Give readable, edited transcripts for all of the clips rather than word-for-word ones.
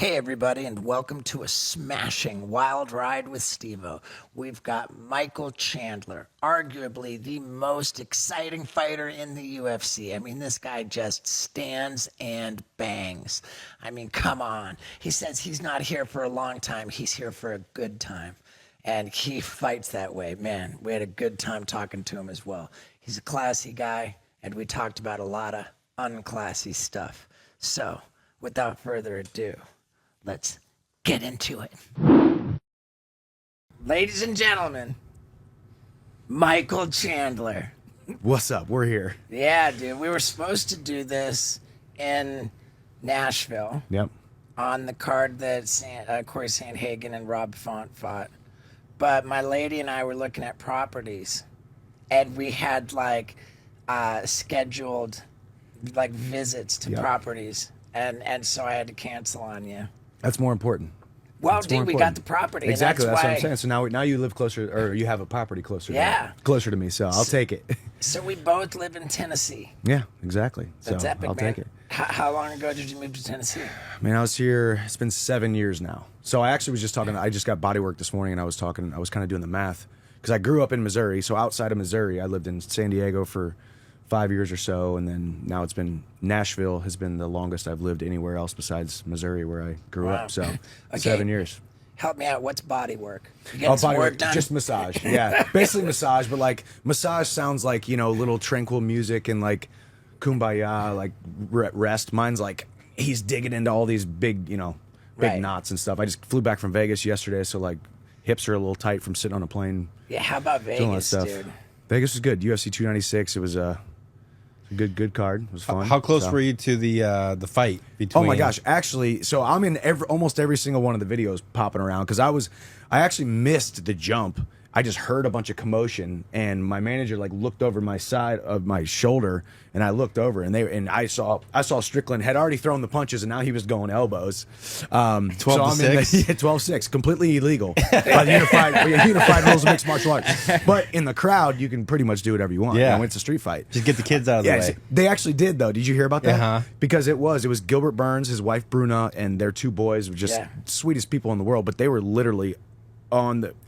Hey everybody, and welcome to a smashing wild ride with Steve-O. We've got Michael Chandler, arguably the most exciting fighter in the UFC. I mean, this guy just stands and bangs. I mean, come on. He says he's not here for a long time, he's here for a good time. And he fights that way. Man, we had a good time talking to him as well. He's a classy guy, and we talked about a lot of unclassy stuff. So, without further ado, let's get into it. Ladies and gentlemen, Michael Chandler. What's up? We're here. Yeah, dude. We were supposed to do this in Nashville. Yep. On the card that Corey Sandhagen and Rob Font fought. But my lady and I were looking at properties, and we had scheduled visits to properties, and so I had to cancel on you. That's more important. Well, dude, we got the property. Exactly, and that's what I'm saying. So now you live closer, or you have a property closer. Closer to me. So I'll take it. So we both live in Tennessee. Yeah, exactly. That's so epic, I'll man. take it. How long ago did you move to Tennessee? Man, I was here. It's been 7 years now. So I actually was just talking. I just got body work this morning, and I was kind of doing the math because I grew up in Missouri. So outside of Missouri, I lived in San Diego for 5 years or so, and then now it's been Nashville has been the longest I've lived anywhere else besides Missouri, where I grew up. So Okay. 7 years. Help me out. What's body work? You getting some Body work work, done? just massage. Yeah, basically massage, but massage sounds like little tranquil music and kumbaya, rest. Mine's he's digging into all these big Right. knots and stuff. I just flew back from Vegas yesterday, so hips are a little tight from sitting on a plane. Yeah, how about Doing all that Vegas, stuff. dude? Vegas was good. UFC 296. It was a good card. It was fun. How close were you to the fight between? Oh my gosh! Actually, so I'm in almost every single one of the videos popping around because I actually missed the jump. I just heard a bunch of commotion, and my manager looked over my side of my shoulder, and I looked over, and I saw Strickland had already thrown the punches, and now he was going elbows. 12-6, 12-6, completely illegal by the unified rules of mixed martial arts. But in the crowd, you can pretty much do whatever you want. Yeah, it's a street fight. Just get the kids out of the way. They actually did though. Did you hear about that? Uh-huh. Because it was Gilbert Burns, his wife Bruna, and their two boys were just sweetest people in the world, but they were literally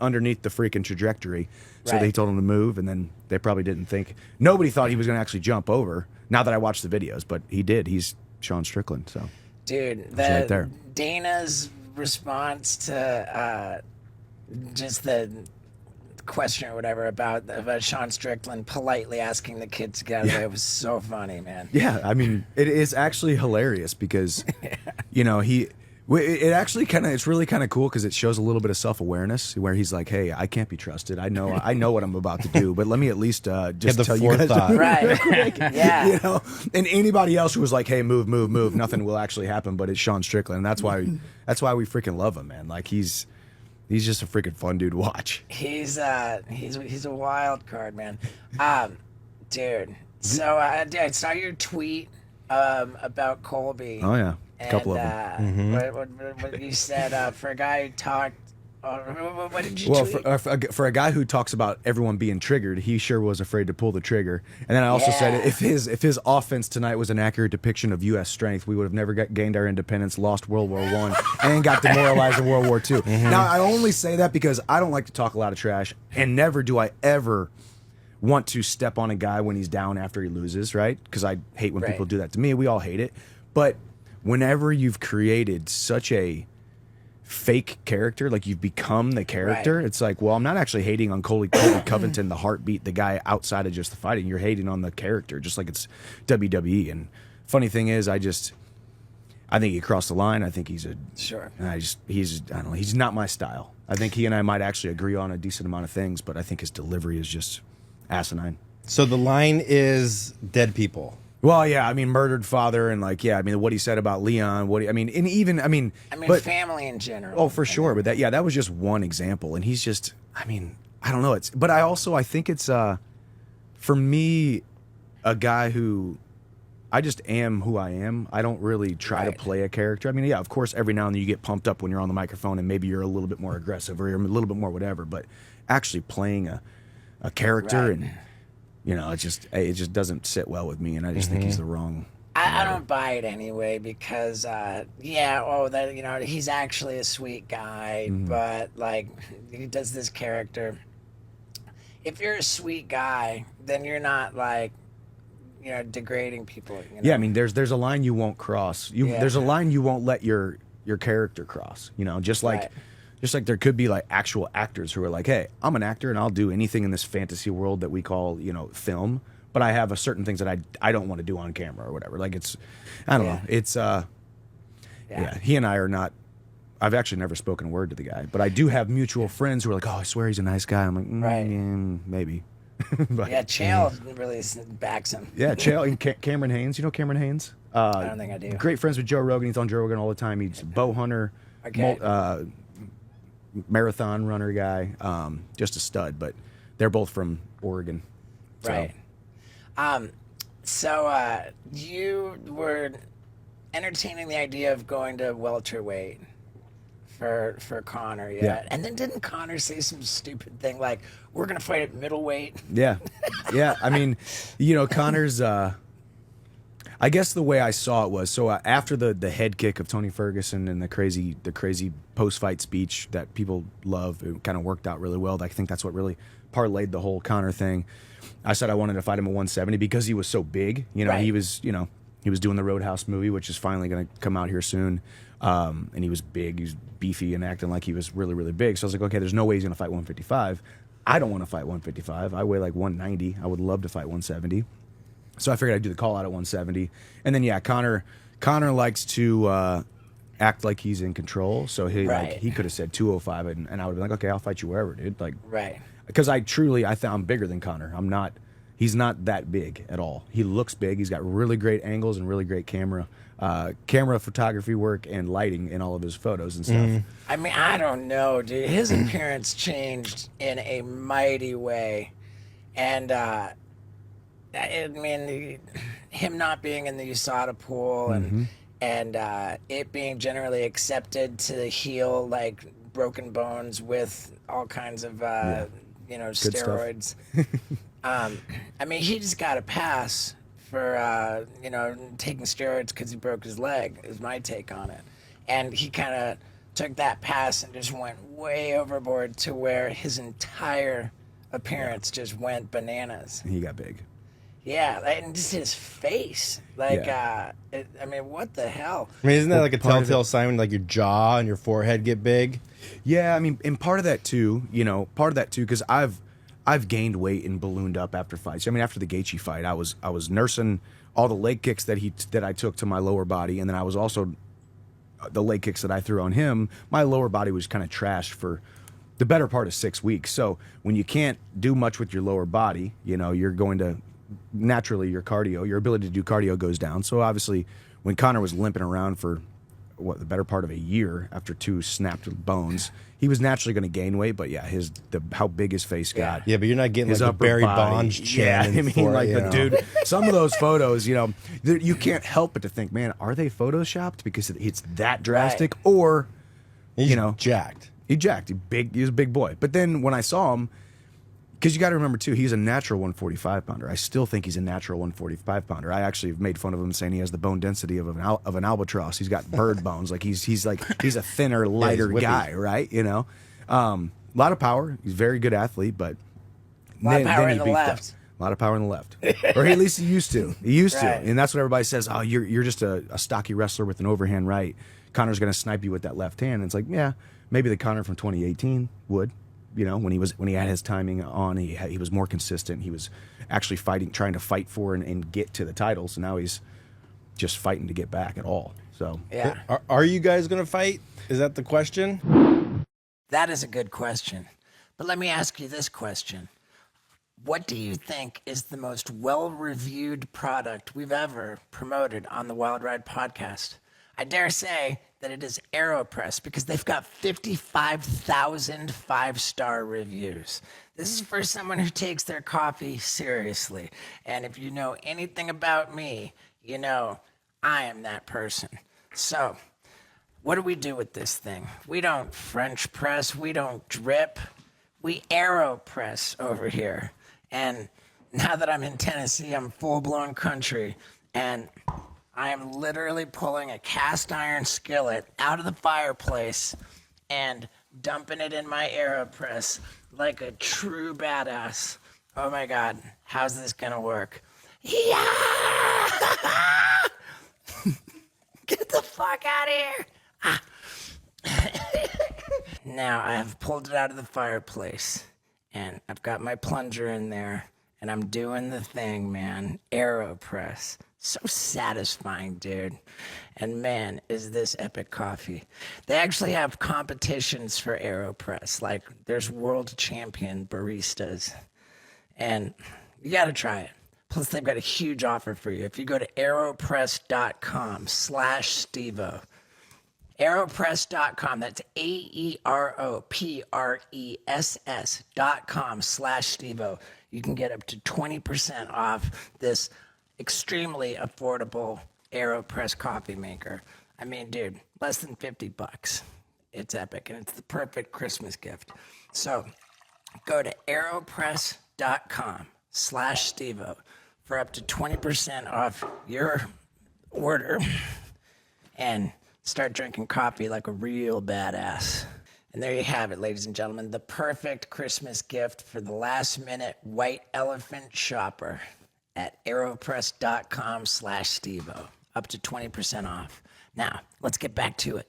underneath the freaking trajectory. So they told him to move, and then they probably didn't think. Nobody thought he was going to actually jump over. Now that I watched the videos, but he did. He's Sean Strickland. So, dude, right there. Dana's response to just the question or whatever about Sean Strickland politely asking the kids to get out of the way was so funny, man. Yeah, I mean, it is actually hilarious because, it actually it's really kind of cool because it shows a little bit of self-awareness where he's like, hey, I can't be trusted. I know what I'm about to do, but let me at least just tell you guys to move right. quick. Yeah. And anybody else who was like, hey, move, nothing will actually happen, but it's Sean Strickland. And that's why we freaking love him, man. He's just a freaking fun dude to watch. He's a wild card, man. Dude. So I saw your tweet about Colby. Oh yeah. A couple of them. What you said for a guy who talked. What did you tweet? Well, for a guy who talks about everyone being triggered, he sure was afraid to pull the trigger. And then I also said if his offense tonight was an accurate depiction of U.S. strength, we would have never gained our independence, lost World War I, and got demoralized in World War II. Now, I only say that because I don't like to talk a lot of trash, and never do I ever want to step on a guy when he's down after he loses, right? Because I hate when people do that to me. We all hate it. But whenever you've created such a fake character, you've become the character, it's I'm not actually hating on Colby Covington, the heartbeat, the guy outside of just the fighting. You're hating on the character, just like it's WWE. And funny thing is, I think he crossed the line. I think he's not my style. I think he and I might actually agree on a decent amount of things, but I think his delivery is just asinine. So the line is dead people. Well, yeah, I mean, murdered father, and what he said about Leon, but family in general. Oh, for sure, but that was just one example, and he's just, I don't know, but I think it's, for me, a guy who, I just am who I am. I don't really try to play a character. Of course, every now and then you get pumped up when you're on the microphone, and maybe you're a little bit more aggressive or you're a little bit more whatever, but actually playing a character and. It just doesn't sit well with me, and I just think he's the wrong I don't buy it anyway because, he's actually a sweet guy, but like he does this character. If you're a sweet guy, then you're not like, degrading people. Yeah, I mean, there's a line you won't cross. Yeah. There's a line you won't let your character cross. Just like Right. just like there could be like actual actors who are like, hey, I'm an actor and I'll do anything in this fantasy world that we call film, but I have a certain things that I don't want to do on camera or whatever. Like I don't know. It's he and I are not. I've actually never spoken a word to the guy, but I do have mutual friends who are like, oh, I swear he's a nice guy. I'm like, Right. Maybe. But, Yeah, Chael really backs him. Yeah, Chael and Cameron Haynes. You know Cameron Haynes? I don't think I do. Great friends with Joe Rogan. He's on Joe Rogan all the time. He's a bow hunter, Okay. marathon runner guy. Just a stud. But they're both from Oregon. So, Right. So you were entertaining the idea of going to welterweight for Connor, Yeah. And then didn't Connor say some stupid thing like, we're going to fight at middleweight? Yeah. I mean, Connor's. I guess the way I saw it was after the head kick of Tony Ferguson and the crazy post fight speech that people love, it kind of worked out really well. I think that's what really parlayed the whole Connor thing. I said I wanted to fight him at 170 because he was so big. Right. He was doing the Roadhouse movie, which is finally going to come out here soon. And he was big, he was beefy and acting like he was really, really big. So I was like, okay, there's no way he's going to fight 155. I don't want to fight 155. I weigh like 190. I would love to fight 170. So I figured I'd do the call out at 170. And then Connor likes to act like he's in control. So he could have said 205 and I would have been like, okay, I'll fight you wherever, dude. Like, Right. because I thought I'm bigger than Connor. He's not that big at all. He looks big. He's got really great angles and really great camera photography work and lighting in all of his photos and stuff. I mean, I don't know, dude. His appearance changed in a mighty way. And, him not being in the USADA pool and it being generally accepted to heal like broken bones with all kinds of steroids. He just got a pass for taking steroids because he broke his leg. Is my take on it, and he kind of took that pass and just went way overboard to where his entire appearance just went bananas. He got big. Yeah, and just his face. Like, what the hell? I mean, isn't that like a part of telltale sign when like your jaw and your forehead get big? Yeah, I mean, and part of that too, because I've gained weight and ballooned up after fights. I mean, after the Gaethje fight, I was nursing all the leg kicks that I took to my lower body, and then I was also the leg kicks that I threw on him. My lower body was kind of trashed for the better part of 6 weeks. So when you can't do much with your lower body, you're going to naturally your ability to do cardio goes down. So obviously, when Connor was limping around for the better part of a year after 2 snapped bones, he was naturally going to gain weight. But yeah, how big his face got. Yeah, but you're not getting His like a upper Barry body. Bonds chin. Yeah, I mean, the dude. Some of those photos, you can't help but to think, man, are they photoshopped because it's that drastic, or He's jacked. He jacked. He was a big boy. But then when I saw him, because you got to remember too, he's a natural 145 pounder. I still think he's a natural 145 pounder. I actually have made fun of him saying he has the bone density of an albatross. He's got bird bones. Like he's a thinner, lighter guy, right? A lot of power. He's a very good athlete, but A lot of power he in the beefed left. up. A lot of power in the left, or at least he used to. He used Right. to, and that's what everybody says. Oh, you're just a stocky wrestler with an overhand right. Connor's going to snipe you with that left hand. And it's like, yeah, maybe the Connor from 2018 would. When he had his timing on, he was more consistent. He was actually trying to fight for and get to the title. So now he's just fighting to get back at all. So Yeah. Are you guys going to fight? Is that the question? That is a good question. But let me ask you this question. What do you think is the most well-reviewed product we've ever promoted on the Wild Ride podcast? I dare say that it is AeroPress because they've got 55,000 five-star reviews. This is for someone who takes their coffee seriously. And if you know anything about me, you know I am that person. So, what do we do with this thing? We don't French press, we don't drip, we AeroPress over here. And now that I'm in Tennessee, I'm full-blown country, and I am literally pulling a cast iron skillet out of the fireplace and dumping it in my AeroPress like a true badass. Oh my God, how's this gonna work? Yeah! Get the fuck out of here! Now I have pulled it out of the fireplace and I've got my plunger in there and I'm doing the thing, man. AeroPress. So satisfying, dude. And man, is this epic coffee. They actually have competitions for AeroPress. Like there's world champion baristas. And you got to try it. Plus, they've got a huge offer for you. If you go to aeropress.com/Stevo, aeropress.com, that's aeropress.com/Stevo, you can get up to 20% off this extremely affordable AeroPress coffee maker. I mean, dude, less than $50. It's epic, and it's the perfect Christmas gift. So go to aeropress.com/Stevo for up to 20% off your order and start drinking coffee like a real badass. And there you have it, ladies and gentlemen, the perfect Christmas gift for the last-minute white elephant shopper at aeropress.com/Stevo. Up to 20% off. Now, let's get back to it.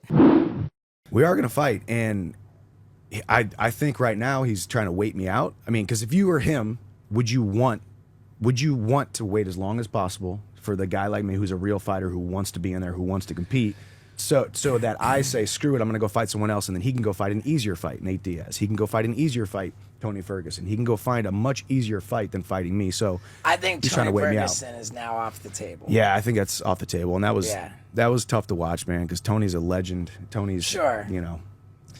We are going to fight, and I think right now he's trying to wait me out. I mean, because if you were him, would you want to wait as long as possible for the guy like me who's a real fighter who wants to be in there, who wants to compete, so that I say, screw it, I'm going to go fight someone else, and then he can go fight an easier fight, Nate Diaz. He can go fight an easier fight, Tony Ferguson. He can go find a much easier fight than fighting me. So I think he's trying Tony to wait me out. Ferguson is now off the table. Yeah, I think that's off the table, and that was tough to watch, man, because Tony's a legend. Tony's, Sure. you know.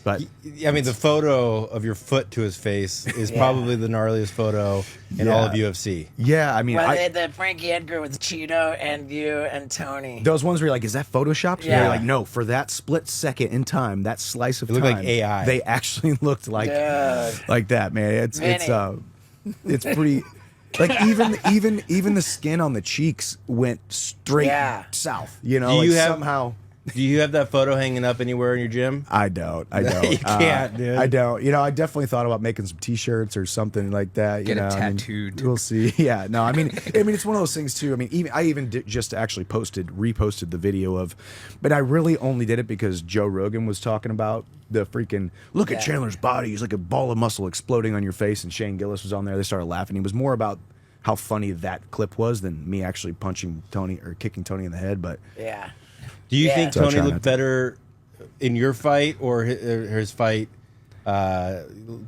But I mean, the photo of your foot to his face is probably the gnarliest photo in all of UFC. yeah, I mean, Well, they had the Frankie Edgar with Cheeto and you and Tony. those ones where you're like, is that photoshopped? Yeah. You're like, no, for that split second in time, that slice of It looked time, like AI. they actually looked like that, man. It's pretty. Like even the skin on the cheeks went straight south. You know, Do you like have- somehow. Do you have that photo hanging up anywhere in your gym? I don't. You can't, dude. I don't. You know, I definitely thought about making some T-shirts or something like that. Get you know, it I mean, tattooed. we'll see. Yeah. No, I mean, it's one of those things too. I mean, I even just actually reposted the video of, but I really only did it because Joe Rogan was talking about the freaking look at Chandler's body. He's like a ball of muscle exploding on your face, and Shane Gillis was on there. They started laughing. It was more about how funny that clip was than me actually punching Tony or kicking Tony in the head. But Yeah. Do you think So I Tony try not looked to. better in your fight or his fight 2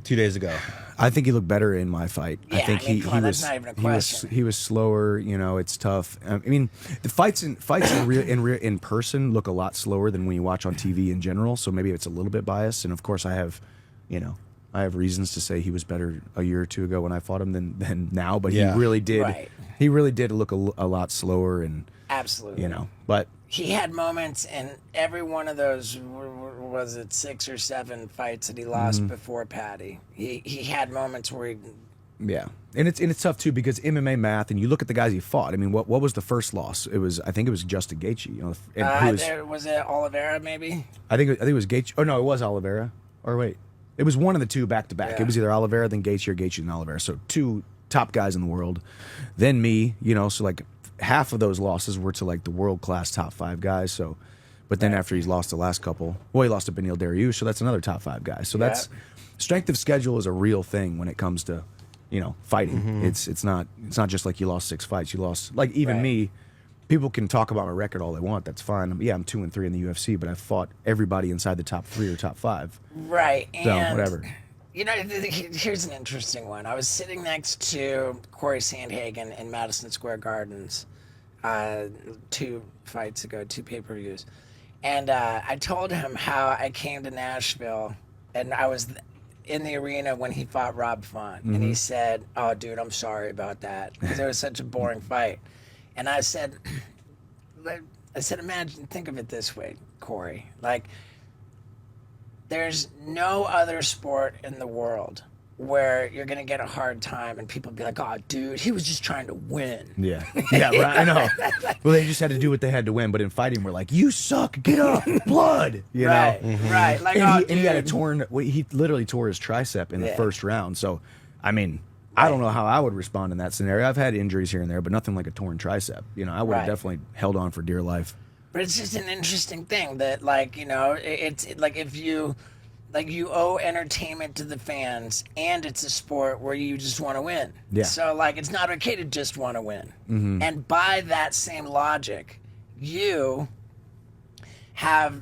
days ago? I think he looked better in my fight. Yeah, I think I mean, he come on, that's was not even a he was question. he was slower. You know, it's tough. I mean, the fights in in person look a lot slower than when you watch on TV in general. So maybe it's a little bit biased. And of course, I have reasons to say he was better a year or two ago when I fought him than now. But Yeah. he really did. Right. He really did look a lot slower, and Absolutely. But He had moments in every one of those, was it 6 or 7 fights that he lost before Patty. He had moments where he... yeah, and it's tough too because MMA math, and you look at the guys he fought. I mean, what was the first loss? I think it was Justin Gaethje. You know, and was it Oliveira maybe? I think it was Gaethje. Oh no, it was Oliveira. Or wait, it was one of the two back to back. Yeah. It was either Oliveira then Gaethje or Gaethje then Oliveira. So 2 top guys in the world. Then me, so like half of those losses were to like the world class top 5 guys. So, but then after he's lost the last couple, well, he lost to Beneil Dariush, so that's another top 5 guy. So that's strength of schedule is a real thing when it comes to fighting. It's not just like you lost 6 fights. You lost like even me. People can talk about my record all they want. That's fine. I'm 2-3 in the UFC, but I've fought everybody inside the top 3 or top 5. Right. So And, whatever. Here's an interesting one. I was sitting next to Corey Sandhagen in Madison Square Gardens 2 fights ago, 2 pay-per-views. And I told him how I came to Nashville, and I was in the arena when he fought Rob Font. And he said, oh, dude, I'm sorry about that, because it was such a boring fight. And I said, think of it this way, Corey. Like, there's no other sport in the world where you're gonna get a hard time, and people be like, "Oh, dude, he was just trying to win." Yeah, yeah, right. I know. Well, they just had to do what they had to win. But in fighting, we're like, "You suck. Get up, blood." You Right, know, right. Like, and he had a dude. torn. He literally tore his tricep in the first round. So, I mean, I don't know how I would respond in that scenario. I've had injuries here and there, but nothing like a torn tricep. You know, I would have Right. definitely held on for dear life. But it's just an interesting thing that, like, you know, like if you, like, you owe entertainment to the fans, and it's a sport where you just want to win. Yeah. So, like, it's not okay to just want to win. And by that same logic, you have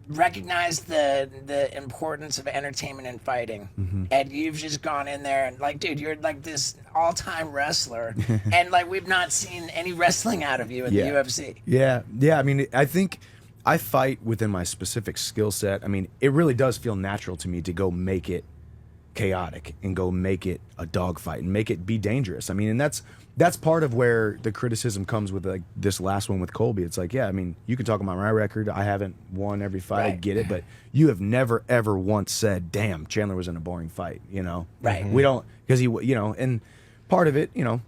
recognized the importance of entertainment and fighting, and you've just gone in there and, like, dude, you're like this all-time wrestler, and like we've not seen any wrestling out of you in the UFC. Yeah, yeah. I mean, I think I fight within my specific skill set. I mean, it really does feel natural to me to go make it chaotic and go make it a dogfight and make it be dangerous. I mean, and that's part of where the criticism comes with, like, this last one with Colby. It's like, yeah, I mean, you can talk about my record. I haven't won every fight. I Right. get it, but you have never ever once said, "Damn, Chandler was in a boring fight." You know, Right. We don't, because he, you know, and part of it, you know,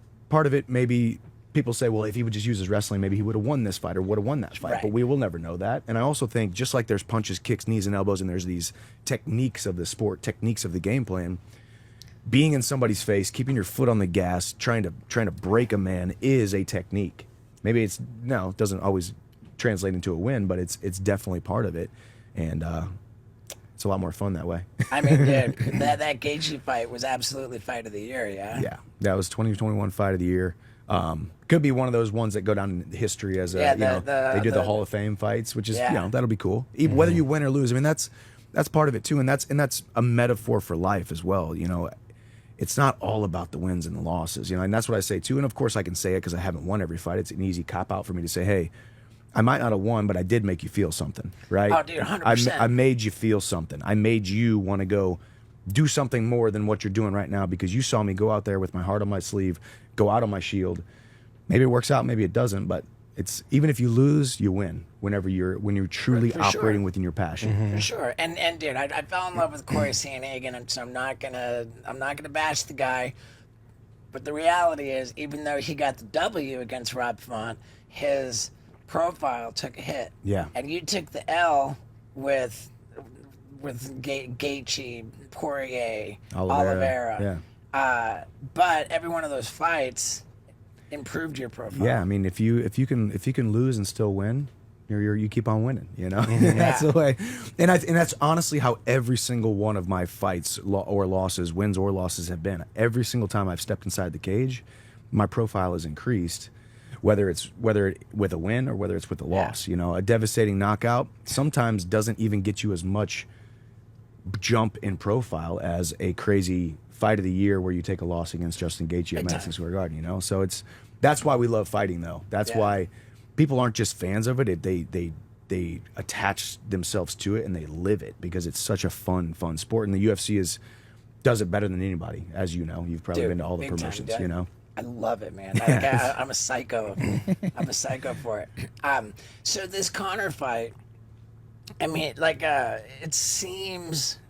maybe people say, well, if he would just use his wrestling, maybe he would have won this fight or would have won that fight. Right. But we will never know that. And I also think, just like there's punches, kicks, knees, and elbows, and there's these techniques of the sport, techniques of the game plan, being in somebody's face, keeping your foot on the gas, trying to break a man is a technique. Maybe it doesn't always translate into a win, but it's definitely part of it. And it's a lot more fun that way. I mean, dude, that Gaethje fight was absolutely fight of the year, yeah? Yeah, that was 2021 fight of the year. Could be one of those ones that go down in history as Yeah, they did the Hall of Fame fights, which is that'll be cool. Even whether you win or lose, I mean that's part of it too, and that's a metaphor for life as well. You know, it's not all about the wins and the losses. You know, and that's what I say too. And of course, I can say it because I haven't won every fight. It's an easy cop out for me to say, hey, I might not have won, but I did make you feel something, right? Oh, dude, 100%. I made you feel something. I made you want to go do something more than what you're doing right now because you saw me go out there with my heart on my sleeve, go out on my shield. Maybe it works out, maybe it doesn't, but it's even if you lose, you win when you're truly For sure. operating within your passion. For sure. And dude, I fell in love with Corey Sandhagen, and so I'm not gonna bash the guy. But the reality is, even though he got the W against Rob Font, his profile took a hit. Yeah. And you took the L with Gaethje, Poirier, Oliveira. Yeah. But every one of those fights improved your profile. Yeah, I mean, if you can lose and still win, you keep on winning. You know, that's the way. And that's honestly how every single one of my fights or losses, wins or losses, have been. Every single time I've stepped inside the cage, my profile has increased. Whether it's with a win or whether it's with a loss. You know, a devastating knockout sometimes doesn't even get you as much jump in profile as a crazy fight of the year where you take a loss against Justin Gaethje at Madison Square Garden. You know, so that's why we love fighting, though. That's why people aren't just fans of it. They attach themselves to it and they live it because it's such a fun sport. And the UFC does it better than anybody, as you know. You've probably been to all the big time, promotions. dude. You know. I love it, man. I'm a psycho. I'm a psycho for it. So this Conor fight, I mean, like, it seems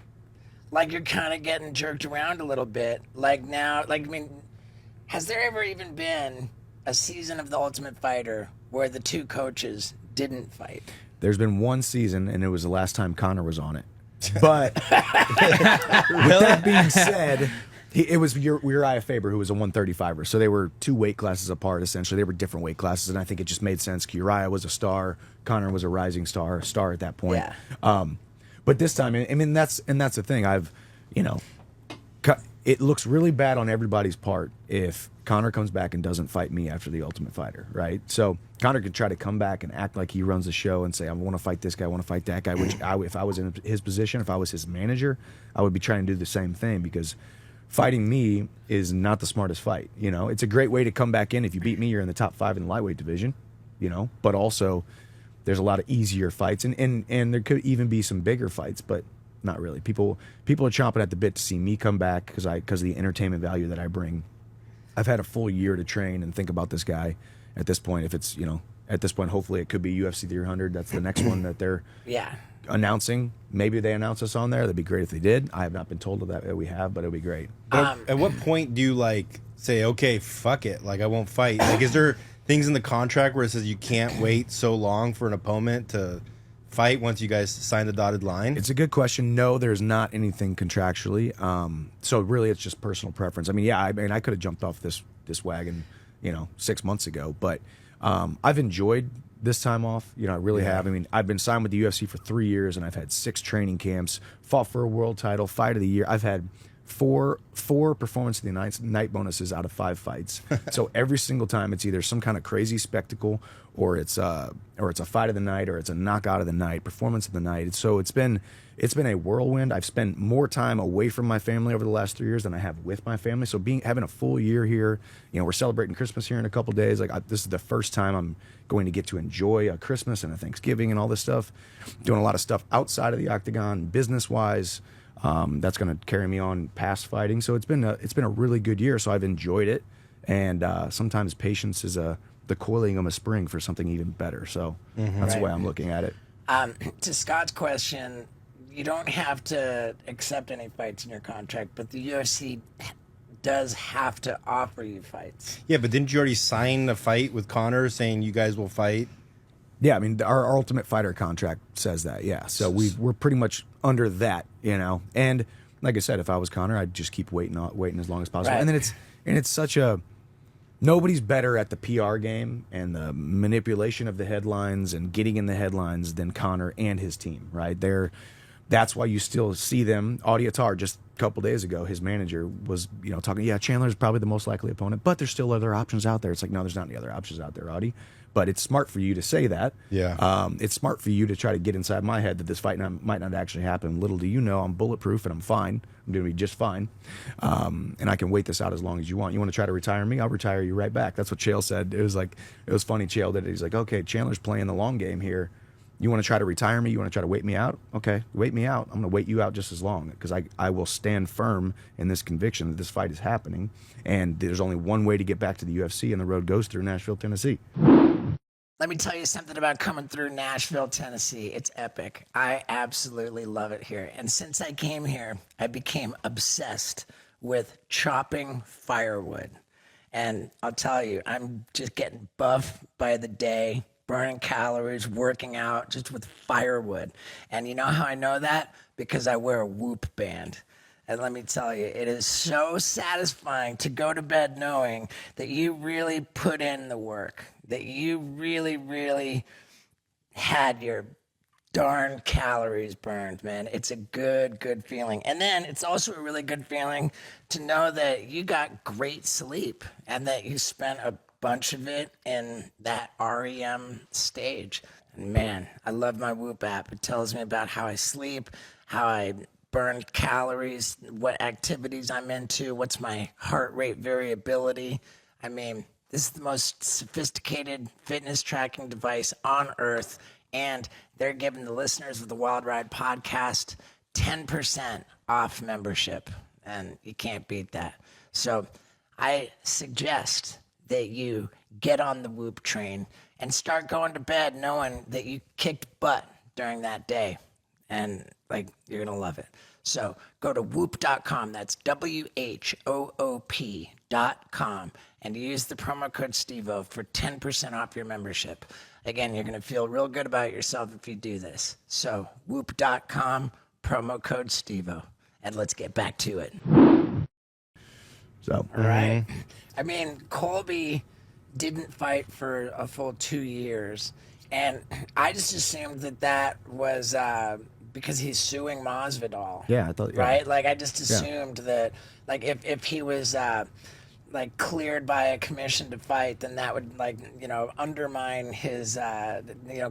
like you're kind of getting jerked around a little bit. Like now, like, I mean, has there ever even been a season of The Ultimate Fighter where the two coaches didn't fight? There's been one season, and it was the last time Conor was on it. But with that being said, it was Uriah Faber, who was a 135er. So they were two weight classes apart, essentially. They were different weight classes, and I think it just made sense. Uriah was a star. Conor was a rising star at that point. Yeah. But this time, I mean, that's the thing. It looks really bad on everybody's part if Conor comes back and doesn't fight me after the Ultimate Fighter, right? So Conor could try to come back and act like he runs the show and say, I want to fight this guy, I want to fight that guy, which if I was in his position, if I was his manager, I would be trying to do the same thing because fighting me is not the smartest fight. You know, it's a great way to come back in. If you beat me, you're in the top 5 in the lightweight division, you know, but also there's a lot of easier fights and there could even be some bigger fights, but not really. People are chomping at the bit to see me come back because of the entertainment value that I bring. I've had a full year to train and think about this guy. At this point, hopefully it could be UFC 300. That's the next one that they're announcing. Maybe they announce us on there. That'd be great if they did. I have not been told of that we have, but it'd be great. But at what point do you like say, okay, fuck it, like I won't fight? Like, is there things in the contract where it says you can't wait so long for an opponent to fight once you guys sign the dotted line? It's a good question. No, there's not anything contractually. So really, it's just personal preference. I mean, yeah, I could have jumped off this wagon, 6 months ago, but I've enjoyed this time off. I really have. I mean, I've been signed with the UFC for 3 years, and I've had 6 training camps, fought for a world title, fight of the year. I've had four performance of the night bonuses out of 5 fights. So every single time it's either some kind of crazy spectacle, or it's a fight of the night, or it's a knockout of the night, performance of the night. So it's been a whirlwind. I've spent more time away from my family over the last 3 years than I have with my family. So having a full year here, we're celebrating Christmas here in a couple days. This is the first time I'm going to get to enjoy a Christmas and a Thanksgiving and all this stuff. Doing a lot of stuff outside of the octagon, business wise. That's going to carry me on past fighting. So it's been a really good year. So I've enjoyed it, and sometimes patience is the coiling of a spring for something even better. So that's the way I'm looking at it. To Scott's question, you don't have to accept any fights in your contract, but the UFC does have to offer you fights. Yeah, but didn't you already sign a fight with Conor saying you guys will fight? Yeah, I mean, our Ultimate Fighter contract says that, yeah. So we're pretty much under that, And like I said, if I was Conor, I'd just keep waiting as long as possible. Right. And then it's such a... Nobody's better at the PR game and the manipulation of the headlines and getting in the headlines than Conor and his team, right? That's why you still see them. Audiatar, just a couple days ago, his manager was, talking, Chandler's probably the most likely opponent, but there's still other options out there. It's like, no, there's not any other options out there, Audie. But it's smart for you to say that. Yeah. It's smart for you to try to get inside my head that this fight might not actually happen. Little do you know, I'm bulletproof and I'm fine. I'm doing just fine. And I can wait this out as long as you want. You want to try to retire me? I'll retire you right back. That's what Chael said. It was funny. Chael did it. He's like, okay, Chandler's playing the long game here. You want to try to retire me? You want to try to wait me out? Okay, wait me out. I'm going to wait you out just as long, because I will stand firm in this conviction that this fight is happening. And there's only one way to get back to the UFC, and the road goes through Nashville, Tennessee. Let me tell you something about coming through Nashville, Tennessee. It's epic. I absolutely love it here. And since I came here, I became obsessed with chopping firewood. And I'll tell you, I'm just getting buff by the day, burning calories, working out just with firewood. And you know how I know that? Because I wear a Whoop band. And let me tell you, it is so satisfying to go to bed knowing that you really put in the work, that you really, really had your darn calories burned, man. It's a good feeling. And then it's also a really good feeling to know that you got great sleep and that you spent a bunch of it in that REM stage. And man, I love my Whoop app. It tells me about how I sleep, how I burn calories, what activities I'm into, what's my heart rate variability. I mean, this is the most sophisticated fitness tracking device on earth, and they're giving the listeners of the Wild Ride podcast 10% off membership, and you can't beat that. So I suggest that you get on the Whoop train and start going to bed knowing that you kicked butt during that day, and you're gonna love it. So go to whoop.com, that's WHOOP.com, and use the promo code STEVO for 10% off your membership. Again, you're gonna feel real good about yourself if you do this. So whoop.com, promo code STEVO, and let's get back to it. So, All right. I mean, Colby didn't fight for a full 2 years, and I just assumed that was because he's suing Masvidal. Yeah, I thought. Yeah. Right? I just assumed that, if he was cleared by a commission to fight, then that would undermine his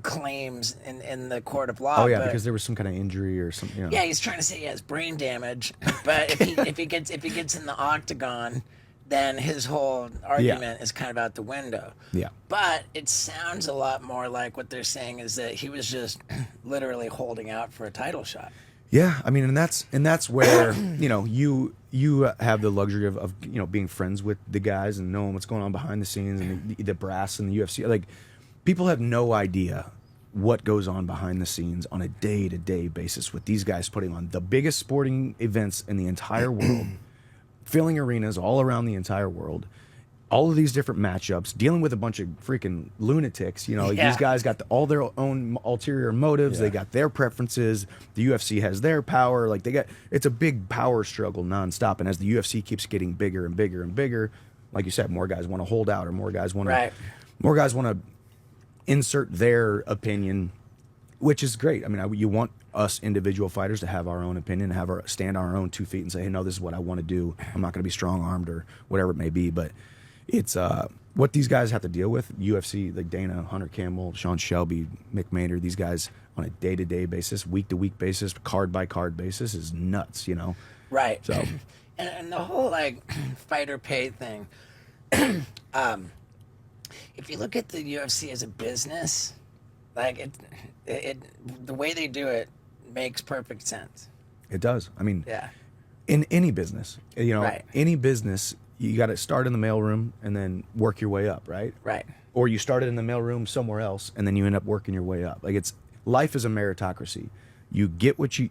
claims in the court of law. Oh yeah, because there was some kind of injury or something. Yeah, he's trying to say he has brain damage, but if he gets in the octagon, then his whole argument is kind of out the window. Yeah. But it sounds a lot more like what they're saying is that he was just literally holding out for a title shot. Yeah, I mean, and that's where you have the luxury of being friends with the guys and knowing what's going on behind the scenes and the brass and the UFC. People have no idea what goes on behind the scenes on a day-to-day basis with these guys putting on the biggest sporting events in the entire world, filling arenas all around the entire world, all of these different matchups, dealing with a bunch of freaking lunatics. You know, Yeah. these guys got all their own ulterior motives. Yeah. They got their preferences. The UFC has their power. Like it's a big power struggle nonstop. And as the UFC keeps getting bigger and bigger and bigger, like you said, more guys want to hold out, or more guys want to insert their opinion, which is great. I mean, you want us individual fighters to have our own opinion, stand on our own 2 feet and say, hey, no, this is what I want to do. I'm not going to be strong-armed or whatever it may be. But it's what these guys have to deal with. UFC, like Dana, Hunter Campbell, Sean Shelby, Mick Maynard, these guys on a day-to-day basis, week-to-week basis, card-by-card basis is nuts, you know? Right. So, and the whole like fighter pay thing. If you look at the UFC as a business, like it the way they do it makes perfect sense. it does. I mean, Yeah. in any business, you know, Right. any business, you got to start in the mailroom and then work your way up, right? Right. Or you started in the mailroom somewhere else and then you end up working your way up. Like life is a meritocracy. You get what you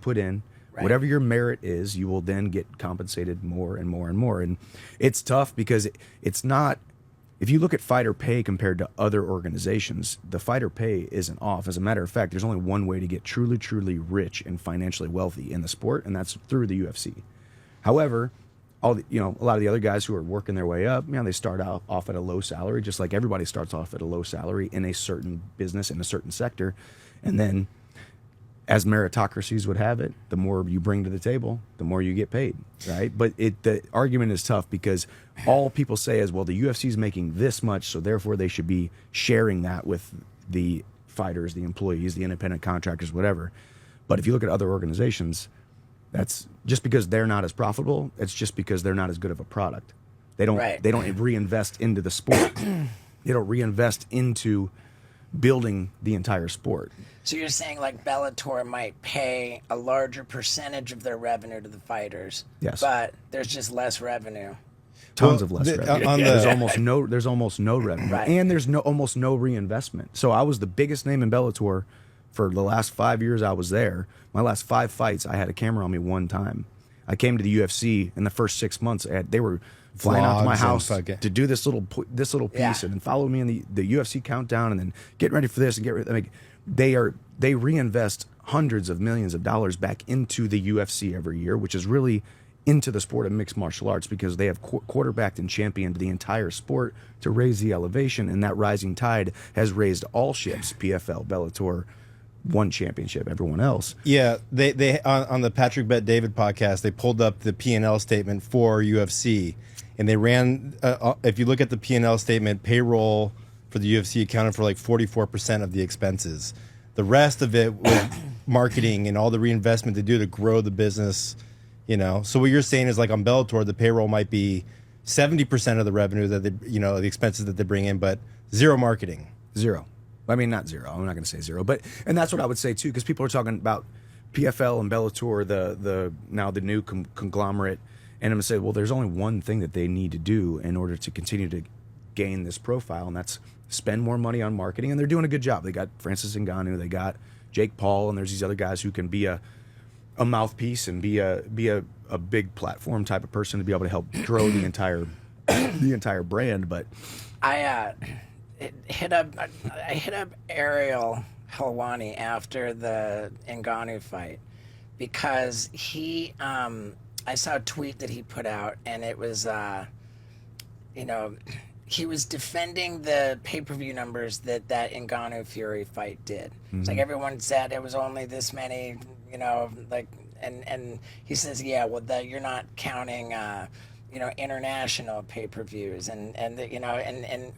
put in. Right. Whatever your merit is, you will then get compensated more and more and more. And it's tough because it's not. If you look at fighter pay compared to other organizations, the fighter pay isn't off. As a matter of fact, there's only one way to get truly, truly rich and financially wealthy in the sport, and that's through the UFC. However, a lot of the other guys who are working their way up, they start off at a low salary, just like everybody starts off at a low salary in a certain business, in a certain sector. And then, as meritocracies would have it, the more you bring to the table, the more you get paid, right? But the argument is tough because all people say is, well, the UFC is making this much, so therefore they should be sharing that with the fighters, the employees, the independent contractors, whatever. But if you look at other organizations, that's just because they're not as profitable. It's just because they're not as good of a product. They don't. Right. They don't reinvest into the sport. They don't reinvest into building the entire sport. So you're saying like Bellator might pay a larger percentage of their revenue to the fighters, Yes. but there's just less revenue. Tons Well, of less the- revenue. on the- There's almost no revenue, Right. and there's almost no reinvestment. So I was the biggest name in Bellator for the last 5 years I was there. My last 5 fights, I had a camera on me one time. I came to the UFC in the first 6 months. They were flying out to my Vlogs and house fucking- to do this little piece, Yeah. and then follow me in the UFC countdown, and then get ready for this and get ready. Like, they reinvest hundreds of millions of dollars back into the UFC every year, which is really into the sport of mixed martial arts, because they have quarterbacked and championed the entire sport to raise the elevation, and that rising tide has raised all ships. PFL, Bellator, one championship, everyone else. Yeah, they on the Patrick Bet David podcast, they pulled up the P&L statement for UFC, and they ran. If you look at the P&L statement, payroll for the UFC accounted for like 44% of the expenses. The rest of it was marketing and all the reinvestment they do to grow the business. You know, so what you're saying is like on Bellator, the payroll might be 70% of the revenue that the expenses that they bring in, but zero marketing. Zero. I mean, not zero. I'm not going to say zero, and that's what I would say too, because people are talking about PFL and Bellator, the now the new conglomerate, and I'm going to say, well, there's only one thing that they need to do in order to continue to gain this profile, and that's spend more money on marketing, and they're doing a good job. They got Francis Ngannou, they got Jake Paul, and there's these other guys who can be a mouthpiece and be a big platform type of person to be able to help grow the entire brand. But I hit up Ariel Helwani after the Ngannou fight because I saw a tweet that he put out, and it was he was defending the pay-per-view numbers that Ngannou Fury fight did. It's like everyone said it was only this many, and he says, yeah, well, you're not counting, international pay-per-views and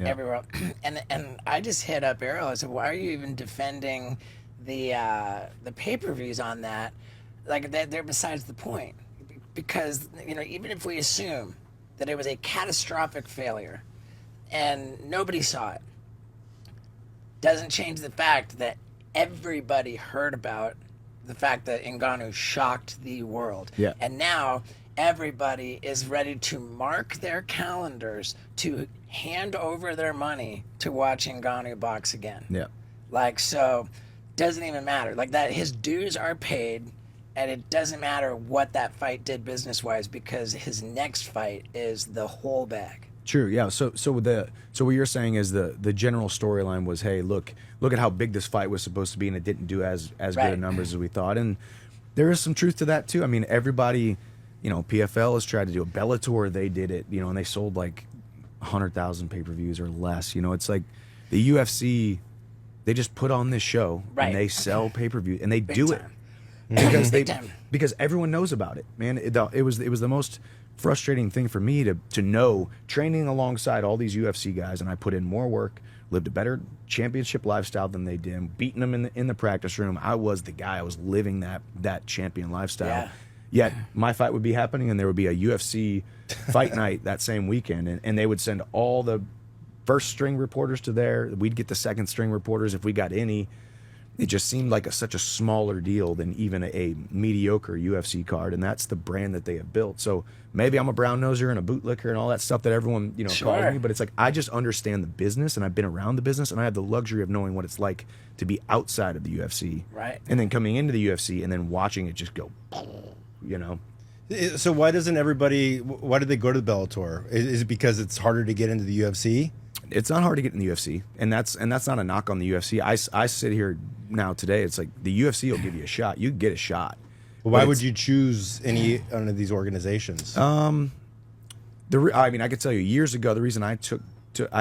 everywhere. And I just hit up Ariel. I said, why are you even defending the pay-per-views on that? Like they're besides the point, because even if we assume that it was a catastrophic failure and nobody saw it, doesn't change the fact that everybody heard about the fact that Ngannou shocked the world. Yeah. And now everybody is ready to mark their calendars to hand over their money to watch Ngannou box again. yeah, Like, so doesn't even matter. Like that, his dues are paid, and it doesn't matter what that fight did business wise because his next fight is the whole bag. True. Yeah. So what you're saying is the general storyline was, hey, look at how big this fight was supposed to be, and it didn't do as good Right. a numbers as we thought. And there is some truth to that too. I mean, everybody, PFL has tried to do a Bellator. They did it, and they sold like 100,000 pay-per-views or less. It's like the UFC. They just put on this show Right. and they sell pay-per-view and they Big do time. it because Big time. because everyone knows about it, man. It was the most frustrating thing for me to know, training alongside all these UFC guys, and I put in more work, lived a better championship lifestyle than they did, beating them in the practice room. I was the guy. I was living that champion lifestyle. Yeah. Yet my fight would be happening, and there would be a UFC fight night that same weekend, and they would send all the first string reporters to there. We'd get the second string reporters if we got any. It just seemed like such a smaller deal than even a mediocre UFC card, and that's the brand that they have built. So maybe I'm a brown noser and a bootlicker and all that stuff that everyone Sure. calls me, but it's like I just understand the business, and I've been around the business, and I have the luxury of knowing what it's like to be outside of the UFC, Right. and then coming into the UFC and then watching it just go, So why doesn't everybody? Why did they go to the Bellator? Is it because it's harder to get into the UFC? It's not hard to get in the UFC, and that's not a knock on the UFC. I sit here now today. It's like the UFC will give you a shot. You get a shot. Why But would you choose any one of these organizations? I mean, I could tell you years ago the reason I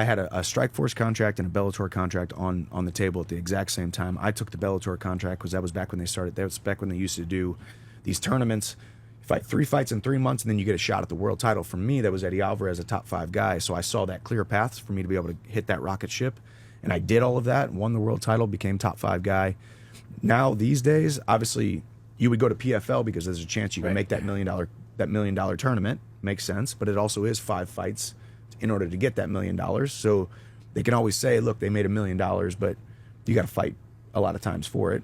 had a Strikeforce contract and a Bellator contract on the table at the exact same time. I took the Bellator contract because that was back when they started. That was back when they used to do these tournaments. Fight 3 fights in 3 months, and then you get a shot at the world title. For me, that was Eddie Alvarez, a top 5 guy. So I saw that clear path for me to be able to hit that rocket ship, and I did all of that. Won the world title, became top 5 guy. Now these days, obviously, you would go to PFL because there's a chance you can Right. make that $1 million tournament. Makes sense, but it also is 5 fights in order to get that $1 million. So they can always say, look, they made $1 million, but you got to fight a lot of times for it.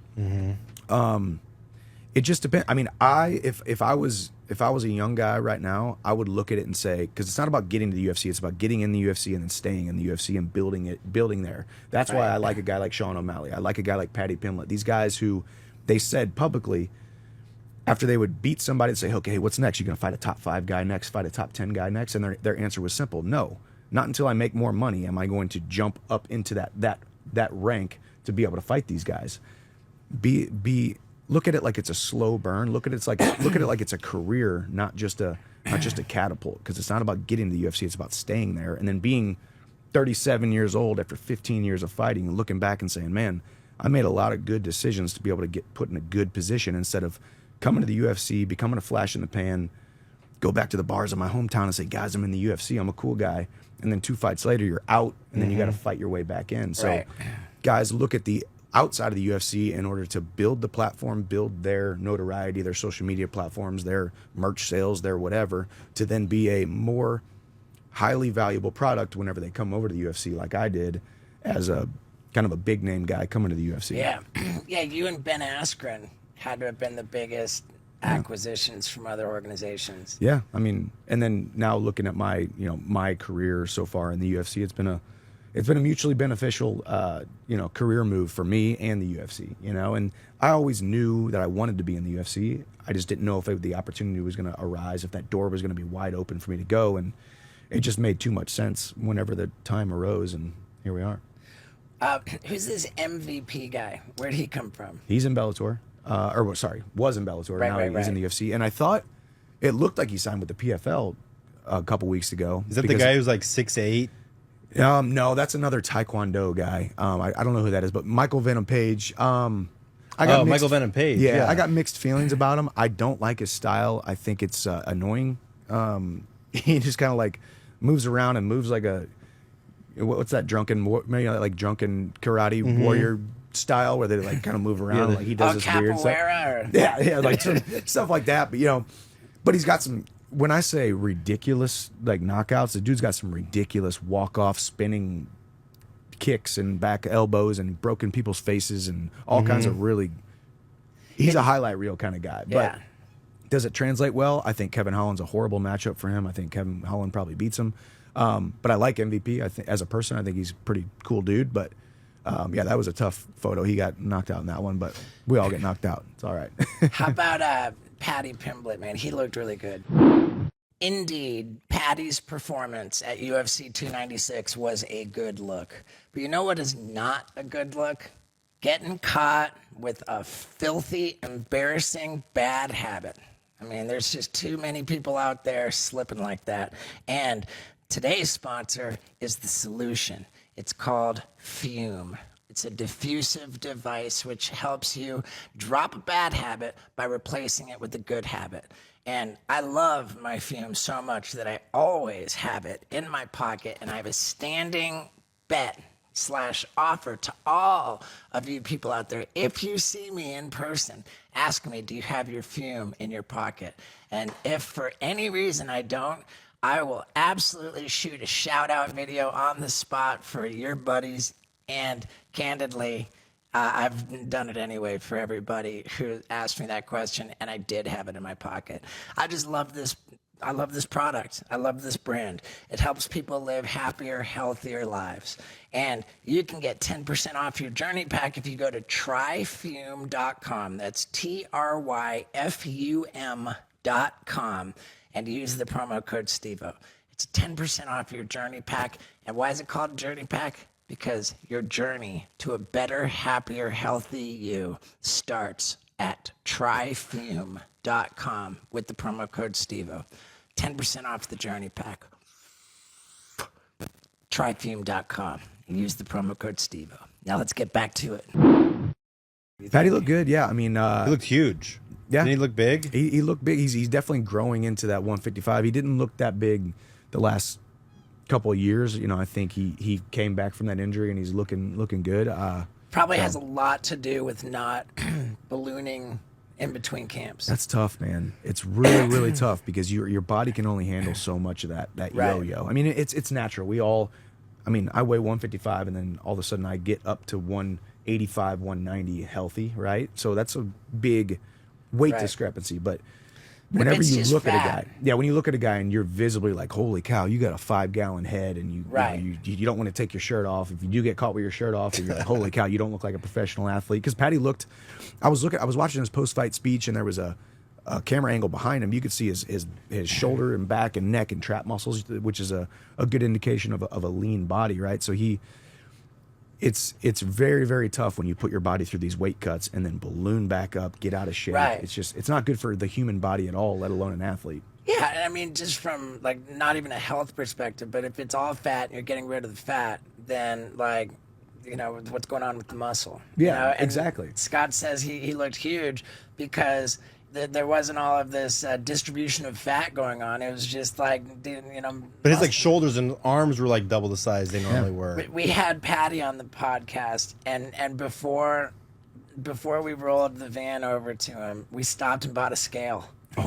It just depends. I mean, if I was a young guy right now, I would look at it and say, because it's not about getting to the UFC, it's about getting in the UFC and then staying in the UFC and building there. That's why I like a guy like Sean O'Malley. I like a guy like Paddy Pimblett. These guys who they said publicly after they would beat somebody and say, okay, what's next? You're going to fight a top 5 guy next, fight a top 10 guy next, and their answer was simple: no, not until I make more money am I going to jump up into that rank to be able to fight these guys. Look at it like it's a slow burn. Look at it like it's a career, not just a catapult. Because it's not about getting to the UFC; it's about staying there and then being 37 years old after 15 years of fighting and looking back and saying, "Man, I made a lot of good decisions to be able to get put in a good position instead of coming to the UFC, becoming a flash in the pan, go back to the bars of my hometown and say, guys, I'm in the UFC, I'm a cool guy,' and then 2 fights later you're out, and then you got to fight your way back in. So, Right. guys, look at the outside of the UFC in order to build the platform, build their notoriety, their social media platforms, their merch sales, their whatever, to then be a more highly valuable product whenever they come over to the UFC, like I did as a kind of a big name guy coming to the UFC. Yeah. Yeah, you and Ben Askren had to have been the biggest acquisitions from other organizations. Yeah, I mean, and then now looking at my my career so far in the UFC, it's been a mutually beneficial career move for me and the UFC. And I always knew that I wanted to be in the UFC. I just didn't know if the opportunity was going to arise, if that door was going to be wide open for me to go, and it just made too much sense whenever the time arose, and here we are. Who's this MVP guy? Where'd he come from? He's in Bellator, was in Bellator. Right, now right, he's in the UFC, and I thought it looked like he signed with the PFL a couple weeks ago. Is that the guy who's like 6'8"? No, that's another Taekwondo guy. I don't know who that is, but Michael Venom Page. Michael Venom Page. Yeah, I got mixed feelings about him. I don't like his style. I think it's annoying. He just kind of like moves around and moves like what's that drunken karate warrior style where they like kind of move around like he does this weird stuff. Capoeira or... Yeah, like stuff like that. But he's got some. When I say ridiculous like knockouts, the dude's got some ridiculous walk-off spinning kicks and back elbows and broken people's faces and all kinds of really. He's a highlight reel kind of guy. But does it translate well? I think Kevin Holland's a horrible matchup for him. I think Kevin Holland probably beats him. But I like MVP. I think as a person, I think he's a pretty cool dude. But Yeah, that was a tough photo. He got knocked out in that one, but we all get knocked out. It's all right. How about Paddy Pimblett, man? He looked really good. Indeed, Paddy's performance at UFC 296 was a good look. But you know what is not a good look? Getting caught with a filthy, embarrassing, bad habit. I mean, there's just too many people out there slipping like that. And today's sponsor is the solution. It's called Fume. It's a diffusive device which helps you drop a bad habit by replacing it with a good habit. And I love my Fume so much that I always have it in my pocket, and I have a standing bet / offer to all of you people out there. If you see me in person, ask me, do you have your Fume in your pocket? And if for any reason I don't, I will absolutely shoot a shout out video on the spot for your buddies. And candidly, I've done it anyway for everybody who asked me that question, and I did have it in my pocket. I just love this. I love this product. I love this brand. It helps people live happier, healthier lives. And you can get 10% off your journey pack if you go to tryfume.com. That's TRYFUM.com, and use the promo code STEVO. It's 10% off your journey pack. And why is it called Journey Pack? Because your journey to a better, happier, healthy you starts at tryfume.com with the promo code STEVO. 10% off the journey pack. Tryfume.com. Use the promo code STEVO. Now let's get back to it. Paddy looked good. Yeah, I mean, He looked huge. yeah, Didn't he look big? He looked big. He's definitely growing into that 155. He didn't look that big the last couple of years. You know, I think he came back from that injury and he's looking good. Probably has a lot to do with not ballooning in between camps. That's tough, man. It's really, really tough because your body can only handle so much of that Right. yo-yo. I mean, it's natural. We all, I mean, I weigh 155 and then all of a sudden I get up to 185, 190 healthy, right? So that's a big weight Right. discrepancy. But if whenever it's you just look at a fat. guy, when you look at a guy and you're visibly like, holy cow, you got a 5-gallon head, and Right. you don't want to take your shirt off. If you do get caught with your shirt off, you're like, holy cow, you don't look like a professional athlete. Because Paddy looked, I was watching his post-fight speech, and there was a camera angle behind him. You could see his shoulder and back and neck and trap muscles, which is a good indication of a lean body, right? So it's very, very tough when you put your body through these weight cuts and then balloon back up, get out of shape. Right. It's not good for the human body at all, let alone an athlete. Yeah, and I mean, just from like not even a health perspective, but if it's all fat and you're getting rid of the fat, then like, you know, what's going on with the muscle? You Yeah, know? And exactly. Scott says he looked huge because there wasn't all of this distribution of fat going on. It was just like, you know. But his like shoulders and arms were like double the size they normally were. We had Patty on the podcast, and before we rolled the van over to him, we stopped and bought a scale. Oh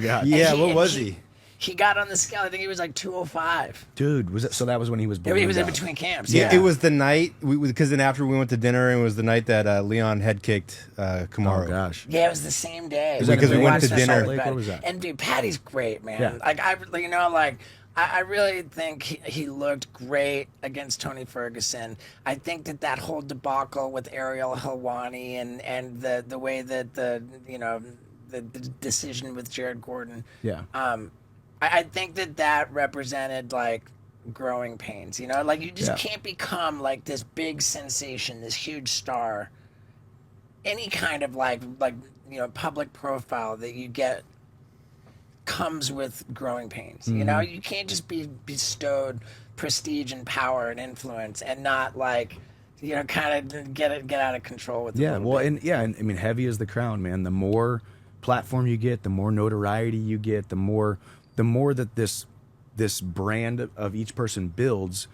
god. Yeah, And what was he? He got on the scale. I think he was like 205. Dude, that was when he was He was in ballooned between camps. Yeah, Yeah. it was the night because then after we went to dinner, it was the night that Leon head kicked Kamaru. Oh gosh. Yeah, it was the same day. Was that Because in we went Vegas to or dinner. Salt Lake? What was that? And dude, Patty's great, man. Yeah. Like I really think he looked great against Tony Ferguson. I think that whole debacle with Ariel Helwani and the way that the decision with Jared Gordon. Yeah. I think that represented like growing pains. You know, like you just Yeah. can't become like this big sensation, this huge star. Any kind of like public profile that you get comes with growing pains. You know, you can't just be bestowed prestige and power and influence and not like, you know, kind of get out of control with it. Yeah, a little well, bit. and I mean, heavy is the crown, man. The more platform you get, the more notoriety you get, the more that this brand of each person builds,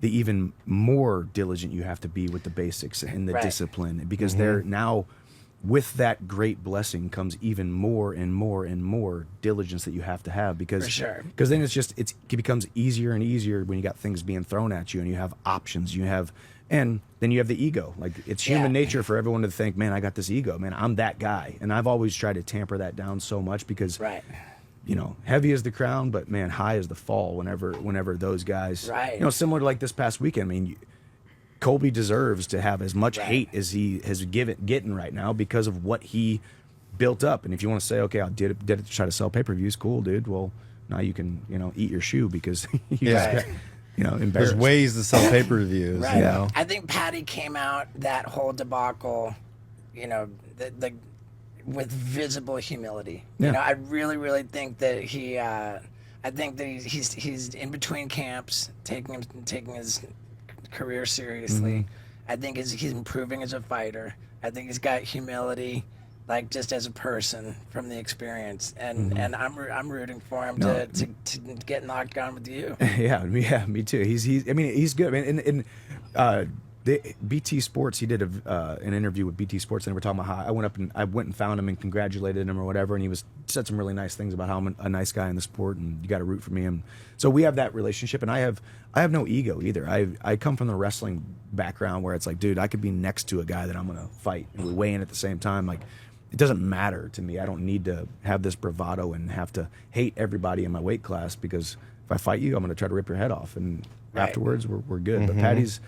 the even more diligent you have to be with the basics and the Right. discipline, because they're now, with that great blessing comes even more and more and more diligence that you have to have, because For sure. because then it becomes easier and easier when you got things being thrown at you and you have options, and then you have the ego. Like, it's human Yeah. nature for everyone to think, man, I got this ego, man, I'm that guy. And I've always tried to tamper that down so much, because Right. you know, heavy is the crown, but man, high is the fall whenever those guys, Right. you know, similar to like this past weekend. I mean, Colby deserves to have as much Right. hate as he has getting right now because of what he built up. And if you want to say, okay, I did it to try to sell pay-per-views, cool, dude. Well, now you can, eat your shoe because you Yeah. just got, There's embarrassed. ways to sell pay-per-views. Right. You know? I think Patty came out that whole debacle, the with visible humility. Yeah. I really, really think that I think that he's in between camps, taking his career seriously. Mm-hmm. I think he's improving as a fighter. I think he's got humility, like just as a person from the experience, and I'm rooting for him to get knocked down with you. Yeah, me too. He's good. BT Sports, he did an interview with BT Sports, and they were talking about how I went and found him and congratulated him or whatever, and he said some really nice things about how I'm a nice guy in the sport, and you got to root for me. And so we have that relationship, and I have no ego either. I come from the wrestling background where it's like, dude, I could be next to a guy that I'm gonna fight, and we weigh in at the same time. Like, it doesn't matter to me. I don't need to have this bravado and have to hate everybody in my weight class, because if I fight you, I'm gonna try to rip your head off, and afterwards we're good. But Patty's.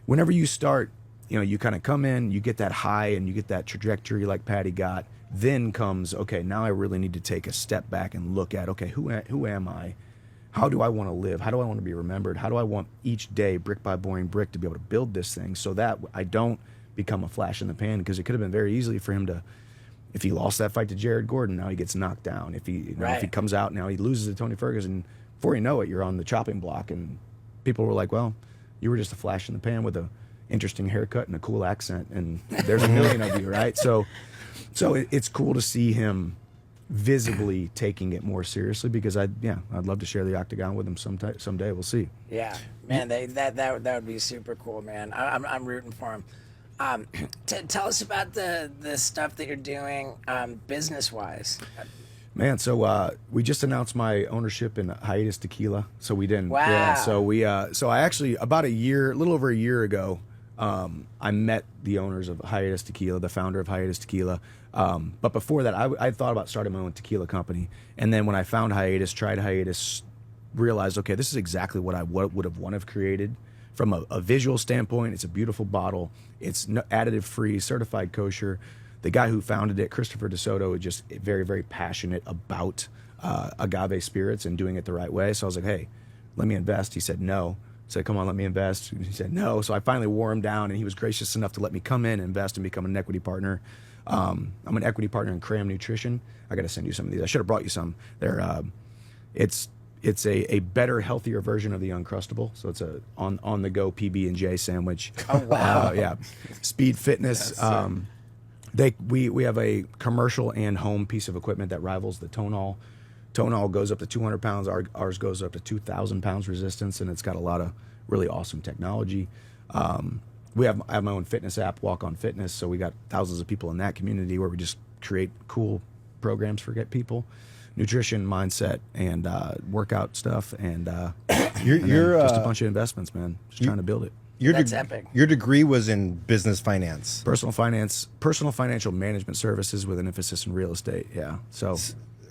Whenever you start, you kind of come in, you get that high and you get that trajectory like Patty got, then comes, okay, now I really need to take a step back and look at, okay, who am I? How do I want to live? How do I want to be remembered? How do I want each day, brick by boring brick, to be able to build this thing so that I don't become a flash in the pan? Because it could have been very easily for him to, if he lost that fight to Jared Gordon, now he gets knocked down. If he comes out, now he loses to Tony Ferguson. Before you know it, you're on the chopping block, and people were like, well, you were just a flash in the pan with a interesting haircut and a cool accent, and there's a million of you, right? So it's cool to see him visibly taking it more seriously, because I'd love to share the octagon with him someday. We'll see. Yeah, man, that would be super cool, man. I'm rooting for him. Tell us about the stuff that you're doing business wise. Man, so we just announced my ownership in Hiatus Tequila. So we didn't. Wow. Yeah. So I actually, about a little over a year ago, I met the owners of Hiatus Tequila, the founder of Hiatus Tequila. But before that, I thought about starting my own tequila company. And then when I found Hiatus, tried Hiatus, realized, okay, this is exactly what I would have wanted created. From a visual standpoint, it's a beautiful bottle. It's additive free, certified kosher. The guy who founded it, Christopher DeSoto, is just very, very passionate about agave spirits and doing it the right way. So I was like, hey, let me invest. He said no. I said, come on, let me invest. He said no. So I finally wore him down, and he was gracious enough to let me come in, invest, and become an equity partner. I'm an equity partner in Cram Nutrition. I got to send you some of these. I should have brought you some. They're it's a better, healthier version of the Uncrustable. So it's a on the go PB&J sandwich. Oh wow. Yeah, Speed Fitness. We have a commercial and home piece of equipment that rivals the Tonal. Tonal goes up to 200 pounds. Ours goes up to 2,000 pounds resistance, and it's got a lot of really awesome technology. I have my own fitness app, Walk On Fitness, so we got thousands of people in that community where we just create cool programs for people, nutrition, mindset, and workout stuff, and You're just a bunch of investments, man. Just trying to build it. That's epic. Your degree was in business finance. Personal financial management services with an emphasis in real estate. Yeah. So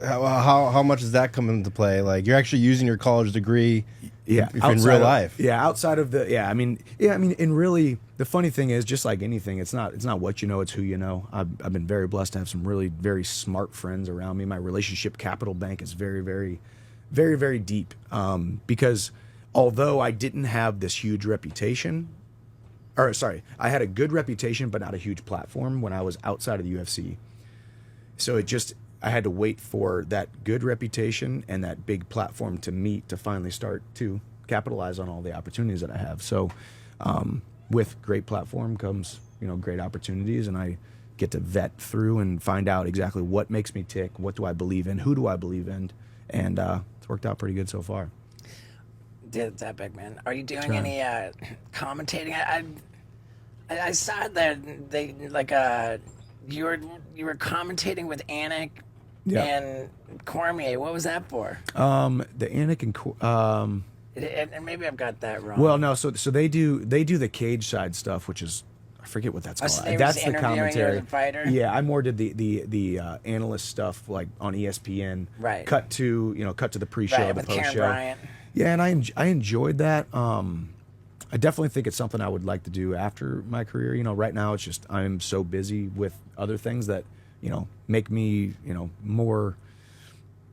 How much does that come into play? Like, you're actually using your college degree, in real life. Outside of and really, the funny thing is, just like anything, it's not what you know, it's who you know. I've been very blessed to have some really very smart friends around me. My relationship capital bank is very, very, very, very deep. Because although I didn't have this huge reputation, I had a good reputation, but not a huge platform when I was outside of the UFC. So I had to wait for that good reputation and that big platform to meet to finally start to capitalize on all the opportunities that I have. So with great platform comes, great opportunities, and I get to vet through and find out exactly what makes me tick, what do I believe in, who do I believe in, and it's worked out pretty good so far. Dude, it's epic, man. Are you doing any commentating? I saw that they you were commentating with Anik and Cormier. What was that for? The Anik and and maybe I've got that wrong. well, no. So they do the cage side stuff, which is, I forget what that's called. So they were That's just the interviewing you as commentary. a fighter? Yeah, I more did the analyst stuff, like on ESPN. Right. Cut to the pre-show, Right, the with Karen post-show. Bryant. Yeah, and I enjoyed that. I definitely think it's something I would like to do after my career. You know, right now it's just I'm so busy with other things that, you know, make me, you know,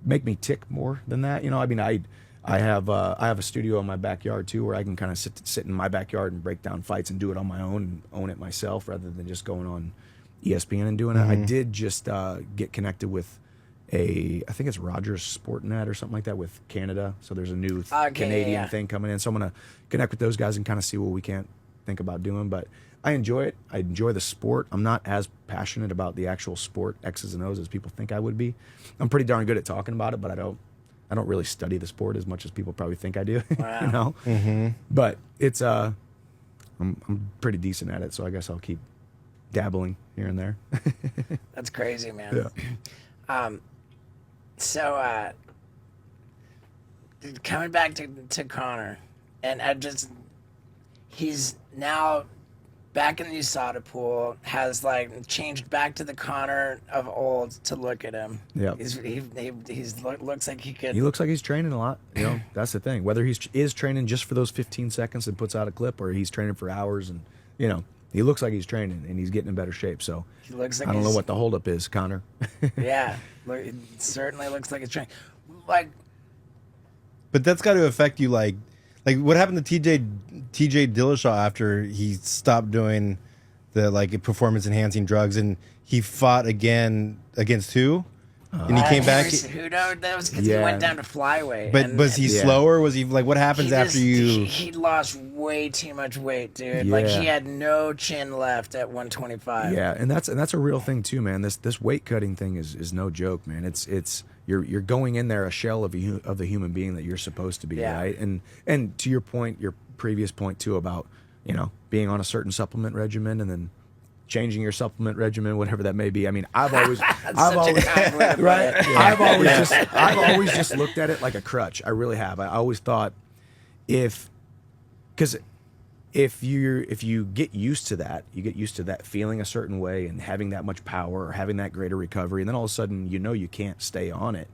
make me tick more than that. You know, I mean, I have a studio in my backyard too, where I can kind of sit in my backyard and break down fights and do it on my own and own it myself, rather than just going on ESPN and doing it. I did just get connected with I think it's Rogers Sportnet or something like that with Canada. So there's a new Canadian thing coming in. So I'm gonna connect with those guys and kind of see what we can think about doing. But I enjoy it. I enjoy the sport. I'm not as passionate about the actual sport X's and O's as people think I would be. I'm pretty darn good at talking about it, but I don't really study the sport as much as people probably think I do. Wow. You know, but it's I'm pretty decent at it, so I guess I'll keep dabbling here and there. That's crazy, man. Yeah. So coming back to Connor, and he's now back in the USADA pool, has like changed back to the Connor of old to look at him. Yeah. Looks like he could. He looks like he's training a lot. You know, that's the thing. Whether is training just for those 15 seconds and puts out a clip, or he's training for hours, and you know, he looks like he's training and he's getting in better shape. So he looks like I don't know what the holdup is, Connor. Yeah, it certainly looks like he's training. Like, but that's got to affect you. Like what happened to TJ Dillashaw after he stopped doing the like performance enhancing drugs, and he fought again against who? And he came back. Who knows? That was because he went down to flyweight. But was he slower? Was he like? What happens after you? He lost way too much weight, dude. Like he had no chin left at 125. Yeah, and that's a real thing too, man. This weight cutting thing is no joke, man. It's you're going in there a shell of the human being that you're supposed to be, right? And to your point, your previous point too about, you know, being on a certain supplement regimen and then changing your supplement regimen, whatever that may be. I mean, I've always just looked at it like a crutch. I really have. I always thought if you get used to that, you get used to that feeling a certain way and having that much power or having that greater recovery, and then all of a sudden you know you can't stay on it.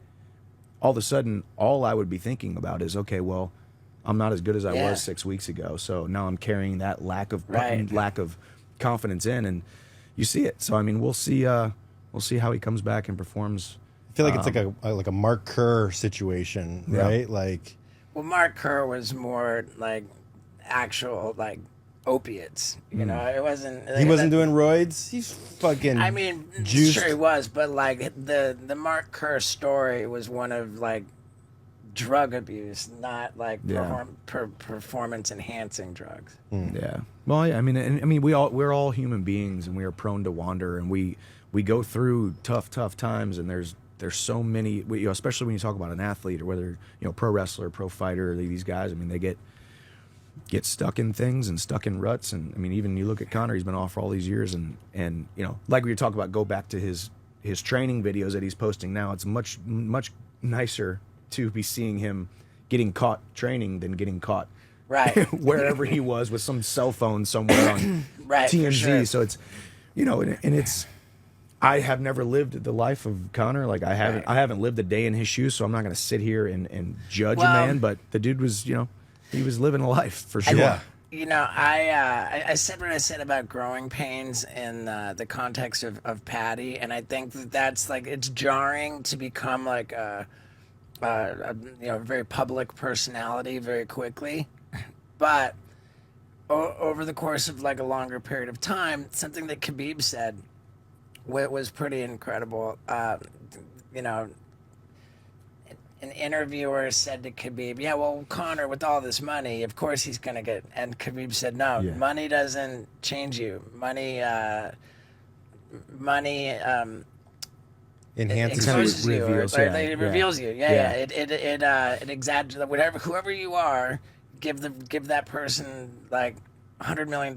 All of a sudden, all I would be thinking about is, okay, well, I'm not as good as I was 6 weeks ago, so now I'm carrying that lack of confidence in, and you see it. So I mean, we'll see how he comes back and performs. I feel like it's like a Mark Kerr situation, right? Like, well, Mark Kerr was more like actual like opiates, you know. It wasn't. He wasn't doing roids. He's fucking. I mean, juiced. sure he was, but like the Mark Kerr story was one of like drug abuse, not like performance enhancing drugs. Yeah. Well, I mean, we're all human beings, and we are prone to wander, and we go through tough times, and there's so many, you know, especially when you talk about an athlete or whether, you know, pro wrestler, pro fighter, these guys. I mean, they get stuck in things and stuck in ruts, and I mean, even you look at Connor, he's been off for all these years, and you know, like we talk about, go back to his training videos that he's posting now. It's much nicer to be seeing him getting caught training than getting caught wherever he was with some cell phone somewhere on TMZ. Sure. So it's, you know, and it's, I have never lived the life of Connor. Like I haven't lived a day in his shoes, so I'm not going to sit here and judge a man. But the dude was, you know, he was living a life for sure. You know, I said what I said about growing pains in the context of Patty, and I think that's like, it's jarring to become like a you know, very public personality very quickly, but over the course of like a longer period of time, something that Khabib said was pretty incredible. You know, an interviewer said to Khabib, "Yeah, well, Connor, with all this money, of course he's gonna get." And Khabib said, "No, money doesn't change you. Money enhances you, reveals, it reveals you. It exaggerates whoever you are. Give that person like $100 million.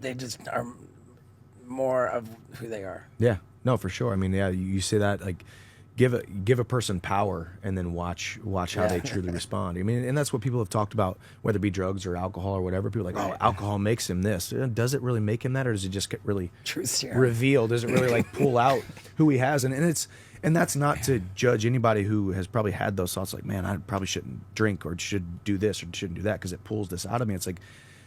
They just are more of who they are. Yeah, no, for sure. I mean, you say that, like, give a person power and then watch how they truly respond. I mean, and that's what people have talked about, whether it be drugs or alcohol or whatever. People are like, oh, alcohol makes him this. Does it really make him that, or does it just get really reveal? Does it really like pull out who he has? And that's not to judge anybody who has probably had those thoughts, like, man, I probably shouldn't drink or should do this or shouldn't do that because it pulls this out of me. It's like,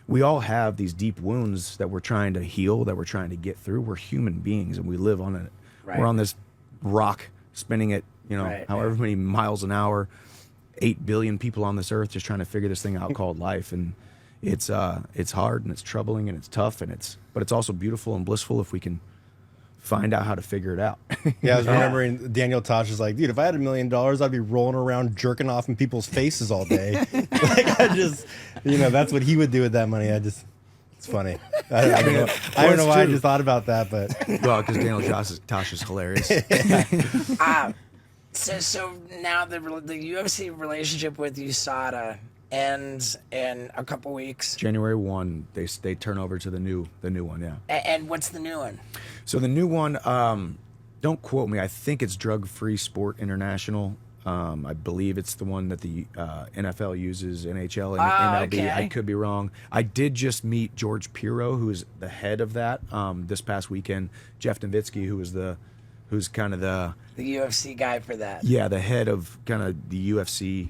we all have these deep wounds that we're trying to heal, that we're trying to get through. We're human beings, and we live on it. Right. We're on this rock spinning at, however many miles an hour, 8 billion people on this earth just trying to figure this thing out called life. And it's hard and it's troubling and it's tough but it's also beautiful and blissful if we can find out how to figure it out. Yeah, I was remembering Daniel Tosh is like, dude, if I had $1 million, I'd be rolling around jerking off in people's faces all day. Like, I just, that's what he would do with that money. It's funny. I don't know why I just thought about that, but well, because Daniel Tosh is hilarious. So now the UFC relationship with USADA ends in a couple weeks. January 1, they turn over to the new one, yeah. And what's the new one? So the new one, don't quote me, I think it's Drug Free Sport International. I believe it's the one that the NFL uses, NHL and MLB. Okay. I could be wrong. I did just meet George Piro, who's the head of that, this past weekend. Jeff Nowitzki, who's kind of the UFC guy for that. Yeah, the head of kind of the UFC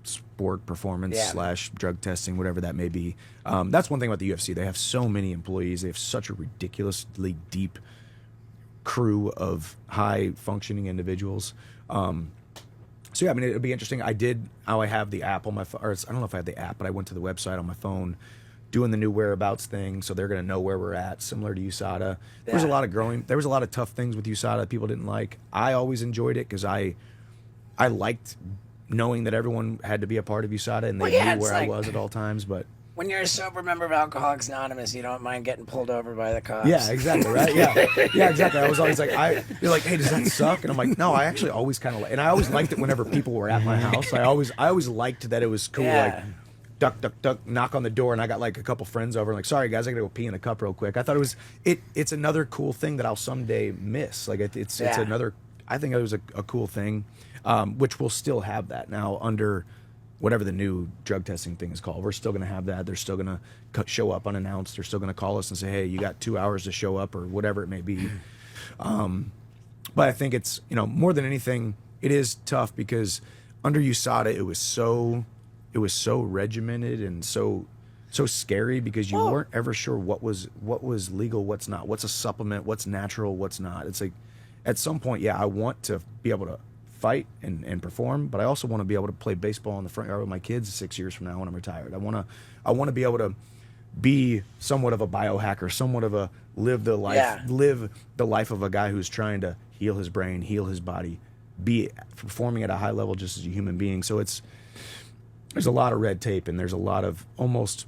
sport performance / drug testing, whatever that may be. That's one thing about the UFC. They have so many employees. They have such a ridiculously deep crew of high functioning individuals. So yeah, I mean, it'll be interesting. I have the app on my phone, or I don't know if I have the app, but I went to the website on my phone doing the new whereabouts thing, so they're going to know where we're at, similar to USADA. There was a lot of tough things with USADA that people didn't like. I always enjoyed it because I liked knowing that everyone had to be a part of USADA and they knew where I was at all times. But when you're a sober member of Alcoholics Anonymous, you don't mind getting pulled over by the cops. Yeah, exactly, right? Yeah, exactly. I was always like, you're like, hey, does that suck? And I'm like, no, I actually always kind of and I always liked it whenever people were at my house. I always liked that it was cool, like duck, duck, duck, knock on the door, and I got like a couple friends over, and like, sorry guys, I gotta go pee in a cup real quick. I thought it's another cool thing that I'll someday miss. Like it's another. I think it was a cool thing, which we'll still have that now under whatever the new drug testing thing is called. We're still going to have that. They're still going to show up unannounced. They're still going to call us and say, hey, you got 2 hours to show up or whatever it may be. But I think it's, more than anything, it is tough because under USADA, it was so regimented and so scary because you weren't ever sure what was legal, what's not, what's a supplement, what's natural, what's not. It's like at some point, I want to be able to fight and perform, but I also want to be able to play baseball in the front yard with my kids 6 years from now when I'm retired. I want to be able to be somewhat of a biohacker, somewhat of a live the life of a guy who's trying to heal his brain, heal his body, be performing at a high level just as a human being. So there's a lot of red tape and there's a lot of almost,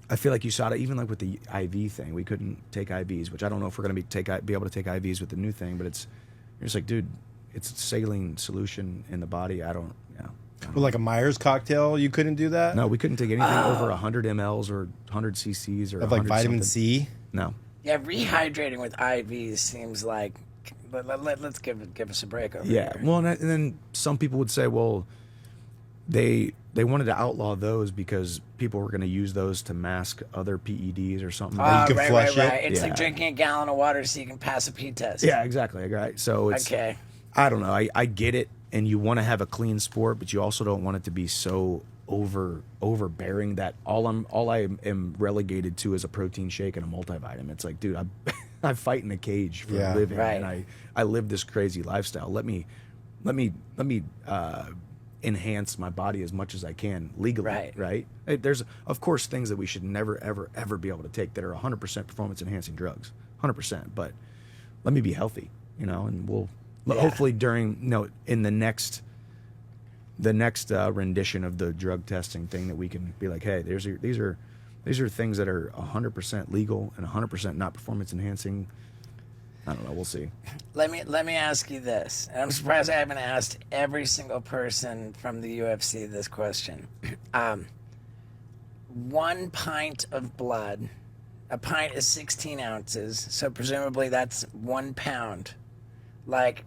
I feel like USADA, even like with the IV thing, we couldn't take IVs, which I don't know if we're going to be able to take IVs with the new thing, but you're just like, dude, it's a saline solution in the body. I don't know. Well, like a Myers cocktail, you couldn't do that? No, we couldn't take anything over 100 mLs or 100 cc's or of like vitamin something. C? No. Yeah, rehydrating with IVs seems like, let's give us a break over here. Well, and then some people would say, well, they wanted to outlaw those because people were going to use those to mask other PEDs or something. You could flush it. It's like drinking a gallon of water so you can pass a pee test. Yeah, exactly. Right. So it's, I don't know. I get it, and you want to have a clean sport, but you also don't want it to be so overbearing that all I am relegated to is a protein shake and a multivitamin. It's like, dude, I fight in a cage for a living, and I live this crazy lifestyle. Let me enhance my body as much as I can legally, right? There's of course things that we should never ever be able to take that are 100% performance enhancing drugs, 100%. But let me be healthy, and we'll. Hopefully during in the next rendition of the drug testing thing that we can be like, hey, these are things that are 100% legal and 100% not performance enhancing. I don't know. We'll see. Let me ask you this, and I'm surprised I haven't asked every single person from the UFC this question. 1 pint of blood, a pint is 16 ounces, so presumably that's 1 pound. Like,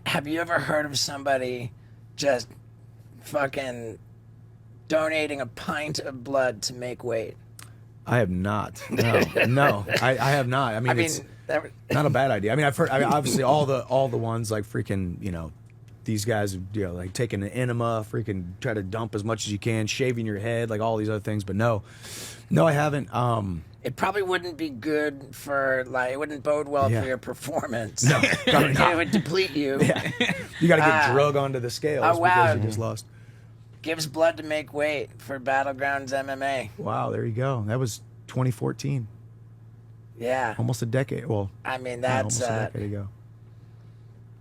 have you ever heard of somebody just fucking donating a pint of blood to make weight? I have not. No, I have not. I mean, it's not a bad idea. I mean, I've heard. Obviously, all the ones like freaking, these guys, like taking an enema, freaking try to dump as much as you can, shaving your head, like all these other things. But no, I haven't. It probably wouldn't be good for, like, it wouldn't bode well Yeah. for your performance. No, probably not. It would deplete you. Yeah. You got to get drug onto the scales oh, wow. because you just lost. Gives blood to make weight for Battlegrounds MMA. Wow, there you go. That was 2014, Yeah. almost a decade. Well, I mean, yeah, that's almost a decade ago.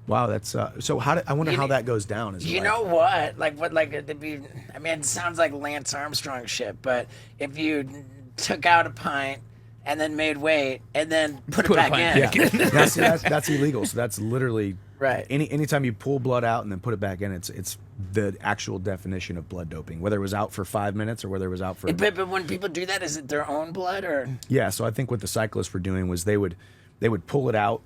Wow, that's so. I wonder how that goes down. You know what? It'd be, I mean, it sounds like Lance Armstrong shit, but if you took out a pint and then made weight and then put it back in. Yeah, that's illegal. So that's literally Right. Anytime you pull blood out and then put it back in, it's the actual definition of blood doping. Whether it was out for 5 minutes or whether it was out for. But when people do that, is it their own blood or? Yeah. So I think what the cyclists were doing was they would pull it out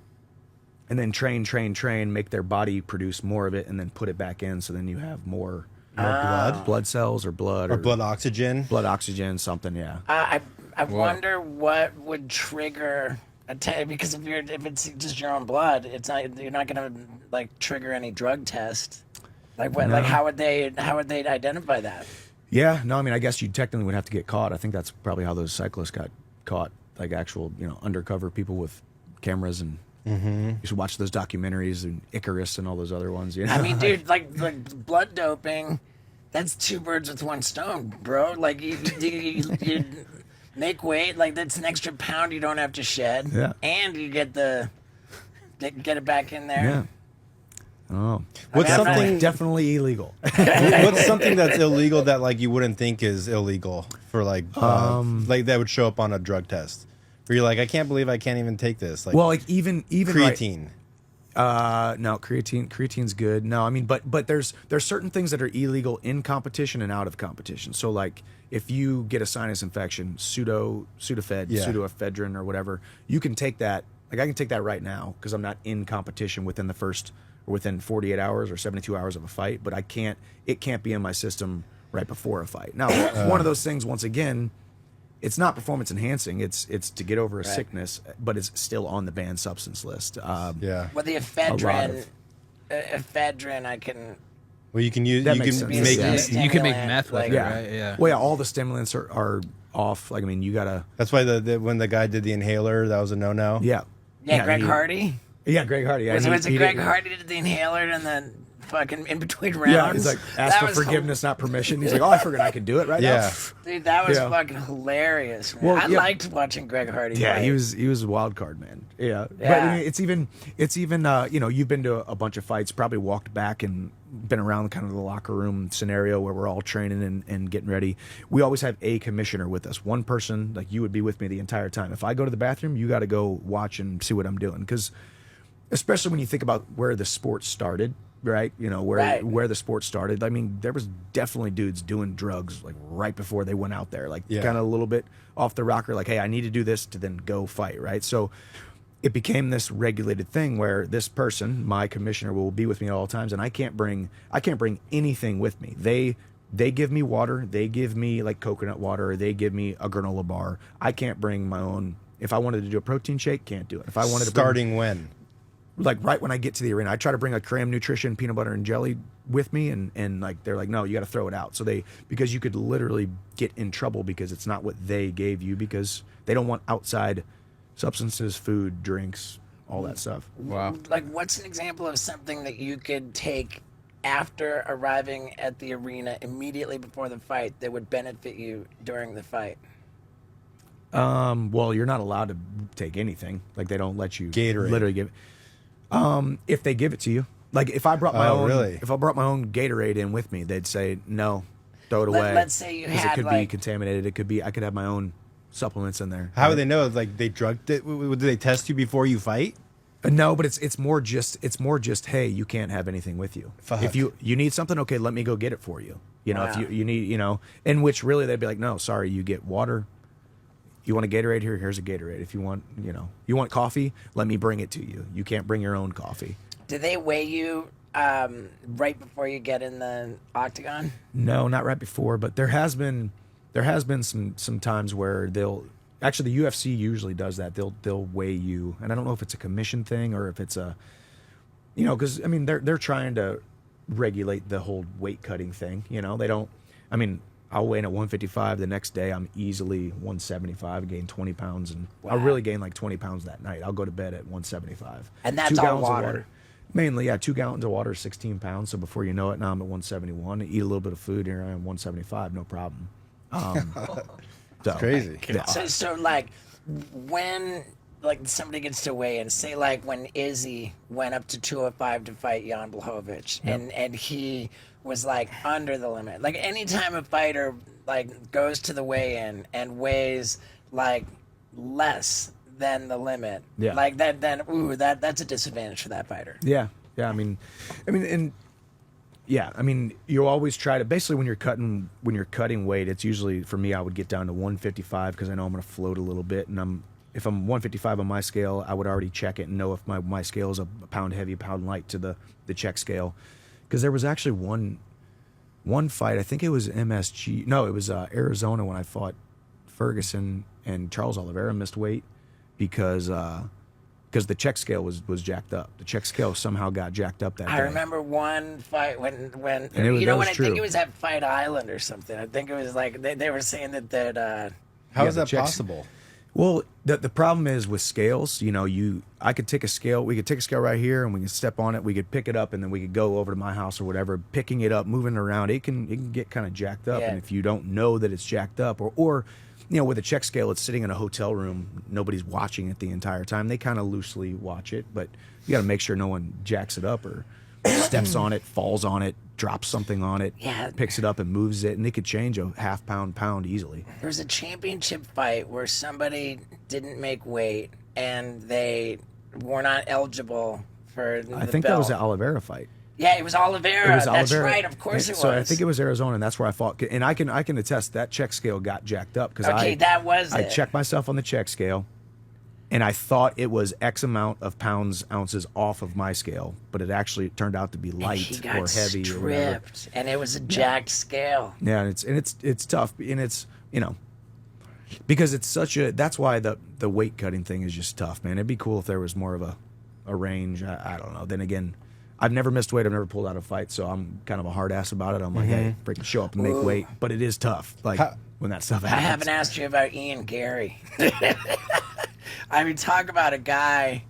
and then train, make their body produce more of it, and then put it back in. So then you have more blood cells or blood or blood oxygen, something. Yeah. I wonder what would trigger because if it's just your own blood, you're not gonna like trigger any drug test. Like what? No. Like how would they identify that? Yeah. No. I mean, I guess you technically would have to get caught. I think that's probably how those cyclists got caught. Like actual, undercover people with cameras and. Mm-hmm. You should watch those documentaries and Icarus and all those other ones. I mean, dude, like blood doping, that's 2 birds with 1 stone, bro. Like you make weight, like that's an extra pound you don't have to shed, yeah, and you get it back in there. Yeah. Oh, what's definitely illegal? What's something that's illegal that like you wouldn't think is illegal for like that would show up on a drug test? Where you're like, I can't believe I can't even take this. Like, well, like even creatine. No, creatine's good. No, I mean, but there's certain things that are illegal in competition and out of competition. So like if you get a sinus infection, pseudoephedrine or whatever, you can take that. Like I can take that right now because I'm not in competition within 48 hours or 72 hours of a fight. But it can't be in my system right before a fight. Now, one of those things, once again. It's not performance enhancing. It's to get over a sickness, but it's still on the banned substance list. Well, the ephedrine, I can. Well, you can use. That You makes can sense. make. You can make meth with it, Yeah. right? Yeah. Well, yeah. All the stimulants are off. Like I mean, you gotta. That's why when the guy did the inhaler, that was a no-no. Yeah. Yeah, Greg Hardy. Yeah, Greg Hardy. Yeah, Was it Greg Hardy did the inhaler and then fucking in between rounds? Yeah, he's like asked for forgiveness, not permission. He's like, I forgot I could do it right now. Dude, that was fucking hilarious, man. Well, I liked watching Greg Hardy. Yeah, fight. he was a wild card, man. Yeah. But Yeah. I mean, it's even you've been to a bunch of fights, probably walked back and been around kind of the locker room scenario where we're all training and getting ready. We always have a commissioner with us. One person, like you would be with me the entire time. If I go to the bathroom, you got to go watch and see what I'm doing. Because especially when you think about where the sport started, right? Where the sport started. I mean, there was definitely dudes doing drugs like right before they went out there, like kind of a little bit off the rocker, like, hey, I need to do this to then go fight, right? So it became this regulated thing where this person, my commissioner, will be with me at all times, and I can't bring anything with me. They give me water, they give me like coconut water, or they give me a granola bar. I can't bring my own. If I wanted to do a protein shake, can't do it. If I wanted to when? Like right when I get to the arena, I try to bring a Cram Nutrition peanut butter and jelly with me, and like they're like, no, you got to throw it out. So because you could literally get in trouble because it's not what they gave you, because they don't want outside substances, food, drinks, all that stuff. Wow. Like, what's an example of something that you could take after arriving at the arena immediately before the fight that would benefit you during the fight? Well, you're not allowed to take anything. Like they don't let you Gatorade. literally give it. If they give it to you, like if I brought my if I brought my own Gatorade in with me, they'd say no, throw it away. Let's say you 'cause had it could be like contaminated. It could be I could have my own supplements in there. How would they know? Like they drugged it? Do they test you before you fight? No, but it's more just hey, you can't have anything with you. Fuck. If you need something, okay, let me go get it for you. Wow. If you need, in which really they'd be like, no, sorry, you get water. You want a Gatorade here? Here's a Gatorade. If you want, you want coffee, let me bring it to you. You can't bring your own coffee. Do they weigh you right before you get in the octagon? No, not right before, but there has been some times where they'll actually, the UFC usually does that. They'll weigh you, and I don't know if it's a commission thing or if it's a, because I mean they're trying to regulate the whole weight cutting thing. You know, they don't. I mean, I'll weigh in at 155. The next day, I'm easily 175. Gain 20 pounds, and I'll really gain like 20 pounds that night. I'll go to bed at 175. And that's all water. Mainly, yeah. 2 gallons of water, 16 pounds. So before you know it, now I'm at 171. Eat a little bit of food, here I am 175, no problem. So, Crazy. Yeah. So like when like somebody gets to weigh in, say like when Izzy went up to 205 to fight Jan Blachowicz, and he was like under the limit. Like anytime a fighter like goes to the weigh-in and weighs like less than the limit, like that, then that's a disadvantage for that fighter. Yeah. I mean, you always try to basically when you're cutting weight, it's usually for me I would get down to 155 because I know I'm going to float a little bit, and if I'm 155 on my scale, I would already check it and know if my scale is a pound heavy, a pound light to the check scale. Because there was actually one fight, I think it was MSG. No, it was Arizona when I fought Ferguson, and Charles Oliveira missed weight because the check scale was jacked up. The check scale somehow got jacked up that day. I remember one fight when And it was, I think it was at Fight Island or something. I think it was like they were saying that How is that possible? Well, the problem is with scales, you know, I could take a scale, we could take a scale right here and we can step on it, we could pick it up, and then we could go over to my house or whatever, picking it up, moving it around, it can get kind of jacked up. And if you don't know that it's jacked up, or you know, with a check scale, it's sitting in a hotel room, nobody's watching it the entire time. They kind of loosely watch it, but you got to make sure no one jacks it up or steps on it, falls on it, drops something on it, picks it up and moves it, and it could change a half pound easily. There was a championship fight where somebody didn't make weight and they were not eligible for the I think belt. that was the Oliveira fight. Yeah, it was Oliveira. That's right. Of course it was. So I think it was Arizona, and that's where I fought. And I can attest that check scale got jacked up because I checked myself on the check scale, and I thought it was X amount of ounces off of my scale, but it actually turned out to be light or heavy or whatever. And it was a jacked scale. Yeah, and it's tough, and it's, you know, because it's that's why the weight cutting thing is just tough, man. It'd be cool if there was more of a range. I don't know. Then again, I've never missed weight. I've never pulled out a fight, so I'm kind of a hard ass about it. I'm like, hey, freaking show up and make weight. But it is tough, like when that stuff happens. I haven't asked you about Ian Gary. I mean, talk about a guy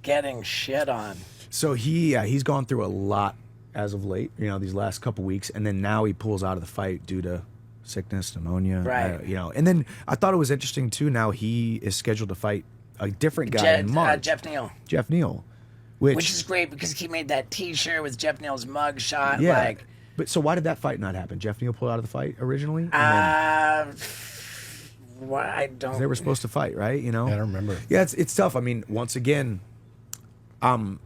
getting shit on. So he's gone through a lot as of late, you know, these last couple weeks, and then now he pulls out of the fight due to sickness, pneumonia, right? You know, and then I thought it was interesting too. Now he is scheduled to fight a different guy in March, Jeff Neal. Which is great because he made that T-shirt with Jeff Neal's mug shot. Yeah, but so why did that fight not happen? Jeff Neal pulled out of the fight originally. I don't. They were supposed to fight, right? You know. I don't remember. Yeah, it's tough. I mean, once again, I'm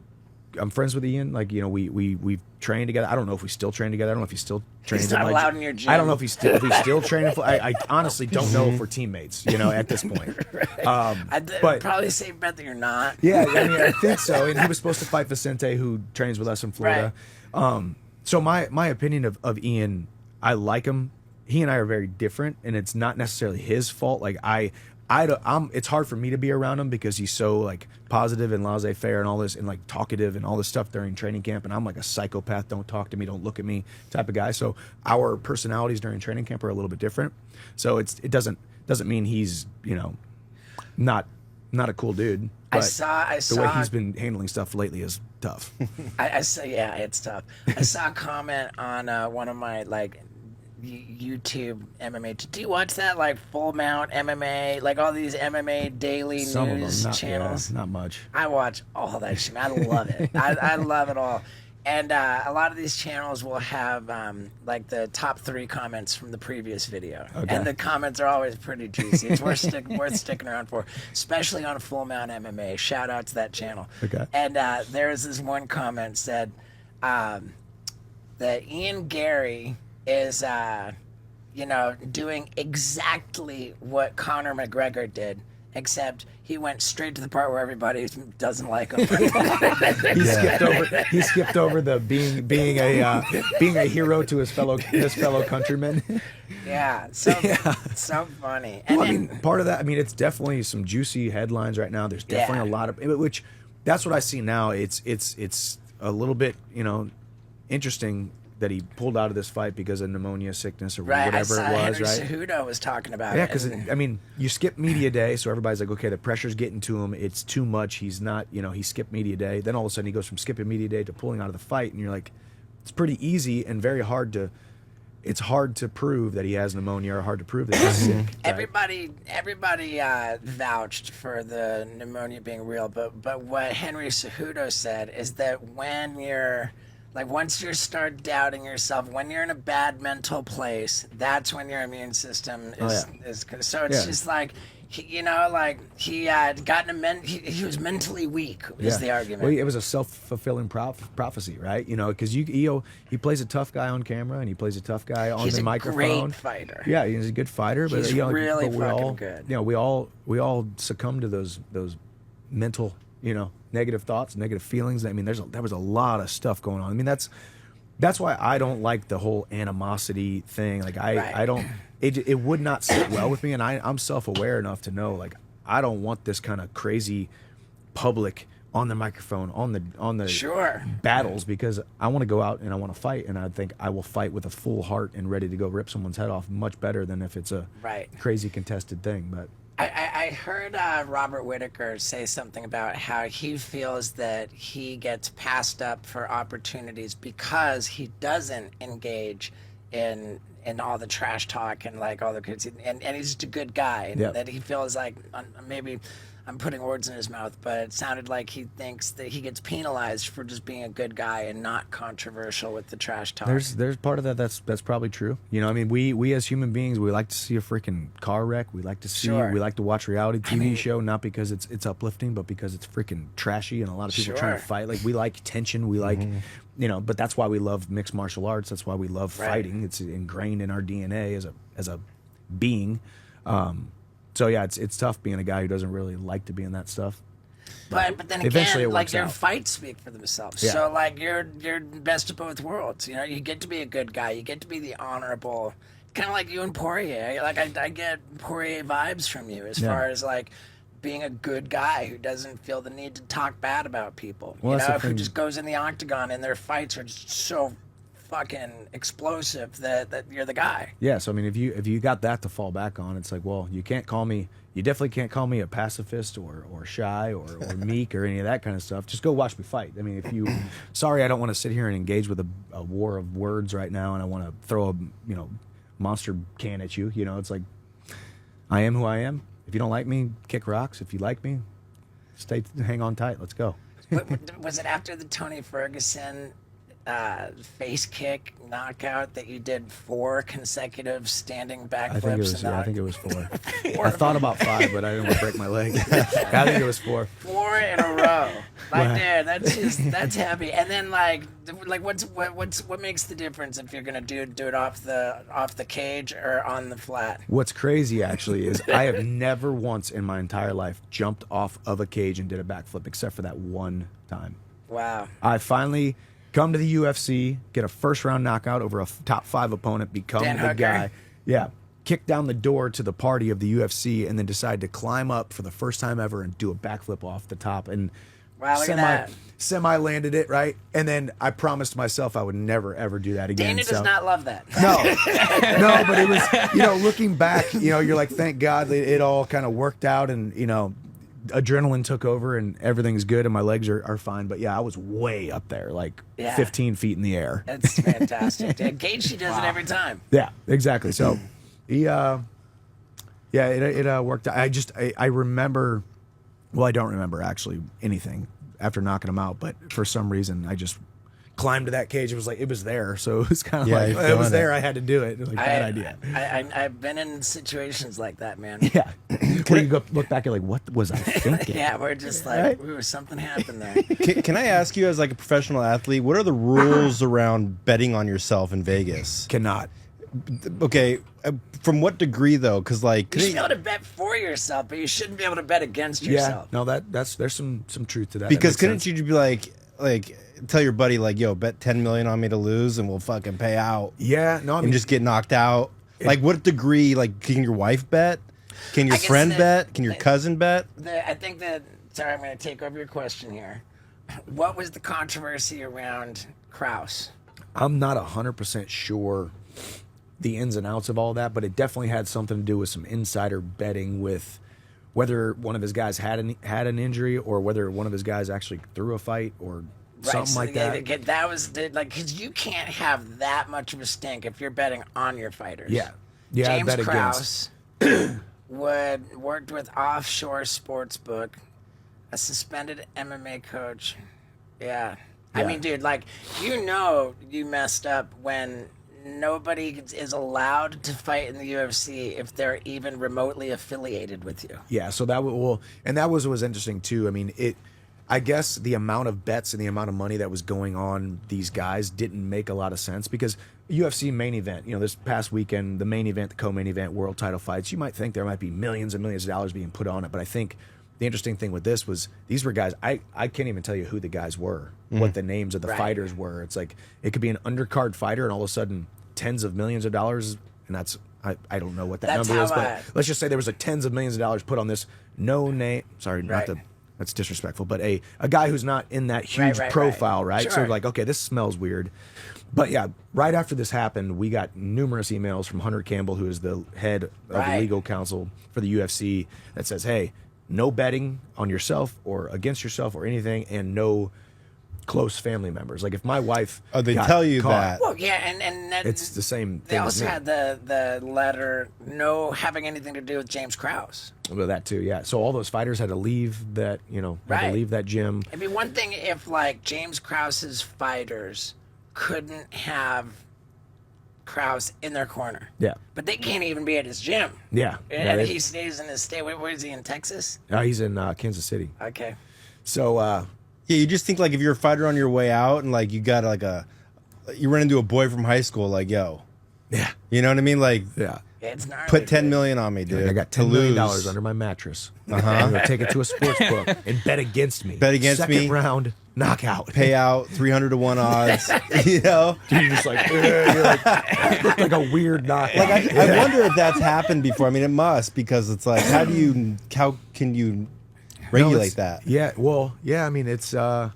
friends with Ian. Like, you know, we've trained together. I don't know if we still train together. I don't know if he still trains. He's not allowed in your gym. I don't know if he's still training. I honestly don't know if we're teammates. You know, at this point. I'd probably say bet that you're not. Yeah, I mean, I think so. And he was supposed to fight Vicente, who trains with us in Florida. Right. So my opinion of Ian, I like him. He and I are very different, and it's not necessarily his fault. Like it's hard for me to be around him because he's so like positive and laissez-faire and all this, and like talkative and all this stuff during training camp. And I'm like a psychopath. Don't talk to me. Don't look at me type of guy. So our personalities during training camp are a little bit different. So it doesn't mean he's, you know, not a cool dude. But the way he's been handling stuff lately is tough. I saw, yeah, it's tough. I saw a comment on one of my like YouTube MMA. Do you watch that, like Full Mount MMA, like all these MMA daily news channels? Not much. I watch all that shit. I love it. I love it all. And a lot of these channels will have like the top 3 comments from the previous video, and the comments are always pretty juicy. It's worth sticking around for, especially on Full Mount MMA. Shout out to that channel. Okay. And there's this one comment said that Ian Gary is, you know, doing exactly what Conor McGregor did, except he went straight to the part where everybody doesn't like him. He skipped over the being a hero to his fellow countrymen. Yeah, so funny. And well, I mean, part of that, I mean, it's definitely some juicy headlines right now. There's definitely a lot of, which that's what I see now. It's a little bit, you know, interesting that he pulled out of this fight because of pneumonia, sickness, or Right, whatever I saw it was, Henry right? Cejudo was talking about Yeah, it. because I mean, you skip media day, so everybody's like, okay, the pressure's getting to him. It's too much. He's not, he skipped media day. Then all of a sudden, he goes from skipping media day to pulling out of the fight, and you're like, it's pretty easy and very hard to. It's hard to prove that he has pneumonia, or hard to prove that he's sick. Right? Everybody vouched for the pneumonia being real, but what Henry Cejudo said is that when you're like, once you start doubting yourself, when you're in a bad mental place, that's when your immune system is so it's just like he got he was mentally weak is the argument. Well, it was a self-fulfilling prophecy, right? Because he plays a tough guy on camera and he plays a tough guy on the microphone. He's a great fighter. Yeah, he's a good fighter, but He's really but fucking good. We all succumb to those mental, negative thoughts, negative feelings. I mean, there was a lot of stuff going on. I mean, that's why I don't like the whole animosity thing. Like I don't. It would not sit well with me, and I'm self-aware enough to know, like, I don't want this kind of crazy public on the microphone, on the battles, because I want to go out and I want to fight, and I think I will fight with a full heart and ready to go rip someone's head off much better than if it's a crazy contested thing. But I heard Robert Whitaker say something about how he feels that he gets passed up for opportunities because he doesn't engage in all the trash talk and like all the kids, and he's just a good guy, and that he feels like, maybe I'm putting words in his mouth, but it sounded like he thinks that he gets penalized for just being a good guy and not controversial with the trash talk. There's part of that that's probably true. I mean, we as human beings, we like to see a freaking car wreck. We like to watch reality TV show, not because it's uplifting, but because it's freaking trashy and a lot of people trying to fight. Like, we like tension. We like, but that's why we love mixed martial arts. That's why we love fighting. It's ingrained in our DNA as a being. So yeah, it's tough being a guy who doesn't really like to be in that stuff. But then again, like, your fights speak for themselves. Yeah. So like you're best of both worlds. You get to be a good guy. You get to be the honorable. Kind of like you and Poirier. Like I get Poirier vibes from you as far as like being a good guy who doesn't feel the need to talk bad about people. Well, who just goes in the octagon and their fights are just so fucking explosive that you're the guy. Yeah, so I mean, if you got that to fall back on, it's like, well, you definitely can't call me a pacifist or shy or meek or any of that kind of stuff. Just go watch me fight. I mean, sorry, I don't want to sit here and engage with a war of words right now, and I want to throw a monster can at you. It's like, I am who I am. If you don't like me, kick rocks. If you like me, hang on tight. Let's go. Was it after the Tony Ferguson face kick knockout that you did 4 consecutive standing backflips? I think it was 4. I thought about 5, but I didn't want to break my leg. I think it was 4. 4 in a row. Like, dude, that's heavy. And then like what makes the difference if you're gonna do it off the cage or on the flat? What's crazy actually is I have never once in my entire life jumped off of a cage and did a backflip except for that one time. Wow. I finally come to the UFC, get a first-round knockout over a top 5 opponent, become Dan the Hooker. guy. Yeah. Kick down the door to the party of the UFC, and then decide to climb up for the first time ever and do a backflip off the top. And wow, look at that. Semi landed it, right? And then I promised myself I would never, ever do that again. Dana does not love that. No. No, but it was, looking back, you're like, thank God it all kind of worked out, and, adrenaline took over and everything's good and my legs are fine. But yeah, I was way up there, like 15 feet in the air. That's fantastic. Gaethje does it every time. Yeah, exactly. So it worked out. I remember, well, I don't remember actually anything after knocking him out, but for some reason I just climbed to that cage. It was there, so it was kind of like it was there. I had to do it. It was like, bad idea. I've been in situations like that, man. Yeah, where you go look back at like, what was I thinking? Yeah, we're just like, something happened there. Can I ask you, as like a professional athlete, what are the rules around betting on yourself in Vegas? Cannot. Okay, from what degree though? Because like, you should be able to bet for yourself, but you shouldn't be able to bet against yourself. Yeah, no, there's some truth to that. Because couldn't you be like tell your buddy like, yo, bet 10 million on me to lose and we'll fucking pay out? Yeah, no, I mean, and just get knocked out. Like, what degree? Like, can your wife bet? Can your friend bet? Can your cousin bet? I think that. Sorry, I'm going to take over your question here. What was the controversy around Krause? I'm not 100% sure the ins and outs of all that, but it definitely had something to do with some insider betting with whether one of his guys had an injury or whether one of his guys actually threw a fight or something like that. That was like, because you can't have that much of a stink if you're betting on your fighters. Yeah. Yeah, I James bet Krause worked with Offshore Sportsbook, a suspended MMA coach. Yeah. I mean, dude, like, you messed up when nobody is allowed to fight in the UFC if they're even remotely affiliated with you. Yeah, so that was interesting too. I mean, I guess the amount of bets and the amount of money that was going on these guys didn't make a lot of sense because UFC main event, this past weekend, the main event, the co-main event, world title fights, you might think there might be millions and millions of dollars being put on it, but I think the interesting thing with this was these were guys, I can't even tell you who the guys were, what the names of the fighters were. It's like it could be an undercard fighter and all of a sudden tens of millions of dollars, and that's I don't know what that number is, but let's just say there was tens of millions of dollars put on this no name. Sorry, not to. That's disrespectful, but a guy who's not in that huge profile, right? Sure. So like, okay, this smells weird. But yeah, right after this happened, we got numerous emails from Hunter Campbell, who is the head of the legal counsel for the UFC, that says, hey, no betting on yourself or against yourself or anything, and no close family members. Like if my wife they tell you that. Well, yeah, and that, it's the same thing. They also had the letter, no having anything to do with James Krause. Well, that too, yeah. So all those fighters had to leave that, had to leave that gym. It'd be one thing if like James Krause's fighters couldn't have Krause in their corner. Yeah. But they can't even be at his gym. Yeah. And he stays in his state. Where is he, in Texas? He's in Kansas City. Okay. So, yeah, you just think like if you're a fighter on your way out and like you got like you run into a boy from high school, like, yo. Yeah. You know what I mean? Like, yeah. It's gnarly, put $10 million on me, dude. Like I got $10 million under my mattress. I'm gonna take it to a sports book and bet against me. Bet against me. Second round knockout. Payout 300-1 odds. Dude, you're just like, you're like a weird knockout. Like I wonder if that's happened before. I mean, it must, because it's like, how can you regulate that? Yeah. Well, yeah. I mean, it's like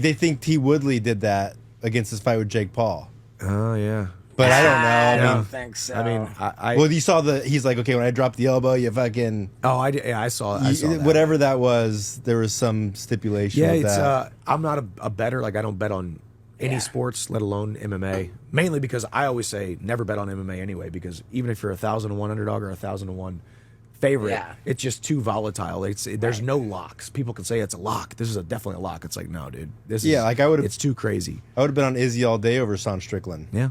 they think T. Woodley did that against his fight with Jake Paul. Oh yeah. But I don't know. I don't think so. I mean, well, you saw he's like, okay, when I drop the elbow, you fucking. Oh, I saw that. Whatever that was, there was some stipulation. Yeah, with it's. that. I'm not a bettor. Like I don't bet on any sports, let alone MMA. Mainly because I always say never bet on MMA anyway. Because even if you're 1,000-to-1 underdog or 1,000-to-1 favorite, it's just too volatile. There's no locks. People can say it's a lock. This is definitely a lock. It's like, no, dude. Like I would. It's too crazy. I would have been on Izzy all day over Sean Strickland. Yeah.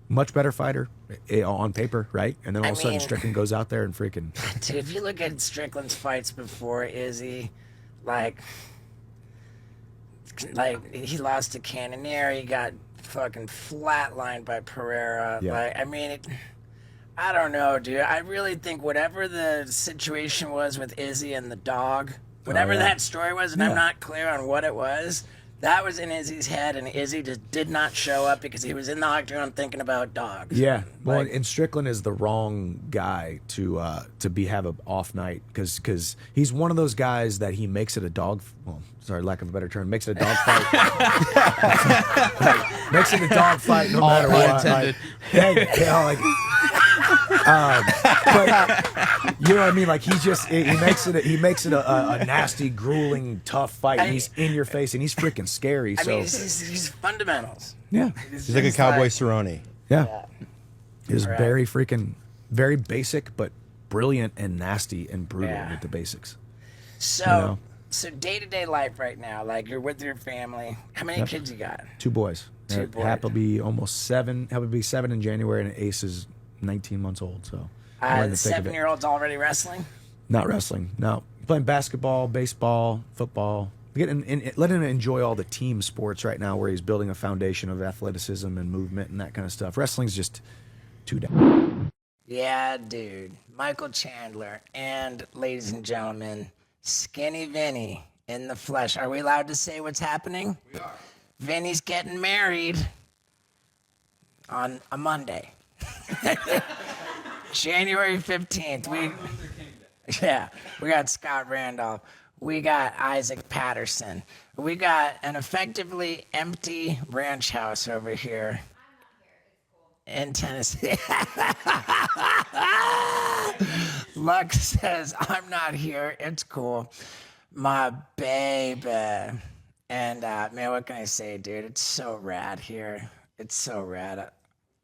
Much better fighter on paper, right? And then all of a sudden Strickland goes out there and freaking... Dude, if you look at Strickland's fights before Izzy, like he lost to Cannonier, he got fucking flatlined by Pereira. Yeah. Like, I mean, I don't know, dude. I really think whatever the situation was with Izzy and the dog, whatever that story was, and I'm not clear on what it was, that was in Izzy's head, and Izzy just did not show up because he was in the octagon thinking about dogs. Yeah, well, and Strickland is the wrong guy to have an off night because he's one of those guys that he makes it a dog. Well, sorry, lack of a better term, makes it a dog fight. Makes it a dog fight no matter what. Intended. But you know what I mean? Like he makes it a nasty, grueling, tough fight. And he's in your face and he's freaking scary. I mean, he's fundamentals. Yeah, he's like a cowboy Cerrone. Yeah. He's very basic, but brilliant and nasty and brutal with the basics. So, so day-to-day life right now, like you're with your family. How many kids you got? 2 boys. Hap will be almost 7. Hap will be 7 in January, and Ace is 19 months old. So the 7-year-old's already wrestling? Not wrestling. No, playing basketball, baseball, football. Letting him enjoy all the team sports right now, where he's building a foundation of athleticism and movement and that kind of stuff. Wrestling's just too down. Yeah, dude. Michael Chandler and, ladies and gentlemen, Skinny Vinny in the flesh. Are we allowed to say what's happening? We are. Vinny's getting married on a Monday. January 15th. We got Scott Randolph. We got Isaac Patterson. We got an effectively empty ranch house over here. in Tennessee. Luck says, I'm not here. It's cool. My baby. And man, what can I say, dude? It's so rad here. It's so rad.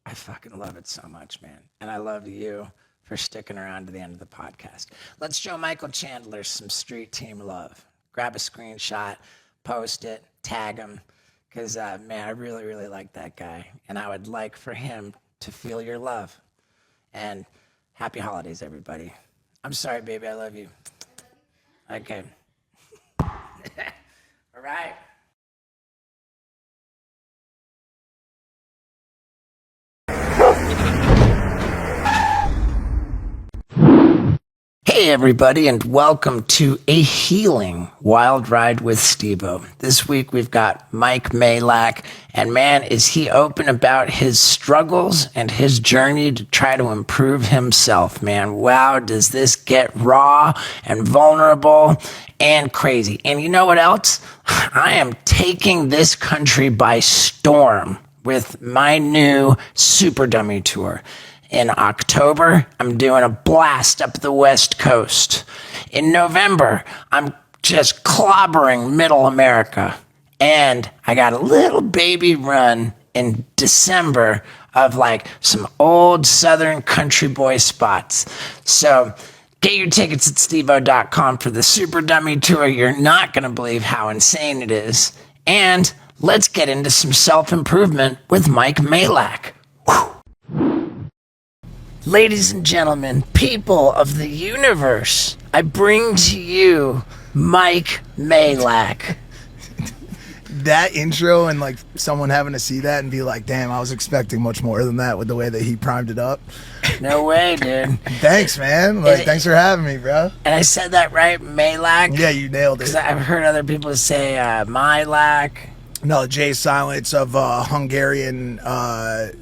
I fucking love it so much, man. And I love you for sticking around to the end of the podcast. Let's show Michael Chandler some street team love. Grab a screenshot, post it, tag him. Because, man, I really, really like that guy. And I would like for him to feel your love. And happy holidays, everybody. I'm sorry, baby. I love you. Okay. All right. Hey everybody, and welcome to A Healing Wild Ride with Steve-O. This week we've got Mike Majlak, and man, is he open about his struggles and his journey to try to improve himself, man. Wow, does this get raw and vulnerable and crazy. And you know what else? I am taking this country by storm with my new Super Dummy Tour. In October, I'm doing a blast up the West Coast. In November, I'm just clobbering Middle America. And I got a little baby run in December of like some old Southern country boy spots. So get your tickets at steve-o.com for the Super Dummy Tour. You're not going to believe how insane it is. And let's get into some self-improvement with Mike Majlak. Ladies and gentlemen, people of the universe, I bring to you Mike Majlak. That intro and like someone having to see that and be like, damn, I was expecting much more than that with the way that he primed it up. No way, dude. Thanks, man. Like, thanks for having me, bro. And I said that right, Majlak? Yeah, you nailed it. Because I've heard other people say Majlak. No, Jay's silence of Hungarian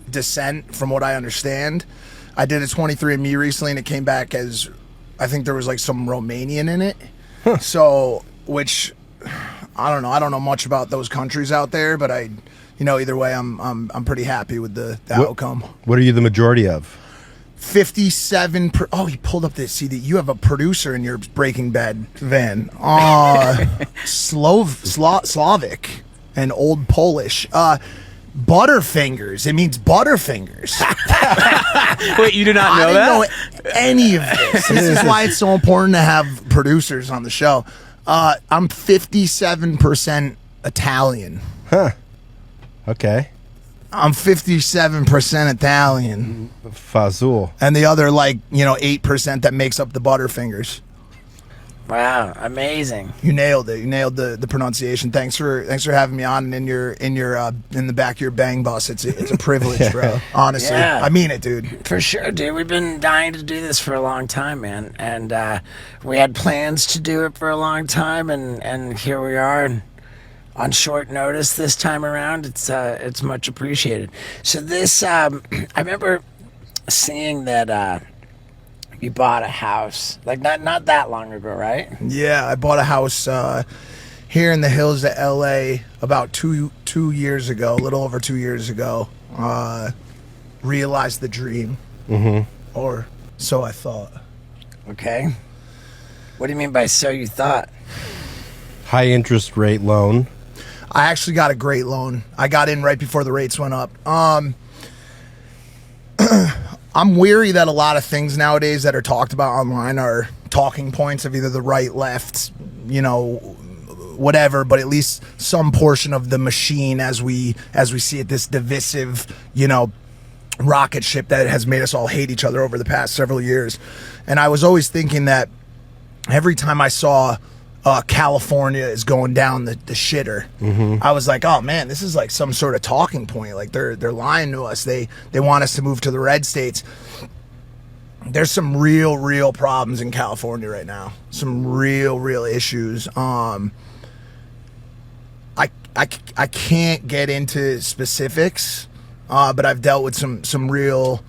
descent, from what I understand. I did a 23andMe recently, and it came back as, I think there was like some Romanian in it. So, which, I don't know. I don't know much about those countries out there, but either way, I'm pretty happy with the outcome. What are you the majority of? 57. Oh, he pulled up this. See that you have a producer in your Breaking Bad van. Slavic and Old Polish. Butterfingers. It means Butterfingers. Wait, you do not know that? I didn't know any of this. This is why it's so important to have producers on the show. I'm 57% Italian. Huh. Okay. I'm 57% Italian. Fazul. And the other 8% that makes up the Butterfingers. Wow, amazing. You nailed it. You nailed the pronunciation. Thanks for having me on, and in the back of your bang bus. It's a privilege, bro. Honestly. Yeah. I mean it, dude. For sure, dude. We've been dying to do this for a long time, man. And we had plans to do it for a long time, and here we are. And on short notice this time around, it's much appreciated. So this, I remember seeing that you bought a house, like not that long ago, right? Yeah, I bought a house here in the hills of LA about two years ago, a little over 2 years ago. Realized the dream, or so I thought. Okay. What do you mean by so you thought? High interest rate loan. I actually got a great loan. I got in right before the rates went up. I'm weary that a lot of things nowadays that are talked about online are talking points of either the right, left, whatever, but at least some portion of the machine as we see it, this divisive, rocket ship that has made us all hate each other over the past several years. And I was always thinking that every time I saw California is going down the shitter, I was like, oh man, this is like some sort of talking point. Like they're lying to us. They want us to move to the red states. There's some real problems in California right now. Some real issues. I can't get into specifics, but I've dealt with some real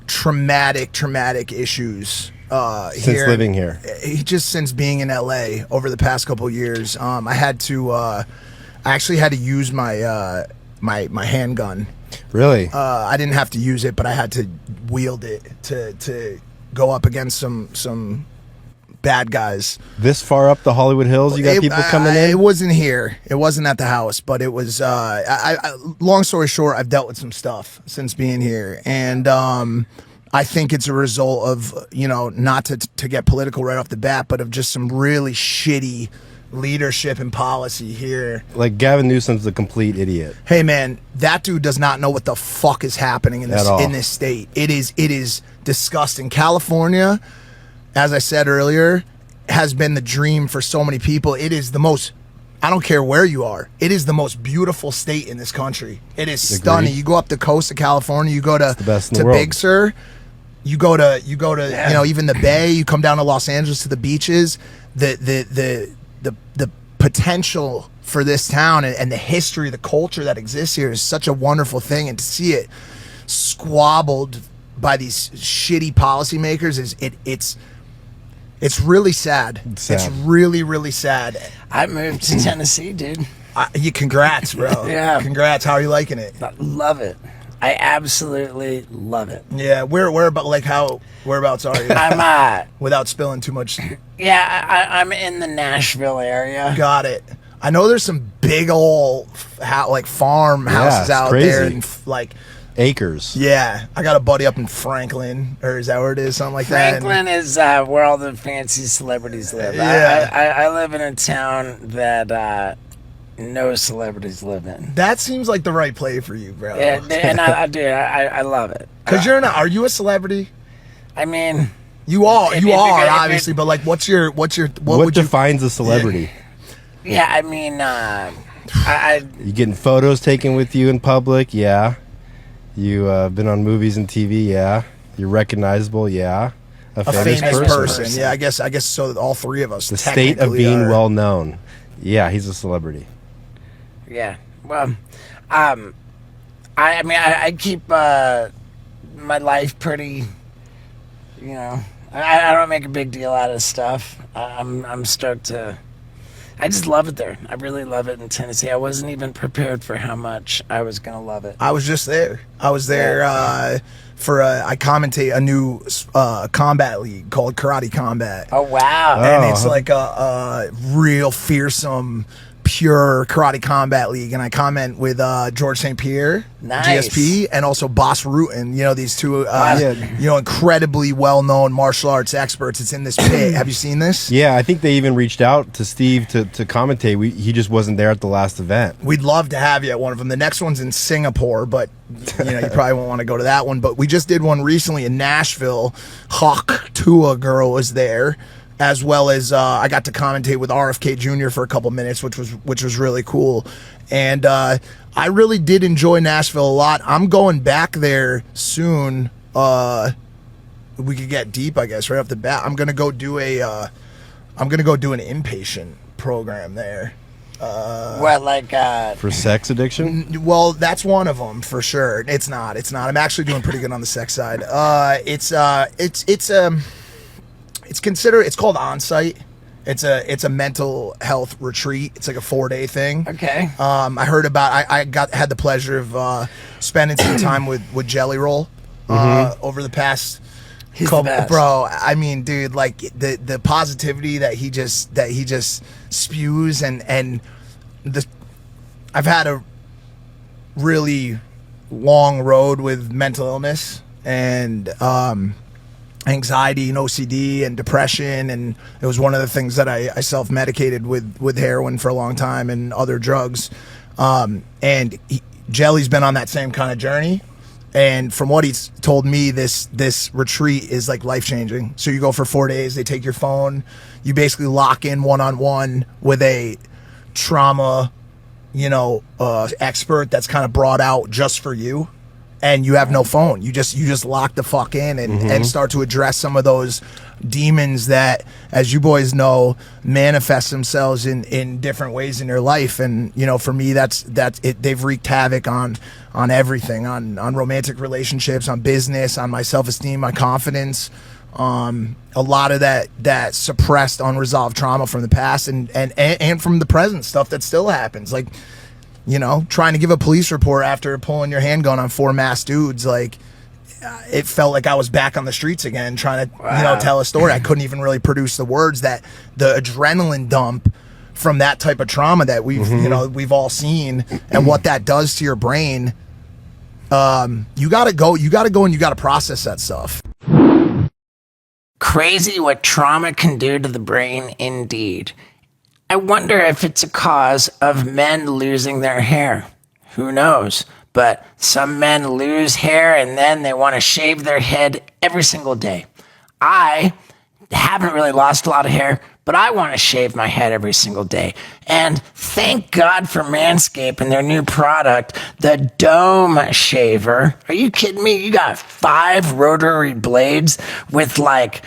traumatic issues Since living here. Just since being in LA over the past couple of years. I actually had to use my my handgun. Really? I didn't have to use it, but I had to wield it to go up against some bad guys. This far up the Hollywood Hills, you got people coming in? It wasn't here. It wasn't at the house, but it was. Long story short, I've dealt with some stuff since being here, and I think it's a result of, not to get political right off the bat, but of just some really shitty leadership and policy here. Like Gavin Newsom's a complete idiot. Hey man, that dude does not know what the fuck is happening in this state. It is disgusting. California, as I said earlier, has been the dream for so many people. It is the most, I don't care where you are, it is the most beautiful state in this country. It is stunning. You go up the coast of California, you go to Big Sur, you go to even the Bay, you come down to Los Angeles to the beaches, the potential for this town and the history, the culture that exists here is such a wonderful thing, and to see it squabbled by these shitty policymakers it's really sad. It's really, really sad. I moved to Tennessee, dude. Congrats, bro. Yeah. Congrats. How are you liking it? I love it. I absolutely love it. Yeah. Whereabouts are you? I'm without spilling too much. Yeah, I'm in the Nashville area. Got it. I know there's some big old farmhouses out crazy. there and Acres. Yeah, I got a buddy up in Franklin, or is that where it is? Something like Franklin that. is where all the fancy celebrities live. Yeah. I live in a town that no celebrities live in. That seems like the right play for you, bro. Yeah, and I love it. Because are you a celebrity? I mean, you are obviously, but like, what defines a celebrity? Yeah, I mean, you getting photos taken with you in public? Yeah. You been on movies and TV? Yeah. You're recognizable? Yeah. A famous person? Yeah, I guess so. All three of us. The state of being well known. Yeah, he's a celebrity. Yeah. Well, I keep my life pretty. I don't make a big deal out of stuff. I'm stoked to. I just love it there. I really love it in Tennessee. I wasn't even prepared for how much I was gonna love it. I was just there. I was there I commentate a new combat league called Karate Combat. Oh wow! And it's like a real fearsome, pure karate combat league, and I comment with George St. Pierre, nice. GSP, and also Boss Rutan. These two, incredibly well-known martial arts experts. It's in this pit. Have you seen this? Yeah, I think they even reached out to Steve to commentate. He just wasn't there at the last event. We'd love to have you at one of them. The next one's in Singapore, but you probably won't want to go to that one. But we just did one recently in Nashville. Hawk Tua girl was there. As well as I got to commentate with RFK Jr. for a couple minutes, which was really cool, and I really did enjoy Nashville a lot. I'm going back there soon. We could get deep, I guess, right off the bat. I'm gonna go do an inpatient program there. For sex addiction? Well, that's one of them for sure. It's not. I'm actually doing pretty good on the sex side. It's called On-Site. It's a mental health retreat. It's like a 4-day thing. Okay. I heard about. I had the pleasure of spending some time with Jelly Roll over the past couple. The best. Bro, I mean, dude, like the positivity that he just spews and I've had a really long road with mental illness and anxiety and OCD and depression, and it was one of the things that I self-medicated with heroin for a long time and other drugs. Jelly's been on that same kind of journey, and from what he's told me, this retreat is like life-changing. So you go for 4 days, they take your phone, you basically lock in one-on-one with a trauma expert that's kind of brought out just for you. And you have no phone. You just lock the fuck in and start to address some of those demons that, as you boys know, manifest themselves in different ways in your life. And for me, that's it. They've wreaked havoc on everything, on romantic relationships, on business, on my self-esteem, my confidence. A lot of that suppressed, unresolved trauma from the past and from the present, stuff that still happens. Like, You know, trying to give a police report after pulling your handgun on 4 masked dudes, like, it felt like I was back on the streets again, trying to, you know, tell a story. I couldn't even really produce the words. That the adrenaline dump from that type of trauma that we've, you know, we've all seen, and what that does to your brain. You gotta go and you gotta process that stuff. Crazy what trauma can do to the brain, indeed. I wonder if it's a cause of men losing their hair. Who knows? But some men lose hair and then they want to shave their head every single day. I haven't really lost a lot of hair, but I want to shave my head every single day. And thank God for Manscaped and their new product, the Dome Shaver. Are you kidding me? You got 5 rotary blades with like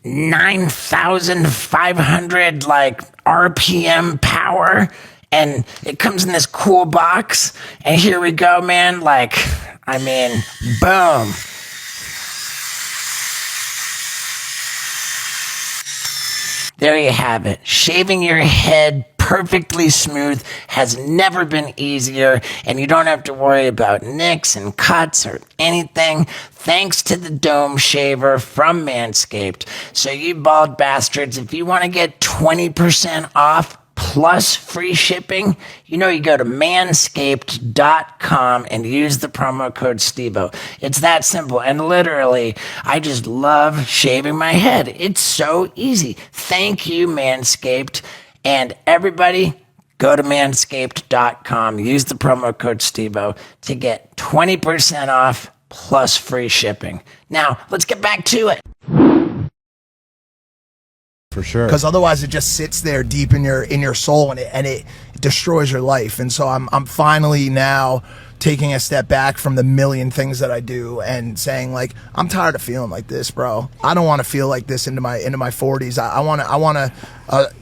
9,500 like RPM power. And it comes in this cool box. And here we go, man. Like, I mean, boom. There you have it. Shaving your head perfectly smooth has never been easier, and you don't have to worry about nicks and cuts or anything, thanks to the Dome Shaver from Manscaped. So you bald bastards, if you want to get 20% off plus free shipping, you know, you go to manscaped.com and use the promo code STEVO. It's that simple. And literally, I just love shaving my head. It's so easy. Thank you, Manscaped. And everybody, go to manscaped.com. Use the promo code STEVO to get 20% off plus free shipping. Now, let's get back to it. For sure. Because otherwise it just sits there deep in your soul, and it destroys your life. And so I'm finally now taking a step back from the million things that I do and saying, like, I'm tired of feeling like this, bro. I don't want to feel like this into my 40s. I want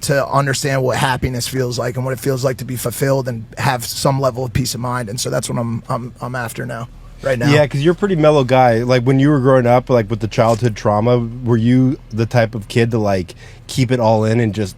to understand what happiness feels like and what it feels like to be fulfilled and have some level of peace of mind. And so that's what I'm after now. Right now. Yeah, because you're a pretty mellow guy. Like, when you were growing up, like with the childhood trauma, were you the type of kid to like keep it all in and just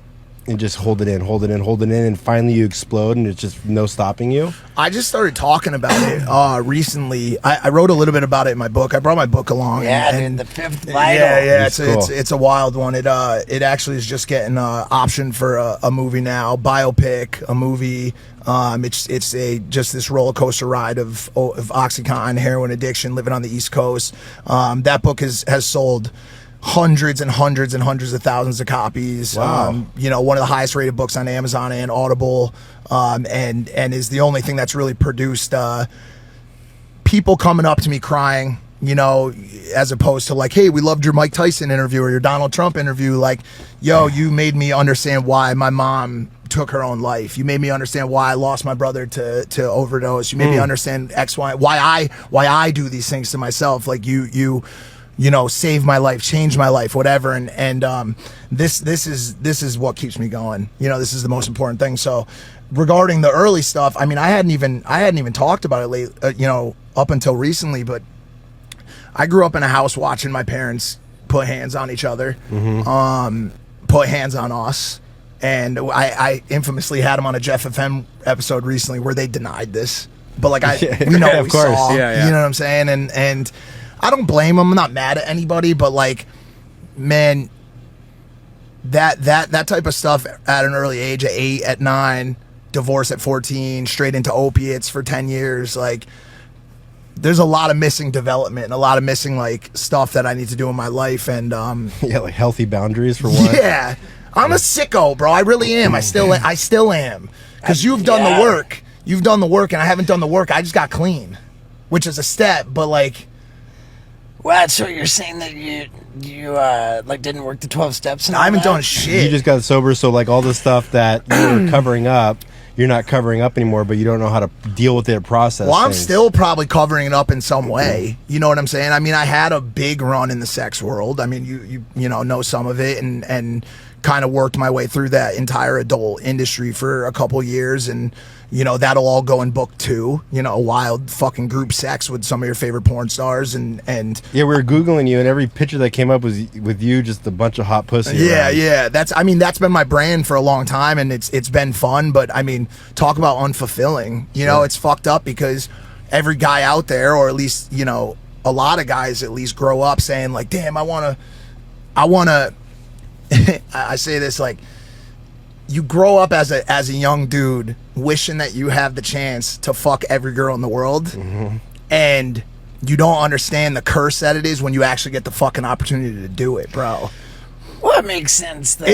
hold it in, and finally you explode and it's just no stopping you? I just started talking about it recently. I wrote a little bit about it in my book. I brought my book along. Yeah, and the 5th Vital. Yeah, Cool. it's a wild one. It actually is just getting optioned for a movie now, biopic, a movie. It's just this roller coaster ride of OxyContin, heroin addiction, living on the East Coast. That book has sold hundreds and hundreds and hundreds of thousands of copies. Wow. You know, one of the highest rated books on Amazon and Audible, and is the only thing that's really produced people coming up to me crying, you know, as opposed to like, hey, we loved your Mike Tyson interview or your Donald Trump interview. Like, yo, you made me understand why my mom took her own life. You made me understand why I lost my brother to overdose. You made me understand X, Y, why I do these things to myself. Like, you know, save my life, change my life, whatever. And this is what keeps me going. You know, this is the most important thing. So regarding the early stuff, I mean, I hadn't even talked about it late, you know, up until recently, but I grew up in a house watching my parents put hands on each other, put hands on us. And I infamously had them on a Jeff FM episode recently where they denied this. But like, we know of we course. saw, Yeah. you know what I'm saying? And I don't blame them. I'm not mad at anybody, but like, man, that type of stuff at an early age, at 8, at 9, divorce at 14, straight into opiates for 10 years, like, there's a lot of missing development and a lot of missing like stuff that I need to do in my life. And Yeah, like healthy boundaries for one. yeah, I'm a sicko, bro. I really am. I still am. Because you've done the work. You've done the work, and I haven't done the work. I just got clean, which is a step. But like, Well, so you're saying that you like didn't work the 12 steps? And I all haven't that? done shit. You just got sober, so like all the stuff that you were covering up, you're not covering up anymore, but you don't know how to deal with it or process. Well, I'm things. still probably covering it up in some way. You know what I'm saying? I mean, I had a big run in the sex world. I mean, you know some of it, and kind of worked my way through that entire adult industry for a couple years, and that'll all go in book 2. Wild fucking group sex with some of your favorite porn stars, and Yeah, we were Googling you, and every picture that came up was with you, just a bunch of hot pussy. Yeah. That's been my brand for a long time, and it's been fun. But talk about unfulfilling. It's fucked up because every guy out there, or at least a lot of guys at least, grow up saying like, damn, I wanna I say this, like, you grow up as a young dude wishing that you have the chance to fuck every girl in the world, and you don't understand the curse that it is when you actually get the fucking opportunity to do it, bro. Well, it makes sense. That,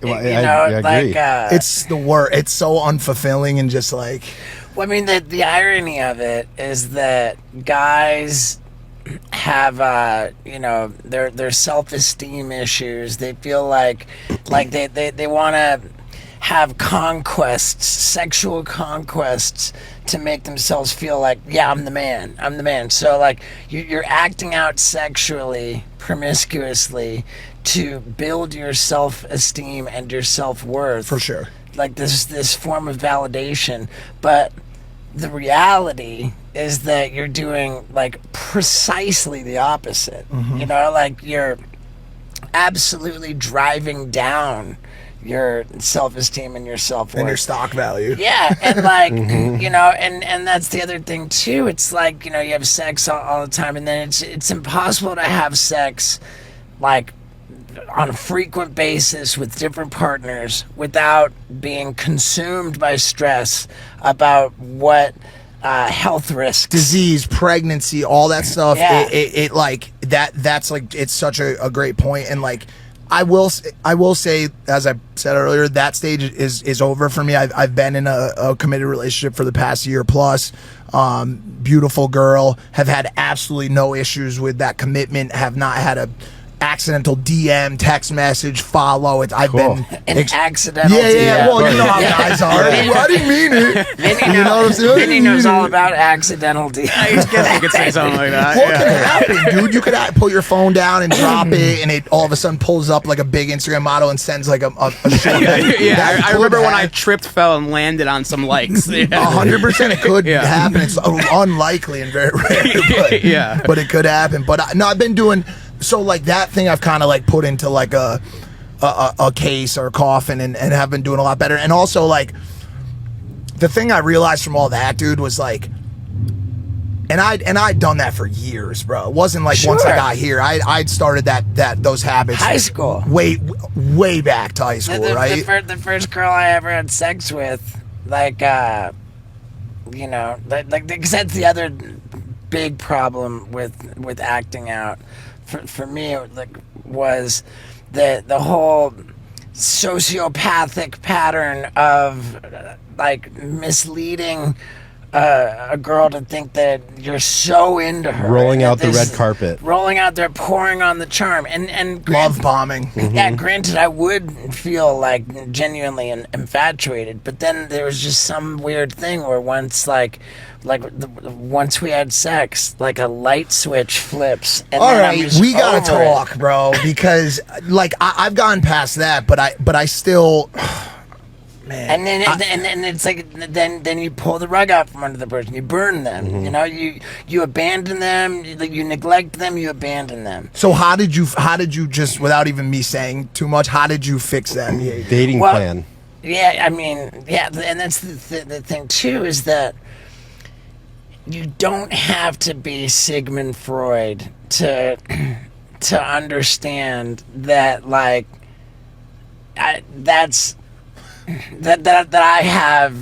I agree. It's the word. It's so unfulfilling, and just like, well, the irony of it is that guys have their self-esteem issues. They feel like they want to have conquests, sexual conquests, to make themselves feel like, yeah, I'm the man. So like you're acting out sexually, promiscuously, to build your self-esteem and your self-worth, for sure, like this form of validation. But the reality is that you're doing like precisely the opposite. Like you're absolutely driving down your self-esteem and your self-worth and your stock value. Yeah, and like and that's the other thing too. It's like you have sex all the time, and then it's impossible to have sex like on a frequent basis with different partners without being consumed by stress about what health risks, disease, pregnancy, all that stuff. Yeah. It like that's like, it's such a great point. And like I will say, as I said earlier, that stage is over for me. I've been in a committed relationship for the past year plus. Beautiful girl, have had absolutely no issues with that commitment, have not had a accidental DM, text message, follow it. I've been accidental. Yeah. Well, you know how guys are. I didn't mean it. Vinny know what I'm saying? Vinny knows all about accidental DM. I guess you could say something like that. What could happen, dude? You could put your phone down and drop it, and it all of a sudden pulls up like a big Instagram model and sends like a short. I remember when I tripped, fell, and landed on some likes. 100%, it could happen. It's unlikely and very rare, but it could happen. But no, I've been doing. So like that thing I've kind of like put into like a case or a coffin, and have been doing a lot better. And also like the thing I realized from all that, dude, was like, and I'd done that for years, bro. It wasn't like once I got here. I'd started those habits high school, way back to high school, right? The first girl I ever had sex with, like because that's the other big problem with acting out. For me, it was the whole sociopathic pattern of like misleading a girl to think that you're so into her, rolling out the red carpet, rolling out there, pouring on the charm, and love bombing. Yeah, granted, I would feel like genuinely infatuated, but then there was just some weird thing where once once we had sex, like a light switch flips. And all then right, we gotta talk, bro, because like I've gone past that, but I still. Man. And then it's like then you pull the rug out from under the person. You burn them. You abandon them. You neglect them. You abandon them. So how did you just, without even me saying too much, how did you fix that behavior? Dating plan. Yeah, and that's the thing too, is that you don't have to be Sigmund Freud to understand that like that I have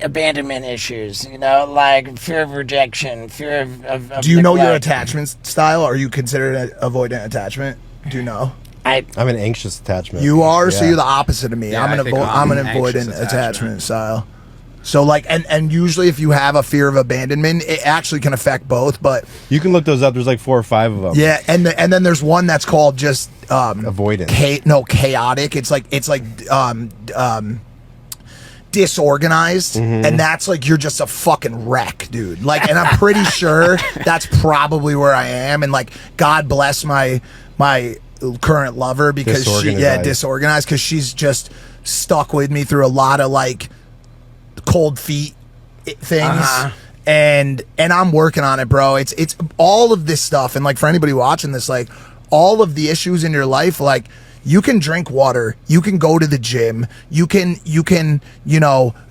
abandonment issues, like fear of rejection, fear of Do you know your neglect. attachment style? Are you considered an avoidant attachment? Do you know? I'm an anxious attachment. You are, Yeah. so you're the opposite of me. Yeah, I'm I think I'm an an avoidant anxious attachment style. So like, and usually if you have a fear of abandonment, it actually can affect both. But You can look those up. There's like 4 or 5 of them. yeah, and then there's one that's called just Avoidant. Chaotic. It's like disorganized, and that's like you're just a fucking wreck, dude. Like, and I'm pretty sure that's probably where I am. And like, God bless my current lover because disorganized because she's just stuck with me through a lot of like cold feet things. And I'm working on it, bro. It's all of this stuff, and like for anybody watching this, like all of the issues in your life, like you can drink water, you can go to the gym, you can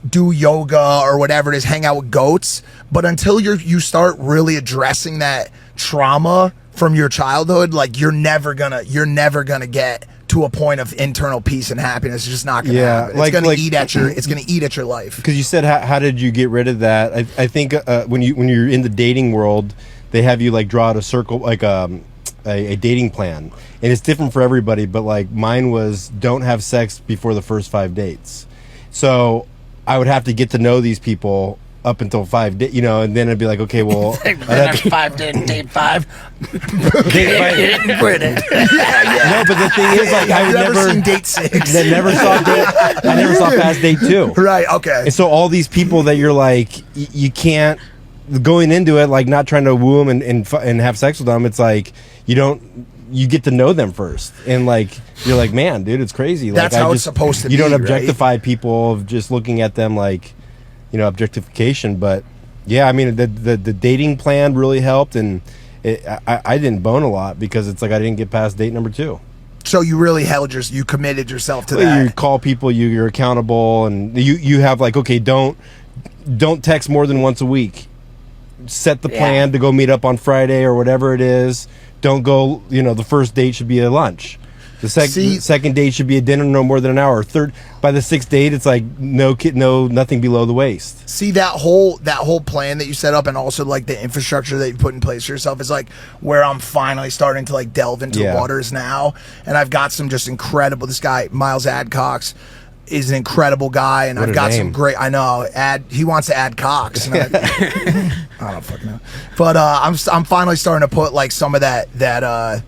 do yoga or whatever it is, hang out with goats, but until you start really addressing that trauma from your childhood, like you're never gonna get to a point of internal peace and happiness. It's just not gonna happen. It's gonna eat at your life. Because you said, how did you get rid of that? I think when you're in the dating world, they have you like draw out a circle, like a dating plan, and it's different for everybody. But like mine was, don't have sex before the first 5 dates. So I would have to get to know these people up until 5 days, and then it'd be like, okay, well, date 5. Date 5. Quit it. No, but the thing is, like, I would never seen date 6. I never saw past date 2. Right. Okay. And so all these people that you're like, you can't going into it, like not trying to woo them and have sex with them. It's like you get to know them first, and like you're like, man, dude, it's crazy. That's like, how it's supposed to be. You don't objectify right? people of just looking at them like, objectification. But yeah, I mean, the dating plan really helped, and I didn't bone a lot because it's like I didn't get past date number 2. So you really you committed yourself to that. You call people, you're accountable, and you have like, okay, don't text more than once a week. Set the plan to go meet up on Friday or whatever it is. Don't go, the first date should be a lunch. The second date should be a dinner, no more than an hour. By the 6th date, it's like nothing below the waist. See that whole plan that you set up, and also like the infrastructure that you put in place for yourself is like where I'm finally starting to like delve into the waters now. And I've got some just incredible. This guy Miles Adcox is an incredible guy, and I've got some great. I know he wants to add Cox. And I don't fucking know, but I'm finally starting to put like some of that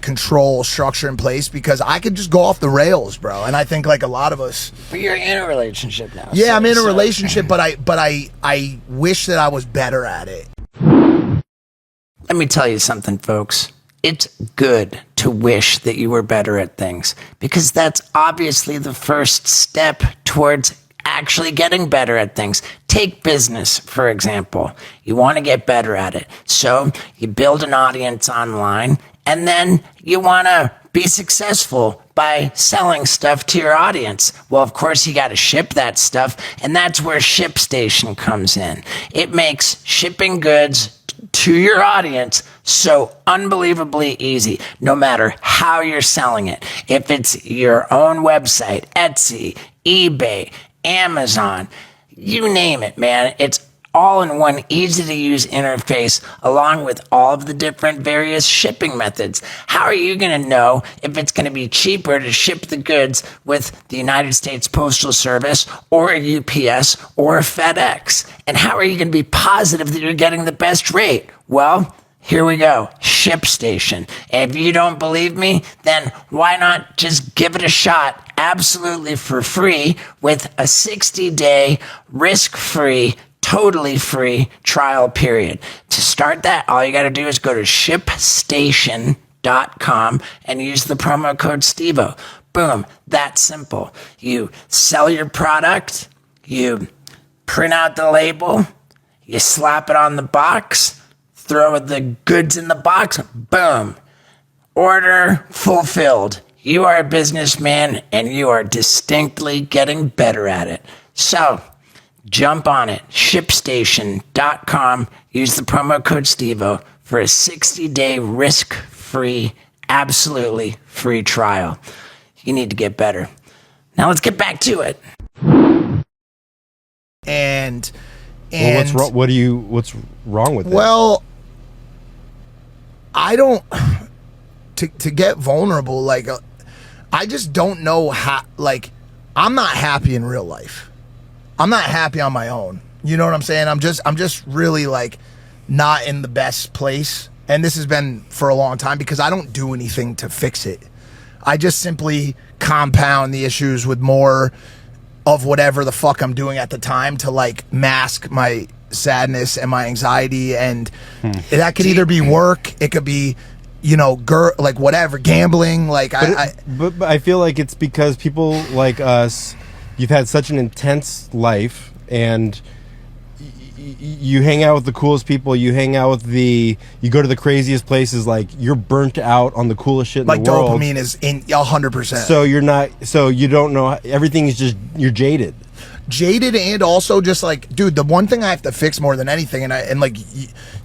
control structure in place, because I could just go off the rails, bro. And I think like a lot of us. But you're in a relationship now. Yeah, so, I'm in a relationship, but I wish that I was better at it. Let me tell you something, folks. It's good to wish that you were better at things, because that's obviously the first step towards actually getting better at things. Take business, for example. You want to get better at it. So you build an audience online, and then you want to be successful by selling stuff to your audience. Well, of course, you got to ship that stuff, and that's where ShipStation comes in. It makes shipping goods to your audience so unbelievably easy, no matter how you're selling it. If it's your own website, Etsy, eBay, Amazon, you name it, man. It's all in one easy to use interface, along with all of the different various shipping methods. How are you going to know if it's going to be cheaper to ship the goods with the United States Postal Service or a UPS or a FedEx? And how are you going to be positive that you're getting the best rate? Well, here we go. ShipStation. And if you don't believe me, then why not just give it a shot absolutely for free with a 60-day risk-free, totally free trial period. To start that, all you got to do is go to ShipStation.com and use the promo code STEVO. Boom. That simple. You sell your product, you print out the label, you slap it on the box, throw the goods in the box, boom. Order fulfilled. You are a businessman, and you are distinctly getting better at it. So, jump on it. ShipStation.com. Use the promo code STEVO for a 60-day risk-free, absolutely free trial. You need to get better. Now let's get back to it. And well, what's wrong? What's wrong with that? Well, I don't to get vulnerable. Like, I just don't know how. Like, I'm not happy in real life. I'm not happy on my own. You know what I'm saying? I'm just really like not in the best place. And this has been for a long time because I don't do anything to fix it. I just simply compound the issues with more of whatever the fuck I'm doing at the time to like mask my sadness and my anxiety. And that could either be work. It could be, you know, like whatever, gambling. Like but I feel like it's because people like us, you've had such an intense life, and you hang out with the coolest people. You hang out with you go to the craziest places. Like, you're burnt out on the coolest shit in like the world. dopamine is in 100%. So you're not. So you don't know. Everything is just, you're jaded. Jaded, and also just like, dude, the one thing I have to fix more than anything, and like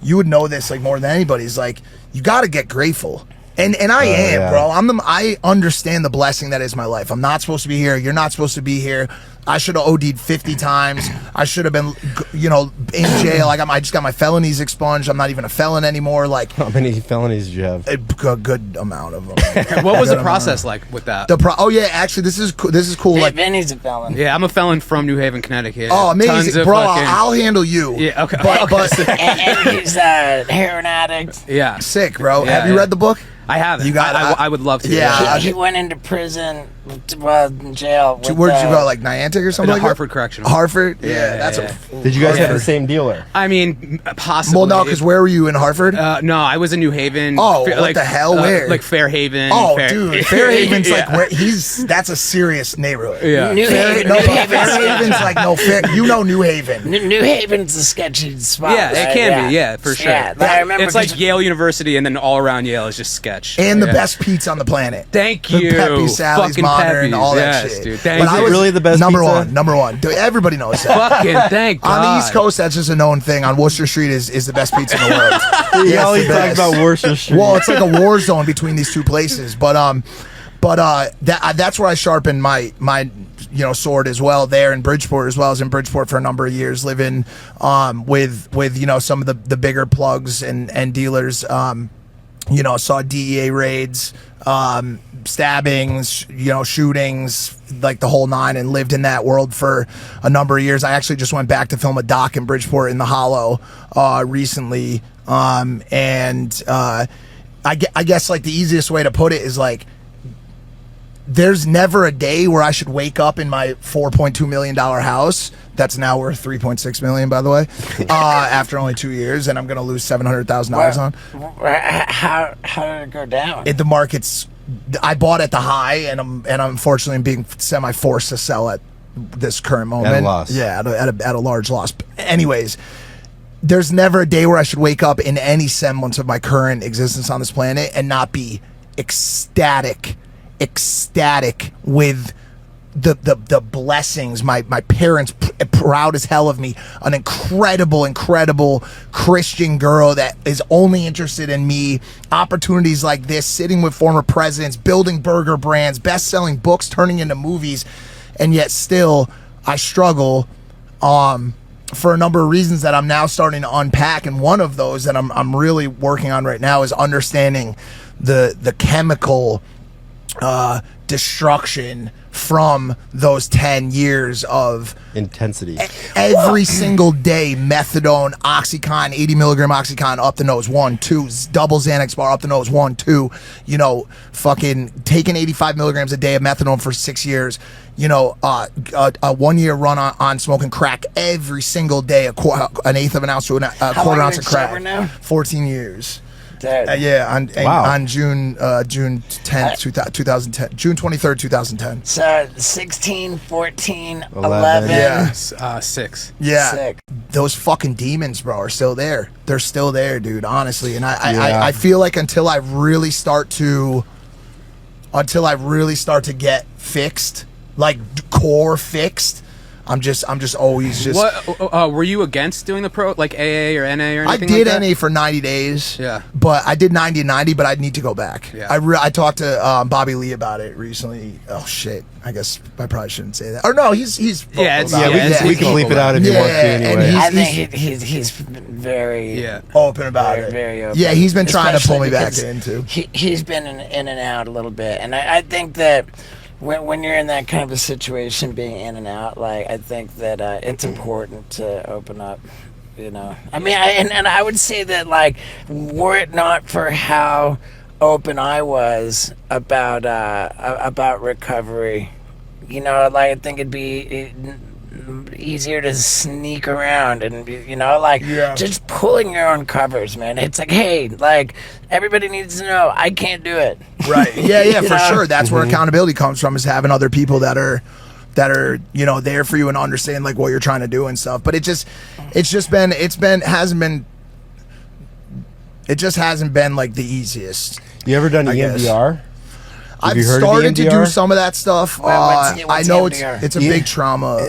you would know this like more than anybody, is like, you got to get grateful. And I am, bro. I understand the blessing that is my life. I'm not supposed to be here. You're not supposed to be here. I should have OD'd 50 times. I should have been, you know, in jail. I just got my felonies expunged. I'm not even a felon anymore. Like, How many felonies did you have? a good amount of them. What was the process like with that? Oh yeah, actually, this is cool. Like, Vinny's a felon. Yeah, I'm a felon from New Haven, Connecticut. oh, Tons amazing, of bro. fucking- I'll handle you. Yeah, okay. But And he's a heroin addict. Yeah, sick, bro. Yeah, Have you yeah. read the book? I haven't. You got- I would love to. Yeah. He went into prison, well, in jail. With, Where'd you go? Like Niantic or something? In like Hartford that? Correctional. Hartford. Yeah, Yeah, that's yeah. Did you guys have Yeah. the same dealer? I mean, possibly. Well, no, because where were you in Hartford? No, I was in New Haven. Oh, what the hell? Where? Like Fairhaven. Oh, dude, Fairhaven's like Yeah. where that's a serious neighborhood. Yeah. New Haven. No, New Haven's, Fairhaven's like no fair. You know New Haven. New Haven's a sketchy spot. Yeah, it right? can be. Yeah, for sure. Yeah, I remember It's like Yale University, and then all around Yale is just sketch. And the Yeah. best pizza on the planet. Thank The you. Peppy, Sally's, Fucking Modern, Peppy's. all that Yes, shit. dude. Thank But you. I Is it was really the best number pizza? one. Number one. Dude, everybody knows that. Fucking thank God. On the East Coast, that's just a known thing. On Worcester Street is the best pizza in the world. He Yeah, always it's the talks best. about Worcester Street. Well, it's like a war zone between these two places. But that's where I sharpened my sword as well, there in Bridgeport, as well. I was in Bridgeport for a number of years, living with some of the bigger plugs and dealers. Saw DEA raids, stabbings, shootings, like the whole nine, and lived in that world for a number of years. I actually just went back to film a doc in Bridgeport in the Hollow recently. I guess like the easiest way to put it is like, there's never a day where I should wake up in my $4.2 million house that's now worth $3.6 million, by the way, after only 2 years, and I'm going to lose $700,000 on. How did it go down? The market's. I bought at the high, and I'm unfortunately being semi-forced to sell at this current moment. At a loss. Yeah, at a large loss. But anyways, there's never a day where I should wake up in any semblance of my current existence on this planet and not be ecstatic with the blessings. My parents proud as hell of me, an incredible Christian girl that is only interested in me, opportunities like this, sitting with former presidents, building burger brands, best-selling books turning into movies, and yet still I struggle for a number of reasons that I'm now starting to unpack. And one of those that I'm really working on right now is understanding the chemical destruction from those 10 years of intensity. Every single day, methadone, Oxycontin, 80 milligram Oxycontin up the nose, 1, 2, double Xanax bar up the nose, 1, 2, fucking taking 85 milligrams a day of methadone for 6 years, a 1 year run on smoking crack every single day, an eighth of an ounce to a quarter ounce of crack. Now? 14 years. Dead. On June 10th, 2010, June 23rd, 2010. So 16, 14, 11. 11. Yeah. 6. Yeah. Sick. Those fucking demons, bro, are still there. They're still there, dude, honestly. And I feel like until I really start to get fixed, like core fixed, I'm just always just. What were you against doing the pro, like AA or NA or I anything? did like that? NA for 90 days. Yeah. But I did 90 and 90, but I'd need to go back. Yeah. I talked to Bobby Lee about it recently. Oh shit. I guess I probably shouldn't say that. Or no, he's vocal Yeah, it's- about yeah, it. it's- We can bleep it out if you want to and anyway. I he's- think he's very open about very, it. very open. Yeah, he's been trying to pull me Especially back because into. He's been in and out a little bit, and I think that when you're in that kind of a situation, being in and out, like I think that it's important to open up. I mean, and I would say that, like, were it not for how open I was about recovery, like I think it'd be easier to sneak around and, like, just pulling your own covers, man. It's like, hey, like, everybody needs to know I can't do it. Right. Yeah, for sure. That's where accountability comes from, is having other people that are there for you and understand like what you're trying to do and stuff. But it just hasn't been like the easiest. You ever done I guess. EMDR? I've you heard of started to do EMDR? some of that stuff. What's I know EMDR? it's a big trauma.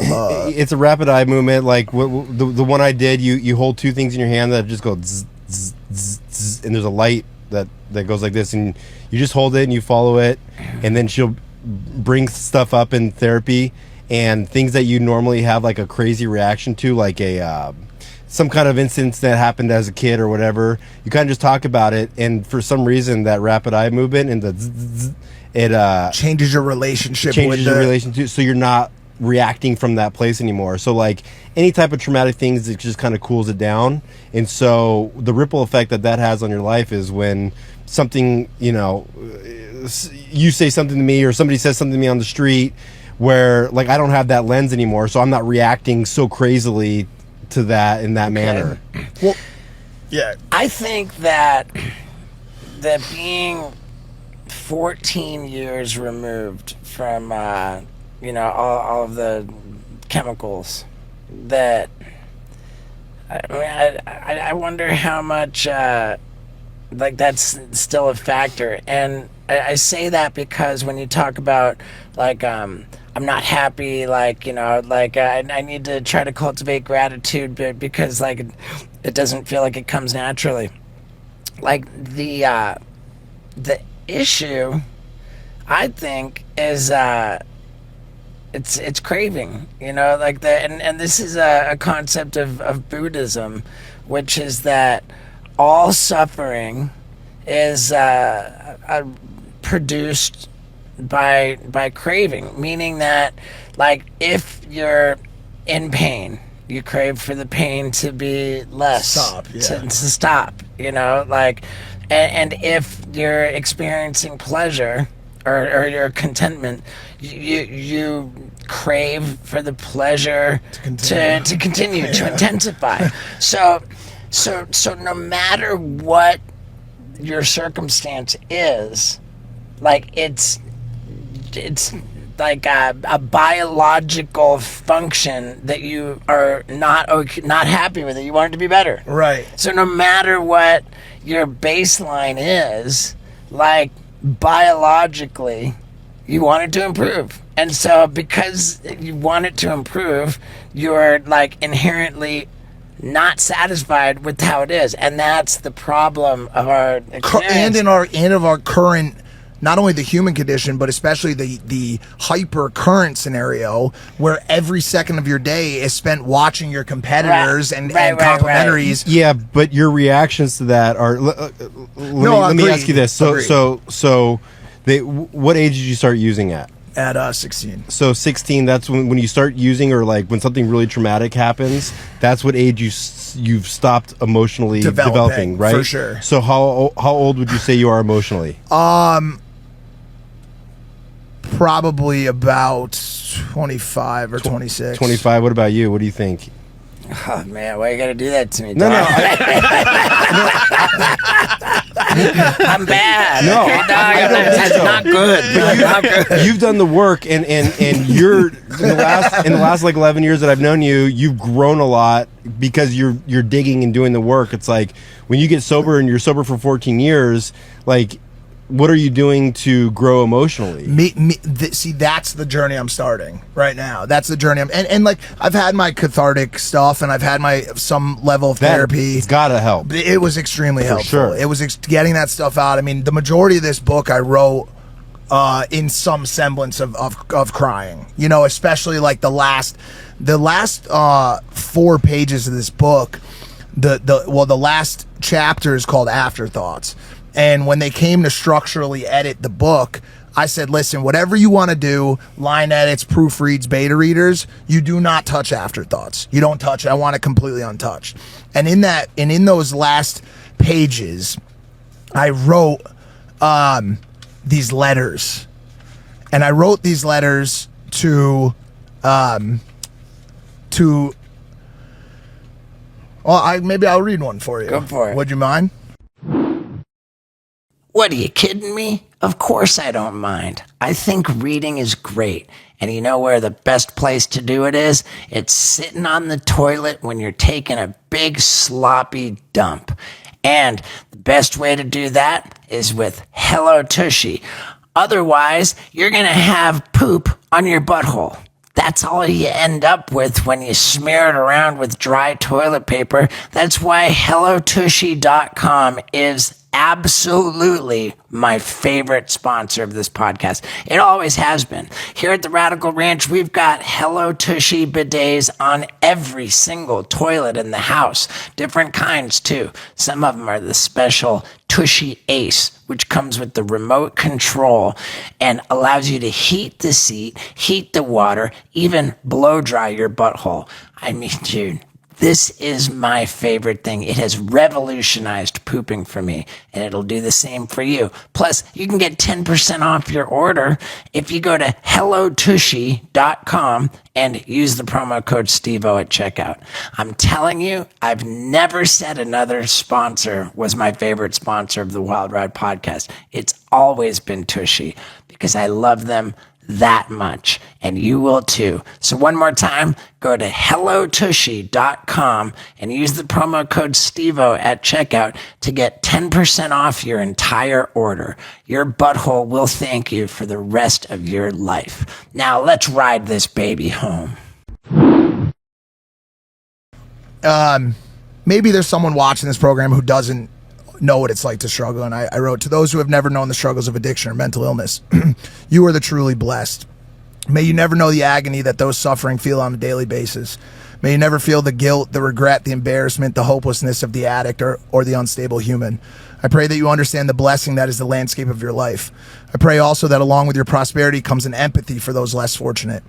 It's a rapid eye movement. Like the one I did, you hold two things in your hand that just go zzz, zzz, zzz, zzz, and there's a light that goes like this, and you just hold it and you follow it, and then she'll bring stuff up in therapy and things that you normally have like a crazy reaction to, like a some kind of instance that happened as a kid or whatever. You kind of just talk about it, and for some reason that rapid eye movement and the zzz, zzz, it changes your relationship. So you're not reacting from that place anymore. So like any type of traumatic things, it just kind of cools it down. And so the ripple effect that has on your life is when something, you say something to me or somebody says something to me on the street where like I don't have that lens anymore, so I'm not reacting so crazily to that in that manner. Well, yeah. I think that being 14 years removed from all of the chemicals, that I wonder how much like that's still a factor. And I say that because when you talk about like I'm not happy, like I need to try to cultivate gratitude, but because like it doesn't feel like it comes naturally. Like the issue, I think, is it's craving, like and this is a concept of Buddhism, which is that all suffering is produced by craving, meaning that like if you're in pain, you crave for the pain to be less, to stop, like, and if you're experiencing pleasure or your contentment, you crave for the pleasure to continue to intensify. So no matter what your circumstance is, like it's like a biological function that you are not happy with it. You want it to be better. Right. So no matter what your baseline is, like biologically, you want it to improve. And so because you want it to improve, you're like inherently not satisfied with how it is. And that's the problem of our experience. And of our current, not only the human condition, but especially the hyper current scenario where every second of your day is spent watching your competitors and complimentaries. Right. Yeah, but your reactions to that are. Let me ask you this. So, what age did you start using at? At 16. So 16, that's when you start using, or like when something really traumatic happens, that's what age you've stopped emotionally developing, right? For sure. So how old would you say you are emotionally? Probably about 25 or 26. 25. What about you? What do you think? Oh man, why you gotta do that to me? No. I'm bad. No, that's not good. Not good. You've done the work, and you're in the last like 11 years that I've known you, you've grown a lot because you're digging and doing the work. It's like when you get sober and you're sober for 14 years, like. What are you doing to grow emotionally? See, that's the journey I'm starting right now. That's the journey and like I've had my cathartic stuff and I've had some level of therapy. It's gotta help. It was extremely helpful. Sure. It was getting that stuff out. I mean, the majority of this book I wrote in some semblance of crying. Especially like the last 4 pages of this book. The last chapter is called Afterthoughts. And when they came to structurally edit the book, I said, listen, whatever you want to do, line edits, proofreads, beta readers, you do not touch Afterthoughts. You don't touch it. I want it completely untouched. And in those last pages, I wrote these letters. And I wrote these letters to to. Well, maybe I'll read one for you. Go for it. Would you mind? What, are you kidding me? Of course I don't mind. I think reading is great. And you know where the best place to do it is? It's sitting on the toilet when you're taking a big sloppy dump. And the best way to do that is with Hello Tushy. Otherwise, you're going to have poop on your butthole. That's all you end up with when you smear it around with dry toilet paper. That's why HelloTushy.com is absolutely my favorite sponsor of this podcast. It always has been. Here at the Radical Ranch, we've got Hello Tushy bidets on every single toilet in the house. Different kinds, too. Some of them are the special Tushy Ace, which comes with the remote control and allows you to heat the seat, heat the water, even blow dry your butthole. I mean, dude, this is my favorite thing. It has revolutionized pooping for me, and it'll do the same for you. Plus, you can get 10% off your order if you go to HelloTushy.com and use the promo code STEVO at checkout. I'm telling you, I've never said another sponsor was my favorite sponsor of the Wild Ride podcast. It's always been Tushy because I love them that much, and you will too. So one more time, go to HelloTushy.com and use the promo code STEVO at checkout to get 10% off your entire order. Your butthole will thank you for the rest of your life. Now let's ride this baby home. Maybe there's someone watching this program who doesn't know what it's like to struggle, and I wrote, to those who have never known the struggles of addiction or mental illness, you are the truly blessed. May you never know the agony that those suffering feel on a daily basis. May you never feel the guilt, the regret, the embarrassment, the hopelessness of the addict or the unstable human. I pray that you understand the blessing that is the landscape of your life. I pray also that along with your prosperity comes an empathy for those less fortunate.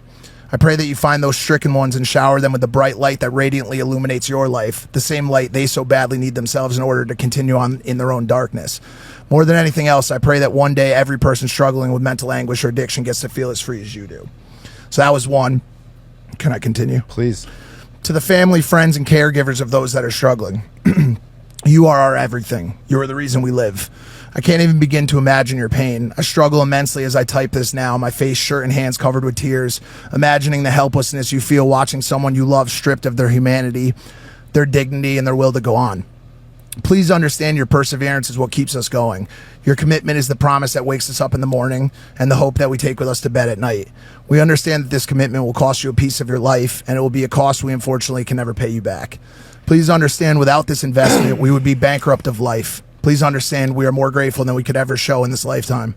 I pray that you find those stricken ones and shower them with the bright light that radiantly illuminates your life, the same light they so badly need themselves in order to continue on in their own darkness. More than anything else, I pray that one day every person struggling with mental anguish or addiction gets to feel as free as you do. So that was one. Can I continue? Please. To the family, friends, and caregivers of those that are struggling, you are our everything. You are the reason we live. I can't even begin to imagine your pain. I struggle immensely as I type this now, my face, shirt, and hands covered with tears, imagining the helplessness you feel watching someone you love stripped of their humanity, their dignity, and their will to go on. Please understand your perseverance is what keeps us going. Your commitment is the promise that wakes us up in the morning and the hope that we take with us to bed at night. We understand that this commitment will cost you a piece of your life, and it will be a cost we unfortunately can never pay you back. Please understand without this investment, we would be bankrupt of life. Please understand we are more grateful than we could ever show in this lifetime.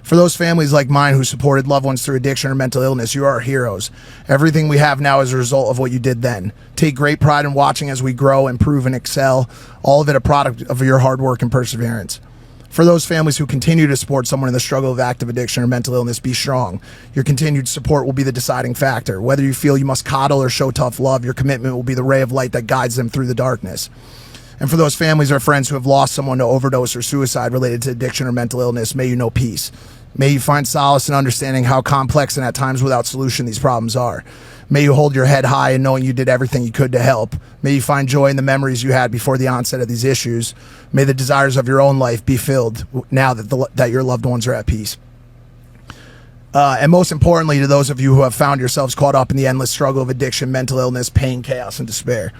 For those families like mine who supported loved ones through addiction or mental illness, you are our heroes. Everything we have now is a result of what you did then. Take great pride in watching as we grow, improve, and excel, all of it a product of your hard work and perseverance. For those families who continue to support someone in the struggle of active addiction or mental illness, be strong. Your continued support will be the deciding factor. Whether you feel you must coddle or show tough love, your commitment will be the ray of light that guides them through the darkness. And for those families or friends who have lost someone to overdose or suicide related to addiction or mental illness, may you know peace. May you find solace in understanding how complex and at times without solution these problems are. May you hold your head high in knowing you did everything you could to help. May you find joy in the memories you had before the onset of these issues. May the desires of your own life be filled now that your loved ones are at peace. And most importantly, to those of you who have found yourselves caught up in the endless struggle of addiction, mental illness, pain, chaos, and despair,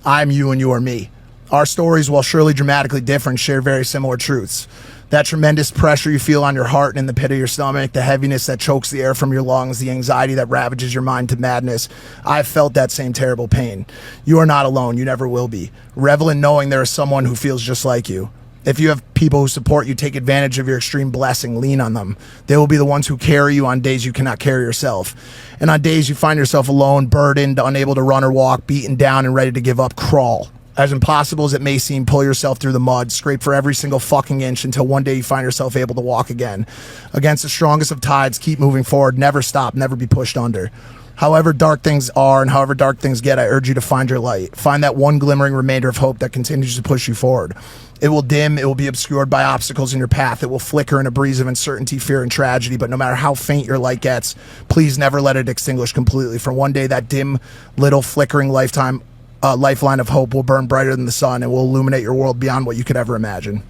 I'm you and you are me. Our stories, while surely dramatically different, share very similar truths. That tremendous pressure you feel on your heart and in the pit of your stomach, the heaviness that chokes the air from your lungs, the anxiety that ravages your mind to madness, I've felt that same terrible pain. You are not alone. You never will be. Revel in knowing there is someone who feels just like you. If you have people who support you, take advantage of your extreme blessing, lean on them. They will be the ones who carry you on days you cannot carry yourself. And on days you find yourself alone, burdened, unable to run or walk, beaten down and ready to give up, crawl. As impossible as it may seem, pull yourself through the mud, scrape for every single fucking inch until one day you find yourself able to walk again. Against the strongest of tides, keep moving forward, never stop, never be pushed under. However dark things are and however dark things get, I urge you to find your light. Find that one glimmering remainder of hope that continues to push you forward. It will dim, it will be obscured by obstacles in your path. It will flicker in a breeze of uncertainty, fear, and tragedy. But no matter how faint your light gets, please never let it extinguish completely. For one day, that dim, little, flickering lifeline of hope will burn brighter than the sun and will illuminate your world beyond what you could ever imagine.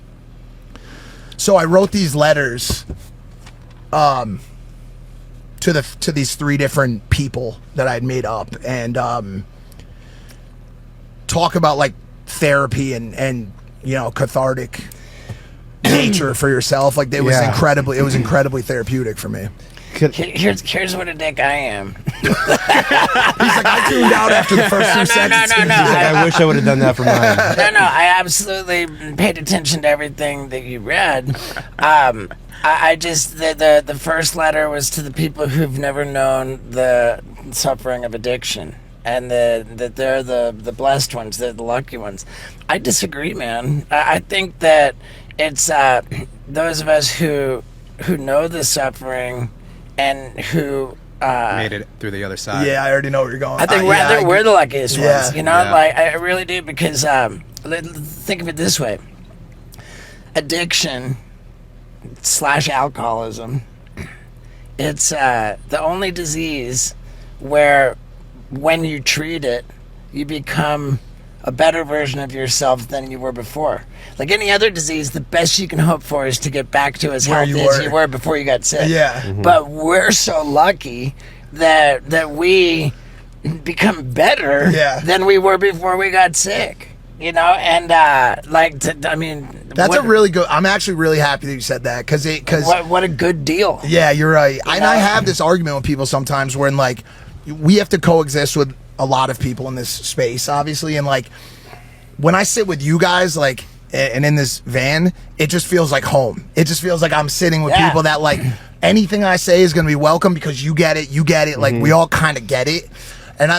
So I wrote these letters to these 3 different people that I had made up, and talk about like therapy and you know, cathartic nature for yourself. Like it was incredibly therapeutic for me. Here's what a dick I am. He's like, I tuned out after the first 2 seconds. He's like, I wish I would have done that for mine. No, I absolutely paid attention to everything that you read. I just the first letter was to the people who've never known the suffering of addiction, and that they're the blessed ones, they're the lucky ones. I disagree, man. I think that it's those of us who know the suffering and who Made it through the other side. Yeah, I already know where you're going. I think we're the luckiest ones. You know, Yeah. like I really do, because think of it this way: addiction / alcoholism. It's the only disease where, when you treat it, you become a better version of yourself than you were before. Like any other disease, the best you can hope for is to get back to as Where healthy you as were. you were before you got sick. Yeah. Mm-hmm. But we're so lucky that we become better Yeah. than we were before we got sick. You know, and That's a really good. I'm actually really happy that you said that, because what a good deal. yeah, you're right. And know? I have this argument with people sometimes where, like, we have to coexist with a lot of people in this space, obviously, and like when I sit with you guys, like, and in this van, it just feels like home. It just feels like I'm sitting with Yeah. people that, like, anything I say is going to be welcome because you get it. Like, we all kind of get it, and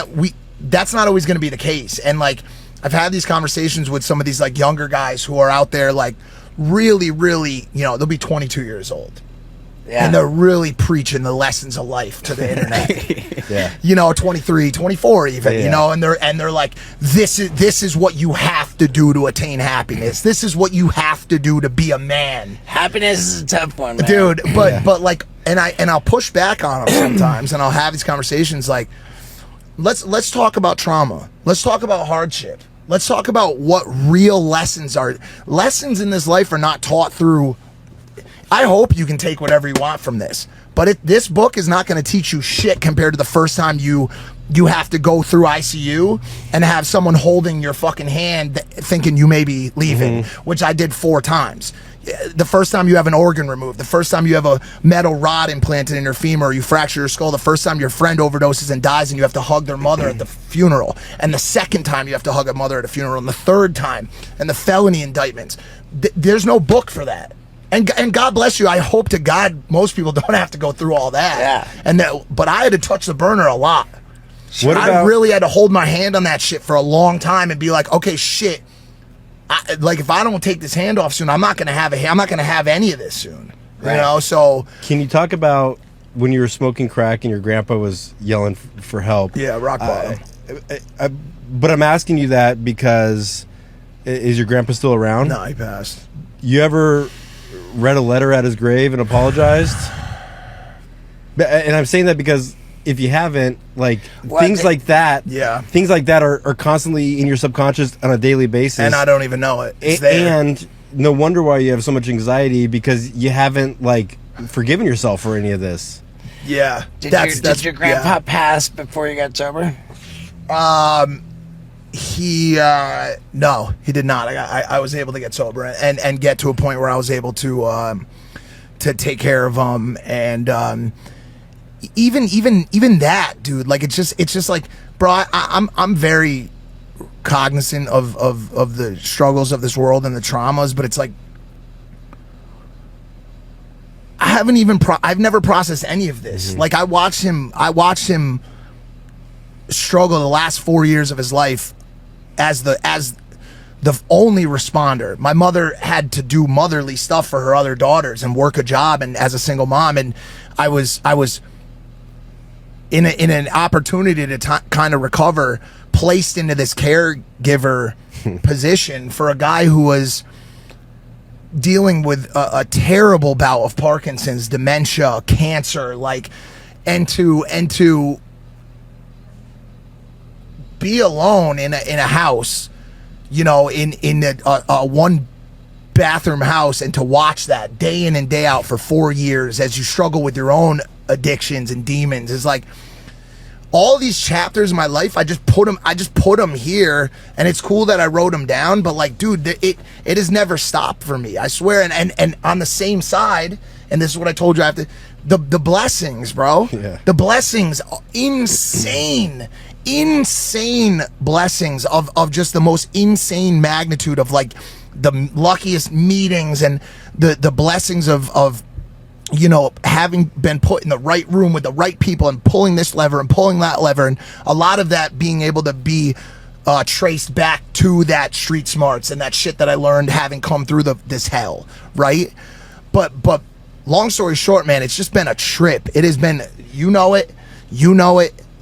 that's not always going to be the case. And like, I've had these conversations with some of these like younger guys who are out there, like, really, really, you know, they'll be 22 years old. Yeah. And they're really preaching the lessons of life to the internet. Yeah. You know, 23, 24 even, Yeah. you know, and they're like, this is what you have to do to attain happiness. This is what you have to do to be a man. Happiness is a tough one, man. Dude, but like, and I'll push back on them sometimes, and I'll have these conversations like, let's talk about trauma. Let's talk about hardship. Let's talk about what real lessons are. Lessons in this life are not taught through. I hope you can take whatever you want from this, but this book is not going to teach you shit compared to the first time you have to go through ICU and have someone holding your fucking hand thinking you may be leaving, which I did 4 times. The first time you have an organ removed, the first time you have a metal rod implanted in your femur, or you fracture your skull, the first time your friend overdoses and dies and you have to hug their mother at the funeral, and the second time you have to hug a mother at a funeral, and the third time, and the felony indictments. There's no book for that. And God bless you. I hope to God most people don't have to go through all that. Yeah. But I had to touch the burner a lot. What I about- really had to hold my hand on that shit for a long time and be like, okay, shit. Like, if I don't take this hand off soon, I'm not gonna have any of this soon. Right. You know. So Can you talk about when you were smoking crack and your grandpa was yelling for help? yeah, rock bottom. But I'm asking you that because is your grandpa still around? No, he passed. You ever read a letter at his grave and apologized? And I'm saying that because if you haven't, like, things like that, Yeah. things like that are constantly in your subconscious on a daily basis. And I don't even know it. It's there. And no wonder why you have so much anxiety, because you haven't, like, forgiven yourself for any of this. Yeah. Did your grandpa pass before you got sober? He no, he did not. I was able to get sober and get to a point where I was able to take care of him, and even that, dude. Like, it's just like, bro, I'm very cognizant of the struggles of this world and the traumas, but it's like, I've never processed any of this. Like, I watched him struggle the last 4 years of his life as the only responder. My mother had to do motherly stuff for her other daughters and work a job, and as a single mom, and I was in an opportunity to kind of recover, placed into this caregiver position for a guy who was dealing with a terrible bout of Parkinson's, dementia, cancer, like, and to be alone in a house, you know, in a one bathroom house, and to watch that day in and day out for 4 years as you struggle with your own addictions and demons is like, all these chapters in my life, I just put them here, and it's cool that I wrote them down, but like, dude, it has never stopped for me, I swear. And on the same side, and this is what I told you after, the blessings, bro. Yeah. The blessings, insane blessings of just the most insane magnitude of like the luckiest meetings, and the blessings of you know, having been put in the right room with the right people and pulling this lever and pulling that lever, and a lot of that being able to be traced back to that street smarts and that shit that I learned having come through this hell, right? But long story short, man, it's just been a trip. It has been, you know it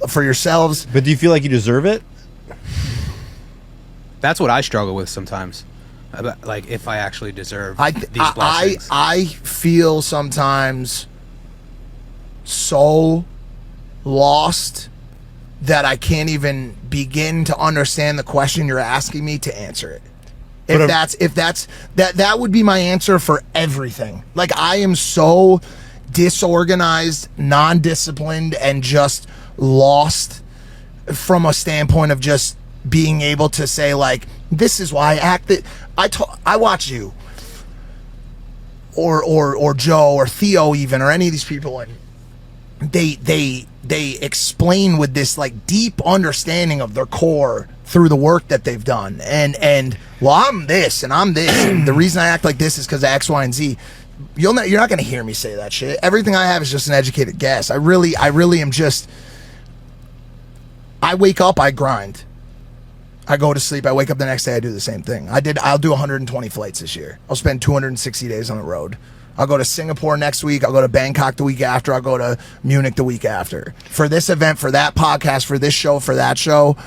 for yourselves. But do you feel like you deserve it? That's what I struggle with sometimes. Like, if I actually deserve these blessings. I feel sometimes so lost that I can't even begin to understand the question you're asking me to answer it. That would be my answer for everything. Like, I am so disorganized, non-disciplined, and just lost from a standpoint of just being able to say, like, this is why I act that. I watch you or Joe or Theo even, or any of these people, and they explain with this like deep understanding of their core through the work that they've done, and well, I'm this and I'm this, and the reason I act like this is because of X, Y, and Z. You're not going to hear me say that shit. Everything I have is just an educated guess. I really am just. I wake up, I grind. I go to sleep, I wake up the next day, I do the same thing. I'll do 120 flights this year. I'll spend 260 days on the road. I'll go to Singapore next week. I'll go to Bangkok the week after. I'll go to Munich the week after. For this event, for that podcast, for this show, for that show,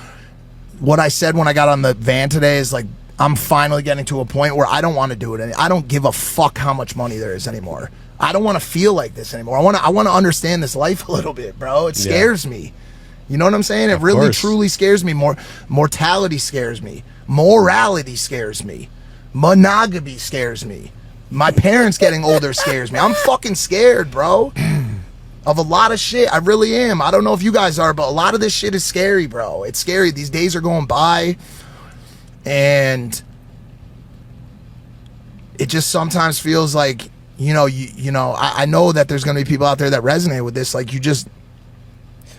what I said when I got on the van today is like, I'm finally getting to a point where I don't want to do it. I don't give a fuck how much money there is anymore. I don't want to feel like this anymore. I want to understand this life a little bit, bro. It scares me. You know what I'm saying? It really, truly scares me. Mortality scares me. Morality scares me. Monogamy scares me. My parents getting older scares me. I'm fucking scared, bro, of a lot of shit. I really am. I don't know if you guys are, but a lot of this shit is scary, bro. It's scary. These days are going by, and it just sometimes feels like, you know, I know that there's going to be people out there that resonate with this. Like,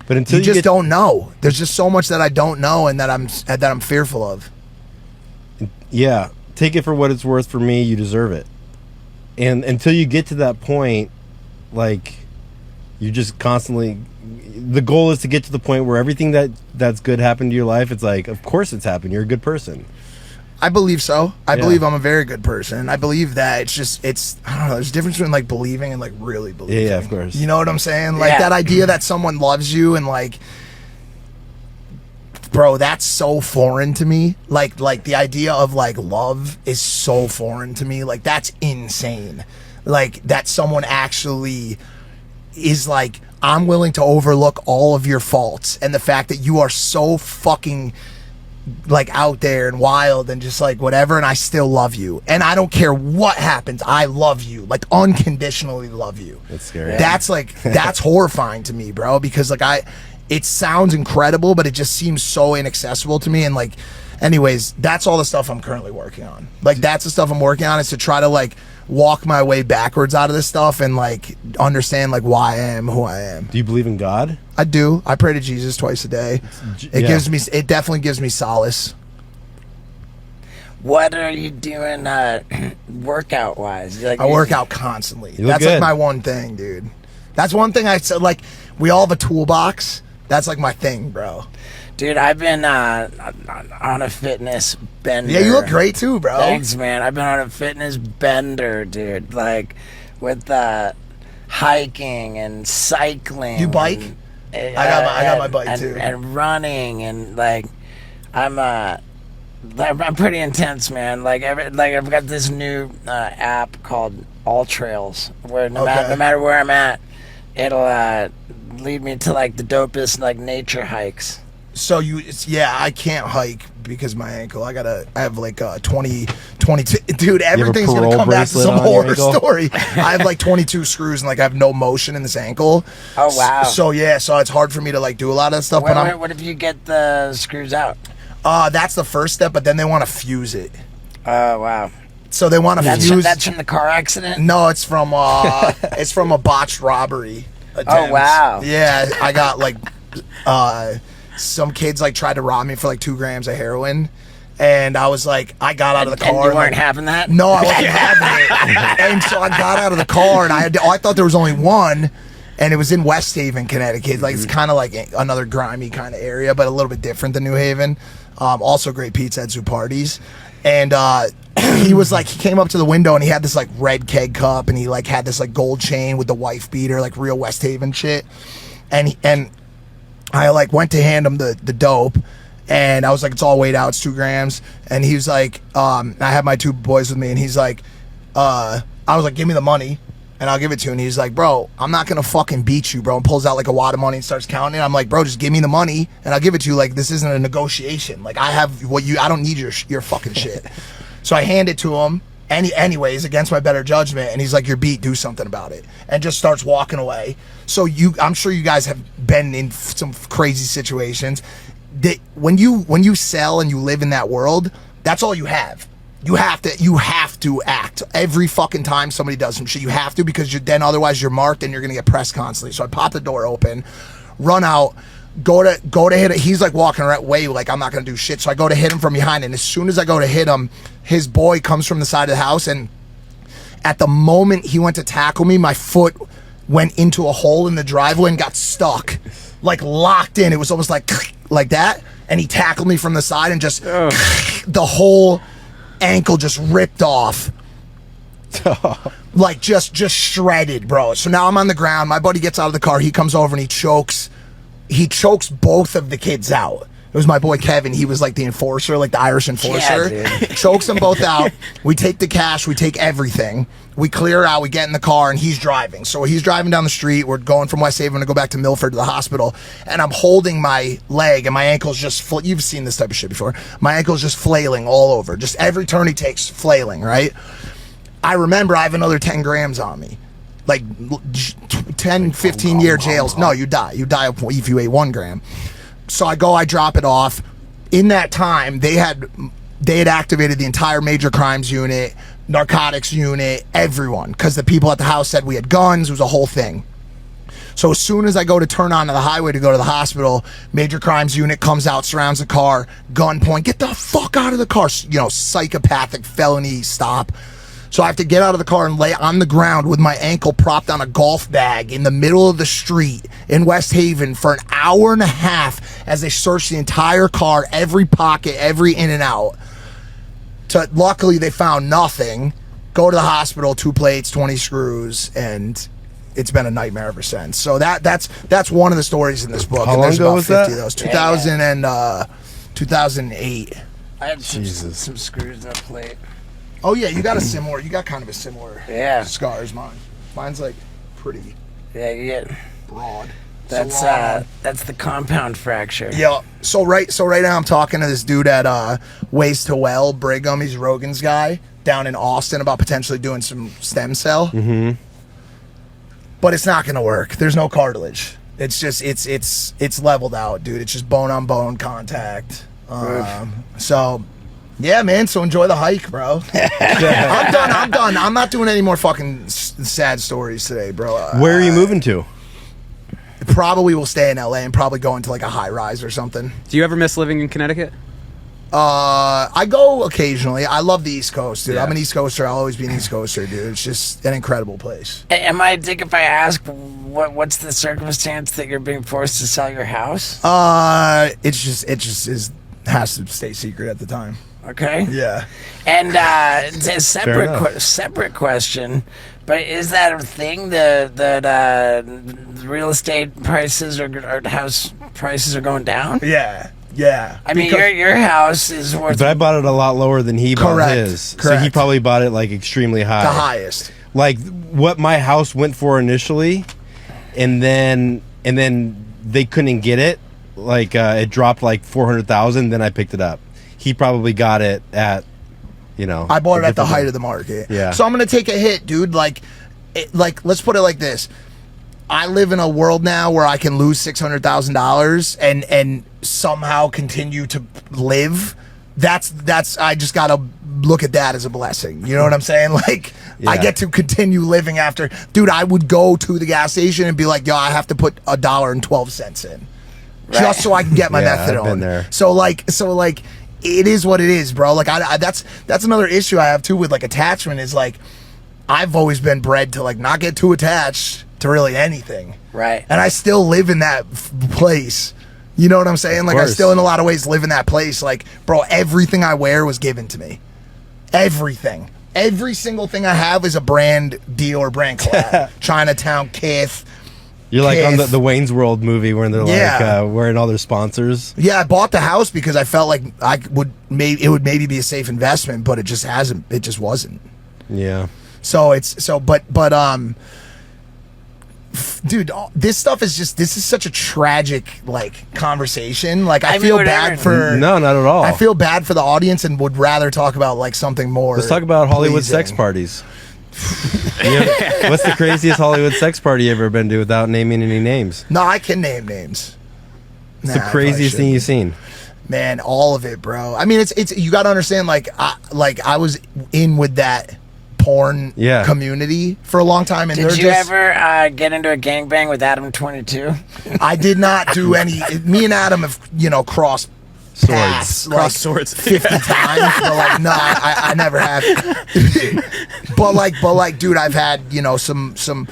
but until you just don't know. There's just so much that I don't know, and that I'm fearful of. Yeah, take it for what it's worth. For me, you deserve it. And until you get to that point, like, you just constantly. The goal is to get to the point where everything that's good happened to your life. It's like, of course it's happened. You're a good person. I believe so. I believe I'm a very good person. I believe that it's I don't know, there's a difference between like believing and like really believing. Yeah, of course. You know what I'm saying? Like that idea that someone loves you, and like, bro, that's so foreign to me. Like the idea of like love is so foreign to me. Like, that's insane. Like, that someone actually is like, I'm willing to overlook all of your faults and the fact that you are so fucking like out there and wild and just like whatever, and I still love you, and I don't care what happens, I love you, like unconditionally love you. That's scary. That's like that's horrifying to me, bro, because like it sounds incredible, but it just seems so inaccessible to me. And like, anyways, that's all the stuff I'm currently working on. Like, that's the stuff I'm working on, is to try to like walk my way backwards out of this stuff and like understand like why I am who I am. Do you believe in God? I do. I pray to Jesus twice a day. It definitely gives me solace. What are you doing workout wise? Like, I work out constantly. You look That's good. like my one thing, dude. That's one thing I said. Like, we all have a toolbox. That's like my thing, bro. Dude, I've been on a fitness bender. Yeah, you look great too, bro. Thanks, man. I've been on a fitness bender, dude. Like, with hiking and cycling. You bike? I got my bike too. And running, and like, I'm I'm pretty intense, man. Like I've got this new app called All Trails, where no matter where I'm at, it'll lead me to like the dopest like nature hikes. So I can't hike because my ankle. I have like 22. Dude, everything's gonna parole come back to bracelet some on your horror ankle? story. I have like 22 screws and like I have no motion in this ankle. Oh wow. So it's hard for me to like do a lot of stuff. What if you get the screws out? That's the first step, but then they want to fuse it. Oh wow. So they want to fuse. That's from the car accident. No, it's from a botched robbery attempt. Oh wow. Yeah, I got like some kids like tried to rob me for like 2 grams of heroin, and I was like, I got out of the car. And you weren't having that? No, I wasn't having it. And so I got out of the car, and I thought there was only one, and it was in West Haven, Connecticut. Like it's kind of like another grimy kind of area, but a little bit different than New Haven. Also great pizza at Zupardi's. And he came up to the window and he had this like red keg cup and he like had this like gold chain with the wife beater, like real West Haven shit. And I like went to hand him the dope and I was like, it's all weighed out, it's 2 grams. And he was like, I had my 2 boys with me and he's like, I was like, give me the money and I'll give it to you. And he's like, bro, I'm not gonna fucking beat you, bro. And pulls out like a wad of money and starts counting it. I'm like, bro, just give me the money and I'll give it to you. Like, this isn't a negotiation. Like, I have I don't need your fucking shit. So I hand it to him, anyways, against my better judgment, and he's like, you're beat, do something about it. And just starts walking away. So I'm sure you guys have been in some crazy situations. That when you sell and you live in that world, that's all you have. You have to act every fucking time somebody does some shit. You have to, because then otherwise you're marked and you're gonna get pressed constantly. So I pop the door open, run out, go to hit it. He's like walking away like I'm not gonna do shit. So I go to hit him from behind, and as soon as I go to hit him, his boy comes from the side of the house, and at the moment he went to tackle me, my foot went into a hole in the driveway and got stuck, like locked in. It was almost like that, and he tackled me from the side and just the whole ankle just ripped off. Like just shredded, bro. So now I'm on the ground. My buddy gets out of the car. He comes over and he chokes both of the kids out. It was my boy Kevin. He was like the enforcer, like the Irish enforcer. Yeah, dude. Chokes them both out. We take the cash. We take everything. We clear out. We get in the car, and he's driving. So he's driving down the street. We're going from West Haven to go back to Milford to the hospital. And I'm holding my leg, and my ankle's just... You've seen this type of shit before. My ankle's just flailing all over. Just every turn he takes, flailing, right? I remember I have another 10 grams on me. Like 10, 15-year jails. No, you die. You die if you ate 1 gram. So I drop it off. In that time, they had activated the entire major crimes unit, narcotics unit, everyone, because the people at the house said we had guns. It was a whole thing. So as soon as I go to turn onto the highway to go to the hospital, major crimes unit comes out, surrounds the car, gunpoint, get the fuck out of the car. Psychopathic felony stop. So I have to get out of the car and lay on the ground with my ankle propped on a golf bag in the middle of the street in West Haven for an hour and a half as they search the entire car, every pocket, every in and out. Luckily, they found nothing. Go to the hospital, 2 plates, 20 screws, and it's been a nightmare ever since. So that's one of the stories in this book. How and long there's ago about was 50 that? of those. 2008. I had some screws in a plate. Oh yeah, you got kind of a similar Yeah. scar as mine. Mine's like pretty Yeah, you get... broad. That's the compound fracture. Yeah. So right now I'm talking to this dude at Ways to Well, Brigham. He's Rogan's guy down in Austin about potentially doing some stem cell. Mm-hmm. But it's not gonna work. There's no cartilage. It's just it's leveled out, dude. It's just bone on bone contact. So. Yeah, man. So enjoy the hike, bro. I'm done. I'm not doing any more fucking sad stories today, bro. Where are you moving to? Probably will stay in LA and probably go into like a high rise or something. Do you ever miss living in Connecticut? I go occasionally. I love the East Coast, dude. Yeah. I'm an East Coaster. I'll always be an East Coaster, dude. It's just an incredible place. Am I a dick if I ask what's the circumstance that you're being forced to sell your house? It just has to stay secret at the time. Okay. Yeah. And it's a separate question, but is that a thing that real estate prices or house prices are going down? Yeah. Yeah. I mean, because- your house is worth. But I bought it a lot lower than he bought Correct, his. So correct. he probably bought it like extremely high. the highest. Like what my house went for initially, and then they couldn't get it. Like it dropped like 400,000. Then I picked it up. He probably got it at, I bought it a at the different- height of the market. Yeah. So I'm gonna take a hit, dude. Like let's put it like this. I live in a world now where I can lose $600,000 and somehow continue to live. That's I just gotta look at that as a blessing. You know what I'm saying? Like I Yeah. get to continue living after. Dude, I would go to the gas station and be like, yo, I have to put $1.12 in. Just so I can get my Yeah, methadone. I've been there. So like it is what it is, bro. Like I that's another issue I have too with like attachment is like I've always been bred to like not get too attached to really anything. Right. And I still live in that place. You know what I'm saying? Like I course. still in a lot of ways live in that place. Like, bro, everything I wear was given to me. Everything. Every single thing I have is a brand deal or brand collab. Chinatown, Kith. You're like on Kith. the Wayne's World movie where they're Yeah. like wearing all their sponsors. Yeah, I bought the house because I felt like it would maybe be a safe investment, but it just hasn't. It just wasn't. Yeah. So dude, this stuff is this is such a tragic like conversation. Like I mean, feel whatever. bad for No, not at all. I feel bad for the audience and would rather talk about like something more. Let's talk about Hollywood pleasing. sex parties. What's the craziest Hollywood sex party you ever been to without naming any names? No, I can name names. What's the craziest thing you've seen? Man, all of it, bro. I mean, it's you got to understand. Like I was in with that porn community for a long time, and Did you ever get into a gangbang with Adam 22? I did not do any. Me and Adam have crossed paths, like Cross swords. 50 times. But like, no, I never have. but like, dude, I've had some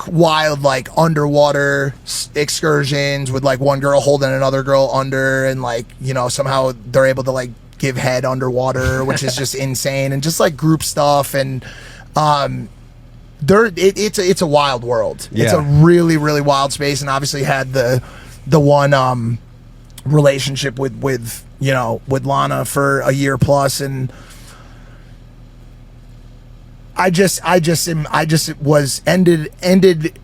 wild like underwater excursions with like one girl holding another girl under, and like somehow they're able to like give head underwater, which is just insane, and just like group stuff, and it's a wild world. It's a really, really wild space, and obviously had the one relationship with Lana for a year plus, and I was ended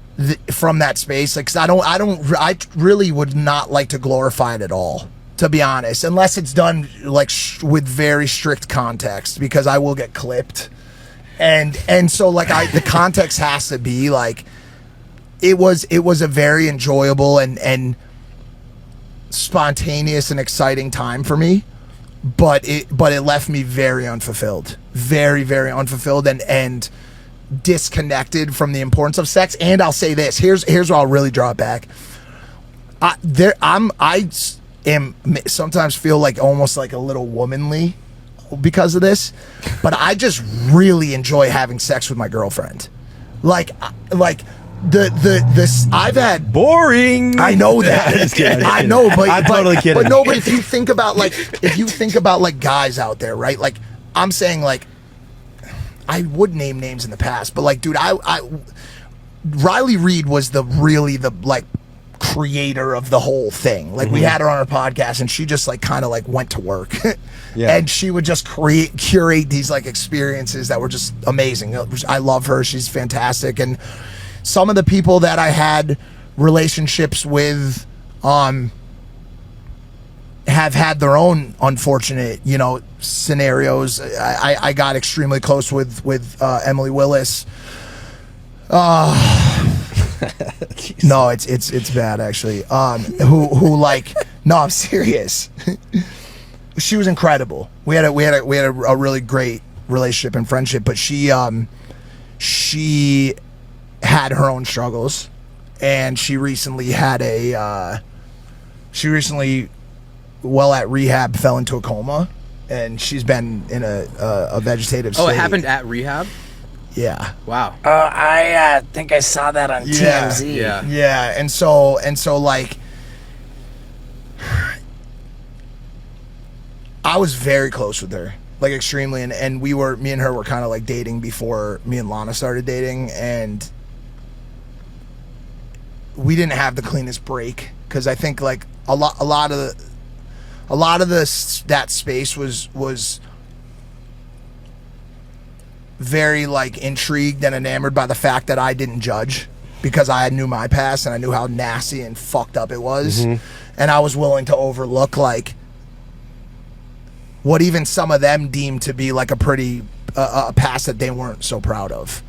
from that space, like 'cause I really would not like to glorify it at all, to be honest, unless it's done like with very strict context, because I will get clipped, and so like the context has to be like it was a very enjoyable and spontaneous and exciting time for me, but it left me very unfulfilled, very, very unfulfilled, and disconnected from the importance of sex. And I'll say this, here's where I'll really draw it back. I am sometimes feel like almost like a little womanly because of this, but I just really enjoy having sex with my girlfriend. Like this I've had boring. I know that. Just kidding. I know, but I'm totally kidding. But no, but if you think about like guys out there, right? Like I'm saying, like I would name names in the past, but like, dude, I Riley Reid was the like creator of the whole thing. Like we had her on our podcast, and she just like kind of like went to work. Yeah. And she would just curate these like experiences that were just amazing. I love her. She's fantastic. And some of the people that I had relationships with have had their own unfortunate, scenarios. I got extremely close with Emily Willis. No, it's bad actually. Who like, no, I'm serious. She was incredible. We had a really great relationship and friendship, but she had her own struggles, and she recently while at rehab fell into a coma, and she's been in a vegetative state. Oh, it happened at rehab? Yeah. Wow. I think I saw that on TMZ. Yeah. Yeah, and so like I was very close with her, like extremely, and me and her were kind of like dating before me and Lana started dating, and we didn't have the cleanest break, because I think like a lot of a lot of that space was very like intrigued and enamored by the fact that I didn't judge, because I knew my past and I knew how nasty and fucked up it was, and I was willing to overlook like what even some of them deemed to be like a pretty a past that they weren't so proud of.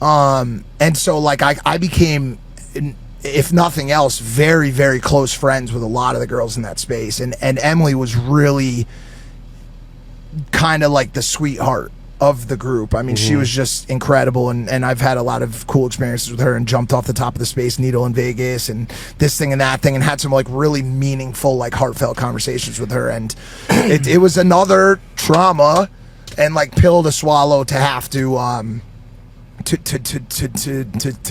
And so like I became, if nothing else, very, very close friends with a lot of the girls in that space. And Emily was really kind of like the sweetheart of the group. I mean, she was just incredible. And I've had a lot of cool experiences with her and jumped off the top of the Space Needle in Vegas and this thing and that thing, and had some like really meaningful, like heartfelt conversations with her. And it was another trauma and like pill to swallow to have to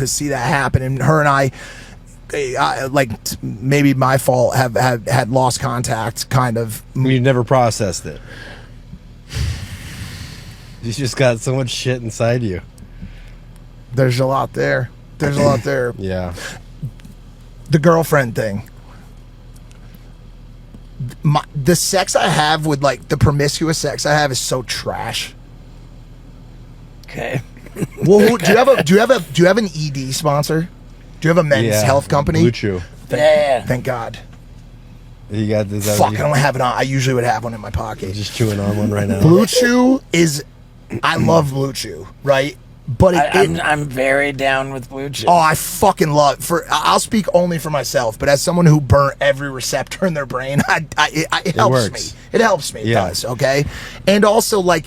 see that happen. And her and I like maybe my fault, have had lost contact kind of. You never processed it. You just got so much shit inside you. There's a lot there. There's a lot there. Yeah. The girlfriend thing. The sex I have with like the promiscuous sex I have is so trash. Okay. Well, do you have an ED sponsor? Do you have a men's health company? Blue Chew. Yeah. Thank God. You got this. Fuck, I don't have it on. I usually would have one in my pocket. Just chewing on one right now. Blue Chew is, I love Blue Chew, right? But I'm very down with Blue Chew. Oh, I fucking love. I'll speak only for myself, but as someone who burnt every receptor in their brain, it helps me. It helps me. It does. Okay, and also like,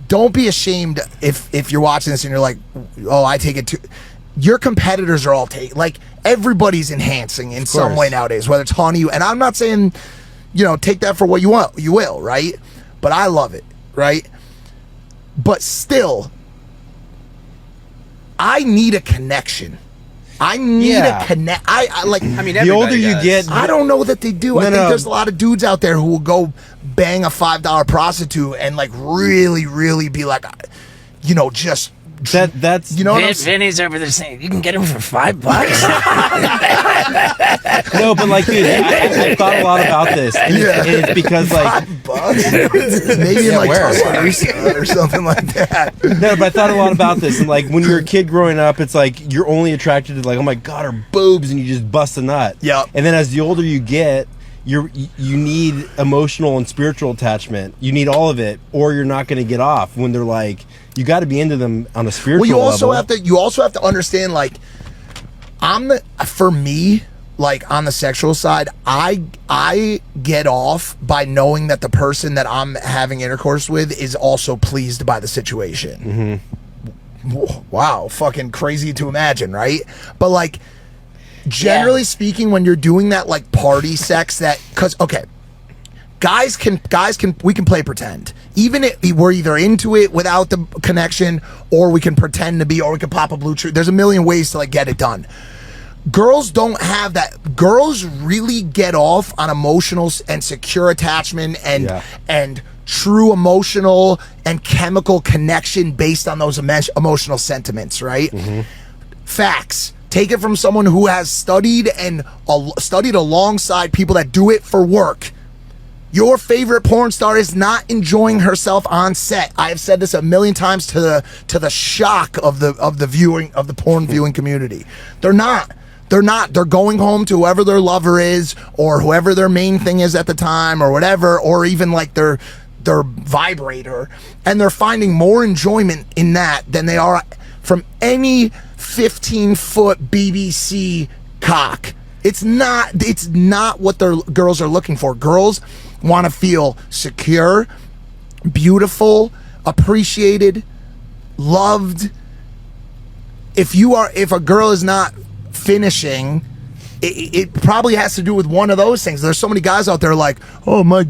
don't be ashamed if you're watching this and you're like, oh, I take it too. Your competitors are all like everybody's enhancing in some way nowadays, whether it's honey, and I'm not saying, take that for what you want, you will, right? But I love it, right? But still, I need a connection. I need a connect. I like. I mean, the older you get, I don't know that they do. I think there's a lot of dudes out there who will go bang a $5 prostitute and like really, really be like, just. That's Vinny's over there saying you can get him for $5. No, but like, dude, I thought a lot about this, and it's because like $5, maybe in like Tuscaloosa or something like that. No, but I thought a lot about this, and like when you're a kid growing up, it's like you're only attracted to like, oh my god, her boobs, and you just bust a nut. Yeah. And then as the older you get, you need emotional and spiritual attachment. You need all of it, or you're not going to get off. When they're like, you got to be into them on a spiritual level. You also have to understand, like, for me, like on the sexual side, I get off by knowing that the person that I'm having intercourse with is also pleased by the situation. Wow, fucking crazy to imagine, right? But like, generally speaking, when you're doing that like party sex, guys can we can play pretend. Even if we're either into it without the connection, or we can pretend to be, or we can pop a Blue Chew. There's a million ways to like get it done. Girls don't have that. Girls really get off on emotional and secure attachment and true emotional and chemical connection based on those emotional sentiments, right? Facts. Take it from someone who has studied alongside people that do it for work. Your favorite porn star is not enjoying herself on set. I have said this a million times to the shock of the porn viewing community. They're not. They're going home to whoever their lover is, or whoever their main thing is at the time, or whatever, or even like their vibrator, and they're finding more enjoyment in that than they are from any 15-foot BBC cock. It's not what their girls are looking for. Girls want to feel secure, beautiful, appreciated, loved. If a girl is not finishing, it probably has to do with one of those things. There's so many guys out there like, oh my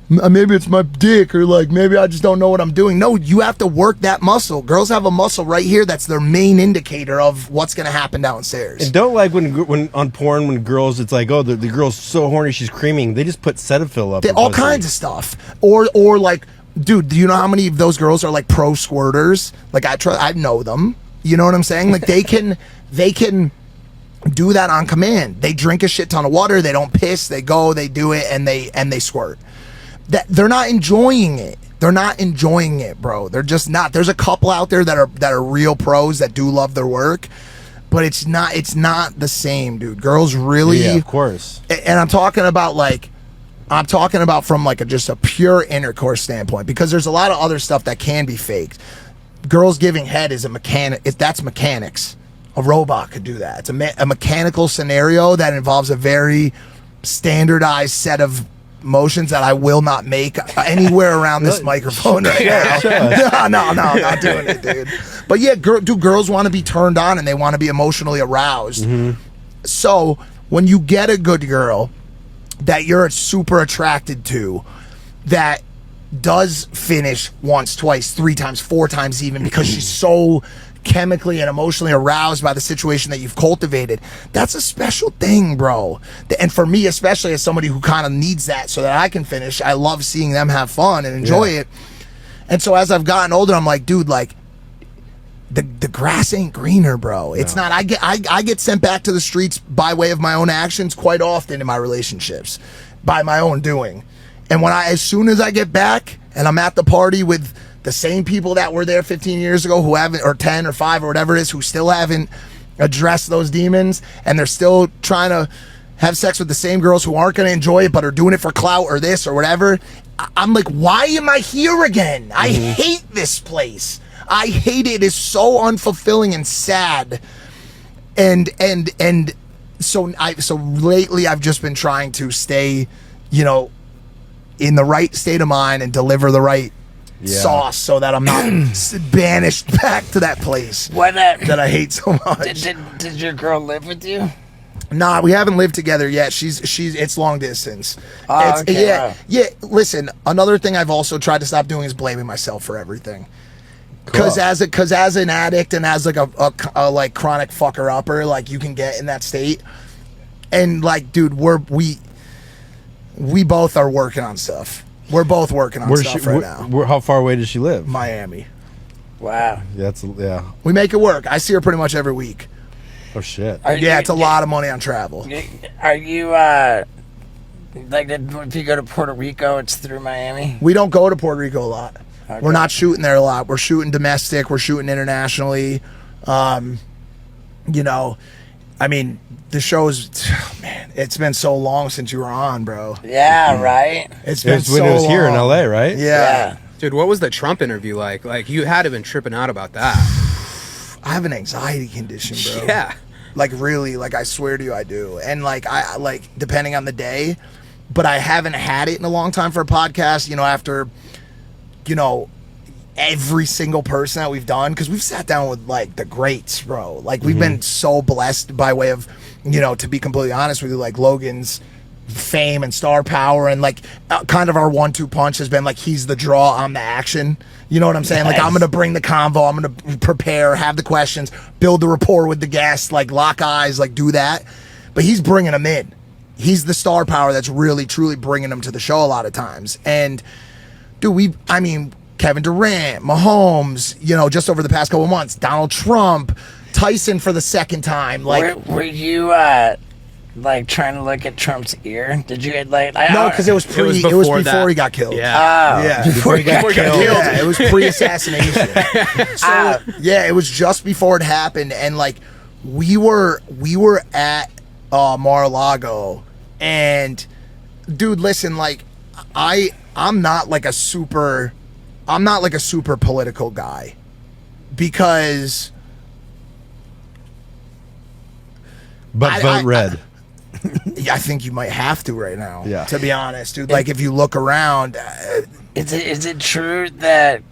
maybe it's my dick, or like maybe I just don't know what I'm doing. No, you have to work that muscle. Girls have a muscle right here that's their main indicator of what's going to happen downstairs. And don't like when on porn, when girls, it's like, oh, the girl's so horny she's creaming. They just put Cetaphil up. All kinds of stuff. Or like, dude, do you know how many of those girls are like pro squirters? Like I know them. You know what I'm saying? Like they can do that on command. They drink a shit ton of water. They don't piss. They go. They do it, and they squirt. That they're not enjoying it. They're not enjoying it, bro. They're just not. There's a couple out there that are real pros that do love their work, but it's not the same, dude. Girls really, Yeah, of course. And I'm talking about from like just a pure intercourse standpoint, because there's a lot of other stuff that can be faked. Girls giving head is a mechanic. That's mechanics. A robot could do that. It's a mechanical scenario that involves a very standardized set of motions that I will not make anywhere around this microphone right now. No, I'm not doing it, dude. But yeah, do girls want to be turned on and they want to be emotionally aroused? So when you get a good girl that you're super attracted to, that does finish once, twice, 3 times, 4 times even, because she's so chemically and emotionally aroused by the situation that you've cultivated, that's a special thing, bro. And for me, especially as somebody who kind of needs that so that I can finish, I love seeing them have fun and enjoy it. And so as I've gotten older, I'm like, dude, like the grass ain't greener, bro. It's not. I get sent back to the streets by way of my own actions quite often in my relationships, by my own doing. And as soon as I get back and I'm at the party with the same people that were there 15 years ago who haven't, or 10 or 5 or whatever it is, who still haven't addressed those demons, and they're still trying to have sex with the same girls who aren't going to enjoy it but are doing it for clout or this or whatever, I'm like, why am I here again? I hate this place. I hate it. It is so unfulfilling and sad. And so lately I've just been trying to stay, in the right state of mind and deliver the right sauce so that I'm not banished back to that place that I hate so much. Did your girl live with you? Nah, we haven't lived together yet. She's it's long distance. Oh, okay. Yeah. Listen, another thing I've also tried to stop doing is blaming myself for everything. Because as an addict and as like a like chronic fucker upper, like you can get in that state, and like, dude, we both are working on stuff. We're both working on stuff right now. How far away does she live? Miami. Wow. Yeah. We make it work. I see her pretty much every week. Oh shit. It's a lot of money on travel. Are you like if you go to Puerto Rico, it's through Miami? We don't go to Puerto Rico a lot. Okay. We're not shooting there a lot. We're shooting domestic. We're shooting internationally. I mean, the show's, man, it's been so long since you were on, bro. Yeah, right? It's been so long. When it was here in LA, right? Yeah. Dude, what was the Trump interview like? Like, you had to have been tripping out about that. I have an anxiety condition, bro. Yeah. Like, really, like, I swear to you, I do. And, like, depending on the day, but I haven't had it in a long time for a podcast, after, every single person that we've done, because we've sat down with like the greats, bro. Like, we've been so blessed by way of, to be completely honest with you, like Logan's fame and star power, and like kind of our 1-2 punch has been like, he's the draw, I'm the action. You know what I'm saying? Like, I'm gonna bring the convo, I'm gonna prepare, have the questions, build the rapport with the guests, like lock eyes, like do that. But he's bringing them in. He's the star power that's really truly bringing them to the show a lot of times. And dude, Kevin Durant, Mahomes, just over the past couple of months, Donald Trump, Tyson for the second time. Like, were you like trying to look at Trump's ear? Did you no, because it was before he got killed. Yeah. Before he got killed. Yeah, it was pre-assassination. So it was just before it happened, and like we were at Mar-a-Lago, and dude, listen, like I'm not like a super political guy, because vote red. I think you might have to right now. Yeah. To be honest, dude. Like, if you look around, is it true that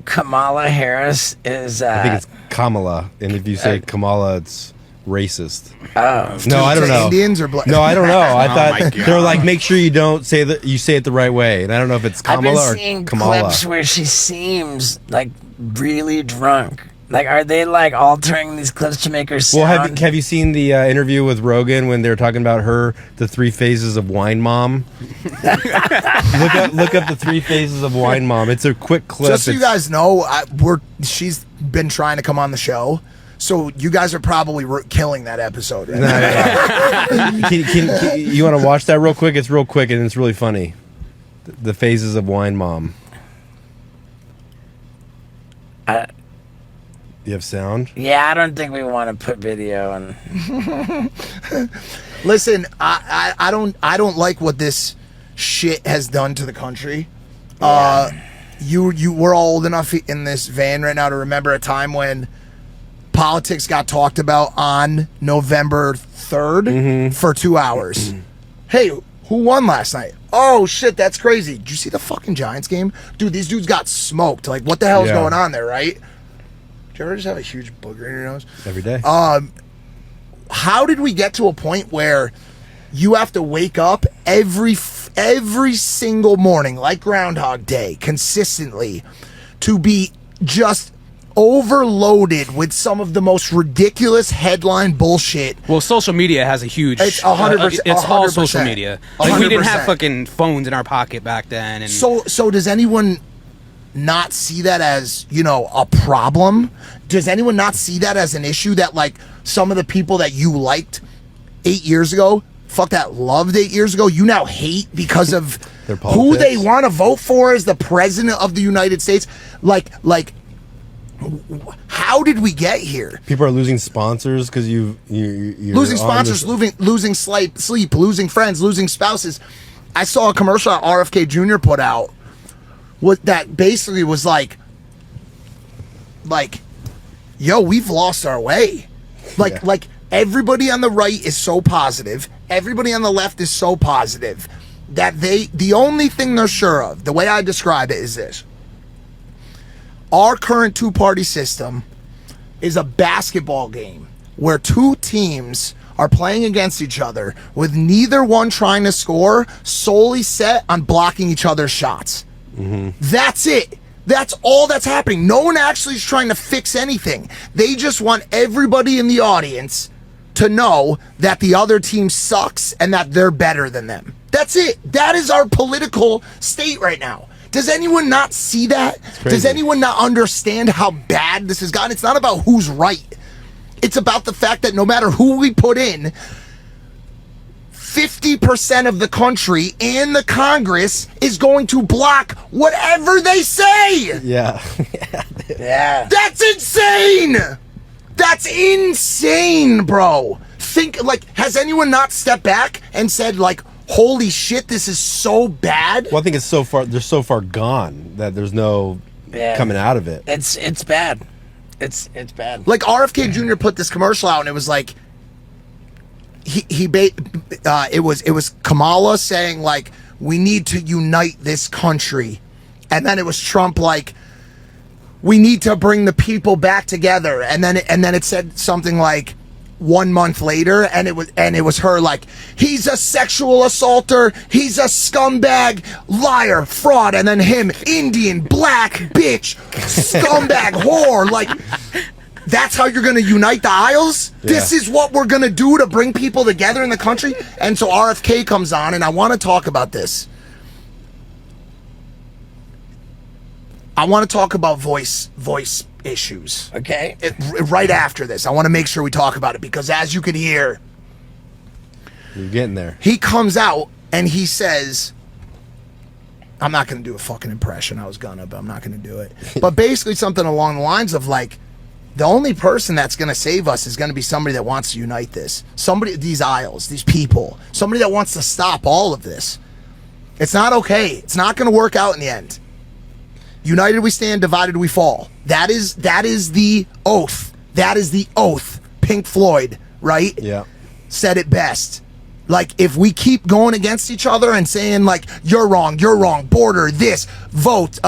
Kamala Harris is? I think it's Kamala, and if you say Kamala, it's racist. Oh no, I don't know. Indians or black? No, I don't know. I my thought God. they're like, make sure you don't say that. You say it the right way, and I don't know if it's I've been Kamala or seeing Kamala. clips where she seems like really drunk. Like, are they like altering these clips to make her sound? Well, have you seen the interview with Rogan when they were talking about the 3 phases of wine mom? look up the 3 phases of wine mom. It's a quick clip. Just so you guys know, she's been trying to come on the show. So you guys are probably killing that episode. Right? You want to watch that real quick? It's real quick and it's really funny. The phases of Wine Mom. You have sound? Yeah, I don't think we want to put video on. Listen, I don't like what this shit has done to the country. We're all old enough in this van right now to remember a time when politics got talked about on November 3rd for 2 hours. Hey, who won last night? Oh shit, that's crazy. Did you see the fucking Giants game? Dude, these dudes got smoked. Like, what the hell is going on there, right? Do you ever just have a huge booger in your nose? Every day. How did we get to a point where you have to wake up every single morning, like Groundhog Day, consistently, to be just overloaded with some of the most ridiculous headline bullshit? Well, social media has a huge. It's 100%. It's all social 100%. media. Like, we didn't have 100%. fucking phones in our pocket back then. And So does anyone not see that as, a problem? Does anyone not see that as an issue that, like, some of the people that you liked 8 years ago, loved 8 years ago, you now hate because of Their who they politics? want to vote for as the president of the United States? Like, how did we get here? People are losing sponsors because you're Losing on sponsors, this- losing sleep, losing friends, losing spouses. I saw a commercial that RFK Jr. put out that basically was like, yo, we've lost our way. Like everybody on the right is so positive, everybody on the left is so positive that the only thing they're sure of, the way I describe it, is this: our current two-party system is a basketball game where two teams are playing against each other with neither one trying to score, solely set on blocking each other's shots. That's it. That's all that's happening. No one actually is trying to fix anything. They just want everybody in the audience to know that the other team sucks and that they're better than them. That's it. That is our political state right now. Does anyone not see that? Does anyone not understand how bad this has gotten? It's not about who's right. It's about the fact that no matter who we put in, 50% of the country and the Congress is going to block whatever they say. Yeah. Yeah. That's insane. That's insane, bro. Has anyone not stepped back and said, like, holy shit, this is so bad? Well, I think they're so far gone that there's no coming out of it. It's bad. It's bad. Like, RFK Jr. put this commercial out, and it was like, it was Kamala saying, like, we need to unite this country, and then it was Trump like, we need to bring the people back together, and then it said something like 1 month later, and it was her like, he's a sexual assaulter, he's a scumbag, liar, fraud, and then him, Indian, black, bitch, scumbag, whore. Like, that's how you're going to unite the aisles? Yeah. This is what we're going to do to bring people together in the country? And so RFK comes on, and I want to talk about this. I want to talk about voice issues. Okay. Right after this. I want to make sure we talk about it, because as you can hear, You're getting there. he comes out and he says, I'm not going to do a fucking impression. I was gonna, but I'm not going to do it. But basically something along the lines of, like, the only person that's going to save us is going to be somebody that wants to unite this. Somebody, these aisles, these people, somebody that wants to stop all of this. It's not okay. It's not going to work out in the end. United we stand, divided we fall. That is the oath. That is the oath. Pink Floyd, right? Yeah. Said it best. Like, if we keep going against each other and saying, like, you're wrong, border, this, vote,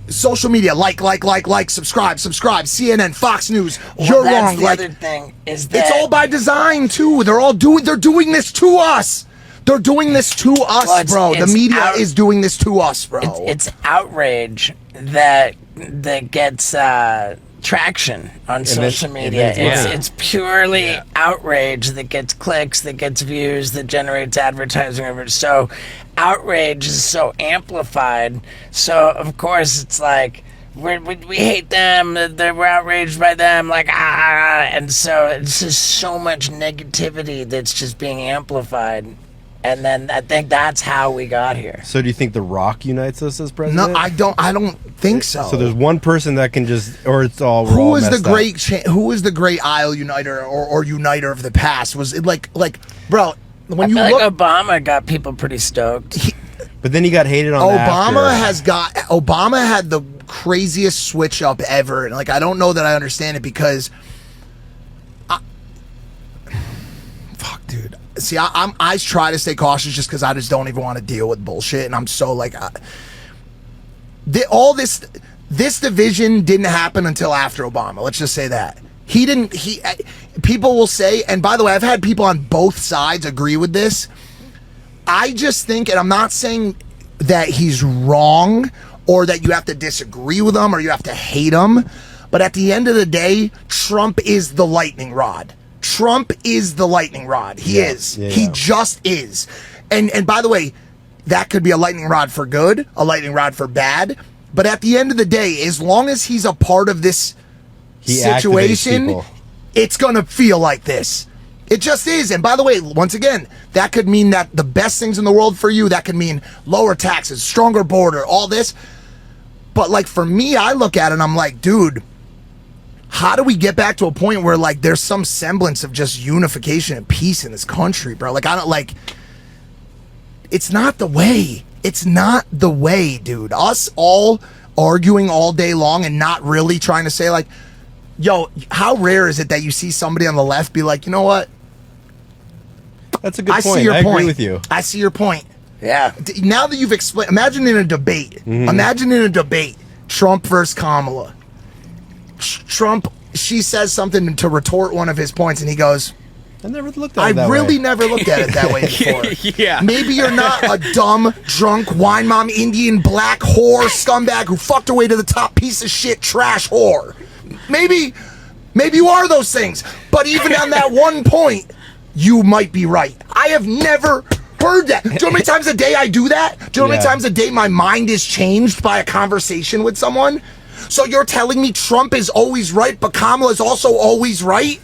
social media, like, subscribe, CNN, Fox News, you're wrong. The Like, other thing is that it's all by design too. They're doing this to us. They're doing this to us, Well, bro. The media is doing this to us, bro. it's outrage that gets traction on social media. It's purely outrage that gets clicks, that gets views, that generates advertising revenue. So outrage is so amplified. So of course it's like, we hate them. We're outraged by them. Like and so it's just so much negativity that's just being amplified. And then I think that's how we got here. So do you think The Rock unites us as president? No, I don't think so. So there's one person that can just, or it's all. We're Who all was the messed up. great? Who was the great aisle uniter or uniter of the past? Was it like, bro? When I you feel look, like Obama got people pretty stoked. But then he got hated on. Obama had the craziest switch up ever, and like I don't know that I understand it because, fuck, dude. See, I try to stay cautious just because I just don't even want to deal with bullshit, and I'm so like, all this division didn't happen until after Obama. Let's just say that people will say, and by the way, I've had people on both sides agree with this. I just think, and I'm not saying that he's wrong or that you have to disagree with him or you have to hate him, but at the end of the day, Trump is the lightning rod. Trump is the lightning rod. He is. Yeah. He just is. And by the way, that could be a lightning rod for good, a lightning rod for bad. But at the end of the day, as long as he's a part of this situation, it's going to feel like this. It just is. And by the way, once again, that could mean that the best things in the world for you, that could mean lower taxes, stronger border, all this. But like for me, I look at it and I'm like, dude, how do we get back to a point where like there's some semblance of just unification and peace in this country, bro? Like I don't like, it's not the way. It's not the way, dude. Us all arguing all day long and not really trying to say like, yo, how rare is it that you see somebody on the left be like, you know what? That's a good point. See your I point. agree with you. I see your point. Yeah. Now that you've explained, imagine in a debate. Trump versus Kamala. Trump, she says something to retort one of his points, and he goes, I never looked at it that I really way. never looked at it that way before. Yeah. Maybe you're not a dumb, drunk, wine mom, Indian, black whore, scumbag who fucked her way to the top, piece of shit, trash whore. Maybe you are those things. But even on that one point, you might be right. I have never heard that. Do you know how many times a day I do that? Do you know how many times a day my mind is changed by a conversation with someone? So you're telling me Trump is always right, but Kamala is also always right?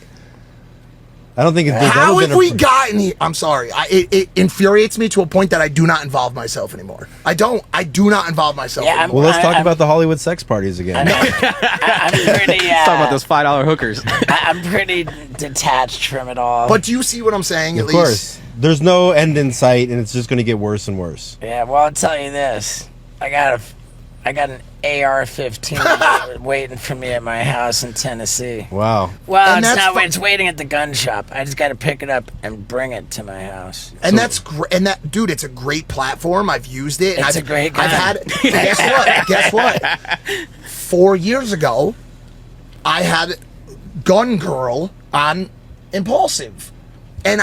I don't think it's. How have we gotten here? I'm sorry. It infuriates me to a point that I do not involve myself anymore. I do not involve myself anymore. Well, let's talk about the Hollywood sex parties again. I'm pretty. Let's talk about those $5 hookers. I'm pretty detached from it all. But do you see what I'm saying? Of course. There's no end in sight, and it's just going to get worse and worse. Yeah, well, I'll tell you this. I got an AR-15 waiting for me at my house in Tennessee. Wow. Well, And it's waiting at the gun shop. I just got to pick it up and bring it to my house. And that's great. And that, dude, it's a great platform. I've used it. And It's a great gun. I've had. Guess what? 4 years ago, I had Gun Girl on Impulsive, and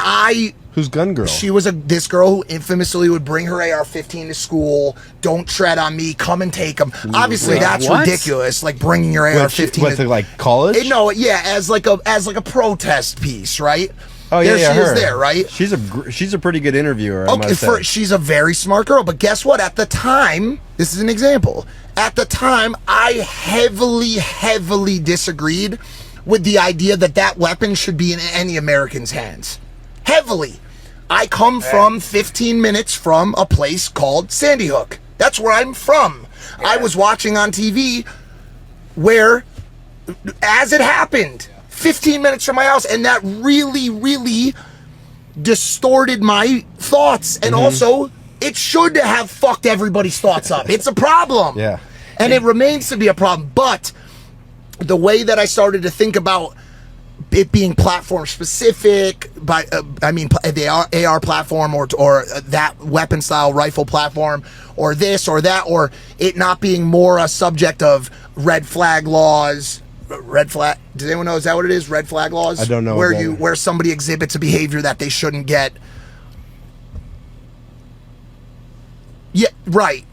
Who's Gun Girl? She was this girl who infamously would bring her AR-15 to school. Don't tread on me. Come and take them. Obviously, that's what? ridiculous. Like bringing your AR-15. Went to like college? No, yeah, as like a protest piece, right? Oh yeah, there she is her. there, right? She's a pretty good interviewer. I must say. She's a very smart girl. But guess what? At the time, this is an example. At the time, I heavily disagreed with the idea that weapon should be in any American's hands. Heavily. I come from 15 minutes from a place called Sandy Hook. That's where I'm from. Yeah. I was watching on TV where, as it happened, 15 minutes from my house, and that really distorted my thoughts. And also, it should have fucked everybody's thoughts up. It's a problem. Yeah. And it remains to be a problem. But the way that I started to think about it being platform specific, the AR platform or that weapon style rifle platform or this or that, or it not being more a subject of red flag laws. Red flag. Does anyone know? Is that what it is? Red flag laws? I don't know. Where somebody exhibits a behavior that they shouldn't get. Yeah, right.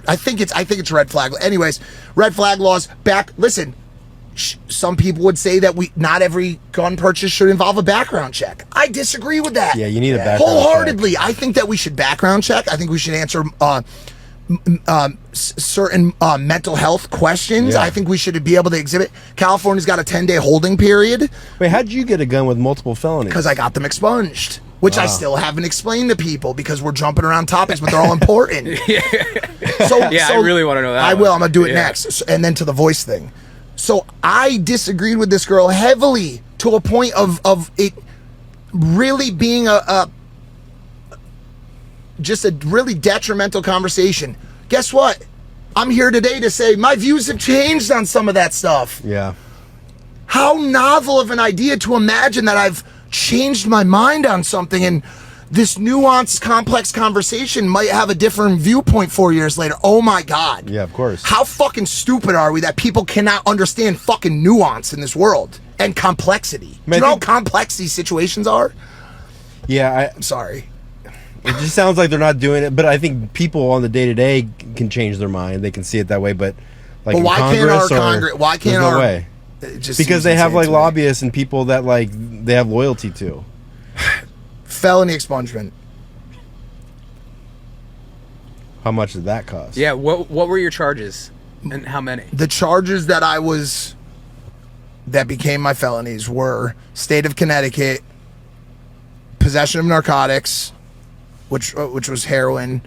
I think it's red flag. Anyways, red flag laws. Listen. Some people would say that not every gun purchase should involve a background check. I disagree with that. Yeah, you need a background wholeheartedly. check. I think that we should background check. I think we should answer certain mental health questions, Yeah. I think we should be able to exhibit. California's got a 10-day holding period Wait, how'd you get a gun with multiple felonies? because I got them expunged, which I still haven't explained to people because we're jumping around topics, but they're all important. Yeah, I really wanna know that I one. will. I'm gonna do it Yeah. next, and then to the voice thing. So I disagreed with this girl heavily to a point of it really being just a really detrimental conversation. Guess what? I'm here today to say my views have changed on some of that stuff. Yeah. How novel of an idea to imagine that I've changed my mind on something and this nuanced, complex conversation might have a different viewpoint 4 years later. Oh my God. Yeah, of course. How fucking stupid are we that people cannot understand fucking nuance in this world and complexity? Do you know how complex these situations are? Yeah, I'm sorry. it just sounds like they're not doing it, but I think people on the day-to-day can change their mind. They can see it that way, but like But in why can't our Congress or- Congress? Why can't there's no our? way. It just Because seems they have insane like to me. lobbyists and people that like they have loyalty to. Felony expungement. How much did that cost? Yeah, what were your charges and how many? The charges that that became my felonies were state of Connecticut, possession of narcotics, which was heroin,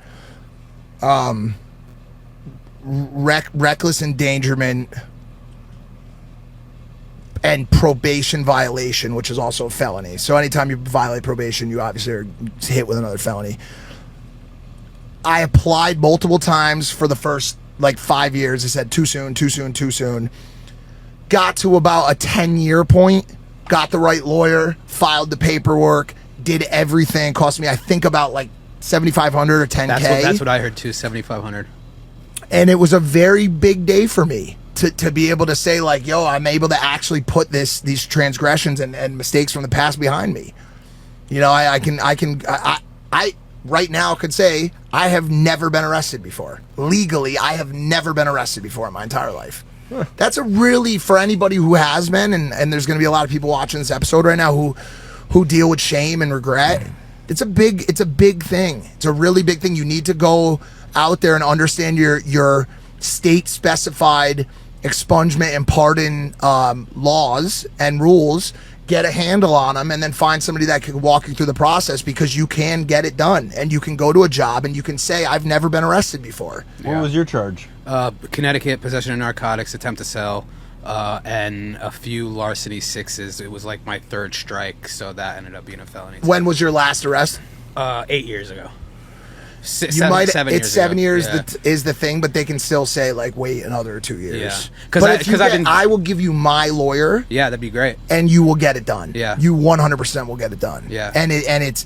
reckless endangerment, and probation violation, which is also a felony. So anytime you violate probation, you obviously are hit with another felony. I applied multiple times for the first like 5 years. I said too soon, too soon, too soon. Got to about a 10-year point, got the right lawyer, filed the paperwork, did everything. Cost me, I think, about like $7,500 or $10K. That's what I heard too, 7,500. And it was a very big day for me to be able to say like, yo, I'm able to actually put these transgressions and mistakes from the past behind me. You know, I right now could say I have never been arrested before. Legally, I have never been arrested before in my entire life. That's a really, for anybody who has been, and there's going to be a lot of people watching this episode right now who deal with shame and regret. It's a big thing. It's a really big thing. You need to go out there and understand your state specified expungement and pardon laws and rules, get a handle on them, and then find somebody that can walk you through the process, because you can get it done and you can go to a job and you can say, I've never been arrested before. What was your charge? Connecticut, possession of narcotics, attempt to sell, and a few larceny sixes. It was like my third strike, so that ended up being a felony. When was your last arrest? 8 years ago. It's 7 years Yeah. that is the thing, but they can still say like wait another 2 years. Yeah. But I will give you my lawyer, Yeah, that'd be great. and you will get it done. Yeah. You 100% will get it done. Yeah. And it's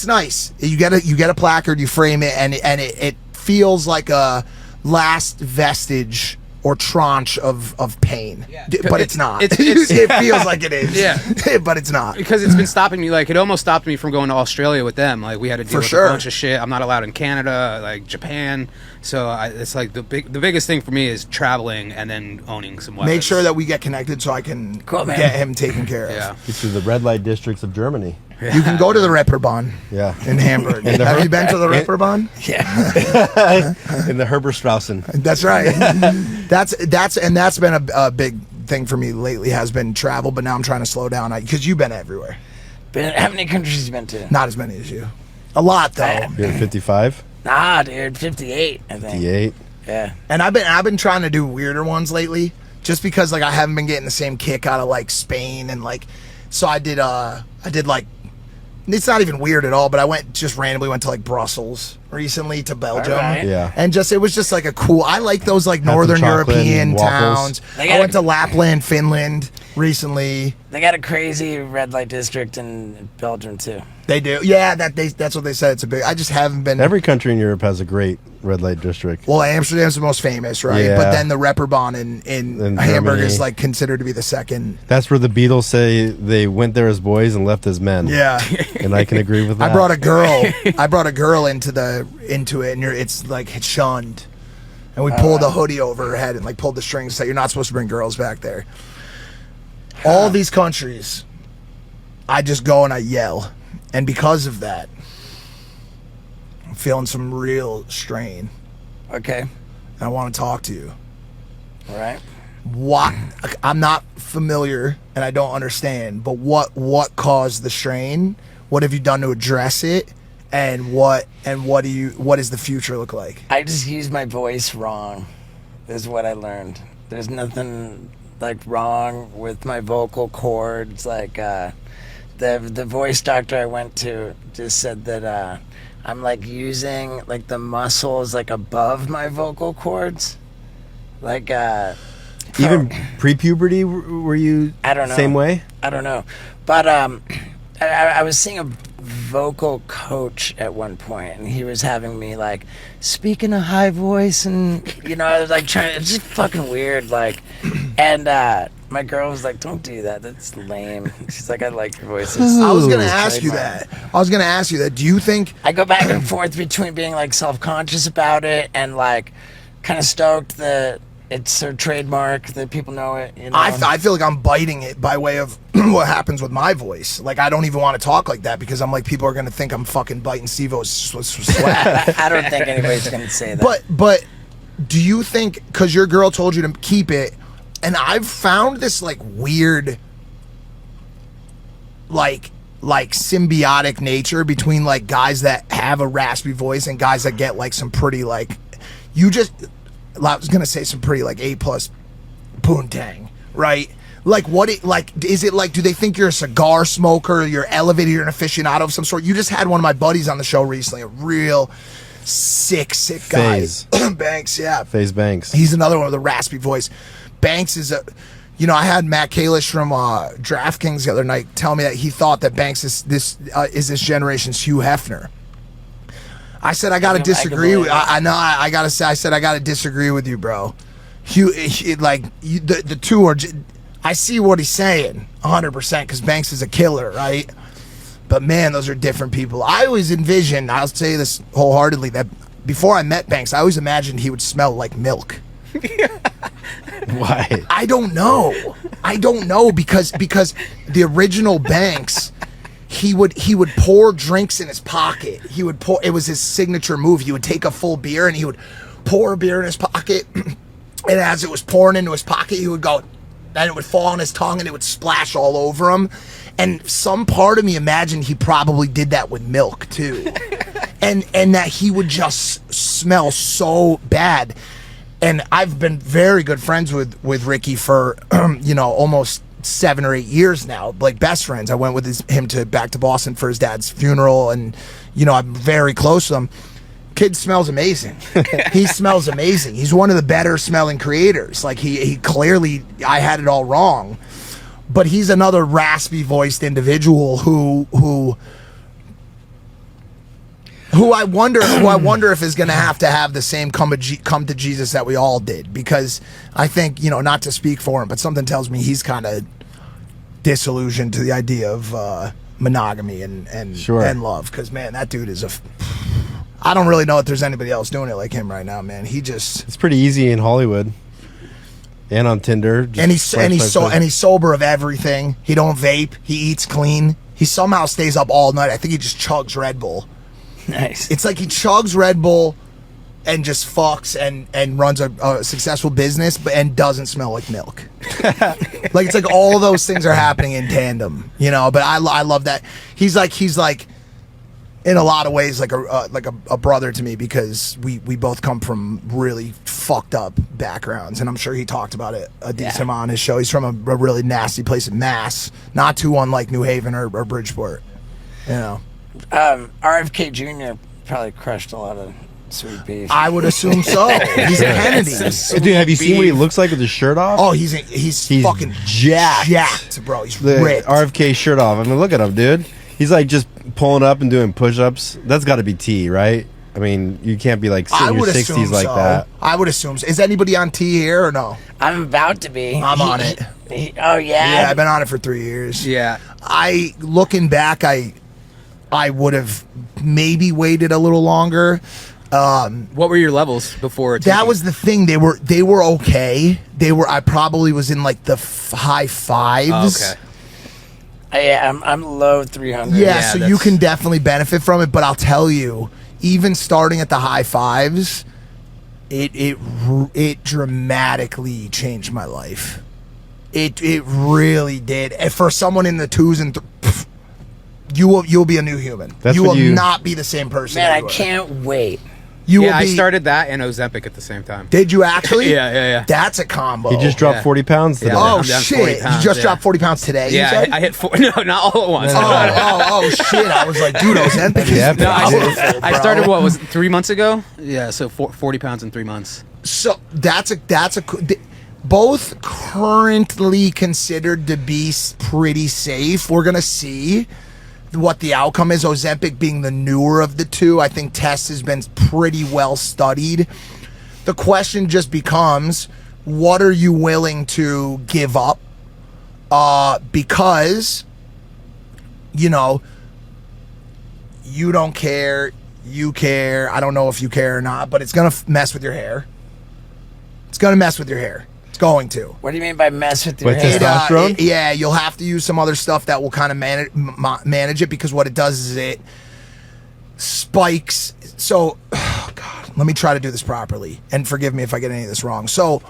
nice. You get a placard, you frame it, and it feels like a last vestige or tranche of pain. Yeah. But it's not. It's- it feels like it is. Yeah. But it's not. Because it's been stopping me. Like, it almost stopped me from going to Australia with them. Like, we had to deal For with sure. a bunch of shit. I'm not allowed in Canada, like Japan. So it's like the biggest thing for me is traveling and then owning some weapons. Make sure that we get connected so I can Cool, man. get him taken care of. Yeah. It's through the red light districts of Germany. You can go to the Reeperbahn Yeah. in Hamburg. And the Have Her- you been to the Reeperbahn? In the Herberstraussen. That's right. that's been a big thing for me lately, has been travel, but now I'm trying to slow down because you've been everywhere. How many countries you been to? Not as many as you. A lot though. You're at 55, Nah, dude, 58, I think. 58. Yeah. And I've been trying to do weirder ones lately, just because like I haven't been getting the same kick out of like Spain and like, so I did like, it's not even weird at all, but I just randomly went to like Brussels recently, to Belgium. All right. Yeah. And it was just like I like those like some Northern chocolate European and waffles. towns. They I got went to Lapland, Finland recently. They got a crazy red light district in Belgium, too. They do. Yeah, that's what they said. It's a big, I just haven't been. Every country in Europe has a great red light district. Well, Amsterdam's the most famous, right? Yeah. But then the Reeperbahn in In Hamburg Germany. is like considered to be the second. That's where the Beatles say they went there as boys and left as men. Yeah. And I can agree with that. I brought a girl into it, and it's like it's shunned. And we pulled the hoodie over her head and like pulled the strings, so you're not supposed to bring girls back there. All these countries, I just go and I yell. And because of that, feeling some real strain. Okay. And I want to talk to you. All right. What? I'm not familiar and I don't understand, but what caused the strain? What have you done to address it? And what does the future look like? I just used my voice wrong, is what I learned. There's nothing like wrong with my vocal cords. Like the voice doctor I went to just said that I'm like using like the muscles like above my vocal cords. Like Even pre-puberty, were you I don't know. same way? I don't know. But I was seeing a vocal coach at one point, and he was having me like speak in a high voice, and I was like trying. It's just fucking weird, like. And my girl was like, "Don't do that. That's lame." She's like, "I like your voice." I was gonna ask you that. Do you think? I go back and forth between being like self-conscious about it and like kind of stoked that it's a trademark, that people know it. I feel like I'm biting it by way of what happens with my voice. Like, I don't even want to talk like that because I'm like, people are going to think I'm fucking biting Steve-O's swag. I don't think anybody's going to say that. But do you think, because your girl told you to keep it, and I've found this like weird, like symbiotic nature between like guys that have a raspy voice and guys that get like some pretty like, I was gonna say some pretty like A+ poontang, right? Like is it like, do they think you're a cigar smoker, you're elevated, you're an aficionado of some sort? You just had one of my buddies on the show recently, a real sick guy. FaZe. Banks, yeah. FaZe Banks. He's another one with a raspy voice. Banks is a, I had Matt Kalish from DraftKings the other night tell me that he thought that Banks is this generation's Hugh Hefner. I said I gotta disagree with. I know. I gotta say. I said I gotta disagree with you, bro. The two are. I see what he's saying, 100%, because Banks is a killer, right? But man, those are different people. I always envisioned. I'll say this wholeheartedly, that before I met Banks, I always imagined he would smell like milk. Why? I don't know because the original Banks. He would pour drinks in his pocket. It was his signature move. He would take a full beer and he would pour a beer in his pocket. And as it was pouring into his pocket, he would go, and it would fall on his tongue and it would splash all over him. And some part of me imagined he probably did that with milk too. and that he would just smell so bad. And I've been very good friends with Ricky for, almost 7 or 8 years now, like best friends. I went with him back to Boston for his dad's funeral, and I'm very close to him. Kid smells amazing. He smells amazing. He's one of the better smelling creators. Like he clearly, I had it all wrong, but he's another raspy voiced individual who I wonder if is going to have the same come to Jesus that we all did, because I think, not to speak for him, but something tells me he's kind of disillusioned to the idea of monogamy and love, because man, that dude is I don't really know if there's anybody else doing it like him right now, man. It's pretty easy in Hollywood and on Tinder. And he's sober of everything. He don't vape. He eats clean. He somehow stays up all night. I think he just chugs Red Bull. Nice. It's like he chugs Red Bull and just fucks and runs a successful business, and doesn't smell like milk. Like, it's like all those things are happening in tandem, But I love that he's like in a lot of ways like a brother to me, because we both come from really fucked up backgrounds, and I'm sure he talked about it a decent amount on his show. He's from a really nasty place in Mass, not too unlike New Haven or Bridgeport, RFK Jr. probably crushed a lot of sweet beef. I would assume so. He's a Kennedy. Dude, have you seen what he looks like with his shirt off? Oh, he's fucking jacked, bro. He's ripped. RFK shirt off. I mean, look at him, dude. He's like just pulling up and doing push-ups. That's got to be T, right? I mean, you can't be like sitting in your 60s like that. I would assume so. Is anybody on T here or no? I'm about to be. I'm on it. Oh, yeah? Yeah, I've been on it for 3 years. Yeah. Looking back, I would have maybe waited a little longer. What were your levels before? That was the thing. They were okay. I probably was in like the high fives. Oh, okay. I'm low 300. Yeah, so you can definitely benefit from it. But I'll tell you, even starting at the high fives, it dramatically changed my life. It really did. And for someone in the twos and you'll be a new human. You will not be the same person. Man, I anymore. can't wait. I started that and Ozempic at the same time. Did you actually? Yeah. That's a combo. He just dropped 40 pounds today. Oh I'm down shit! 40 pounds, You just dropped 40 pounds today. You Yeah, said? I hit 4. No, not all at once. Oh shit! I was like, dude, Ozempic is Yeah, No, powerful, I bro. started, what, was it 3 months ago? Yeah, so 40 pounds in 3 months. So both currently considered to be pretty safe. We're gonna see what the outcome is. Ozempic being the newer of the two, I think test has been pretty well studied. The question just becomes, what are you willing to give up? Because, you know, you don't care, you care. I don't know if you care or not, but it's gonna mess with your hair. It's gonna mess with your hair. It's going to. What do you mean by mess with your Wait, hair? testosterone? Yeah, you'll have to use some other stuff that will kind of manage it, because what it does is it spikes. So, oh God, let me try to do this properly, and forgive me if I get any of this wrong. So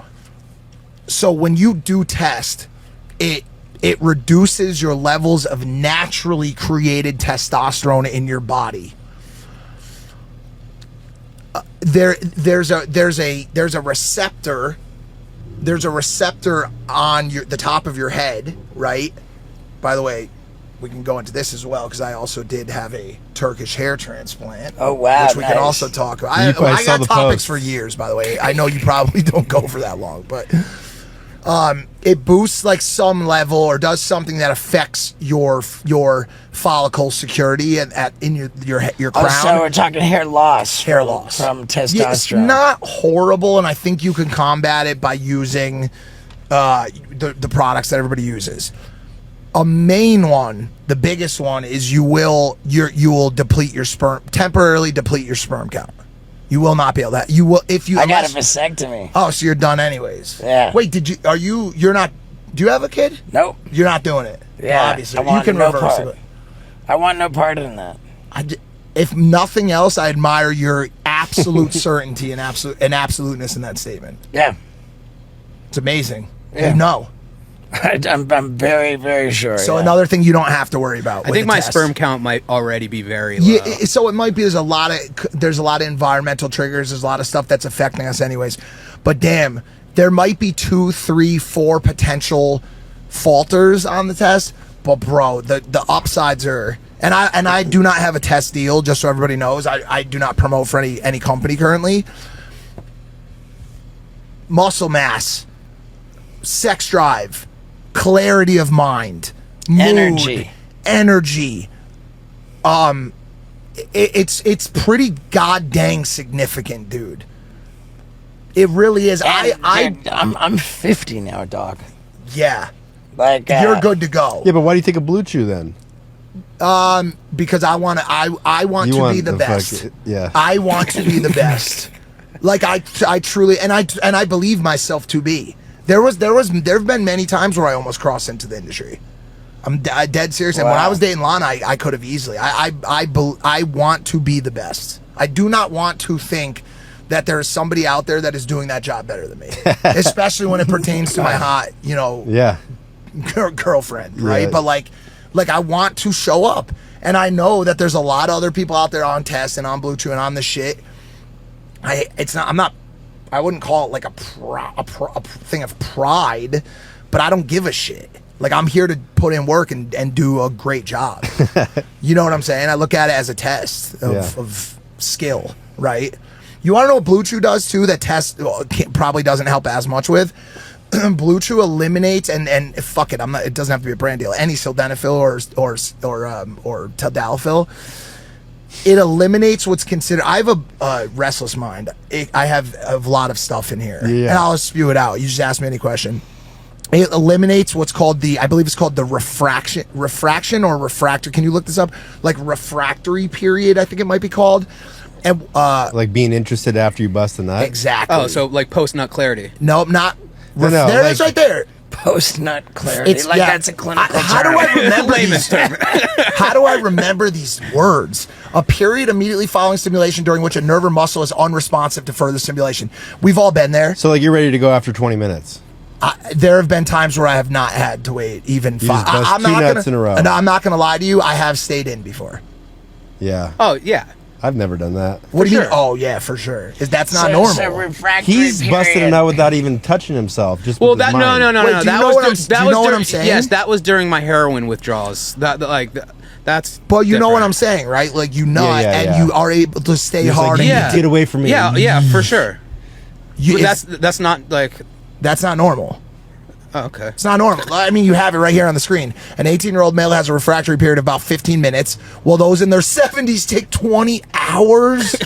when you do test, it reduces your levels of naturally created testosterone in your body. There's a receptor. There's a receptor on the top of your head, right? By the way, we can go into this as well, because I also did have a Turkish hair transplant. Oh, wow, Which we can nice. also talk about. I probably saw got the topics post. for years, by the way. I know you probably don't go for that long, but it boosts like some level, or does something that affects your follicle security in your crown. Oh, so we're talking hair loss. Hair loss from testosterone. Yeah, it's not horrible, and I think you can combat it by using the products that everybody uses. A main one, the biggest one, is you will deplete your sperm, temporarily deplete your sperm count. You will not be able to. You will if you. I got a unless- vasectomy. Oh, so you're done anyways. Yeah. Wait, you're not? Do you have a kid? Nope. You're not doing it. Yeah, Obviously, I want you can no reverse part. it. I want no part in that. If nothing else, I admire your absolute certainty and absoluteness in that statement. Yeah. It's amazing. Yeah. You know. I'm very, very sure. So yeah. another thing you don't have to worry about. I with think the my test. sperm count might already be very low. Yeah, so it might be there's a lot of environmental triggers. There's a lot of stuff that's affecting us anyways. But damn, there might be 2, 3, 4 potential falters on the test. But bro, the upsides are, and I do not have a test deal, just so everybody knows. I do not promote for any company currently. Muscle mass, sex drive, clarity of mind, mood, energy. It's pretty goddamn significant, dude. It really is. I'm 50 now, dog. Yeah, Like you're good to go. Yeah, but why do you take a Blue Chew then? Because I want to be the best. Yeah. I want to be the best. Like I truly, and I believe myself to be. There have been many times where I almost crossed into the industry. I'm dead serious. And when Wow. I was dating Lana, I could have easily. I want to be the best. I do not want to think that there is somebody out there that is doing that job better than me, especially when it pertains to my hot, Yeah. girlfriend, right? Yeah. But like I want to show up, and I know that there's a lot of other people out there on test and on Blue Chew and on the shit. I wouldn't call it like a thing of pride, but I don't give a shit. Like, I'm here to put in work and do a great job. You know what I'm saying? I look at it as a test of skill, right? You want to know what Blue Chew does too? That test probably doesn't help as much with. Blue Chew eliminates and fuck it. It doesn't have to be a brand deal. Any sildenafil or tadalafil. It eliminates what's considered. I have a restless mind. I have a lot of stuff in here, and I'll spew it out. You just ask me any question. It eliminates what's called I believe it's called the refraction or refractor. Can you look this up? Like refractory period, I think it might be called. And Like being interested after you bust a nut? exactly. Oh, so like post nut clarity. Nope, not. No, There it is, like- right there. Post-nut clarity. That's a clinical How do term. I remember these? How do I remember these words? A period immediately following stimulation during which a nerve or muscle is unresponsive to further stimulation. We've all been there. So like you're ready to go after 20 minutes. There have been times where I have not had to wait even 5. just bust I'm two not nuts gonna, in a row. No, I'm not going to lie to you. I have stayed in before. Yeah. Oh yeah. I've never done that. What do you mean? sure. Oh yeah, for sure. That's not So normal. refractory He's busting period. it out without even touching himself. Just Well, with his that no. mind. Wait, do you That know was what I'm- dur- do that you was know what dur- I'm saying? Yes, that was during my heroin withdrawals. That's. But you know what different. I'm saying, right? Like you nut yeah, and yeah. you are able to stay He was hard. like, and Yeah. Get away from me. Yeah, for sure. you, But that's not like. that's not normal. Oh, okay. It's not normal. I mean, you have it right here on the screen. An 18-year-old male has a refractory period of about 15 minutes, while those in their 70s take 20 hours.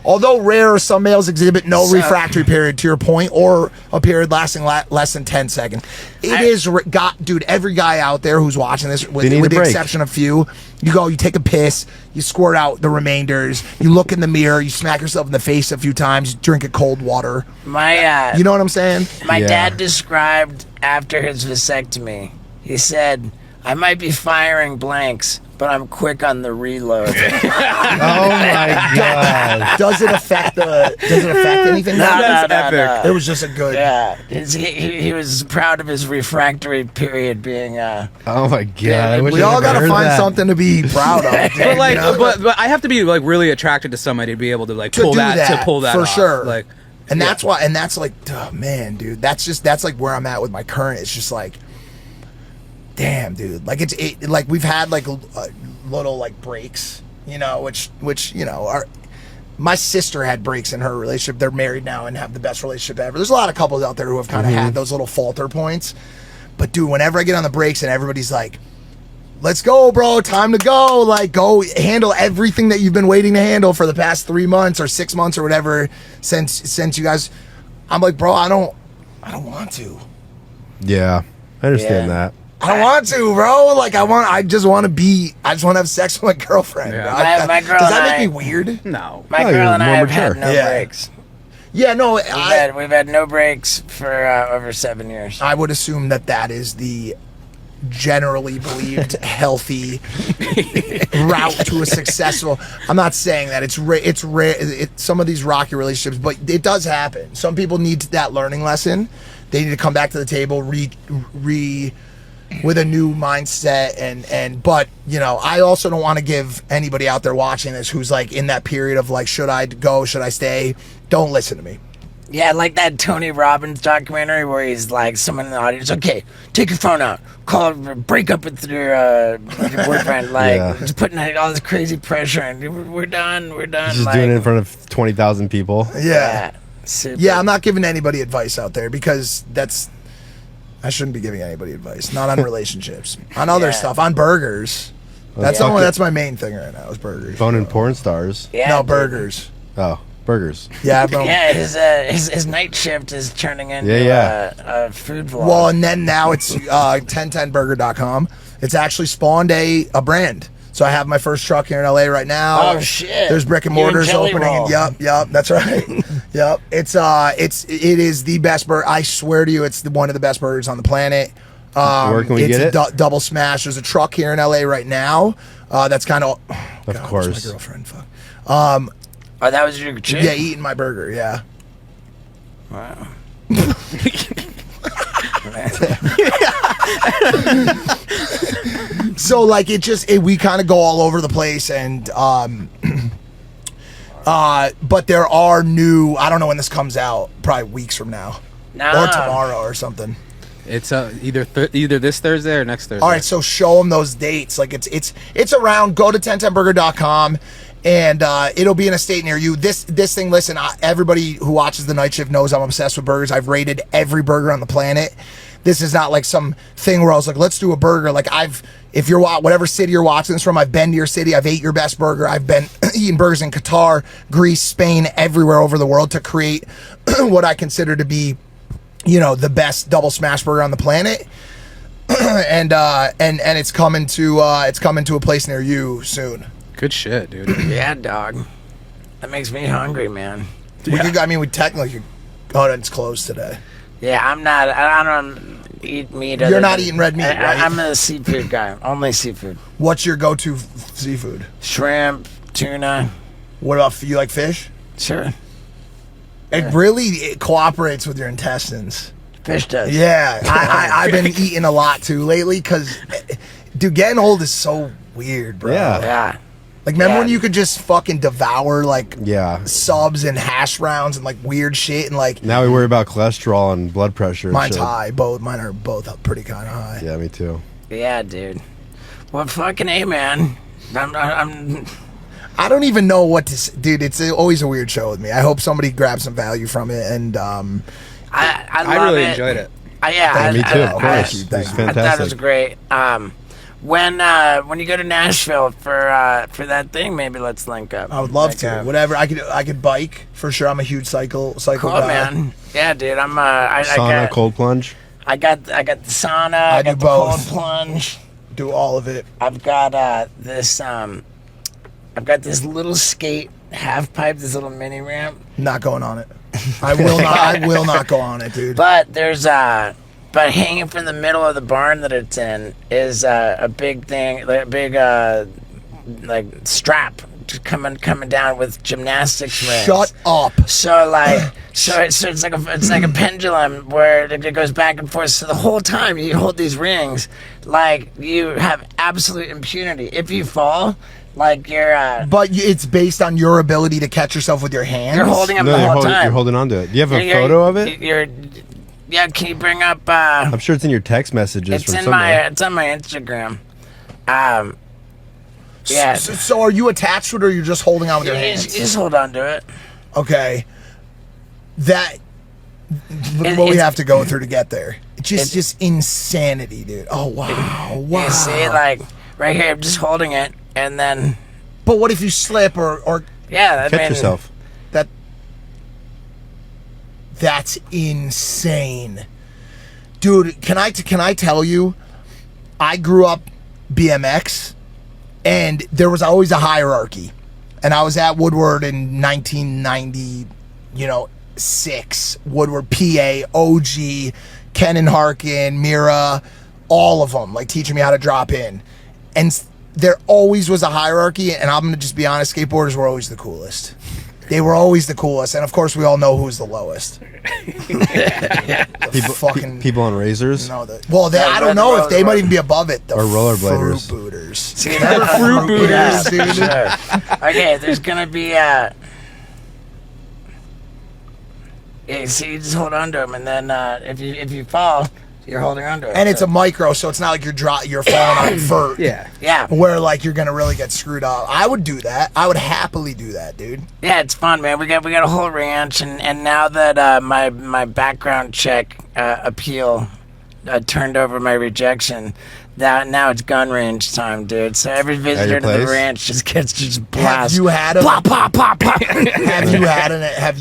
Although rare, some males exhibit no refractory period, to your point, or a period lasting less than 10 seconds. Dude, every guy out there who's watching this, with They need the a break. exception of few, you take a piss, you squirt out the remainders, you look in the mirror, you smack yourself in the face a few times, you drink a cold water. My You know what I'm saying? my Yeah. dad described after his vasectomy. He said, "I might be firing blanks, but I'm quick on the reload." Oh my god. Does it affect anything? That's epic. It was just a good. Yeah, he was proud of his refractory period being. Oh my god. I wish We I all never got to heard find that. something to be proud of. But like, you know? but I have to be like really attracted to somebody to be able to like To pull do that to pull that for off. sure. Like, And that's why, and that's like, oh, man, dude, that's like where I'm at with my current. It's just like, damn, dude, like like we've had like little like breaks, which are. My sister had breaks in her relationship. They're married now and have the best relationship ever. There's a lot of couples out there who have kind of had those little falter points. But dude, whenever I get on the breaks and everybody's like, let's go, bro, time to go. Like, go handle everything that you've been waiting to handle for the past 3 months or 6 months or whatever since you guys. I'm like, bro, I don't want to. Yeah. I understand Yeah. that. I don't want to, bro. Like, I just want to have sex with my girlfriend. Yeah. bro. My girl Does that and make I- me weird? no. My Oh, girl you're and I more have had mature. no Yeah. breaks. Yeah, no, We've had no breaks for over 7 years. I would assume that is the generally believed healthy route to a successful. I'm not saying that it's rare. Some of these rocky relationships, but it does happen. Some people need that learning lesson. They need to come back to the table, with a new mindset, but I also don't want to give anybody out there watching this who's like in that period of like, should I go, should I stay? Don't listen to me. Yeah, like that Tony Robbins documentary where he's like, someone in the audience, okay, take your phone out, break up with your boyfriend, like, Yeah. just putting all this crazy pressure, and we're done. He's just like, doing it in front of 20,000 people. Yeah. super. Yeah, I'm not giving anybody advice out there because I shouldn't be giving anybody advice. Not on relationships. On other Yeah. stuff. On burgers. That's Yeah. that's my main thing right now is burgers. Boning porn stars. Yeah, No, dude. burgers. Oh, burgers. Yeah, bro. Yeah, his night shift is turning into a food vlog. Well, and then now it's 1010burger.com. It's actually spawned a brand. So I have my first truck here in LA right now. Oh, shit. There's brick and You and mortars Jelly opening. Roll. Yep, that's right. Yep. It is the best burger. I swear to you, it's one of the best burgers on the planet. Where can we it's get a it? double smash. There's a truck here in LA right now. That's kind of. Of God, course. where's my girlfriend. Fuck. oh, that was your chick? Yeah, eating my burger. Yeah. Wow. So like we kind of go all over the place and but there are new. I don't know when this comes out. Probably weeks from now Nah. or tomorrow or something. It's either this Thursday or next Thursday. All right, so show them those dates. Like it's around. Go to 1010burger.com and it'll be in a state near you. This thing. Listen, everybody who watches the night shift knows I'm obsessed with burgers. I've rated every burger on the planet. This is not like some thing where I was like, let's do a burger. Like if you're whatever city you're watching this from, I've been to your city. I've ate your best burger. I've been eating burgers in Qatar, Greece, Spain, everywhere over the world to create what I consider to be, the best double smash burger on the planet. and it's coming to a place near you soon. Good shit, dude. Yeah, dog. That makes me hungry, man. We technically could. Oh, it's closed today. Yeah, I'm not. I don't eat meat. You're not eating red meat, right? I'm a seafood guy. Only seafood. What's your go-to seafood? Shrimp, tuna. What about you? Like fish? Sure. It cooperates with your intestines. Fish does. Yeah, I've been eating a lot too lately because, dude, getting old is so weird, bro. Yeah. Yeah. Like, remember Yeah. when you could just fucking devour like Yeah. subs and hash browns and like weird shit and like Now we worry about cholesterol and blood pressure. And mine's shit. high. Mine are both pretty kind of high. Yeah, me too. Yeah, dude. Well, fucking A, man. I don't even know what to say. Dude, it's always a weird show with me. I hope somebody grabs some value from it. And I I love really it. enjoyed it. Yeah, Me too, of I- course. you. It Thank was you. I thought it was fantastic. great. When you go to Nashville for that thing, maybe let's link up. I would love Like, to. Whatever. I could bike for sure. I'm a huge cycle Cool, guy. man. Yeah, dude. I Sauna, cold plunge. I got the sauna. I I got do the both. cold plunge. Do all of it. I've got this. I've got this little skate half pipe, this little mini ramp. Not going on it. I will not. I will not go on it, dude. But there's but hanging from the middle of the barn that it's in is a big thing, like a big like strap just coming down with gymnastics rings. Shut up. So like, so it's like a pendulum where it goes back and forth. So the whole time you hold these rings, like you have absolute impunity. If you fall, like But it's based on your ability to catch yourself with your hands. you're holding them No, the whole time. you're holding on to it. Do you have a You're- photo of it? Yeah, can you bring up? I'm sure it's in your text messages It's from in somewhere. it's on my Instagram. Yeah. So are you attached to it, or you're just holding on with your You hands? just hold on to it. Okay. That. Look It- what we it's- have to go through to get there. It's It- just insanity, dude. Oh wow, wow. You see, like right here, I'm just holding it, and then But what if you slip or yeah, I Catch mean, yourself. that's insane, dude. Can I tell you? I grew up BMX, and there was always a hierarchy, and I was at Woodward in 1996. Woodward, PA, OG, Ken and Harkin, Mira, all of them, like teaching me how to drop in, and there always was a hierarchy. And I'm gonna just be honest, skateboarders were always the coolest. They were always the coolest, and of course, we all know who's the lowest. People on razors. No, I don't know if they might even be above it. The Or rollerbladers. fruit booters. See, Remember fruit booters, dude? Sure. Okay, there's gonna be yeah, see, you just hold on to them, and then if you fall, you're holding on to it. And it's so- a micro, so it's not like you're falling on vert. Yeah. yeah, Where like you're gonna really get screwed up. I would do that. I would happily do that, dude. yeah, it's fun, man. We got a whole ranch, and now that my background check appeal turned over my rejection. Now it's gun range time, dude. So every visitor to the place? ranch just gets just Have blast. you had a Pop, pop, pop, pop. have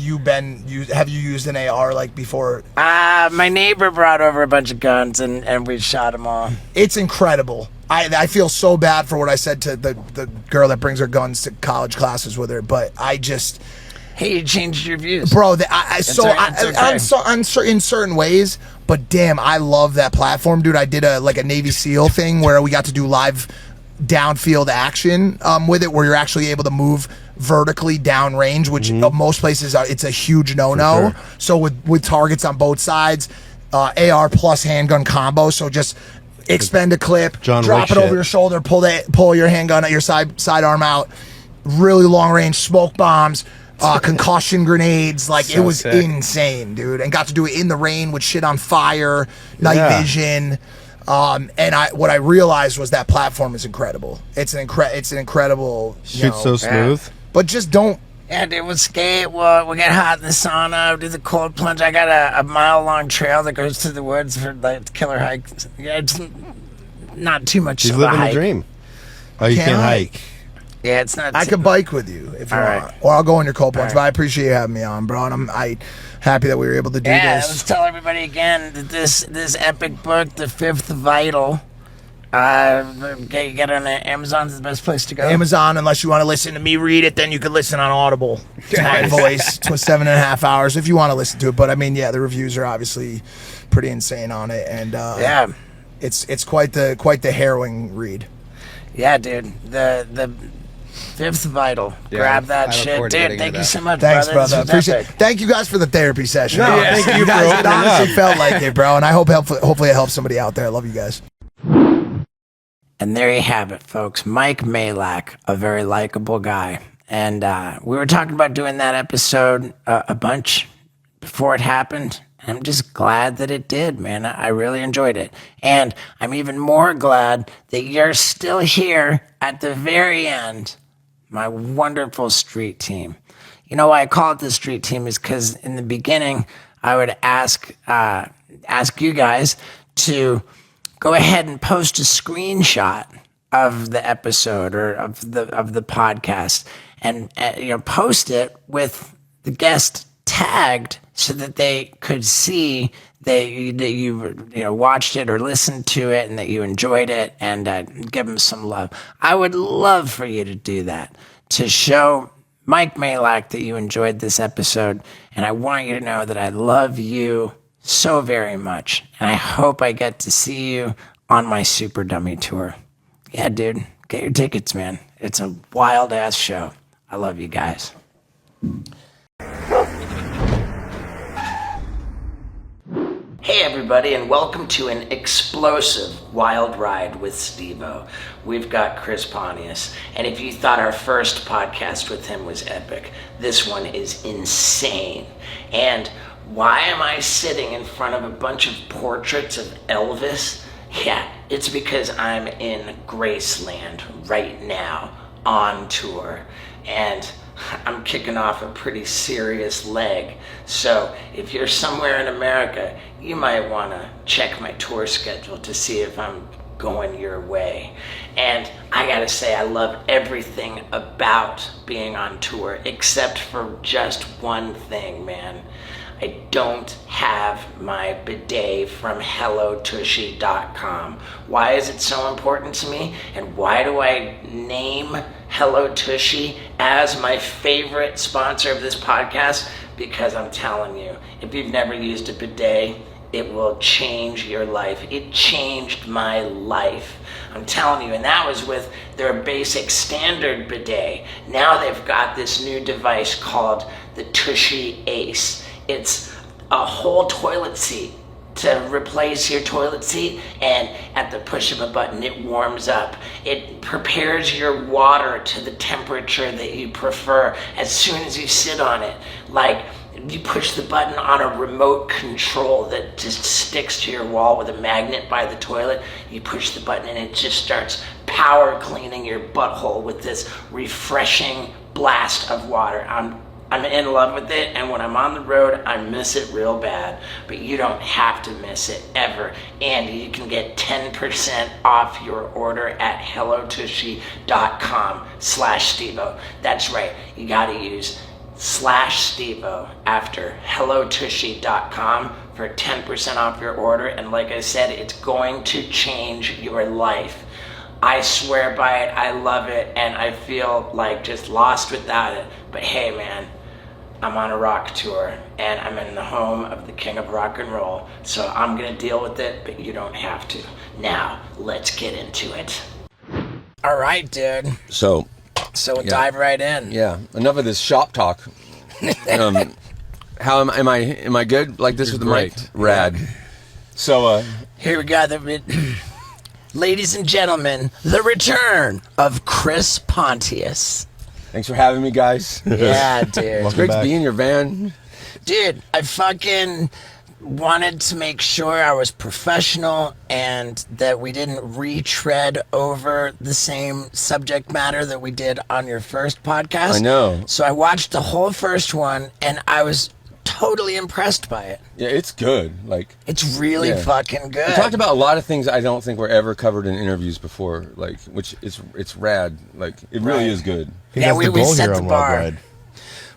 you used an AR like before? My neighbor brought over a bunch of guns, and we shot them all. It's incredible. I feel so bad for what I said to the girl that brings her guns to college classes with her, but I just Hey, you changed your views. bro, It's okay. in certain ways, but damn, I love that platform, dude. I did a Navy SEAL thing where we got to do live downfield action with it, where you're actually able to move vertically downrange, which most places it's a huge no-no. For sure. So with targets on both sides, AR plus handgun combo. So just expend a clip, John drop Wick it over shit. your shoulder, pull your handgun at your sidearm out. Really long range smoke bombs. Concussion grenades, like So it was sick. insane, dude, and got to do it in the rain with shit on fire, night Yeah. vision, and what I realized was that platform is incredible. It's an incredible. Shoots so smooth. But just don't. Yeah, dude, we'll skate. We get hot in the sauna. Do the cold plunge. I got a mile-long trail that goes through the woods for like killer hikes. Yeah, it's not too much He's of a living the hike. dream. Oh, you Can't can't hike. hike. Yeah, it's not. I could bike with you if you All want, right. or I'll go on your cold plunge. All But right. I appreciate you having me on, bro, and I'm happy that we were able to do Yeah, this. let's tell everybody again that this epic book, The Fifth Vital, Get on Amazon's the best place to go. Amazon, unless you want to listen to me read it, then you can listen on Audible to my voice to 7.5 hours if you want to listen to it. But I mean, yeah, the reviews are obviously pretty insane on it, and Yeah. it's quite the harrowing read. Yeah, dude. The Fifth Vital. Yeah, Grab that I look shit. forward to Dude, getting thank into you that. so much, Thanks, brother. brother. This was Appreciate. epic. Thank you guys for the therapy session. No, Honestly, thank you you for guys. It opening honestly up. felt like it, bro. And I hopefully it helps somebody out there. I love you guys. And there you have it, folks. Mike Majlak, a very likable guy. And we were talking about doing that episode a bunch before it happened. I'm just glad that it did, man. I really enjoyed it. And I'm even more glad that you're still here at the very end, my wonderful street team. You know why I call it the street team is because in the beginning, I would ask you guys to go ahead and post a screenshot of the episode or of the podcast and post it with the guest tagged so that they could see that you watched it or listened to it and that you enjoyed it, and give them some love. I would love for you to do that to show Mike Majlak that you enjoyed this episode, and I want you to know that I love you so very much, and I hope I get to see you on my Super Dummy tour. Yeah, dude, get your tickets, man. It's a wild ass show. I love you guys. Hey everybody, and welcome to an explosive wild ride with Steve-O. We've got Chris Pontius, and if you thought our first podcast with him was epic, this one is insane. And why am I sitting in front of a bunch of portraits of Elvis? Yeah, it's because I'm in Graceland right now on tour, and I'm kicking off a pretty serious leg. So if you're somewhere in America, you might want to check my tour schedule to see if I'm going your way. And I gotta say, I love everything about being on tour except for just one thing, man. I don't have my bidet from HelloTushy.com. Why is it so important to me? And why do I name Hello Tushy as my favorite sponsor of this podcast? Because I'm telling you, if you've never used a bidet, it will change your life. It changed my life. I'm telling you, and that was with their basic standard bidet. Now they've got this new device called the Tushy Ace. It's a whole toilet seat to replace your toilet seat, and at the push of a button it warms up. It prepares your water to the temperature that you prefer as soon as you sit on it. Like, you push the button on a remote control that just sticks to your wall with a magnet by the toilet. You push the button and it just starts power cleaning your butthole with this refreshing blast of water. I'm in love with it, and when I'm on the road, I miss it real bad. But you don't have to miss it ever. And you can get 10% off your order at HelloTushy.com/Steve-O. That's right, you gotta use /Steve-O after HelloTushy.com for 10% off your order. And like I said, it's going to change your life. I swear by it, I love it, and I feel like just lost without it. But hey, man, I'm on a rock tour, and I'm in the home of the king of rock and roll, so I'm gonna deal with it, but you don't have to. Now, let's get into it. All right, dude. So we'll dive right in. yeah, enough of this shop talk. How am I good like this with the mic? Rad. So Here we go. Ladies and gentlemen, the return of Chris Pontius. thanks for having me, guys. Yeah, dude. It's great to be in your van. Dude, I fucking wanted to make sure I was professional and that we didn't retread over the same subject matter that we did on your first podcast. I know. So I watched the whole first one and I was totally impressed by it. Yeah, it's good. Like, It's really Yeah. fucking good. we talked about a lot of things I don't think were ever covered in interviews before. Like, which it's rad. Like, it really Right. is good. I think Yeah, that's we the goal set here the on bar. Wild Ride.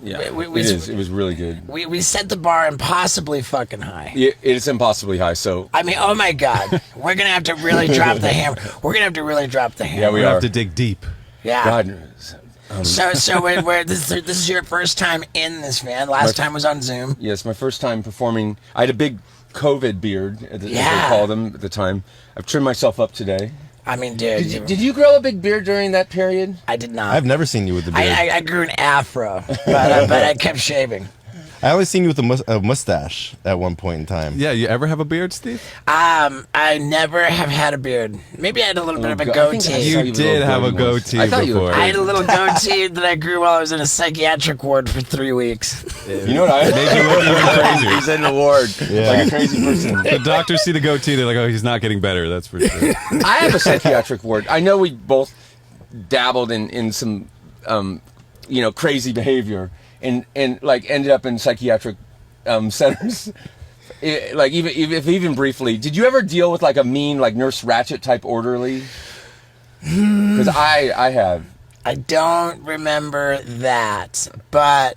Yeah, it is. It was really good. We set the bar impossibly fucking high. It's impossibly high. So I mean, oh my God, we're gonna have to really drop the hammer. We're gonna have to really drop the hammer. Yeah, we are. have to dig deep. Yeah. God. So this is your first time in this van. Last time was on Zoom. Yes, my first time performing. I had a big COVID beard, as they called them at the time. I've trimmed myself up today. I mean, dude. Did you grow a big beard during that period? I did not. I've never seen you with the beard. I grew an afro, but I kept shaving. I always seen you with a mustache at one point in time. Yeah, you ever have a beard, Steve? I never have had a beard. Maybe I had a little bit of a goatee. You did have a goatee I thought before. I had a little goatee that I grew while I was in a psychiatric ward for 3 weeks. You know what I made you look even crazy. He's in the ward, like a crazy person. The doctors see the goatee, they're like, oh, he's not getting better, that's for sure. I have a psychiatric ward. I know we both dabbled in some, crazy behavior. And like ended up in psychiatric centers, even briefly. Did you ever deal with like a mean like Nurse Ratched type orderly? Because I have. I don't remember that, but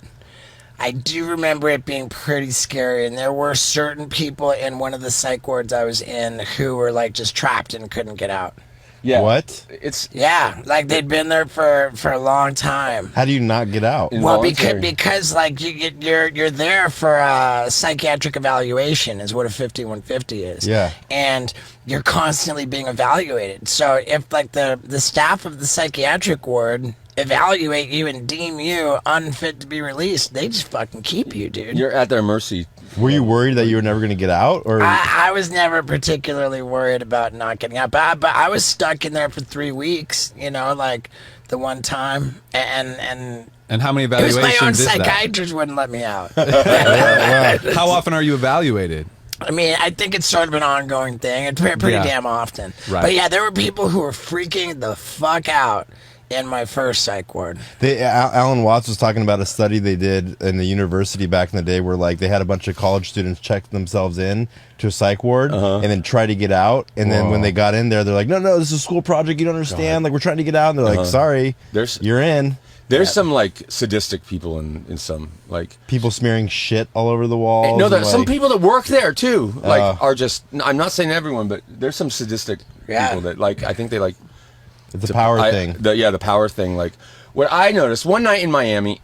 I do remember it being pretty scary. And there were certain people in one of the psych wards I was in who were like just trapped and couldn't get out. Yeah. What? Yeah, like they'd been there for a long time. How do you not get out? Well, because like you're there for a psychiatric evaluation is what a 5150 is. Yeah. And you're constantly being evaluated. So if like the staff of the psychiatric ward evaluate you and deem you unfit to be released, they just fucking keep you, dude. You're at their mercy. Were you worried that you were never going to get out? Or I was never particularly worried about not getting out, but I was stuck in there for 3 weeks, like the one time, and how many it was evaluations my own is that? psychiatrist wouldn't let me out. How often are you evaluated? I mean, I think it's sort of an ongoing thing. It's pretty damn often. Right. But yeah, there were people who were freaking the fuck out in my first psych ward. Alan Watts was talking about a study they did in the university back in the day where like they had a bunch of college students check themselves in to a psych ward and then try to get out, and then when they got in there they're like, no, this is a school project, you don't understand, like we're trying to get out, and they're like, sorry, you're in. There's some like sadistic people in some like people smearing shit all over the walls. No, there's some people that work there too. Like are just. I'm not saying everyone, but there's some sadistic people that like. I think they like. It's a power thing. The power thing. Like what I noticed one night in Miami.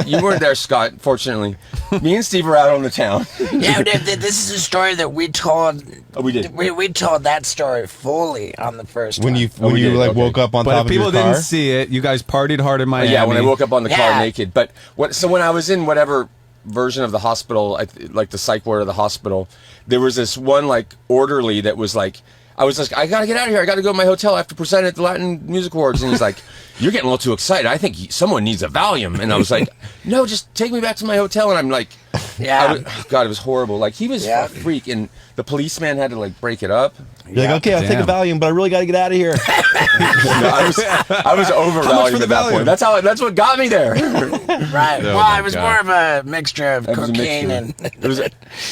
You weren't there, Scott. Fortunately, me and Steve were out on the town. Yeah, this is a story that we told. Oh, we did. We told that story fully on the first when one. you woke up on top of your car. But people didn't see it. You guys partied hard in Miami. Yeah, when I woke up on the car naked. But so when I was in whatever version of the hospital, like the psych ward of the hospital, there was this one like orderly that was like. I was like, I gotta get out of here. I gotta go to my hotel. I have to present at the Latin Music Awards. And he's like, you're getting a little too excited. I think someone needs a Valium. And I was like, no, just take me back to my hotel. And I'm like, God, it was horrible. Like he was a freak, and the policeman had to like break it up. You're like, okay, I'll take a Valium, but I really gotta get out of here. I was over Valium at that point. That's what got me there. Right. Oh, well, it was more of a mixture of cocaine and.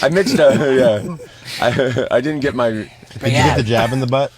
I mixed. I didn't get my. Did you get the jab in the butt?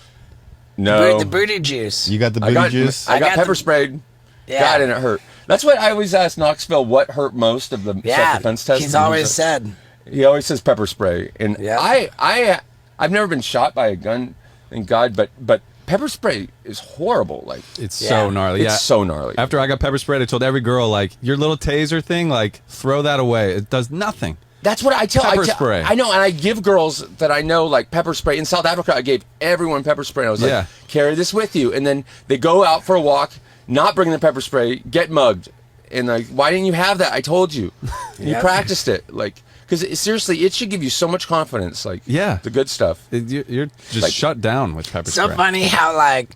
No. The booty juice. You got the booty juice? I got pepper sprayed. Yeah. God, and it hurt. That's what I always ask Knoxville, what hurt most of the self-defense test. He's always said. He always says pepper spray. And I've never been shot by a gun, thank God, but pepper spray is horrible. Like it's so gnarly. It's so gnarly. After I got pepper sprayed, I told every girl, like, your little taser thing, like, throw that away. It does nothing. That's what I tell. Pepper spray. I know, and I give girls that I know like pepper spray. In South Africa, I gave everyone pepper spray. I was like, carry this with you. And then they go out for a walk, not bring the pepper spray, get mugged. And like, why didn't you have that? I told you. You practiced it. Like, because seriously, it should give you so much confidence. Like, the good stuff. You're just like, shut down with pepper spray. So funny how like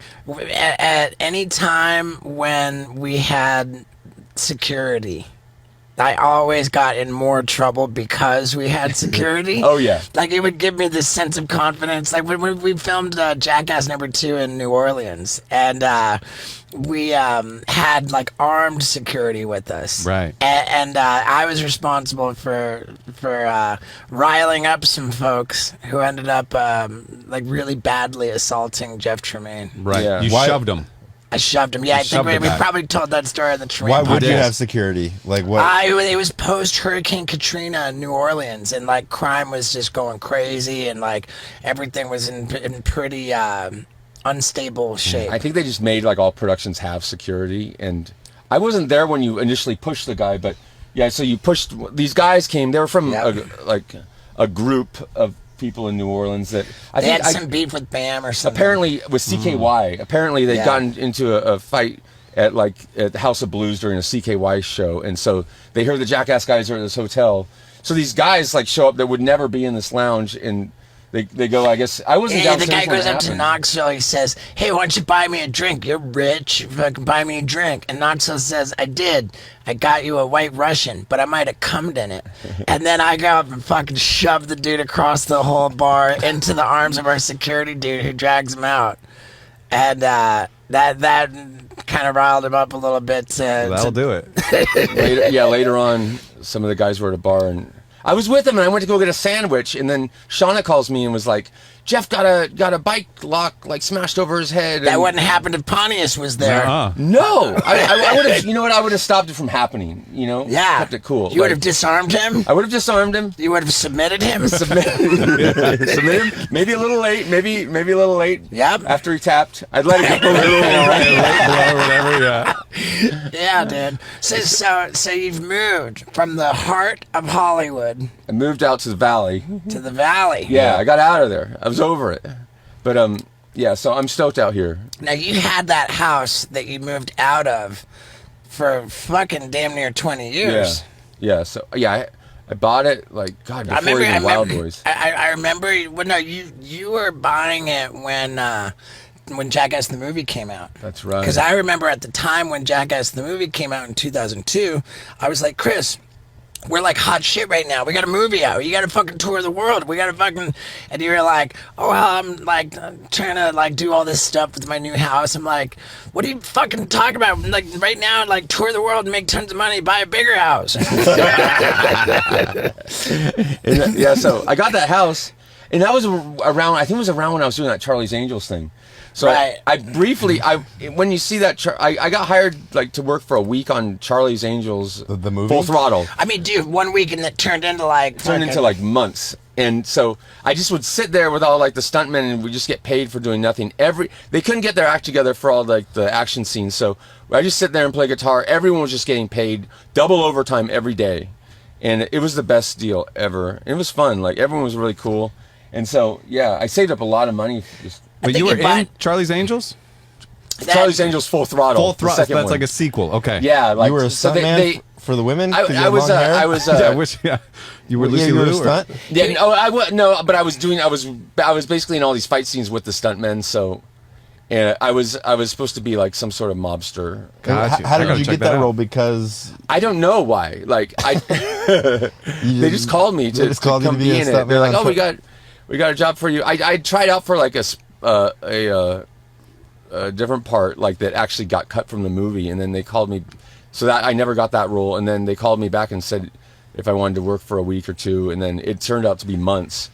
at any time when we had security, I always got in more trouble because we had security. Oh, yeah. Like, it would give me this sense of confidence. Like, when we filmed Jackass #2 in New Orleans, and we had, like, armed security with us. Right. And I was responsible for riling up some folks who ended up, like, really badly assaulting Jeff Tremaine. Right. Yeah. You shoved them. I shoved him. Yeah, I think shoved we him back. probably told that story on the train. Why would you did. have security? Like what? It was post Hurricane Katrina in New Orleans, and like crime was just going crazy, and like everything was in pretty unstable shape. I think they just made like all productions have security, and I wasn't there when you initially pushed the guy, but yeah, so you pushed. These guys came. They were from a group of people in New Orleans that They had some beef with Bam or something. apparently with CKY. Apparently they'd Yeah. gotten into a fight at the House of Blues during a CKY show, and so they heard the Jackass guys are at this hotel. So these guys like show up that would never be in this lounge, and they go. I guess I wasn't Yeah, the downstairs guy when goes it up to happened. Knoxville. He says, "Hey, why don't you buy me a drink? You're rich. Fucking buy me a drink." And Knoxville says, "I did. I got you a White Russian, but I might have cummed in it." And then I go up and fucking shove the dude across the whole bar into the arms of our security dude, who drags him out. And that kind of riled him up a little bit. That'll do it. Later on, some of the guys were at a bar, and I was with him, and I went to go get a sandwich, and then Shauna calls me and was like, "Jeff got a bike lock like smashed over his head." That and wouldn't happen if Pontius was there. No, I would have. You know what? I would have stopped it from happening. You know, Yeah. kept it cool. You would have disarmed him? I would have disarmed him. You would have submitted him? Submit him. Maybe a little late. Maybe a little late. Yep. After he tapped, I'd let it go a little long. Whatever. Yeah. Yeah, dude. So you've moved from the heart of Hollywood I moved out to the valley. to the valley. Yeah, I got out of there. I was over it. But yeah. So I'm stoked out here. Now, you had that house that you moved out of for fucking damn near 20 years. Yeah. So yeah, I bought it like God before even Wild Boys. I remember. Well, no, you were buying it when Jackass the movie came out. That's right. Because I remember at the time when Jackass the movie came out in 2002, I was like, Chris, we're like hot shit right now. We got a movie out. You got to fucking tour the world. We got to fucking. And you were like, oh, well, I'm like trying to like do all this stuff with my new house. I'm like, what are you fucking talking about? Like right now, like tour the world and make tons of money, buy a bigger house. And, yeah, so I got that house, and that was around. I think it was around when I was doing that Charlie's Angels thing. So Right. I briefly, when you see that, I got hired like to work for a week on Charlie's Angels, The movie? Full Throttle. I mean, dude, 1 week and it turned into like Turned into like months, and so I just would sit there with all like the stuntmen, and we just get paid for doing nothing. They couldn't get their act together for all like the action scenes, so I just sit there and play guitar. Everyone was just getting paid double overtime every day, and it was the best deal ever. It was fun. Like everyone was really cool, and so yeah, I saved up a lot of money. But think you were you bought- in Charlie's Angels? Charlie's Angels Full Throttle. Full the Throttle. second That's one. like a sequel. Okay. Yeah, like you were a so stuntman for the women? 'Cause you I had was long hair? I was Yeah, I wish. Yeah. You were Lucy you were a Liu. or- stunt? yeah, no, but I was basically in all these fight scenes with the stuntmen, so and I was supposed to be like some sort of mobster. Gotcha. How I did gotta you check get that out. role? Because I don't know why. Like they just called me to, just called you come to be be a in it. stuntman They're like, on "Oh, we got a job for you." I tried out for like a different part, like that actually got cut from the movie, and then they called me, so that I never got that role. And then they called me back and said if I wanted to work for a week or two, and then it turned out to be months.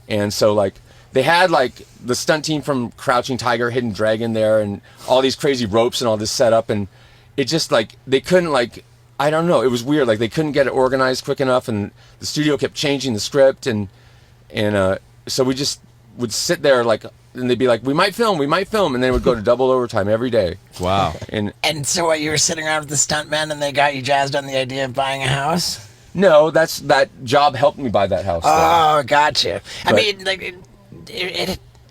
And so like they had like the stunt team from Crouching Tiger, Hidden Dragon there, and all these crazy ropes and all this setup, and it just like they couldn't like. I don't know. It was weird. Like they couldn't get it organized quick enough, and the studio kept changing the script, and so we just would sit there like, and they'd be like, "We might film," and then it would go to double overtime every day. Wow. And so what, you were sitting around with the stuntmen and they got you jazzed on the idea of buying a house? No, that job helped me buy that house. though. Oh, gotcha. I But- mean, like,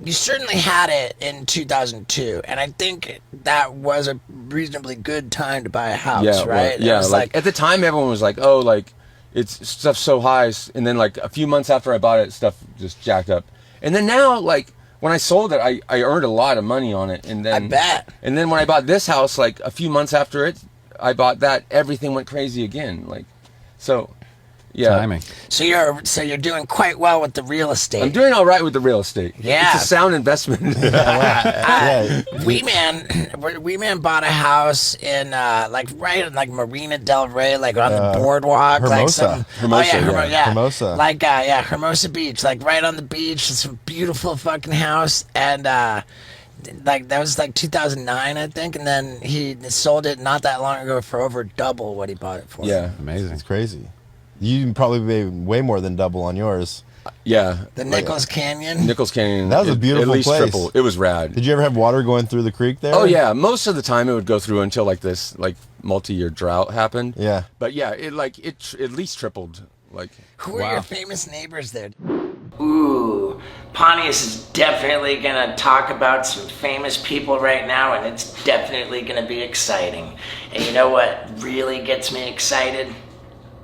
you certainly had it in 2002, and I think that was a reasonably good time to buy a house, yeah, right? Yeah, It was like at the time, everyone was like, "Oh, like it's stuff's so high," and then like a few months after I bought it, stuff just jacked up. And then now, like when I sold it, I earned a lot of money on it, and then I bet. And then when I bought this house, like a few months after it, I bought that. Everything went crazy again. Like, so yeah. Timing. So you're doing quite well with the real estate. I'm doing all right with the real estate. Yeah. It's a sound investment. Wee Man bought a house in like right in like Marina Del Rey, like on the boardwalk, like Hermosa. some Hermosa, yeah. Hermosa. Like Hermosa Beach, like right on the beach. It's a beautiful fucking house, and like that was like 2009, I think, and then he sold it not that long ago for over double what he bought it for. Yeah. Amazing. It's crazy. You probably made way more than double on yours. Yeah. The Nichols Canyon. Nichols Canyon. That was a beautiful At least place. triple. It was rad. Did you ever have water going through the creek there? Oh yeah, most of the time it would go through until like this multi-year drought happened. Yeah. But yeah, it at least tripled. Like, Who are your famous neighbors there? Ooh, Pontius is definitely gonna talk about some famous people right now, and it's definitely gonna be exciting. And you know what really gets me excited?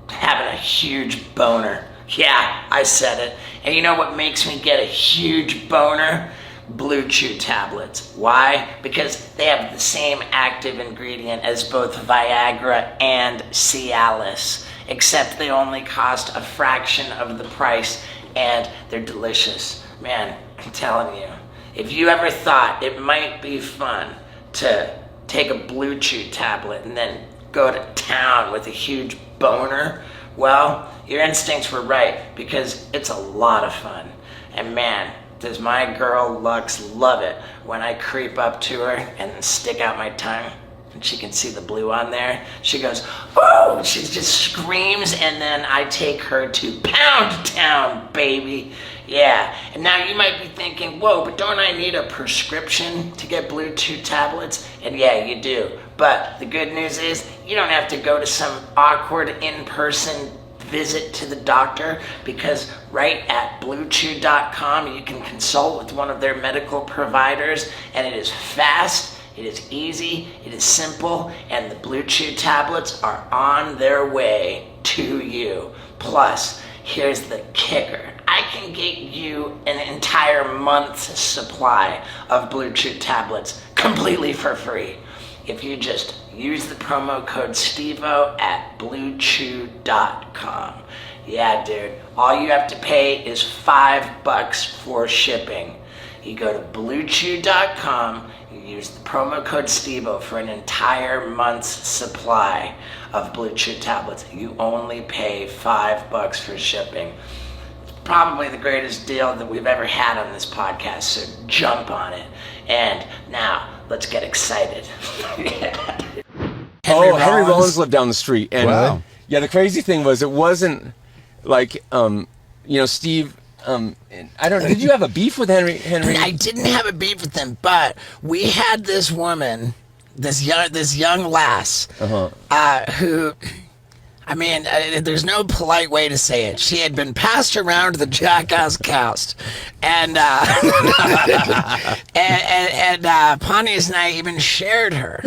Having a huge boner. Yeah, I said it. And you know what makes me get a huge boner? Blue Chew tablets. Why? Because they have the same active ingredient as both Viagra and Cialis, except they only cost a fraction of the price, and they're delicious. Man, I'm telling you, if you ever thought it might be fun to take a Blue Chew tablet and then go to town with a huge boner, well, your instincts were right, because it's a lot of fun. And man, does my girl Lux love it when I creep up to her and stick out my tongue and she can see the blue on there. She goes, oh, she just screams, and then I take her to Pound Town, baby. Yeah, and now you might be thinking, whoa, but don't I need a prescription to get Blue Chew tablets? And yeah, you do. But the good news is you don't have to go to some awkward in-person visit to the doctor, because right at bluechew.com you can consult with one of their medical providers, and it is fast, it is easy, it is simple, and the Blue Chew tablets are on their way to you. Plus, here's the kicker. I can get you an entire month's supply of Blue Chew tablets completely for free if you just use the promo code STEVO at bluechew.com. Yeah, dude, all you have to pay is $5 for shipping. You go to bluechew.com, you use the promo code STEVO for an entire month's supply of Blue Chew tablets. You only pay $5 for shipping. It's probably the greatest deal that we've ever had on this podcast, so jump on it. And now, let's get excited. Henry Rollins lived down the street, and Wow. yeah, the crazy thing was it wasn't like Steve. I don't know. Did you have a beef with Henry? I didn't have a beef with him, but we had this woman, this young lass, who, I mean, there's no polite way to say it. She had been passed around the Jackass cast, and Pontius and I even shared her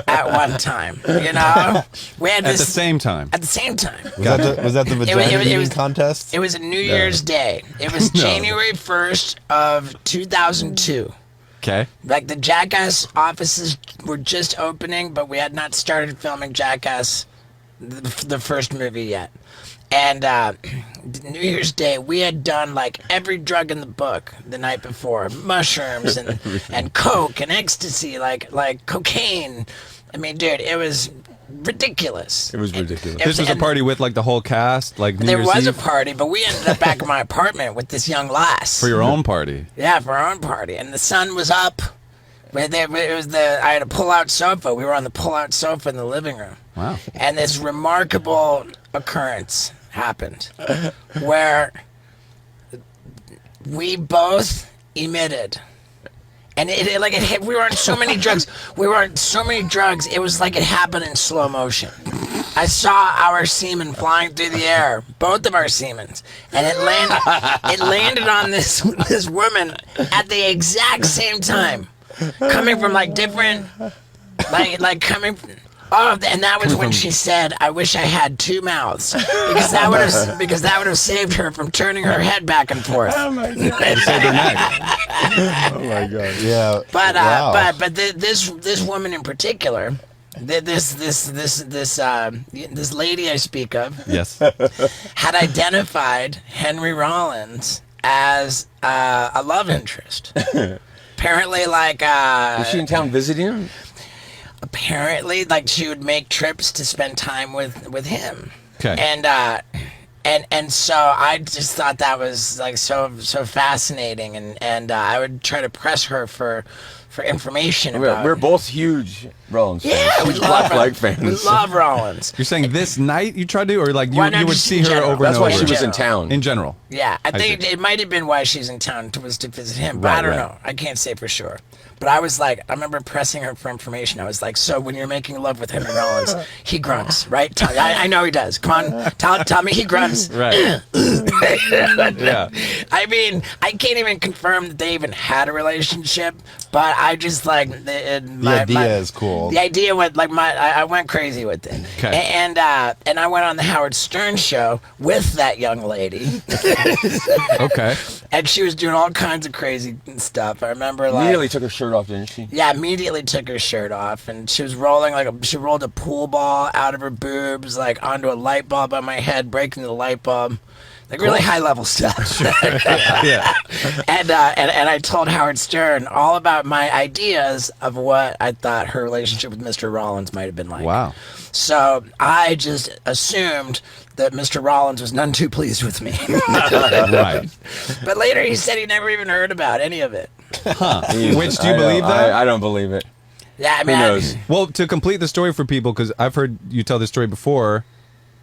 at one time. You know, we had At the same time. At the same time. Was that the vagina eating contest? It was a New Year's Day. It was January 1st of 2002. Okay. Like, the Jackass offices were just opening, but we had not started filming Jackass, the first movie, yet. And New Year's Day, we had done like every drug in the book the night before. Mushrooms and coke and ecstasy, like cocaine. I mean, dude, it was ridiculous. It was ridiculous. This was a party with like the whole cast, like New There Year's was a Eve? party, but we ended up back at my apartment with this young lass. For your own party. Yeah, for our own party. And the sun was up. I had a pull-out sofa. We were on the pull-out sofa in the living room. Wow. And this remarkable occurrence happened where we both emitted. And it hit, we were on so many drugs. It was like it happened in slow motion. I saw our semen flying through the air, both of our semens, and it landed on this woman at the exact same time, coming from like different, coming from. Oh, and that was when she said, "I wish I had two mouths," because that would have saved her from turning her head back and forth. Oh my god! Oh my god! Yeah. But wow. but this woman in particular, this lady I speak of, Yes. had identified Henry Rollins as a love interest. Apparently, Was she in town visiting him? apparently, like, she would make trips to spend time with him. Okay. And And so I just thought that was like so fascinating, and I would try to press her for information about. We're both huge Rollins fans. Yeah, we Huge love Black Flag fans. We love Rollins. You're saying this night you tried to, or like Why you not would just see in her general? over That's and why over. she was in town. In general. Yeah, I think see. it might have been why she's in town was to visit him, but Right, I don't right. know. I can't say for sure. But I was like, I remember pressing her for information. I was like, so when you're making love with Henry Rollins, he grunts, right? I know he does. Come on, tell me he grunts. Right. Yeah. I mean, I can't even confirm that they even had a relationship, but I just like The idea is cool. The idea went like I went crazy with it, Okay. and I went on the Howard Stern show with that young lady, Okay. and she was doing all kinds of crazy stuff. I remember like Immediately took her shirt off, didn't she? yeah, immediately took her shirt off, and she was rolling she rolled a pool ball out of her boobs, like onto a light bulb on my head, breaking the light bulb, like really high level stuff. Yeah. And I told Howard Stern all about my ideas of what I thought her relationship with Mr. Rollins might have been like. Wow. So I just assumed that Mr. Rollins was none too pleased with me. Right. But later he said he never even heard about any of it. Which, do you believe that? I don't believe it. Yeah, I Who mean, knows? Well, to complete the story for people, because I've heard you tell this story before,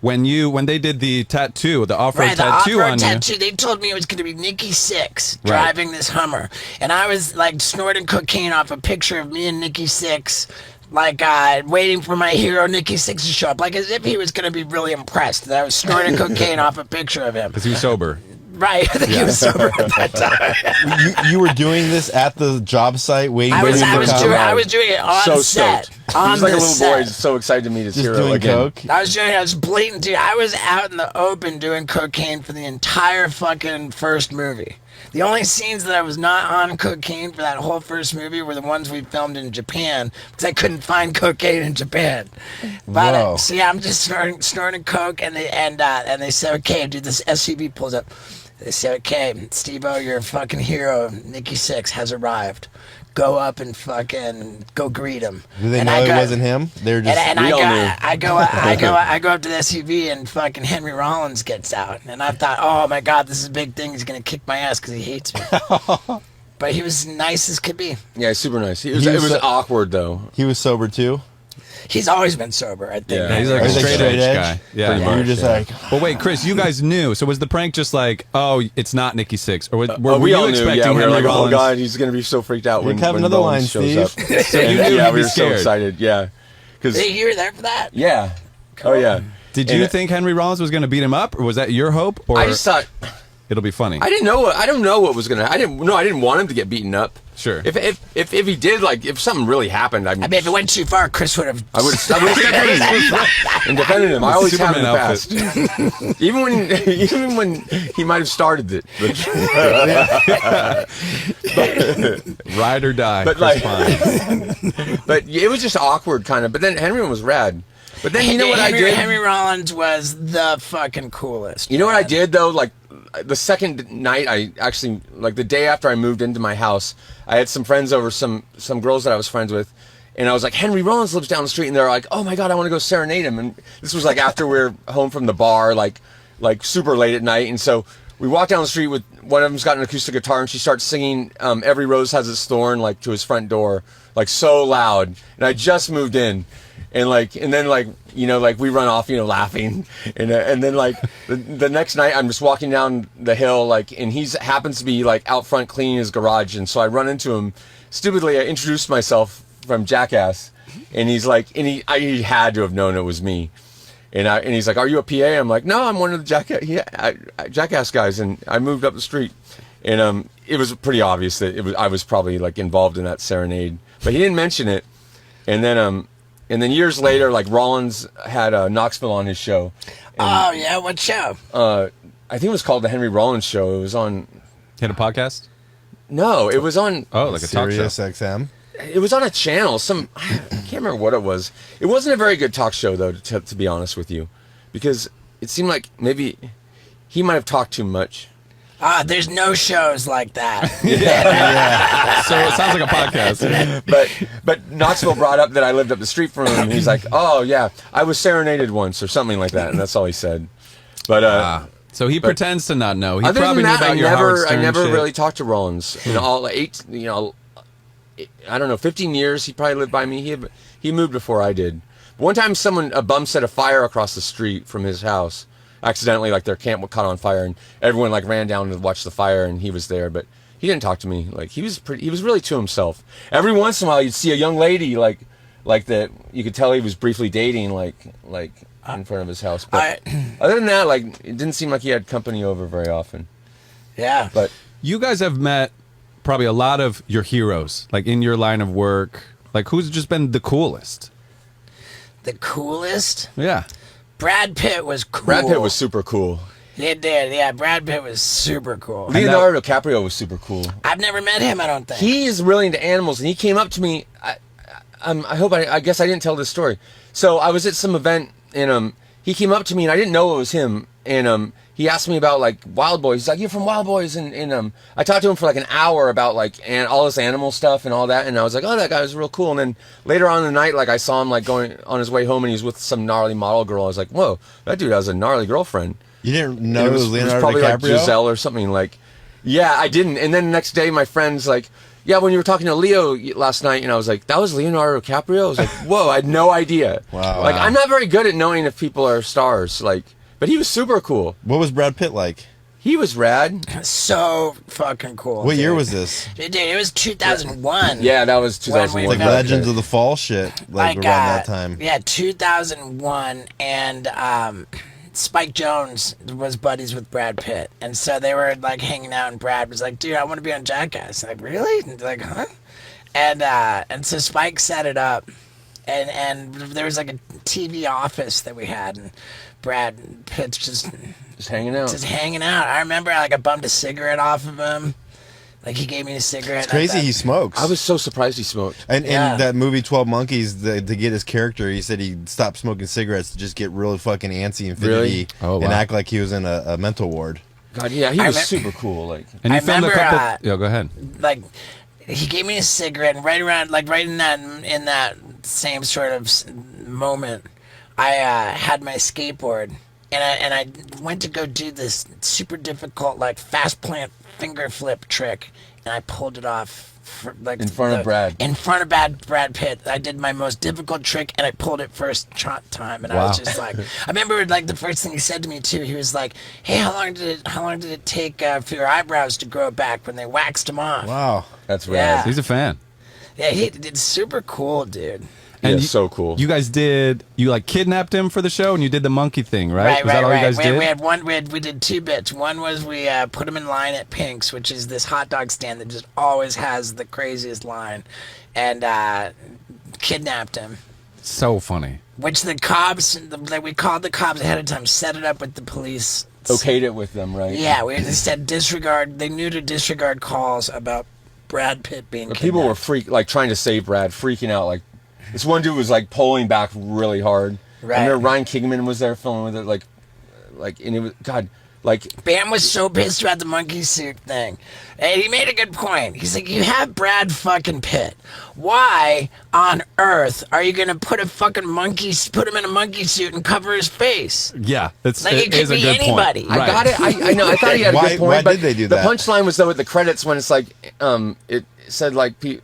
when they did the tattoo, the off-road right, the tattoo off-road on tattoo. They told me it was going to be Nikki Sixx Right. driving this Hummer, and I was like snorting cocaine off a picture of me and Nikki Sixx, like waiting for my hero Nikki Sixx to show up, like as if he was going to be really impressed that I was snorting cocaine off a picture of him. because he was sober. Right, I think he was sober at that time. You were doing this at the job site, waiting I for was, him I to was come. doing, I was doing it on So set. stoked. On He was like a the little set. boy, so excited to meet his Just hero doing again. coke. I was blatant, dude. I was out in the open doing cocaine for the entire fucking first movie. The only scenes that I was not on cocaine for that whole first movie were the ones we filmed in Japan because I couldn't find cocaine in Japan. But Whoa. so yeah, I'm just snorting coke, and they say, okay, dude, this SUV pulls up. They say, okay, Steve-O, your fucking hero, Nikki Sixx, has arrived. Go up and fucking go greet him. Did they And know I it got- wasn't him? They were just. and We all knew. I go up to the SUV, and fucking Henry Rollins gets out, and I thought, oh my god, this is a big thing. He's gonna kick my ass because he hates me. But he was nice as could be. Yeah, super nice. It He was was so- awkward though. He was sober too. He's always been sober, I think. Yeah. He's like Are a they straight straight edge edge? guy. Yeah. Pretty yeah. much. You're just Yeah. like, Well, wait, Chris, you guys knew. So was the prank just like, oh, it's not Nikki Sixx, or were we you all knew. expecting Yeah, we were Henry like, Rollins? oh god, he's gonna be so freaked out Here when, comes when another Rollins line, shows Steve. up. So you And, knew yeah, he'd we be were so scared. excited. Yeah, because Hey, you were there for that? yeah, oh yeah. Did And you think Henry Rollins was going to beat him up, or was that your hope? Or I just thought it'll be funny. I didn't know. I don't know what was gonna. I didn't want him to get beaten up. Sure. If he did, like, if something really happened, I mean, if it went too far, Chris would have. I would have stepped in and defended him. I always have in the Superman past. even when he might have started it. Ride or die. But, Chris like- Pine. But it was just awkward, kind of. But then Henry was rad. But then you know what I did? Henry Rollins was the fucking coolest. You know what I did though? Like the second night, I actually, like the day after I moved into my house, I had some friends over, some girls that I was friends with, and I was like, Henry Rollins lives down the street, and they're like, oh my god, I want to go serenade him. And this was like after we were home from the bar, like super late at night, and so we walked down the street with one of them's got an acoustic guitar, and she starts singing "Every Rose Has Its Thorn" like to his front door, like so loud, and I just moved in. And then we run off, laughing, and then like the next night I'm just walking down the hill, and he happens to be like out front cleaning his garage, and so I run into him. Stupidly, I introduced myself from Jackass, and he's like, he had to have known it was me, and he's like, are you a PA? I'm like, no, I'm one of the Jackass guys, and I moved up the street, and it was pretty obvious that I was probably like involved in that serenade, but he didn't mention it, and then years later, like Rollins had Knoxville on his show. Oh yeah, what show? I think it was called the Henry Rollins Show. It was on. He had a podcast? No, it was on. Oh, like a talk show. Sirius XM. It was on a channel. I can't remember what it was. It wasn't a very good talk show, though, to be honest with you, because it seemed like maybe he might have talked too much. There's no shows like that. So it sounds like a podcast. But Knoxville brought up that I lived up the street from him, and he's like, "Oh yeah, I was serenaded once or something like that," and that's all he said. But So he pretends to not know. He other probably than knew that, about your Howard Stern I never shit. really talked to Rollins. In all 15 years he probably lived by me. He moved before I did. One time a bum set a fire across the street from his house. Accidentally, like their camp caught on fire, and everyone like ran down to watch the fire, and he was there, but he didn't talk to me. Like he was really to himself. Every once in a while, you'd see a young lady like that. You could tell he was briefly dating, like in front of his house. But other than that, like it didn't seem like he had company over very often. Yeah. But You guys have met probably a lot of your heroes, like in your line of work. Like who's just been the coolest? The coolest? Yeah. Brad Pitt was cool. Brad Pitt was super cool. He did, yeah. Brad Pitt was super cool. Leonardo DiCaprio was super cool. I've never met him, I don't think. He is really into animals, and he came up to me. I guess I didn't tell this story. So I was at some event, and he came up to me, and I didn't know it was him. And he asked me about like Wild Boys. He's like, "You're from Wild Boys," and I talked to him for like an hour about like all this animal stuff and all that. And I was like, "Oh, that guy was real cool." And then later on in the night, like I saw him like going on his way home, and he was with some gnarly model girl. I was like, "Whoa, that dude has a gnarly girlfriend." You didn't know it was Leonardo probably DiCaprio? like Giselle or something. Like, yeah, I didn't. And then the next day, my friend's like, "Yeah, when you were talking to Leo last night," and I was like, "That was Leonardo DiCaprio." I was like, "Whoa, I had no idea." Wow. Like, I'm not very good at knowing if people are stars. Like, but he was super cool. What was Brad Pitt like? He was rad. So fucking cool. What year dude. was this? Dude, it was 2001. Yeah, that was When we 2001. Like met. Legends of the Fall shit, like around that time. Yeah, 2001, and Spike Jonze was buddies with Brad Pitt, and so they were like hanging out, and Brad was like, "Dude, I want to be on Jackass." Like, really? And they're like, huh? And so Spike set it up, and there was like a TV office that we had, and Brad Pitt's just hanging out. Just hanging out. I remember like I bummed a cigarette off of him. Like he gave me a cigarette. It's crazy he smokes. I was so surprised he smoked. And Yeah. in that movie 12 Monkeys, to get his character, he said he stopped smoking cigarettes to just get really fucking antsy and fidgety Really? Oh, and wow. act like he was in a mental ward. God, yeah, he I was rem- super cool. Like, And you I filmed a remember, couple. Go ahead. Like he gave me a cigarette, and right in that same sort of moment, I had my skateboard, and I went to go do this super difficult like fast plant finger flip trick, and I pulled it off. In front of Brad. In front of Brad Pitt. I did my most difficult trick, and I pulled it first time. And I was just like, I remember like the first thing he said to me too. He was like, "Hey, how long did it take for your eyebrows to grow back when they waxed them off?" Wow. that's rad. Yeah. He's a fan. Yeah, it's super cool, dude. Yeah, And so cool. You guys you like kidnapped him for the show, and you did the monkey thing, right? Was that all you guys did? We had one. We did two bits. One was we put him in line at Pink's, which is this hot dog stand that just always has the craziest line, and kidnapped him. So funny. Which the cops, we called the cops ahead of time, set it up with the police. Okayed it with them, right? Yeah, we just said disregard. They knew to disregard calls about Brad Pitt being kidnapped. People were trying to save Brad, freaking out. Like, this one dude was like pulling back really hard. Right. And then Ryan Kingman was there filming with it, like, and it was Bam was so pissed about the monkey suit thing. And he made a good point. He's like, you have Brad fucking Pitt. Why on earth are you going to put put him in a monkey suit and cover his face? Yeah, that's Like, it could is a be good anybody. point. I got it. I know. I thought he had a good point. Why but did they do the that? punchline was though at the credits when it's like it said like people.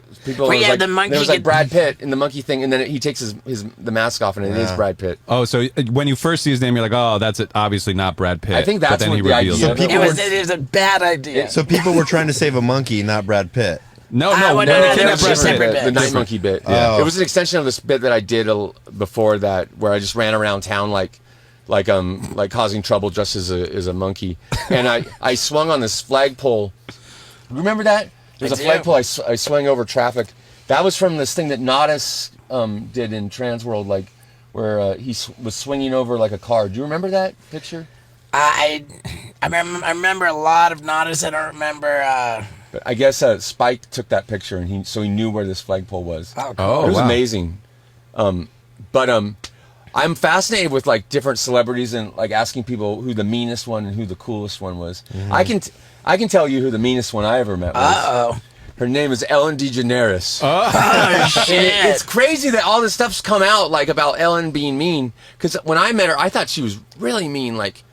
Well, it was yeah, like, the monkey there was like get- Brad Pitt in the monkey thing, and then he takes the mask off, and it is Brad Pitt. Oh, so when you first see his name, you're like, oh, that's obviously not Brad Pitt. I think But that's then what he the reveals idea it. of So it people was. It was a bad idea. So people were trying to save a monkey, not Brad Pitt. No, well, no, they no, kidnapped they were Brad separate Pitt. bits. The night monkey bit. Yeah. It was an extension of this bit that I did before that, where I just ran around town like causing trouble just as a monkey, and I swung on this flagpole. Remember that? There's I a do. flagpole I swung over traffic. That was from this thing that Nodis did in Transworld, like where he was swinging over like a car. Do you remember that picture? I remember a lot of Nodis. I don't remember. But I guess Spike took that picture, and he knew where this flagpole was. Oh, cool. Oh, It was wow. amazing. But I'm fascinated with like different celebrities and like asking people who the meanest one and who the coolest one was. I can tell you who the meanest one I ever met was. Uh-oh. Her name is Ellen DeGeneres. Oh, shit. It's crazy that all this stuff's come out like about Ellen being mean. Because when I met her, I thought she was really mean. Like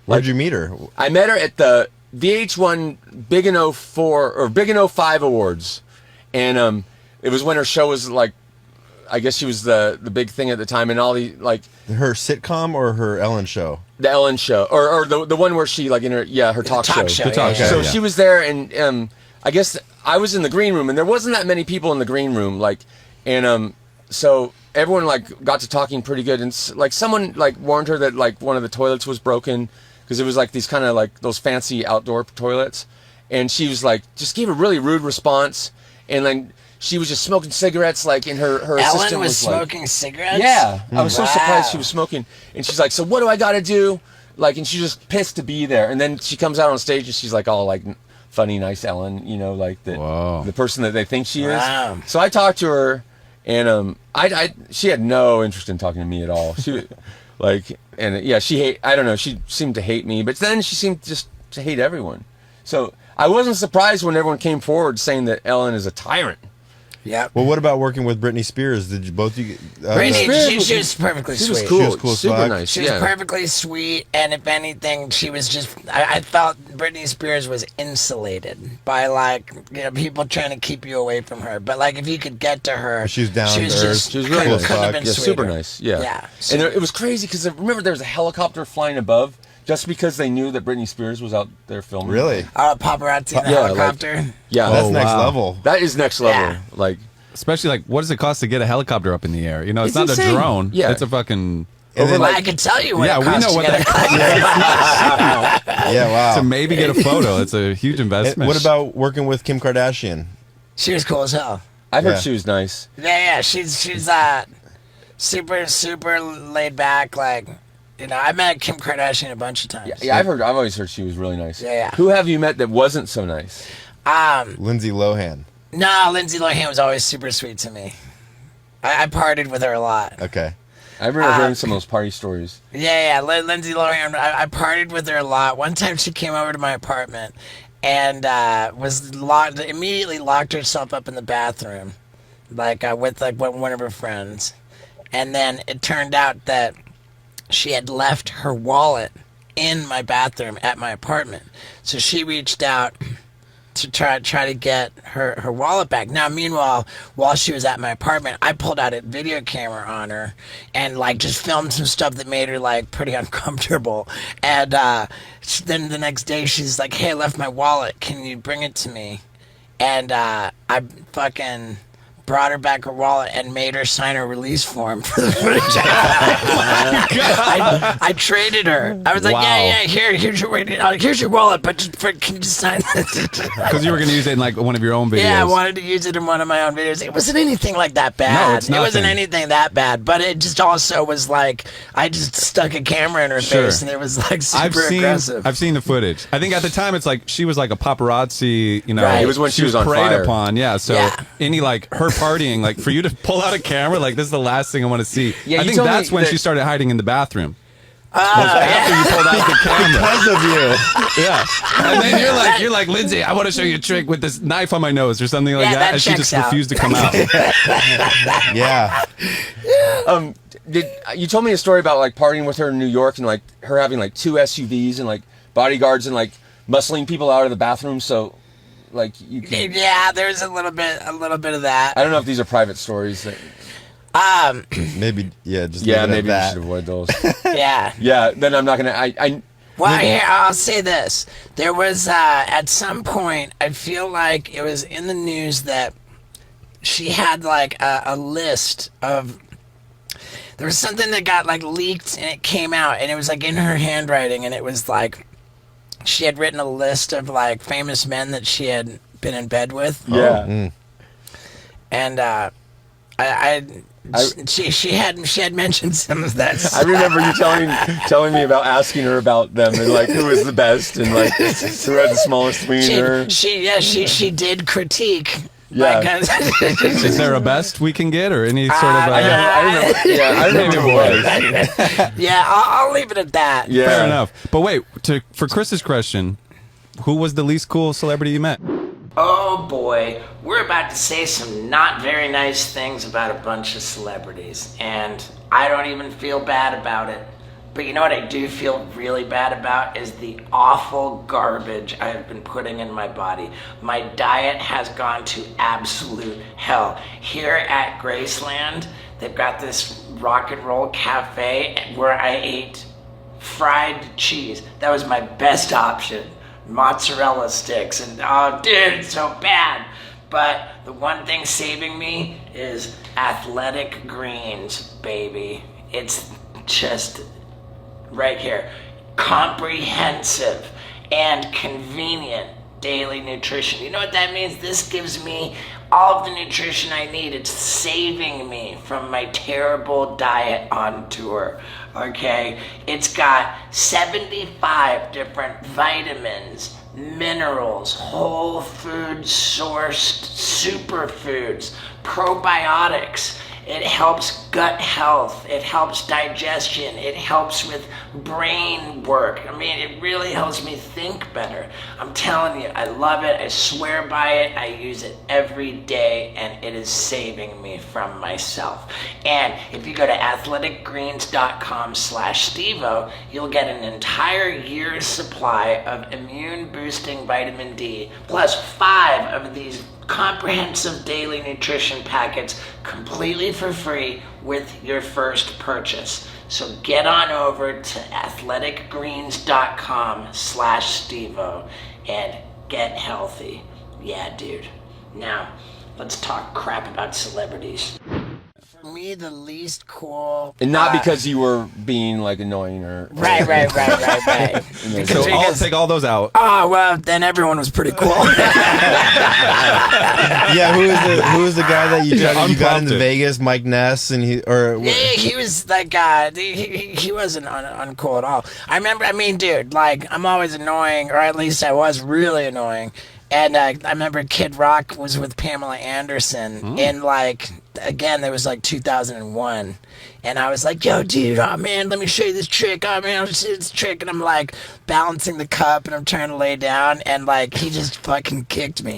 Where'd you meet her? I met her at the VH1 Big in 04 or Big in 05 awards, and it was when her show was like, I guess she was the big thing at the time, and all the like Her sitcom or her Ellen show? the Ellen show, or the one where she like in her her talk show. The talk show. So she was there, and I guess I was in the green room, and there wasn't that many people in the green room, like, and so everyone like got to talking pretty good, and like someone like warned her that like one of the toilets was broken because it was like these kind of like those fancy outdoor toilets, and she was like just gave a really rude response, and then she was just smoking cigarettes like in her Ellen assistant was like, smoking cigarettes? yeah, I was so Wow. surprised she was smoking. And she's like, so what do I got to do? Like, and she's just pissed to be there. And then she comes out on stage and she's like all like funny, nice Ellen, you know, like the person that they think she is. Wow. So I talked to her, and she had no interest in talking to me at all. She like, and yeah, I don't know, she seemed to hate me, but then she seemed just to hate everyone. So I wasn't surprised when everyone came forward saying that Ellen is a tyrant. Yep. Well, what about working with Britney Spears? Did you both you? Brittany, she was perfectly She sweet. was cool, She was cool as super fuck. nice. She was yeah. perfectly sweet, and if anything, she was just. I felt Britney Spears was insulated by like people trying to keep you away from her. But like if you could get to her, She was down She to was earth. just She was really couldn't nice. have been Yeah, super sweeter. nice. Yeah. Yeah. And it was crazy because remember there was a helicopter flying above just because they knew that Britney Spears was out there filming. Really? Paparazzi in the Yeah, like- helicopter. Yeah. That's Oh, next wow. level. That is next level. Yeah. Like, Especially like, what does it cost to get a helicopter up in the air? You know, it's It's not insane. a drone. Yeah. It's a fucking. And then, I can tell you what Yeah, it we costs know to what get that a yeah, wow. To maybe get a photo. It's a huge And investment. what about working with Kim Kardashian? She was cool as hell. I heard Yeah. she was nice. Yeah, she's super laid back. Like, I met Kim Kardashian a bunch of times. Yeah, I've always heard she was really nice. Yeah. Who have you met that wasn't so nice? Lindsay Lohan. No, Lindsay Lohan was always super sweet to me. I partied with her a lot. Okay. I remember hearing some of those party stories. Yeah, Lindsay Lohan. I partied with her a lot. One time she came over to my apartment and immediately locked herself up in the bathroom, with one of her friends. And then it turned out that she had left her wallet in my bathroom at my apartment. So she reached out to try to get her wallet back. Now, meanwhile, while she was at my apartment, I pulled out a video camera on her and just filmed some stuff that made her pretty uncomfortable. And then the next day, she's like, "Hey, I left my wallet. Can you bring it to me?" And I fucking brought her back her wallet and made her sign a release form for the footage. I traded her. I was like, Wow. yeah, here's your wallet, but can you just sign this? Because you were going to use it in one of your own videos. Yeah, I wanted to use it in one of my own videos. It wasn't anything like that bad. No, it's It wasn't nothing. anything that bad, but it just also was like I just stuck a camera in her Sure. face, and it was super aggressive. I've seen the footage. I think at the time it's like she was like a paparazzi, Right. It was when she was on preyed fire. upon. Yeah, so Yeah. any her partying, for you to pull out a camera, this is the last thing I want to see. Yeah, I you think told me that's when that- she started hiding in the bathroom. Yeah. You pulled out the camera. Because of you. Yeah, and then you're like Lindsay, I want to show you a trick with this knife on my nose or something like Yeah, that, that and she checks just out. refused to come out. Yeah. You told me a story about partying with her in New York and her having 2 SUVs and bodyguards and muscling people out of the bathroom. So you can. Yeah, there's a little bit of that. I don't know if these are private stories. Maybe, yeah, just Yeah, leave it maybe we at should that. avoid those. Yeah. Yeah, then I'm not gonna. I Well, here, I'll say this. There was, at some point, I feel like it was in the news that she had, a list of... There was something that got, leaked, and it came out, and it was, in her handwriting, and it was, she had written a list of, famous men that she had been in bed with. yeah. And, she had mentioned some of that. I remember you telling me about asking her about them and who was the best and who had the smallest wiener. She did critique. Yeah. Is there a best we can get, or any sort of? I remember. Yeah, I remember it was. Yeah, I'll leave it at that. Yeah. Fair enough. But wait, for Chris's question, who was the least cool celebrity you met? Oh boy, we're about to say some not very nice things about a bunch of celebrities, and I don't even feel bad about it. But you know what I do feel really bad about is the awful garbage I have been putting in my body. My diet has gone to absolute hell. Here at Graceland, they've got this rock and roll cafe where I ate fried cheese. That was my best option. Mozzarella sticks, and oh dude, it's so bad. But the one thing saving me is Athletic Greens, baby. It's just right here. Comprehensive and convenient daily nutrition. You know what that means? This gives me all of the nutrition I need. It's saving me from my terrible diet on tour. Okay? It's got 75 different vitamins, minerals, whole food sourced superfoods, probiotics. It helps gut health. It helps digestion. It helps with brain work. I mean, it really helps me think better. I'm telling you, I love it. I swear by it. I use it every day, and it is saving me from myself. And if you go to athleticgreens.com/Stevo, you'll get an entire year's supply of immune-boosting vitamin D, plus 5 of these comprehensive daily nutrition packets completely for free with your first purchase. So get on over to athleticgreens.com/Stevo and get healthy. Yeah, dude. Now, let's talk crap about celebrities. For me, the least cool... And not because you were being like annoying or... Right. So I'll take all those out. Oh, well, then everyone was pretty cool. Yeah, who was the guy that you got into unprompted. Vegas? Mike Ness, and he was that guy. He wasn't uncool at all. I mean, dude, like, I'm always annoying, or at least I was really annoying. And I remember Kid Rock was with Pamela Anderson in, like, again, it was like 2001. And I was like, yo, dude, oh, man, let me show you this trick. Oh, man, I'll show you this trick. And I'm, like, balancing the cup, and I'm trying to lay down. And, like, he just fucking kicked me.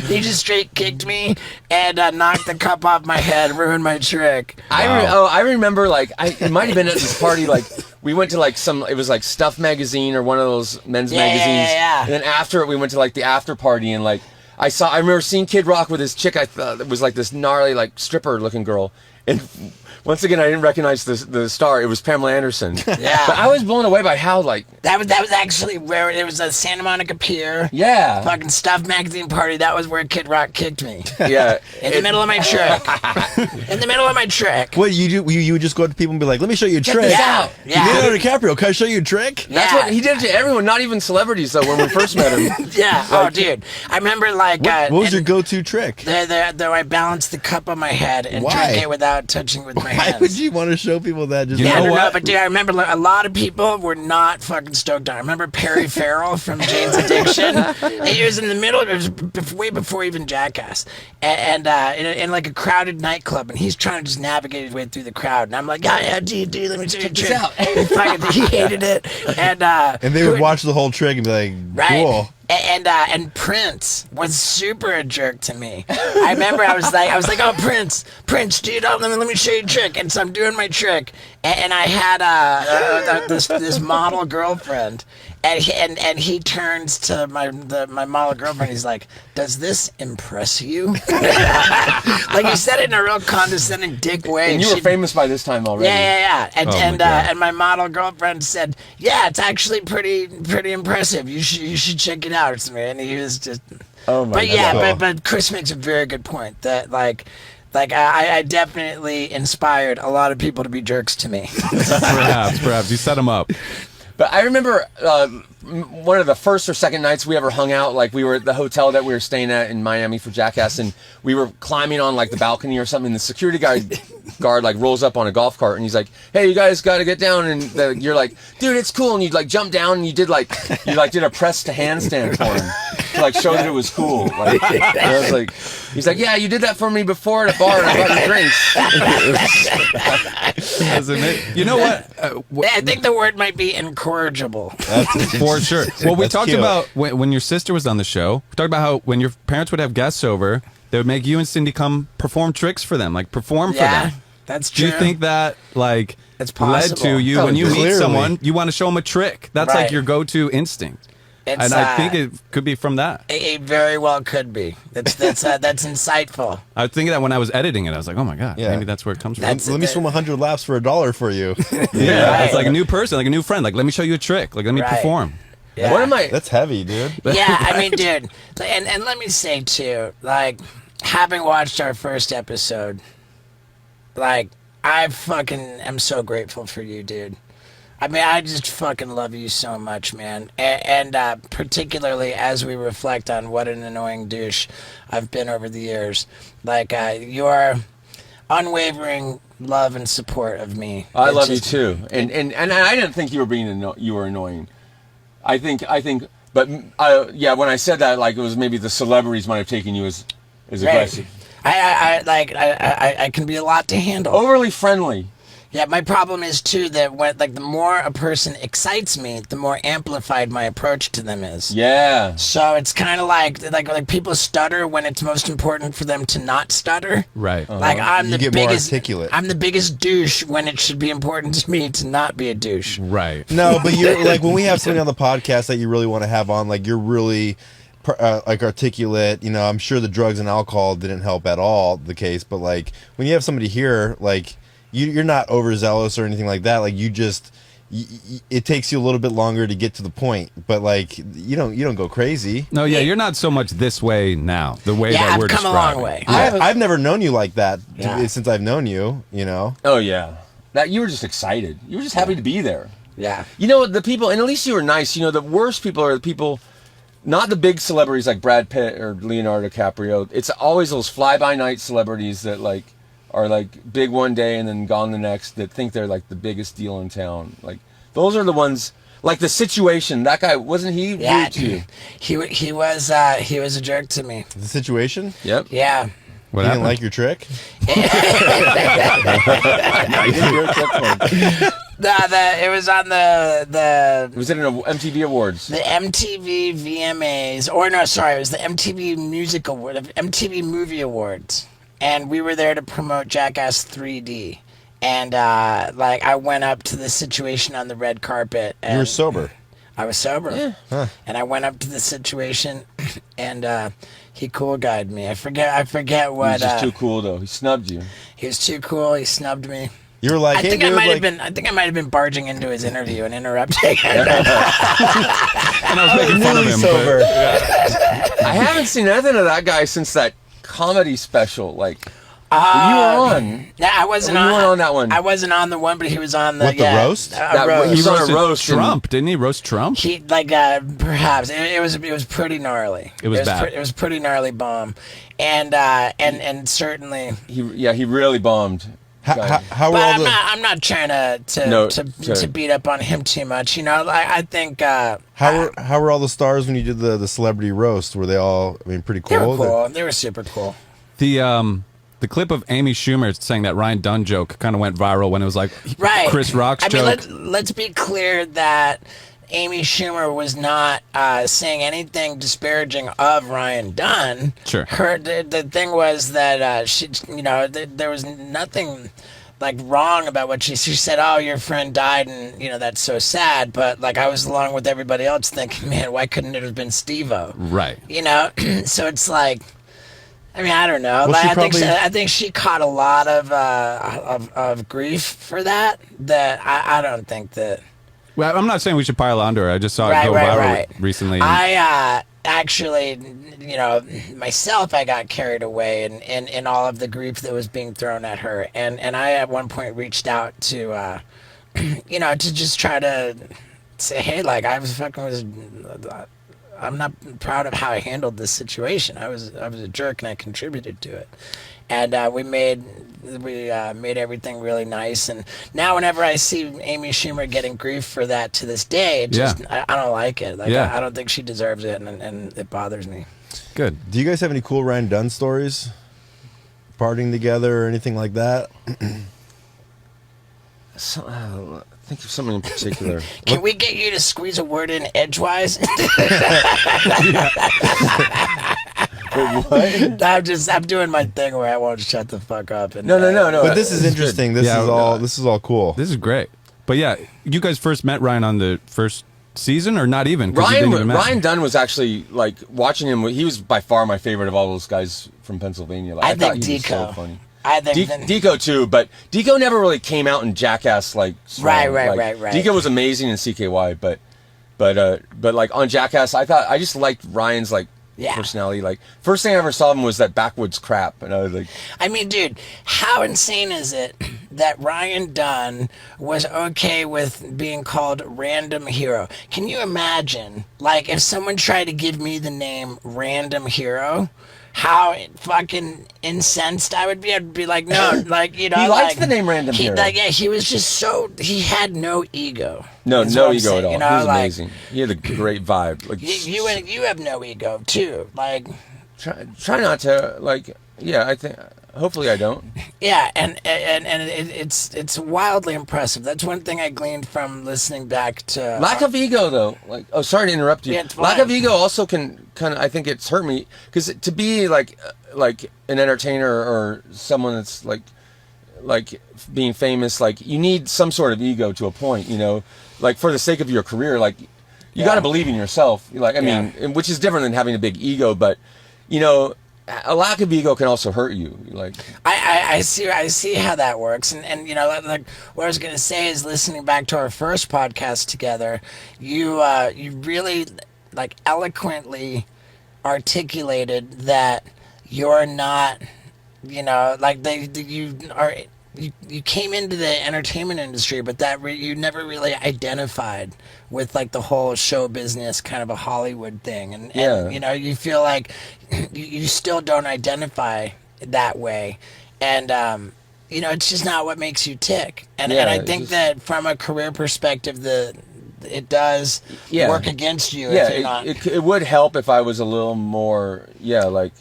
He just straight kicked me and knocked the cup off my head, ruined my trick. I remember, like, it might have been at this party, like, we went to, like, it was, like, Stuff Magazine or one of those men's magazines. Yeah. And then after it, we went to, like, the after party, and, like, I remember seeing Kid Rock with his chick. I thought it was like this gnarly, like, stripper-looking girl. And once again, I didn't recognize the star. It was Pamela Anderson. Yeah. But I was blown away by how, like... That was actually where it was a Santa Monica Pier. Yeah. Fucking Stuff Magazine party. That was where Kid Rock kicked me. Yeah. In the middle of my trick. In the middle of my trick. What you would just go up to people and be like, "Let me show you a trick." this out. Yeah. Leonardo DiCaprio, can I show you a trick? That's what he did to everyone, not even celebrities, though, when we first met him. Yeah. Oh, dude. I remember, like... What was your go-to trick? Though I balanced the cup on my head and Why? drank it without touching with my Why hands. would you want to show people that? Just You Yeah, I know don't know, what? but dude, I remember a lot of people were not fucking stoked on it. I remember Perry Farrell from Jane's Addiction. He was in the middle, it was way before even Jackass, and in like a crowded nightclub, and he's trying to just navigate his way through the crowd, and I'm like, yeah, dude, let me show you a trick. He hated it, and they would watch the whole trick and be like, right. "Cool." And Prince was super a jerk to me. I remember I was like, oh, Prince, dude, let me show you a trick. And so I'm doing my trick, and I had this model girlfriend, and he turns to my model girlfriend. He's like, "Does this impress you?" Like he said it in a real condescending dick way. And you were famous by this time already. Yeah. Oh my God. And my model girlfriend said, "Yeah, it's actually pretty impressive. You should check it out." And he was just. Oh my But God. yeah, but Chris makes a very good point that like I definitely inspired a lot of people to be jerks to me. Perhaps you set them up. But I remember one of the first or second nights we ever hung out, like we were at the hotel that we were staying at in Miami for Jackass, and we were climbing on like the balcony or something, and the security guard like rolls up on a golf cart, and he's like, "Hey, you guys got to get down," and you're like, "Dude, it's cool," and you like jump down, and you did a press to handstand for him to like show that it was cool. Like, and I was like, he's like, "Yeah, you did that for me before at a bar, and I bought you drinks." You know what? I think the word might be incorrigible. For sure. Well, we That's talked cute. about when your sister was on the show. We talked about how when your parents would have guests over, they would make you and Cindy come perform tricks for them, like perform for them. That's Do you true. think that like It's led possible. to you when you meet Clearly. someone, you want to show them a trick? That's Right. like your go-to instinct. It's, And I think it could be from that. It very well could be. That's insightful. I was thinking that when I was editing it, I was like, oh my God, Yeah. maybe that's where it comes from. That's- Let me swim 100 laps for $1 for you. Yeah, Right. it's like a new person, like a new friend. Like, let me show you a trick. Like, let me Right. perform. Yeah. What am I? That's heavy, dude. Yeah, I mean, dude, and let me say too, like, having watched our first episode, like, I fucking am so grateful for you, dude. I mean, I just fucking love you so much, man. And particularly as we reflect on what an annoying douche I've been over the years, like, your unwavering love and support of me. I It's love you just- too, and I didn't think you were you were annoying. I think, but yeah, when I said that, like it was maybe the celebrities might have taken you as Right. aggressive, I can be a lot to handle. overly friendly. Yeah, my problem is too that when like the more a person excites me, the more amplified my approach to them is. Yeah, So it's kind of like people stutter when it's most important for them to not stutter. Right. Like I'm You the get more biggest articulate. I'm the biggest douche when it should be important to me to not be a douche. Right. No, but you're like when we have somebody on the podcast that you really want to have on, like you're really like articulate. You know, I'm sure the drugs and alcohol didn't help at all the case, but like when you have somebody here, like you're not overzealous or anything like that. Like you just, it takes you a little bit longer to get to the point, but like you don't go crazy. No, yeah, you're not so much this way now. The way Yeah, that we're I've come a describing. long way. I've never known you like that Yeah. since I've known you. You know. oh yeah. That you were just excited. You were just happy to be there. Yeah. You know, the people, and at least you were nice. You know, the worst people are the people, not the big celebrities like Brad Pitt or Leonardo DiCaprio. It's always those fly-by-night celebrities that like are like big one day and then gone the next, that think they're like the biggest deal in town. Like those are the ones. Like The Situation. That guy, wasn't he Yeah. rude to you? He was a jerk to me. The situation. Yep. Yeah. What He didn't happened? like your trick. I didn't hear it that far. It was on the Was it in a MTV Awards? the MTV VMAs, or no, sorry, it was the MTV Music Award, MTV Movie Awards, and we were there to promote Jackass 3D. And like I went up to the Situation on the red carpet. And You were sober. I was sober. Yeah. And I went up to the Situation, and he cool guyed me. I forget He what. was just too cool, though. He snubbed you. He was too cool. He snubbed me. You were like, I hey, think dude, I might like, have been barging into his interview and interrupting. And I was making fun of really him. sober. I haven't seen anything of that guy since that comedy special. Like, you were on. Yeah, I wasn't You on. weren't on that one. I wasn't on the one, but he was on the What, the roast? That- roast. he was on a roasted roast. and- Trump, didn't he? Roast Trump? He like perhaps it was pretty gnarly. It was bad. It was pretty gnarly bomb, and certainly. He really bombed. How were But all I'm the not. I'm not trying to No, to sorry. beat up on him too much. You know, I think how were all the stars when you did the celebrity roast? Were they all? I mean, pretty they cool. were cool. They were super cool. The clip of Amy Schumer saying that Ryan Dunn joke kind of went viral when it was like Right. Chris Rock's I joke. mean, let's be clear that Amy Schumer was not saying anything disparaging of Ryan Dunn. Sure. The thing was that she, you know, there was nothing like wrong about what she said. Oh, your friend died, and you know that's so sad. But like I was along with everybody else thinking, man, why couldn't it have been Steve-O? Right. You know, so it's like. I mean, I don't know. Well, Like, she I think she caught a lot of grief for that. That I don't think that. Well, I'm not saying we should pile onto her. I just saw it go viral recently. and- I actually, you know, myself, I got carried away in all of the grief that was being thrown at her, and I at one point reached out to, you know, to just try to say, hey, like I'm not proud of how I handled this situation. I was a jerk and I contributed to it, and we made everything really nice. And now whenever I see Amy Schumer getting grief for that to this day, it just I don't like it. Like Yeah. I don't think she deserves it, and it bothers me. Good. Do you guys have any cool Ryan Dunn stories? Partying together or anything like that? Think of something in particular. Can we get you to squeeze a word in edgewise? What I'm doing my thing where I won't shut the fuck up. And, No. But this is interesting. This Yeah, is all cool. This is great. But yeah, you guys first met Ryan on the first season, or not even? 'Cause you didn't even Ryan met. Dunn was actually like watching him. He was by far my favorite of all those guys from Pennsylvania. Like, I thought think he was so Deco. funny. I think Deco too, but Deco never really came out in Jackass like strong. Right. Deco was amazing in CKY, but like on Jackass, I just liked Ryan's like personality. Like first thing I ever saw him was that backwoods crap, and I was like, I mean, dude, how insane is it that Ryan Dunn was okay with being called Random Hero? Can you imagine, like, if someone tried to give me the name Random Hero? How fucking incensed I would be. I'd be like, no, like, you know. He likes like, the name Random Hero. Like, yeah, he was just so, he had no ego. no is what I'm ego saying, at all. you know, He was like, amazing. He had a great vibe. Like You have no ego, too. Like, try not to like. Yeah, I think. Hopefully, I don't. yeah, and it's wildly impressive. That's one thing I gleaned from listening back to Lack of ego, though. Like, oh, sorry to interrupt you. Yeah, it's Lack fine. of ego also can kind of. I think it's hurt me because to be like an entertainer or someone that's like being famous, like you need some sort of ego to a point. You know, like for the sake of your career, like you got to believe in yourself. Like, I mean, and which is different than having a big ego, but you know. A lack of ego can also hurt you. Like I see how that works, and you know, like what I was gonna say is listening back to our first podcast together, you really like eloquently articulated that you're not, you know, like you came into the entertainment industry, but that you never really identified with like the whole show business, kind of a Hollywood thing, and you know, you feel like you still don't identify that way, and you know, it's just not what makes you tick, and I think that from a career perspective, it does work against you. Yeah, if you're not it would help if I was a little more like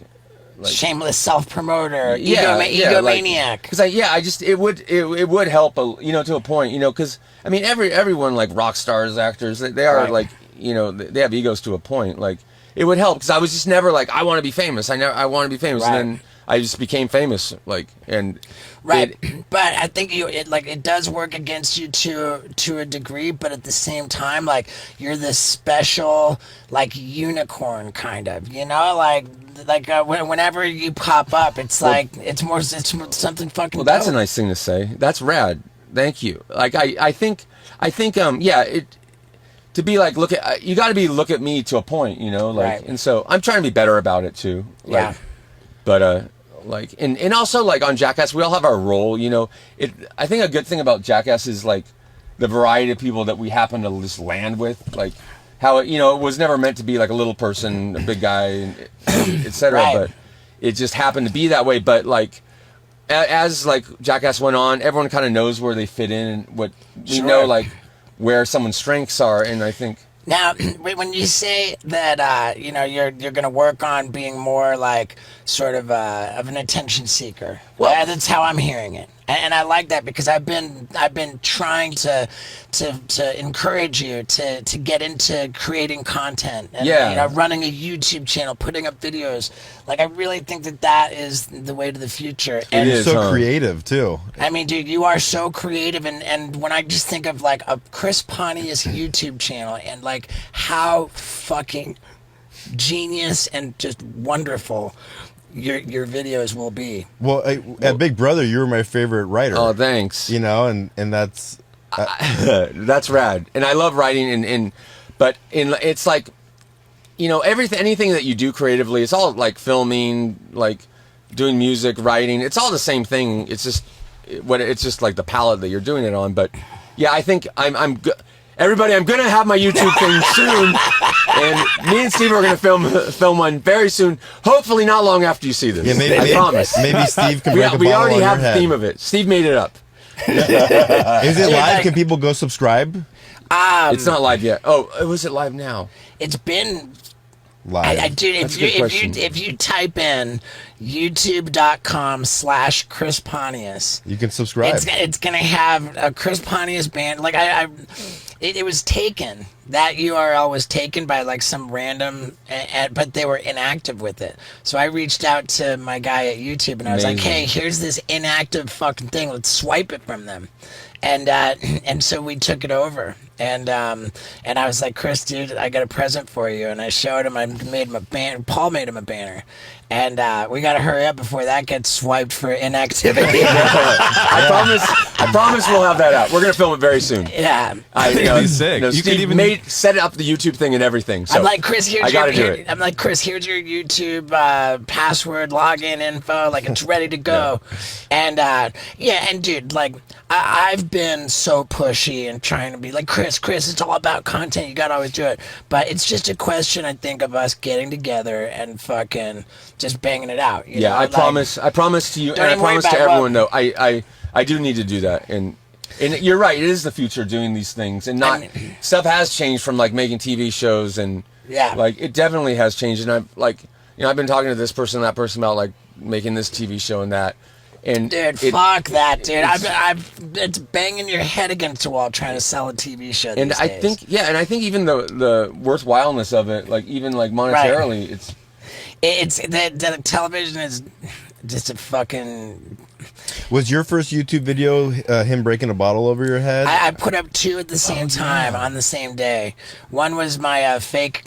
shameless self-promoter, egomaniac. Because it would help, you know, to a point, you know, because I mean everyone like rock stars, actors, they are Right. like, you know, they have egos to a point. Like it would help because I was just never like I want to be famous. I want to be famous, Right. and then I just became famous. Like and right, but I think it does work against you to a degree, but at the same time, like you're this special like unicorn kind of, you know, like whenever you pop up, it's like it's more something fucking. Well, that's dope. a nice thing to say. That's rad. Thank you. Like I think to be like you got to look at me to a point, you know, like Right. and so I'm trying to be better about it too. Like, Yeah. But like and also like on Jackass we all have our role, you know. I think a good thing about Jackass is like the variety of people that we happen to just land with, like how it was never meant to be like a little person, a big guy, etc. Right. But it just happened to be that way. But like as like Jackass went on, everyone kind of knows where they fit in and what we Sure. know, like where someone's strengths are, and I think. Now, when you say that, you know, you're going to work on being more like sort of an attention seeker. Well, that's how I'm hearing it, and I like that because I've been trying to encourage you to get into creating content and you know, running a YouTube channel, putting up videos. Like I really think that is the way to the future. And It is, so huh? creative too. I mean, dude, you are so creative, and when I just think of like a Chris Pontius YouTube channel and like how fucking genius and just wonderful your videos will be. Well, at Big Brother, you were my favorite writer. Oh, thanks. You know, and that's That's rad, and I love writing. But it's like, you know, anything that you do creatively, it's all like filming, like doing music, writing. It's all the same thing. It's just it's just like the palette that you're doing it on. But yeah, I think everybody, I'm gonna have my YouTube thing soon, and me and Steve are gonna film one very soon. Hopefully, not long after you see this. Yeah, I promise. Maybe Steve can break a we bottle already on have your the head. theme of it. Steve made it up. Is it live? like- Can people go subscribe? It's not live yet. Oh, was it live now? It's been Live. dude, That's a good question. if you type in youtube.com/Chris Pontius, You can subscribe. it's gonna have a Chris Pontius band. Like It was taken. That URL was taken by like some random, but they were inactive with it. So I reached out to my guy at YouTube and I was like, Amazing. "Hey, here's this inactive fucking thing. Let's swipe it from them." And so we took it over. And I was like, "Chris, dude, I got a present for you." And I showed him. I made him a banner. Paul made him a banner. And we got to hurry up before that gets swiped for inactivity. I promise we'll have that out. We're gonna film it very soon. Yeah. That'd be sick. You Steve could even- set up the YouTube thing and everything. So I'm like, Chris, here's I gotta do your, it. I'm like, Chris, here's your YouTube password, login info, like it's ready to go. And yeah, and dude, like I've been so pushy and trying to be like, Chris, it's all about content. You gotta always do it. But it's just a question, I think, of us getting together and fucking just banging it out. You know? I Like, promise to you, Don't and I even worry promise to about what- everyone. Though I do need to do that, and you're right. It is the future doing these things, and not stuff has changed from like making TV shows, and Yeah. like it definitely has changed. And I'm like, I've been talking to this person, and that person about like making this TV show and that, and Dude, fuck that, dude. It's banging your head against the wall trying to sell a TV show. And these I days. think even the worthwhileness of it, like even like monetarily, it's the television is just a fucking. Was your first YouTube video him breaking a bottle over your head? I put up two at the same time on the same day. One was my fake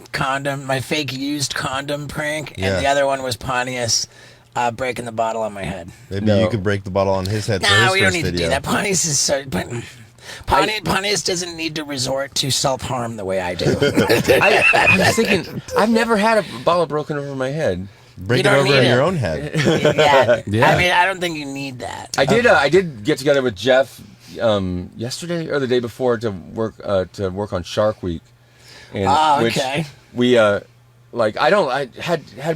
used condom prank, Yeah. and the other one was Pontius breaking the bottle on my head. Maybe No. you could break the bottle on his head for Nah, his we don't first need video. to do that. Pontius is so. But Pontius doesn't need to resort to self-harm the way I do. I'm just thinking, I've never had a bottle broken over my head. Break You it don't over need in it. your own head. Yeah. Yeah. I mean, I don't think you need that. I did get together with Jeff yesterday or the day before to work on Shark Week. And Oh, okay. We had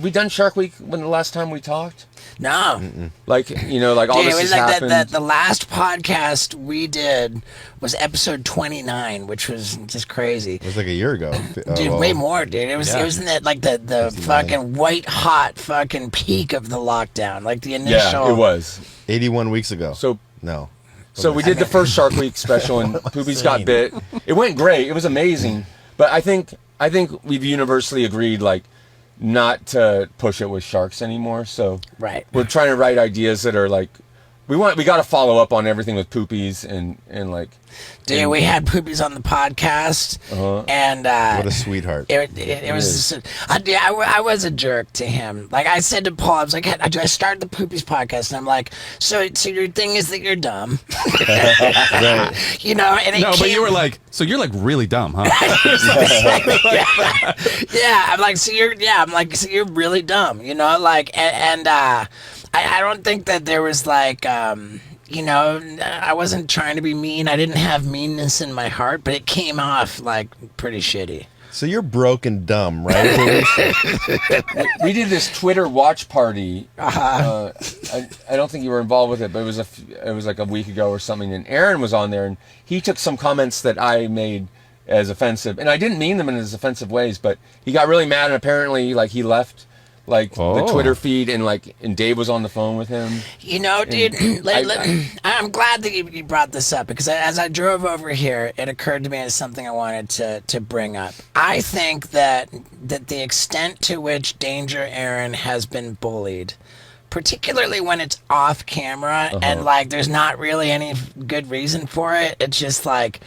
we done Shark Week when the last time we talked? No. Like like all Dude, it this was has like happened. the last podcast we did was episode 29, which was just crazy. It was like a year ago. Dude, way more, dude. It was in that like the fucking white hot fucking peak of the lockdown, like the initial. Yeah, it was. 81 weeks ago. So No. So we did the first Shark Week special, and Poopies got bit. It went great. It was amazing. But I think we've universally agreed like not to push it with sharks anymore. So Right. we're trying to write ideas that are like we got to follow up on everything with Poopies and like. Dude, we had Poopies on the podcast, and What a sweetheart. It was. I was a jerk to him. Like I said to Paul, I was like, "Hey, I started the Poopies podcast," and I'm like, "So your thing is that you're dumb, you know?" And it No, but came- you were like, so you're like really dumb, huh? yeah, I'm like, so you're really dumb, you know? Like, and I don't think that there was like, I wasn't trying to be mean. I didn't have meanness in my heart, but it came off like pretty shitty. So you're broke and dumb, right? We did this Twitter watch party. I don't think you were involved with it, but it was like a week ago or something. And Aaron was on there, and he took some comments that I made as offensive, and I didn't mean them in as offensive ways. But he got really mad, and apparently, like he left, like the Twitter feed, and Dave was on the phone with him. You know, dude, I'm glad that you brought this up because as I drove over here, it occurred to me as something I wanted to bring up. I think that the extent to which Danger Aaron has been bullied, particularly when it's off camera and like there's not really any good reason for it, it's just like.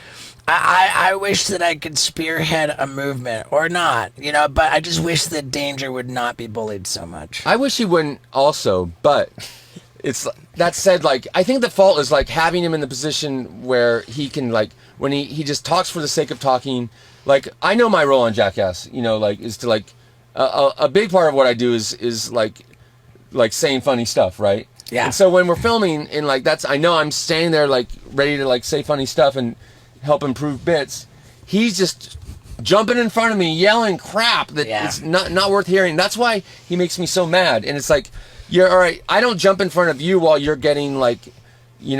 I wish that I could spearhead a movement or not, but I just wish that Danger would not be bullied so much. I wish he wouldn't also, but it's that said, like I think the fault is like having him in the position where he can like when he just talks for the sake of talking. Like I know my role on Jackass, like is to like a big part of what I do is like saying funny stuff, right? Yeah. And so when we're filming and like I know I'm standing there like ready to like say funny stuff and help improve bits, he's just jumping in front of me yelling crap that it's not worth hearing. That's why he makes me so mad. And it's like, you're all right, I don't jump in front of you while you're getting like in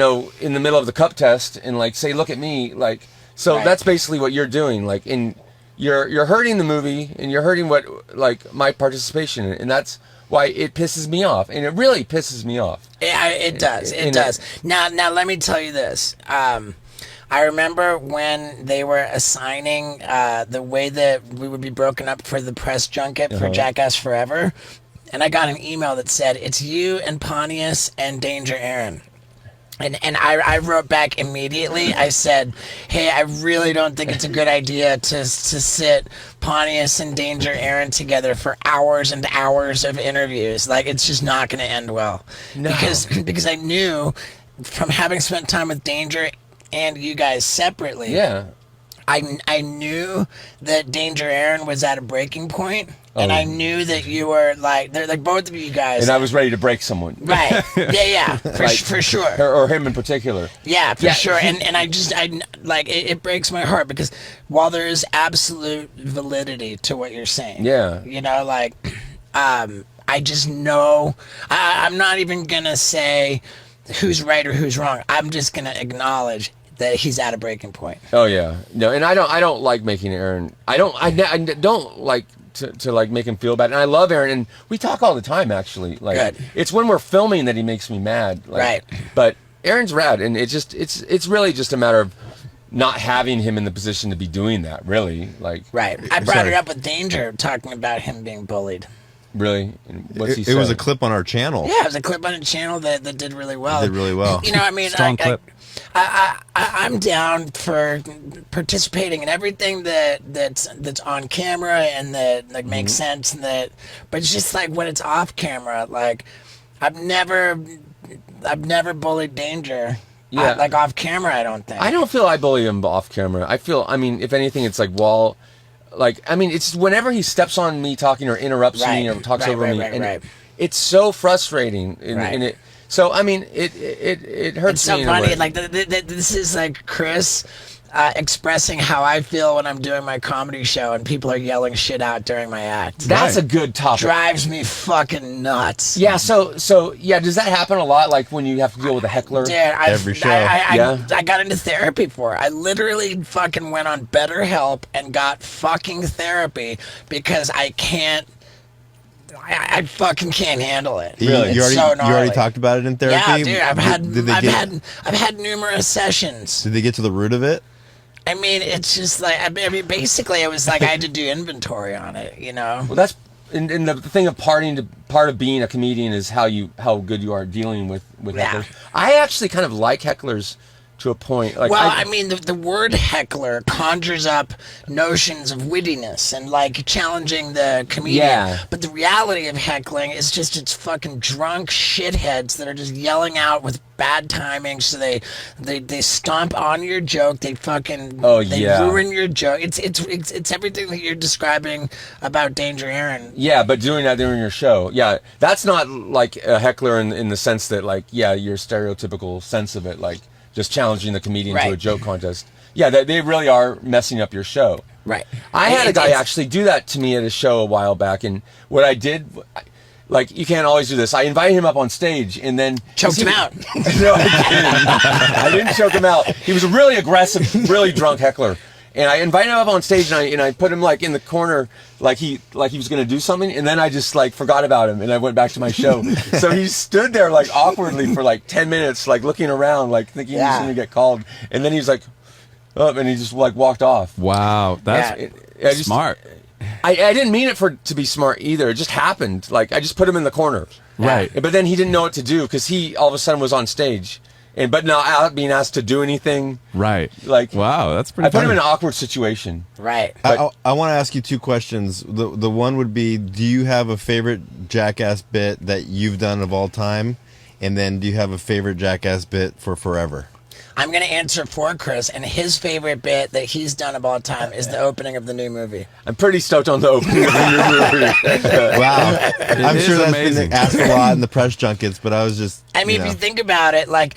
the middle of the cup test and like say look at me, like so Right. That's basically what you're doing, like in you're hurting the movie and you're hurting what like my participation in it, and that's why it pisses me off, and it really pisses me off. Yeah, it does. It does. Now let me tell you this. I remember when they were assigning the way that we would be broken up for the press junket for Jackass Forever, and I got an email that said, it's you and Pontius and Danger Aaron. And I wrote back immediately. I said, hey, I really don't think it's a good idea to sit Pontius and Danger Aaron together for hours and hours of interviews. Like, it's just not going to end well. No. Because I knew from having spent time with Danger and you guys separately, I knew that Danger Aaron was at a breaking point. And I knew that you were they're like both of you guys. And I was ready to break someone. Right. Yeah. For sure. Or him in particular. Yeah, for sure. And it breaks my heart because while there is absolute validity to what you're saying. Yeah. You know, I just know, I'm not even going to say who's right or who's wrong. I'm just going to acknowledge that he's at a breaking point. Oh yeah. No, and I don't like making Aaron. I don't like to like make him feel bad. And I love Aaron, and we talk all the time actually. Like, good. It's when we're filming that he makes me mad. Like, right. But Aaron's rad, and it's really just a matter of not having him in the position to be doing that. Really, like. Right. I brought it up with Danger, talking about him being bullied. Really? And what's he It was a clip on our channel. Yeah, it was a clip on a channel that did really well. Did really well. You know, I mean, Strong clip. I'm down for participating in everything that's on camera and that like makes sense and that, but it's just like when it's off camera, like I've never bullied Danger. Yeah. Like off camera, I don't think. I don't feel I bully him off camera. I mean, if anything, it's like it's whenever he steps on me talking or interrupts me or talks over me, and it's so frustrating. And it. So I mean, it hurts me. It's so funny. Like this is like Chris expressing how I feel when I'm doing my comedy show and people are yelling shit out during my act. That's a good topic. Drives me fucking nuts. Yeah. So yeah. Does that happen a lot? Like when you have to deal with a heckler? Dude, Every show. I got into therapy for it. I literally fucking went on BetterHelp and got fucking therapy because I can't. I fucking can't handle it. Really? You already talked about it in therapy? Yeah, dude. I've had numerous sessions. Did they get to the root of it? I mean, it's just like I mean, basically, it was like I had to do inventory on it. You know. Well, that's and the thing of part of being a comedian is how good you are dealing with hecklers. I actually kind of like hecklers to a point. Like, well, I mean, the word heckler conjures up notions of wittiness and like challenging the comedian. Yeah. But the reality of heckling is just it's fucking drunk shitheads that are just yelling out with bad timing. So they stomp on your joke. They fucking ruin your joke. It's everything that you're describing about Danger Aaron. Yeah, but doing that during your show. Yeah, that's not like a heckler in the sense that like your stereotypical sense of it, like just challenging the comedian to a joke contest. Yeah, they really are messing up your show. Right. I had a guy actually do that to me at a show a while back, and what I did, like, you can't always do this. I invited him up on stage and then choked him out. No, I didn't choke him out. He was a really aggressive, really drunk heckler. And I invited him up on stage and I put him like in the corner like he was going to do something, and then I just like forgot about him and I went back to my show. So he stood there like awkwardly for like 10 minutes like looking around like thinking he was going to get called, and then he was like up and he just like walked off. Wow, that's smart. I didn't mean it to be smart either. It just happened. Like I just put him in the corner. Right. But then he didn't know what to do because he all of a sudden was on stage. But not being asked to do anything. Right. Like, wow, that's pretty I put funny. him in an awkward situation. Right. I want to ask you two questions. The one would be, do you have a favorite Jackass bit that you've done of all time? And then do you have a favorite Jackass bit for forever? I'm going to answer for Chris, and his favorite bit that he's done of all time is the opening of the new movie. I'm pretty stoked on the opening of the new movie. Wow. I'm sure that's amazing. been asked a lot in the press junkets, but I was just... I mean, if you think about it, like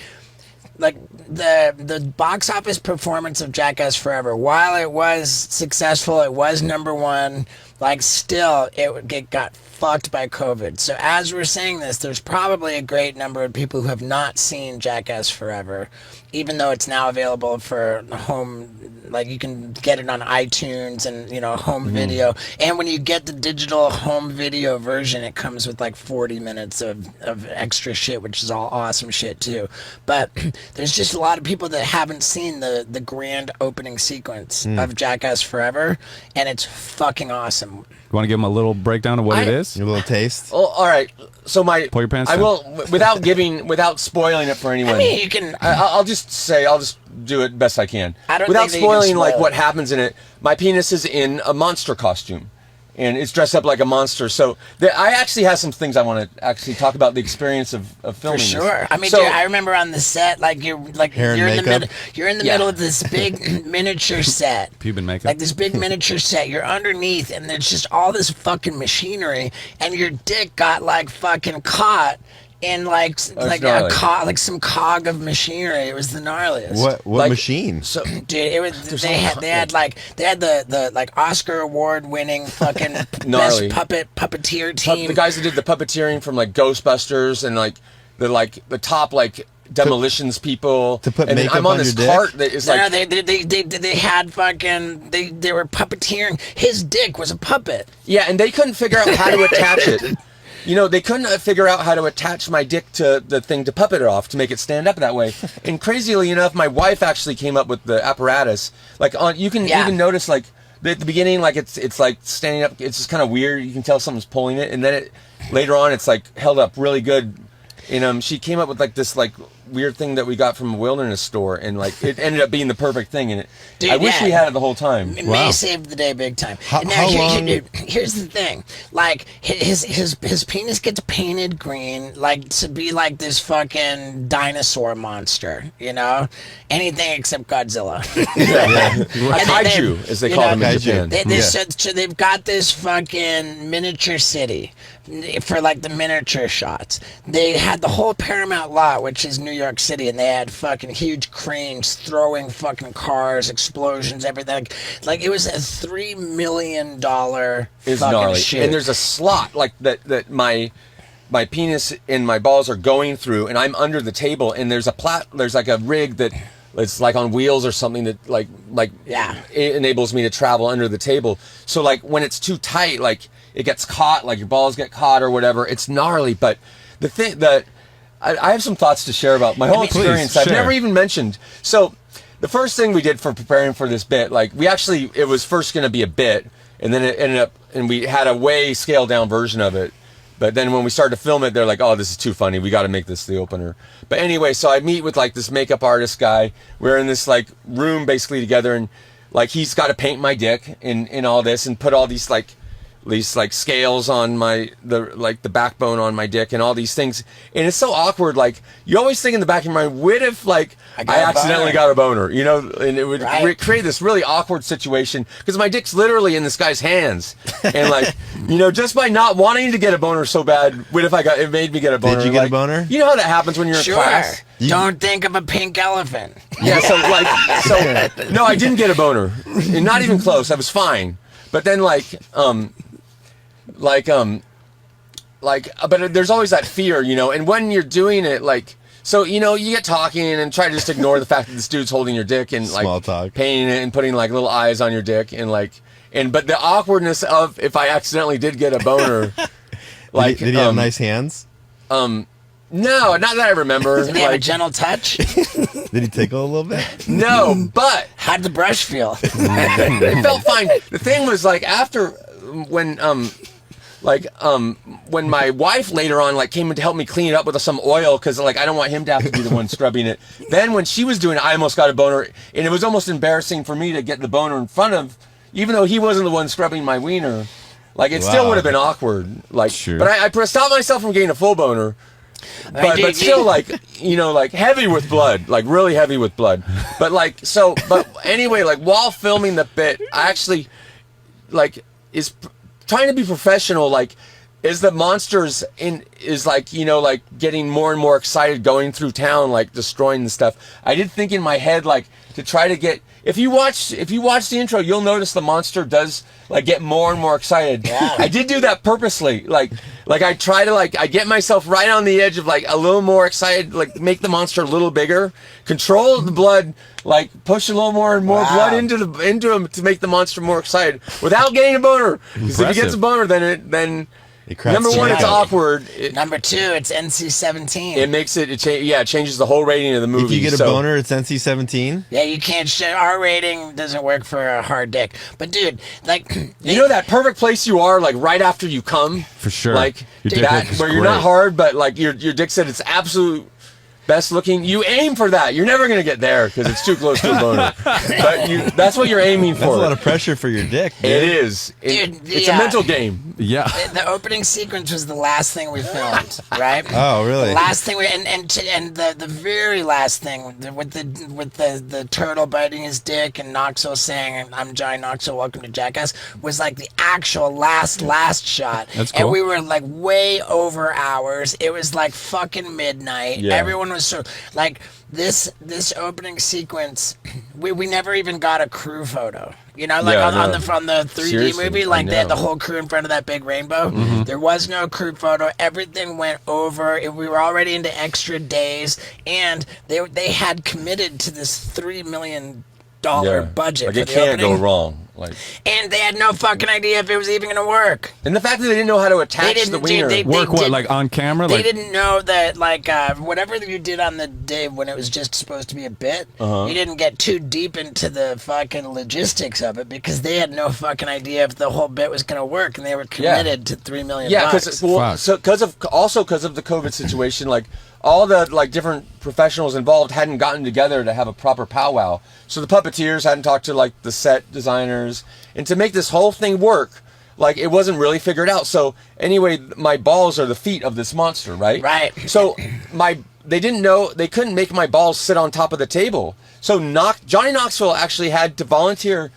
the box office performance of Jackass Forever, while it was successful, it was #1, like still it got fucked by COVID. So as we're saying this, there's probably a great number of people who have not seen Jackass Forever, even though it's now available for home. Like you can get it on iTunes and home video. And when you get the digital home video version, it comes with like 40 minutes of extra shit, which is all awesome shit too. But there's just a lot of people that haven't seen the grand opening sequence of Jackass Forever, and it's fucking awesome. You want to give them a little breakdown of what it is? A little taste. Oh, all right. So Pull your pants I down. will without spoiling it for anyone. I mean, you can. I'll just do it best I can. I don't without think that you can spoiling like spoil what it. happens in it. My penis is in a monster costume, and it's dressed up like a monster. So I actually have some things I want to actually talk about the experience of filming. For sure. This. I mean, So- dude, I remember on the set, Hair and you're in the makeup? middle. You're in the Yeah. middle of this big miniature set. Pubic makeup. Like this big miniature set. You're underneath, and there's just all this fucking machinery, and your dick got like fucking caught in like gnarly. some cog of machinery. It was the gnarliest. What Like- machine? So Dude, it was. They had the like Oscar award winning fucking Gnarly. best puppeteer team. the guys that did the puppeteering from like Ghostbusters and the top like demolitions people to put and then makeup I'm on on this your dick? cart that is No, like they had fucking they were puppeteering. His dick was a puppet. yeah, and they couldn't figure out how to attach it. They couldn't figure out how to attach my dick to the thing to puppet it off to make it stand up that way. And crazily enough, my wife actually came up with the apparatus. Like you can even notice like at the beginning, like it's like standing up. It's just kind of weird. You can tell someone's pulling it, and then later on, it's like held up really good. And she came up with like this like weird thing that we got from a wilderness store, and like it ended up being the perfect thing. And Dude, I wish yeah. we had it the whole time. May saved the day big time. How long- Here's the thing. Like his penis gets painted green, like to be like this fucking dinosaur monster. Anything except Godzilla. A And kaiju, as they call them in Kaiju. Japan. So they've got this fucking miniature city for like the miniature shots. They had the whole Paramount lot, which is New York City, and they had fucking huge cranes throwing fucking cars, explosions, everything. Like it was a $3 million Is fucking gnarly. shoot. And there's a slot like that my penis and my balls are going through, and I'm under the table, and there's like a rig that it's like on wheels or something that like it enables me to travel under the table. So like when it's too tight, like it gets caught, like your balls get caught or whatever. It's gnarly. But the thing that I have some thoughts to share about my whole experience. I've share. never even mentioned. So the first thing we did for preparing for this bit, like it was first going to be a bit, and then it ended up, and we had a way scaled down version of it. But then when we started to film it, they're like, oh, this is too funny. We got to make this the opener. But anyway, so I meet with like this makeup artist guy. We're in this like room basically together, and like he's got to paint my dick in all this and put all these scales on the backbone on my dick and all these things. And it's so awkward. Like you always think in the back of your mind, what if like I accidentally got a boner, and it would create this really awkward situation because my dick's literally in this guy's hands. And like, just by not wanting to get a boner so bad, what if it made me get a boner? Did you get Like, a boner? You know how that happens when you're Sure. in class? Don't think of a pink elephant. Yeah, no, I didn't get a boner. And not even close. I was fine. But then but there's always that fear, and when you're doing it, like, so, you get talking and try to just ignore the fact that this dude's holding your dick and like Small talk. painting it and putting like little eyes on your dick and like, but the awkwardness of if I accidentally did get a boner, like, Did he have nice hands? no, not that I remember. Did they have a Like, gentle touch? Did he tickle a little bit? no, but How'd the brush feel? it felt fine. The thing was like after when my wife later on like came in to help me clean it up with some oil because like I don't want him to have to be the one scrubbing it. Then when she was doing it, I almost got a boner, and it was almost embarrassing for me to get the boner in front of, even though he wasn't the one scrubbing my wiener. Like it still Wow. would have been awkward. Like, Sure. but I stopped myself from getting a full boner. But still, like, like heavy with blood, like really heavy with blood. But anyway, like while filming the bit, I actually, like, is trying to be professional. Like, is the monsters is like, you know, like getting more and more excited going through town, like destroying the stuff. I did think in my head, like, to try to get, if you watch the intro, you'll notice the monster does like get more and more excited. Yeah. I did do that purposely. Like I try to I get myself right on the edge of like a little more excited, like make the monster a little bigger, control the blood, like push a little more and more blood into him to make the monster more excited without getting a boner. Because if he gets a boner, then number one, it's awkward. Number two, it's NC-17. It makes it changes the whole rating of the movie. If you get a boner, it's NC-17. Yeah, you can't. Our rating doesn't work for a hard dick. But dude, like, you know that perfect place you are, like right after you come, for sure. Like your that where you're not hard, but like your dick said it's absolute best looking. You aim for that. You're never gonna get there because it's too close to a boner. But that's what you're aiming for. That's a lot of pressure for your dick, dude. It is. Dude, it's a mental game. Yeah. The opening sequence was the last thing we filmed, right? Oh, really? The last thing and the very last thing with the turtle biting his dick and Knoxville saying, "I'm Johnny Knoxville, welcome to Jackass," was like the actual last shot. That's cool. And we were like way over hours. It was like fucking midnight. Yeah. Everyone was so like this opening sequence. We never even got a crew photo. You know, like on the 3D Seriously, movie, like they had the whole crew in front of that big rainbow. Mm-hmm. There was no crew photo. Everything went over. We were already into extra days, and they had committed to this $3 million budget. Like for it the can't opening. go wrong. Like, and they had no fucking idea if it was even going to work. and the fact that they didn't know how to attach the wiener. Like on camera? They didn't know that, like, whatever you did on the day when it was just supposed to be a bit, you didn't get too deep into the fucking logistics of it because they had no fucking idea if the whole bit was going to work, and they were committed to $3 million. Yeah, because because of the COVID situation, like all the like different professionals involved hadn't gotten together to have a proper powwow. So the puppeteers hadn't talked to like the set designers, and to make this whole thing work, like it wasn't really figured out. So anyway, my balls are the feet of this monster, right? Right. So they didn't know, they couldn't make my balls sit on top of the table. So Johnny Knoxville actually had to volunteer,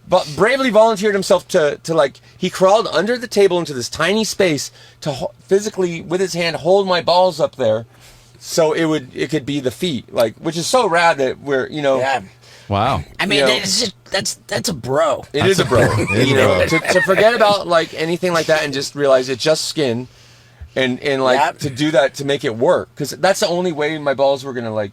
but bravely volunteered himself to like, he crawled under the table into this tiny space to physically with his hand hold my balls up there, so it could be the feet, like, which is so rad that we're, you know. Yeah. Wow. I mean, You know, it's just, that's a bro. It is a bro. You know, to forget about like anything like that and just realize it's just skin, and like to do that to make it work, because that's the only way my balls were gonna like.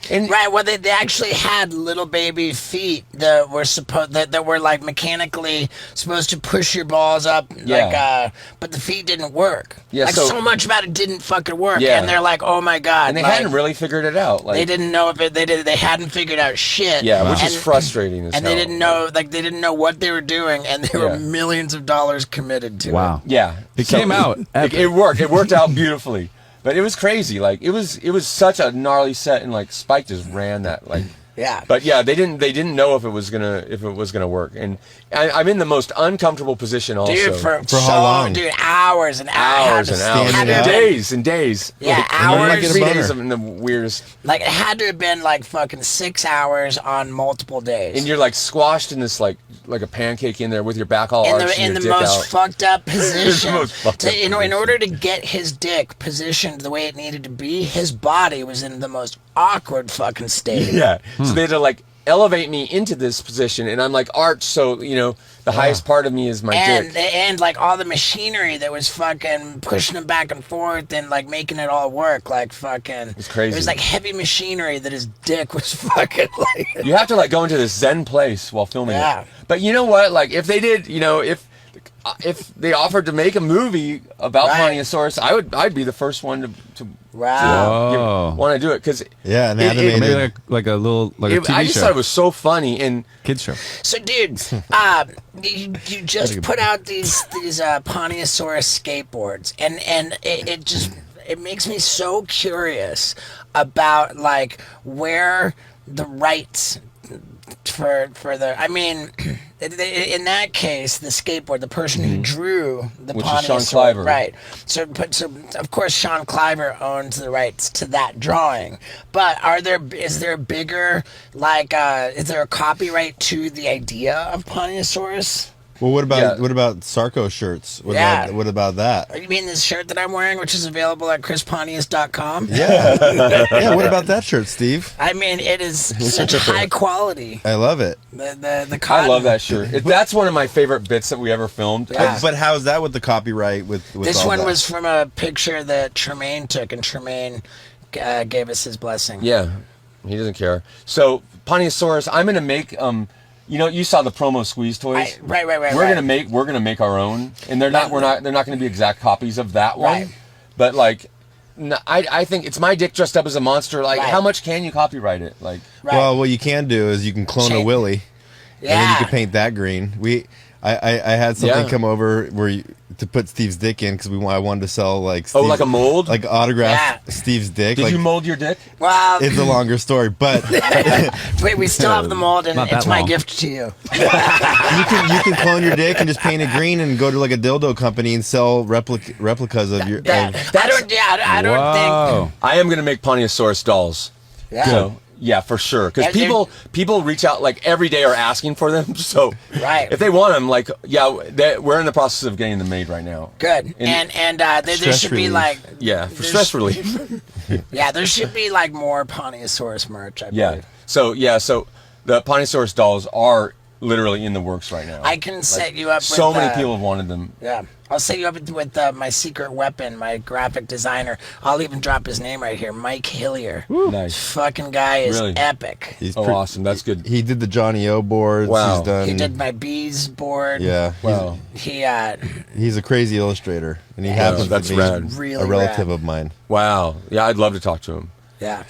And right, well, they actually had little baby feet that were that were like mechanically supposed to push your balls up, like, but the feet didn't work. Yeah, like so much about it didn't fucking work, Yeah. and they're like, oh my god, and they like, hadn't really figured it out. Like they didn't know if they hadn't figured out shit. Yeah, which is frustrating as and hell. they didn't know what they were doing, and there were millions of dollars committed to it. Wow. Yeah, It came out. It worked. It worked out beautifully. But it was crazy. Like it was such a gnarly set, and like Spike just ran that like. Yeah. But yeah, they didn't know if it was gonna work, and I'm in the most uncomfortable position also. Dude, for how long? Dude, hours and hours. Days and days. Yeah, like, hours. 3 days of in the weirdest. Like, it had to have been like fucking 6 hours on multiple days. And you're like squashed in this like a pancake in there with your back all arched in and the your dick most out. fucked up position. In position. order to get his dick positioned the way it needed to be, his body was in the most awkward fucking state. Yeah. So they had to like elevate me into this position, and I'm like arched, so you know the highest part of me is my dick. And like all the machinery that was fucking pushing him back and forth and like making it all work, like fucking. It's crazy. It was like heavy machinery that his dick was fucking like. You have to like go into this zen place while filming it. But you know what? Like if they did, you know, if they offered to make a movie about Ponyosaurus, I'd be the first one to want to do it, because an animated, maybe like a little like a TV I just show. thought it was so funny and Kids show. So, dude, you just put out these Ponyosaurus skateboards, and it makes me so curious about like where the rights for the. I mean, in that case, the skateboard, the person who drew the Which is Ponyosaurus, Sean Cliver. right? So of course Sean Cliver owns the rights to that drawing. But is there a bigger is there a copyright to the idea of Ponyosaurus? Well, what about Sarko shirts? What about that? You mean this shirt that I'm wearing, which is available at chrispontius.com? Yeah. Yeah. What about that shirt, Steve? I mean, it is such high quality. I love it. The cotton. I love that shirt. That's one of my favorite bits that we ever filmed. Yeah. But how's that with the copyright? With This all one that? was from a picture that Tremaine took, and Tremaine gave us his blessing. Yeah, he doesn't care. So Ponyosaurus, I'm gonna make you saw the promo squeeze toys. Right. We're gonna make our own, and they're not gonna be exact copies of that one. Right. But like, I think it's my dick dressed up as a monster. Like, Right. how much can you copyright it? Like, Right. Well, what you can do is you can clone a Change- Willy, and then Yeah. you can paint that green. I had something Yeah. come over to put Steve's dick in because I wanted to sell like like a mold? like autograph Yeah. Steve's dick. did like, you mold your dick? Well, It's a longer story, but wait, we still have the mold, and Not that it's my long. gift to you. you can clone your dick and just paint it green and go to like a dildo company and sell replicas of your. I don't think. Whoa. I am gonna make Ponyosaurus dolls. Yeah. So, yeah, for sure. Because And people reach out like every day are asking for them. So Right. if they want them, like we're in the process of getting them made right now. Good. And there Stress should be relief. like Yeah, for There's- stress relief. yeah, there should be like more Ponyosaurus merch. I Yeah. believe. So the Ponyosaurus dolls are literally in the works right now. I can set you up. So with, many people have wanted them. Yeah, I'll set you up with my secret weapon, my graphic designer. I'll even drop his name right here, Mike Hillier. Nice. Fucking guy is Really? epic. He's Oh, awesome. That's good. He did the Johnny O boards. Wow. He's done. He did my bees board. Yeah. Wow. He's a crazy illustrator, and he happens that's to be rad. Really a relative rad. of mine. Wow. Yeah, I'd love to talk to him. Yeah.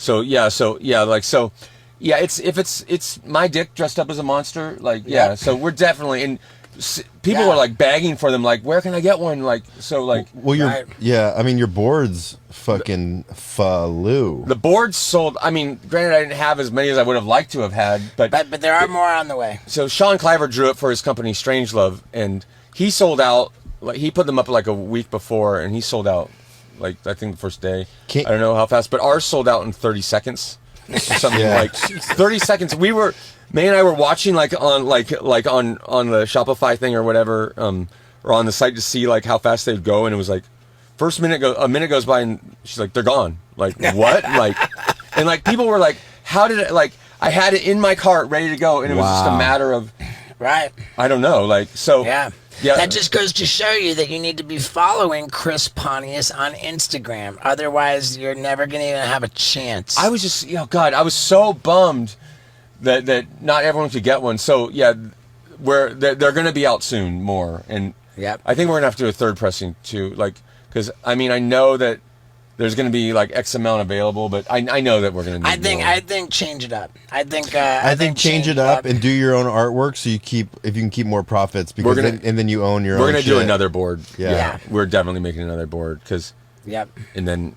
It's my dick dressed up as a monster. Like, yeah. So we're definitely and people are like begging for them. Like, where can I get one? Like, so like. Well, Right. I mean, your board's fucking flew. The boards sold. I mean, granted, I didn't have as many as I would have liked to have had, but But there are more on the way. so Sean Cliver drew it for his company Strangelove, and he sold out. Like, he put them up like a week before, and he sold out. Like, I think the first day. Can't- I don't know how fast, but ours sold out in 30 seconds. Or something Yeah. like 30 seconds. May and I were watching on the Shopify thing or whatever, or on the site to see like how fast they'd go, and it was like a minute goes by and she's like, they're gone. Like, what? Like, and like people were like, how did it, like, I had it in my cart ready to go, and it was just a Wow. matter of, Right. I don't know, like, so Yeah. Yeah. That just goes to show you that you need to be following Chris Pontius on Instagram. Otherwise, you're never going to even have a chance. I was just, God, I was so bummed that not everyone could get one. So yeah, they're going to be out soon more, and Yep. I think we're going to have to do a third pressing too, like, because I mean I know that there's going to be like X amount available, but I know that we're going to need more. I think change it up. I think change it up and do your own artwork so if you can keep more profits because We're gonna- then you own your own. We're going to do shit. another board. Yeah. We're definitely making another board because, Yep. and then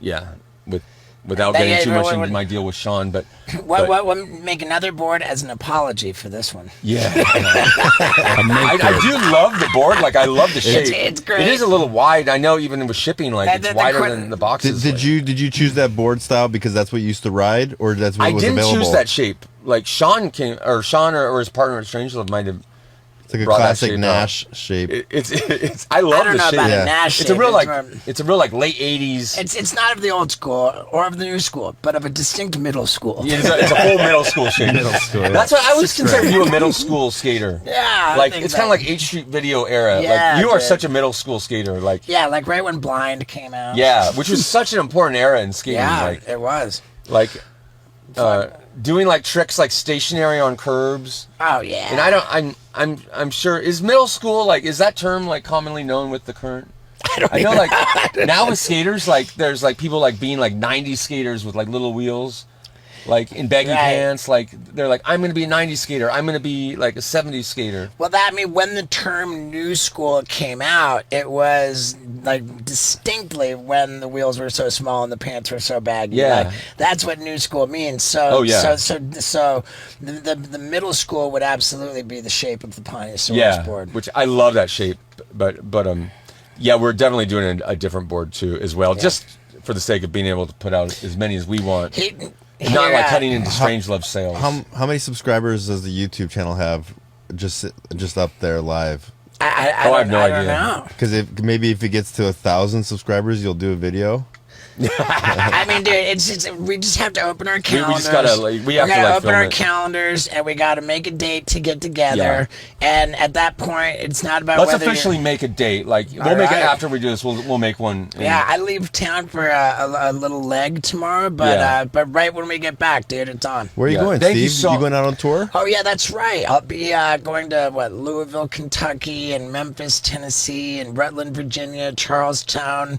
without That- getting yeah, too much what- into my deal with Sean, but What make another board as an apology for this one? yeah, I do love the board. Like, I love the shape. It's great. It is a little wide. I know, even with shipping, like That- it's that- wider the- than the boxes. Did like- you choose that board style because that's what you used to ride, or that's what I was didn't available? choose that shape. Like Sean or his partner at Strangelove might have. It's like a brought that classic shape Nash shape. It's. I love I don't the know shape. about Yeah. a Nash It's a shape. real like. more- It's a real like late '80s. It's not of the old school or of the new school, but of a distinct middle school. Yeah, it's a whole middle school shape. Middle school, yeah. That's what I always consider you a middle school skater. Yeah, I Like think it's that- kind of like H Street Video era. Yeah, like you are dude. such a middle school skater. Like Yeah, like right when Blind came out. yeah, which was such an important era in skating. Yeah, it was. Like doing like tricks like stationary on curbs. Oh yeah. And I don't. I'm sure. Is middle school like? Is that term like commonly known with the current? I know like now with skaters, like there's like people like being like 90s skaters with like little wheels, like in baggy Right. pants. Like they're like, I'm gonna be a 90s skater. I'm gonna be like a 70s skater. Well, when the term new school came out, it was like distinctly when the wheels were so small and the pants were so baggy. Yeah. Like, that's what new school means. So, Oh, yeah. so the middle school would absolutely be the shape of the Ponyosaurus Yeah, board. which I love that shape. But yeah, we're definitely doing a different board too as well, just for the sake of being able to put out as many as we want. And not like cutting into Strangelove sales. How many subscribers does the YouTube channel have? Just up there live. I have no I don't idea. know. Because maybe if it gets to 1,000 subscribers, you'll do a video. I mean, dude, we just have to open our We calendars. just gotta, we have to, gotta like, open film our it. calendars, and we gotta make a date to get together. And at that point, it's not about Let's whether officially make a date. Like, we'll make it right. after we do this. We'll make one. And- Yeah, I leave town for a little leg tomorrow, but right when we get back, dude, it's on. Where are you Yeah. going, Thank you Steve? You, so- going out on tour? Oh yeah, that's right. I'll be going to Louisville, Kentucky, and Memphis, Tennessee, and Rutland, Virginia, Charlestown,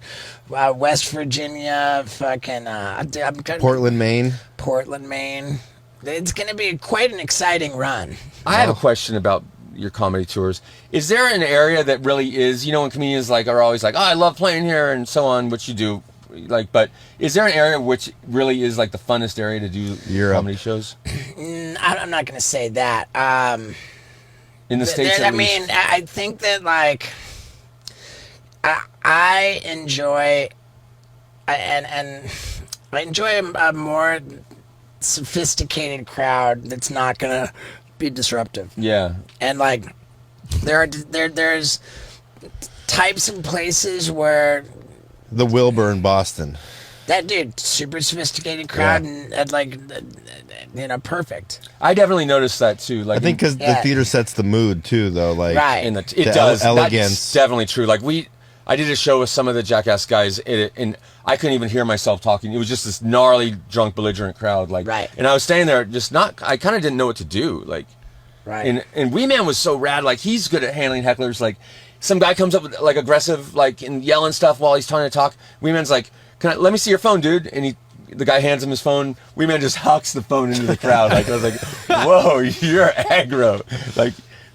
West Virginia, fucking I'm gonna, Portland, Maine. Portland, Maine. It's going to be quite an exciting run. I have a question about your comedy tours. Is there an area that really is, when comedians are always like, oh, I love playing here and so on, which you do, but is there an area which really is the funnest area to do Europe. comedy shows? I'm not going to say that. In the States, I at least? mean, I think that I enjoy, and I enjoy a more sophisticated crowd that's not gonna be disruptive. Yeah. And there's types of places where The Wilbur in Boston. that dude super sophisticated crowd Yeah. and perfect. I definitely noticed that too. I think because the theater sets the mood too, though. Right. it the does. elegance. That's definitely true. I did a show with some of the Jackass guys, and I couldn't even hear myself talking. It was just this gnarly, drunk, belligerent crowd. Right. And I was standing there, I kind of didn't know what to do. Right. And Wee Man was so rad. He's good at handling hecklers. Some guy comes up with aggressive, and yelling stuff while he's trying to talk. Wee Man's like, let me see your phone, dude. And the guy hands him his phone. Wee Man just hucks the phone into the crowd. I was like, whoa, you're aggro.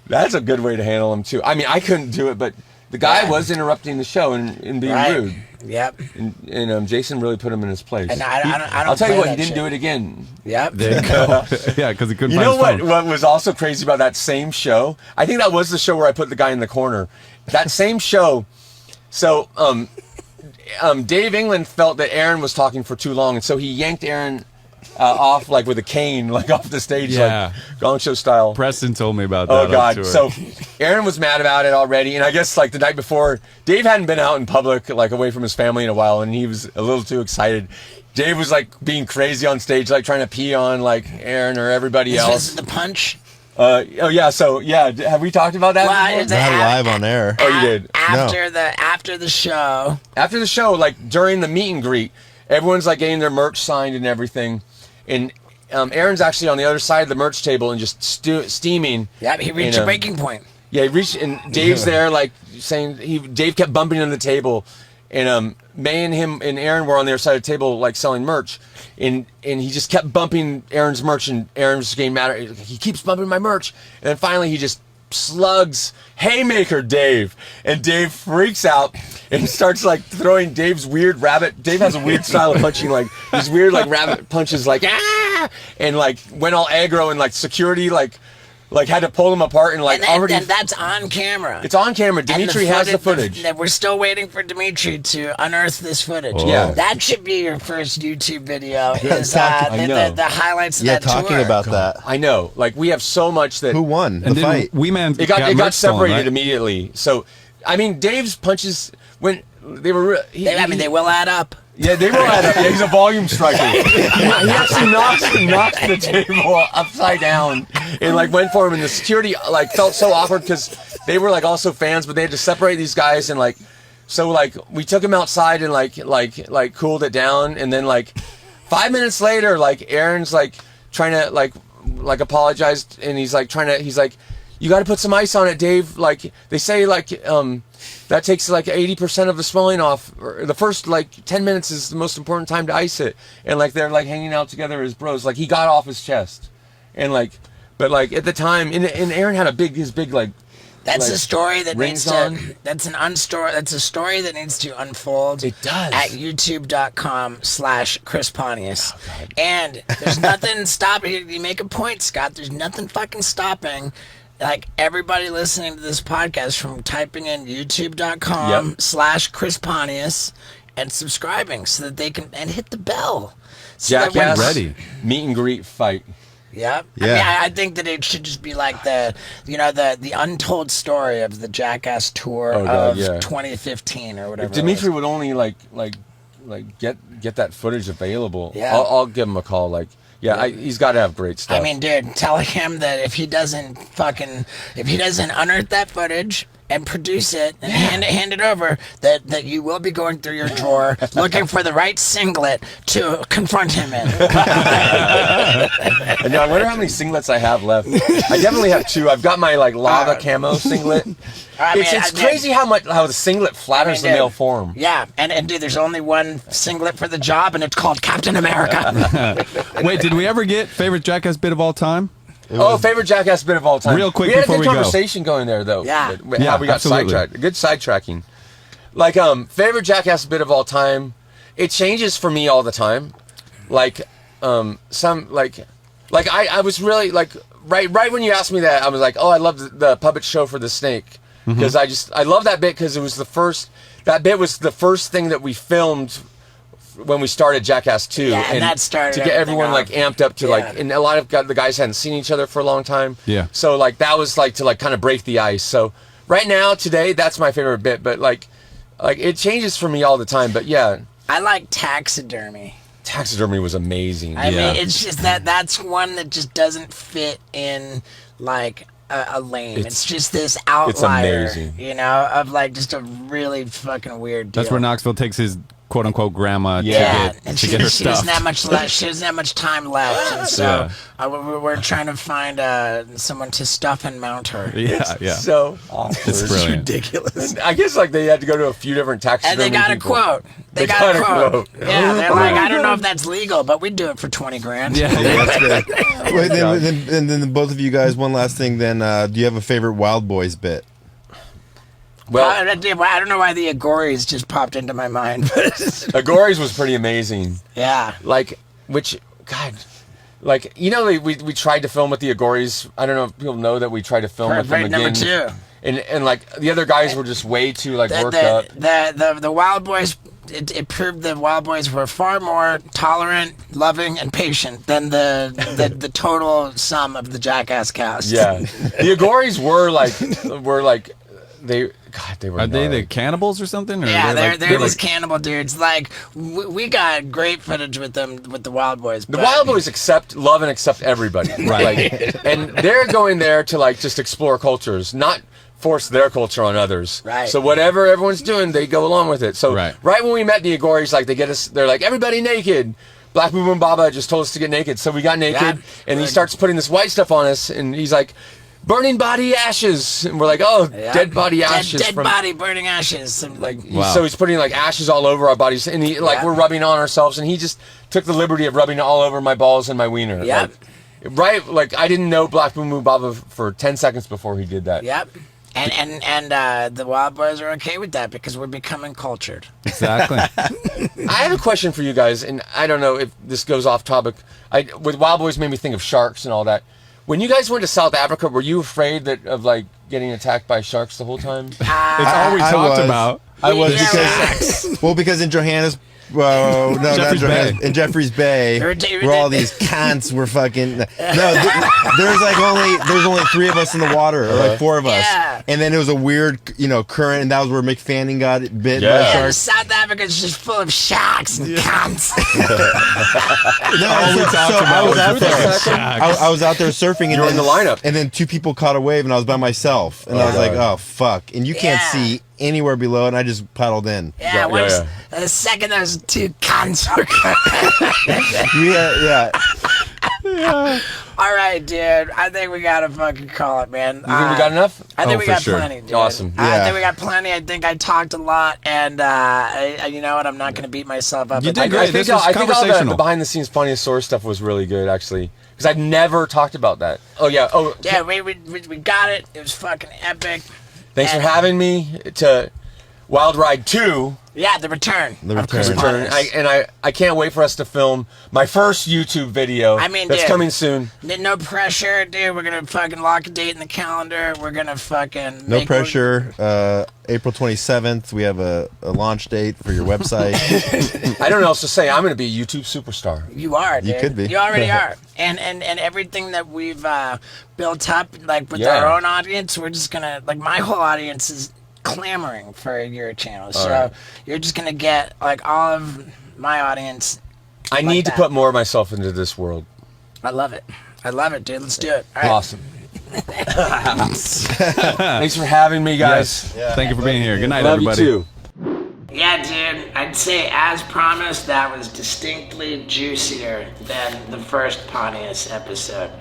That's a good way to handle him too. I mean, I couldn't do it, but the guy was interrupting the show and being rude. Yep. And Jason really put him in his place. And I don't I'll tell you play what, he that didn't shit. do it again. Yep. There you go. Yeah, because he couldn't You find know his phone. what was also crazy about that same show? I think that was the show where I put the guy in the corner. That same show. So, Dave England felt that Aaron was talking for too long, and so he yanked Aaron off with a cane, off the stage, Yeah. Gong Show style. Preston told me about that. Oh on God! tour. So Aaron was mad about it already, and I guess the night before, Dave hadn't been out in public, away from his family in a while, and he was a little too excited. Dave was being crazy on stage, trying to pee on Aaron or everybody This else. was the punch. Oh yeah, so yeah, have we talked about that? Well, before? it's Not live on air. Oh, you did. After the show. After the show, during the meet and greet, everyone's getting their merch signed and everything, and Aaron's actually on the other side of the merch table and just steaming. Yeah, he reached a breaking point. Yeah, he reached, and Dave's there, saying Dave kept bumping into the table, and May and him and Aaron were on the other side of the table, selling merch, and he just kept bumping Aaron's merch, and Aaron's just getting mad. He keeps bumping my merch, and then finally he just slugs haymaker Dave, and Dave freaks out and starts throwing Dave's weird rabbit. Dave has a weird style of punching, these weird rabbit punches, and went all aggro, and security had to pull him apart, and already. And that's on camera. It's on camera. Dimitri has the footage. We're still waiting for Dimitri to unearth this footage. Oh. Yeah. That should be your first YouTube video. Yeah, Is I know. the highlights of Yeah, that talking tour. about that. I know. We have so much that Who won and the then fight? Wee Man it got merch stolen, separated right? immediately. So, I mean, Dave's punches when they were. They will add up. Yeah, they were at it. Yeah, he's a volume striker. He actually knocked the table upside down and went for him, and the security felt so awkward because they were also fans, but they had to separate these guys, and so we took him outside and cooled it down, and then 5 minutes later Aaron's trying to apologized, and he's you got to put some ice on it, Dave. They say that takes 80% of the swelling off. Or the first 10 minutes is the most important time to ice it. And they're hanging out together as bros. He got off his chest, and but at the time, and Aaron had his big That's a story that needs rings to. on. That's a story that needs to unfold. It does. At youtube.com/Chris Pontius. And there's nothing stopping. You make a point, Scott. There's nothing fucking stopping everybody listening to this podcast from typing in youtube.com/Chris Pontius and subscribing so that they can, and hit the bell. So that when- Jackass ready. meet and greet fight. Yeah. Yeah. I mean, I think that it should just be like the untold story of the Jackass tour God, of yeah. 2015 or whatever. If Dimitri would only like get that footage available, Yeah. I'll give him a call. Like, he's got to have great stuff. I mean, dude, tell him that if he doesn't unearth that footage and produce it and hand it over, that you will be going through your drawer looking for the right singlet to confront him in. And I wonder how many singlets I have left. I definitely have 2. I've got my like lava camo singlet. It's crazy how the singlet flatters the male form. Yeah, and dude, there's only one singlet for the job, and it's called Captain America. Wait, did we ever get favorite Jackass bit of all time? Favorite Jackass bit of all time. Real quick we had before a we good go. conversation going there, though. Yeah. How we got absolutely. sidetracked. Good sidetracking. Like, favorite Jackass bit of all time. It changes for me all the time. Like, I was really like right when you asked me that, I was like, oh, I love the puppet show for the snake because I love that bit because it was the first. That bit was the first thing that we filmed when we started Jackass 2, Yeah, and that started to get everyone everything like amped up to like, and a lot of the guys hadn't seen each other for a long time. Yeah. So like that was like to like kind of break the ice. So right now today, that's my favorite bit. But like it changes for me all the time. But yeah, I like taxidermy. taxidermy was amazing. I mean, it's just that's one that just doesn't fit in like a lane. It's just this outlier, amazing. you know, of like just a really fucking weird deal. That's where Knoxville takes his quote unquote grandma Yeah, to and get her she doesn't stuff. have much left. She doesn't have much time left, and so we're trying to find someone to stuff and mount her. Yeah. So awkward. It's brilliant. Ridiculous. I guess like they had to go to a few different And taxidermy they got people. a quote. They got a quote. Yeah, they're like, I don't know if that's legal, but we'd do it for 20 grand. Yeah. That's great. Wait, then both of you guys, one last thing. Then, do you have a favorite Wild Boys bit? Well, I don't know why the Agories just popped into my mind, but Agori's was pretty amazing. yeah. Like, you know, we tried to film with the Agoris. I don't know if people know that we tried to film with them Number again. 2. And like the other guys were just way too like worked up. The Wild Boys, it proved that Wild Boys were far more tolerant, loving, and patient than the total sum of the Jackass cast. Yeah, the Agoris were like they were. Are they the gnarly. cannibals or something? Or Yeah, they're like, these cannibal dudes. Like we got great footage with them with the Wild Boys. The Wild Boys love and accept everybody. Right. Like, and they're going there to like just explore cultures, not force their culture on others. Right. So whatever everyone's doing, they go along with it. So Right. when we met the Agoris, like they're like, everybody naked. Black Boom Boom Baba just told us to get naked. So we got naked, Yeah. and he starts putting this white stuff on us, and he's like, burning body ashes. And we're like, oh, Yeah. dead body ashes. Dead from body burning ashes. And, like Wow. So he's putting like ashes all over our bodies, and we're rubbing on ourselves, and he just took the liberty of rubbing it all over my balls and my wiener. Yep. Like I didn't know Black Boom Boom Baba for 10 seconds before he did that. Yep. And the Wild Boys are okay with that because we're becoming cultured. Exactly. I have a question for you guys, and I don't know if this goes off topic. With Wild Boys made me think of sharks and all that. When you guys went to South Africa, were you afraid of like getting attacked by sharks the whole time? It's all we talked was. about. I was Yeah. because in Johannesburg. Well, no, Jeffreys not Bay. in Jeffreys Bay, where all these cunts were fucking. No, there's only 3 of us in the water, or like 4 of us, Yeah. and then it was a weird, current, and that was where McFanning got bit by a Yeah. shark. South Africa's just full of sharks and cunts. No, we talked so I about was out was there. sharks. I was out there surfing, and You were in the lineup. and then 2 people caught a wave, and I was by myself, and I was like, "Oh fuck!" And you can't Yeah. see anywhere below, and I just paddled in. Yeah, the second those 2 cunts were Yeah. All right, dude. I think we gotta fucking call it, man. You think we got enough? I think Oh, we for got sure. plenty, dude. Awesome. I Yeah. think we got plenty. I think I talked a lot, and you know what? I'm not gonna beat myself up. You But did I- great. I think This was all the conversational. behind the scenes Funniest stuff was really good, actually, because I've never talked about that. Oh yeah. Oh Yeah, we got it. It was fucking epic. thanks for And- having me. Wild Ride 2. Yeah, the return. The of Chris return. Pontius. I can't wait for us to film my first YouTube video. I mean, that's dude, coming soon. No pressure, dude. We're gonna fucking lock a date in the calendar. We're gonna fucking No pressure. April 27th, we have a launch date for your website. I don't know what else to say. I'm going to be a YouTube superstar. You are, dude. You could be. You already are. And everything that we've built up, like with Yeah. our own audience, we're just gonna like my whole audience is clamoring for your channel. So right. you're just gonna get like all of my audience. I need to put more of myself into this world. I love it. I love it, dude. Let's do it. All right. Awesome. Thanks for having me, guys. Yes. Thank you for being here. Good night, Love everybody. you too. Yeah, dude. I'd say, as promised, that was distinctly juicier than the first Pontius episode.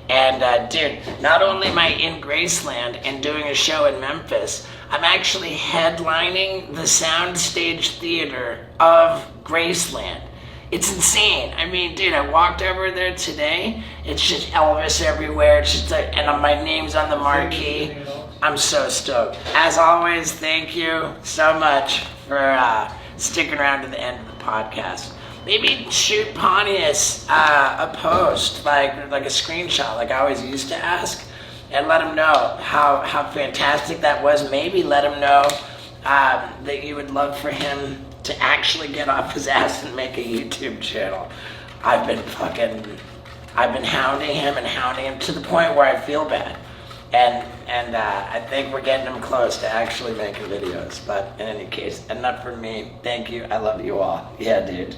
And, dude, not only am I in Graceland and doing a show in Memphis, I'm actually headlining the Soundstage Theater of Graceland. It's insane. I mean, dude, I walked over there today. It's just Elvis everywhere. It's just like, and my name's on the marquee. I'm so stoked. As always, thank you so much for sticking around to the end of the podcast. Maybe shoot Pontius a post, like a screenshot, like I always used to ask, and let him know how fantastic that was. Maybe let him know that you would love for him to actually get off his ass and make a YouTube channel. I've been hounding him to the point where I feel bad. And I think we're getting him close to actually making videos. But in any case, enough from me. Thank you. I love you all. Yeah, dude.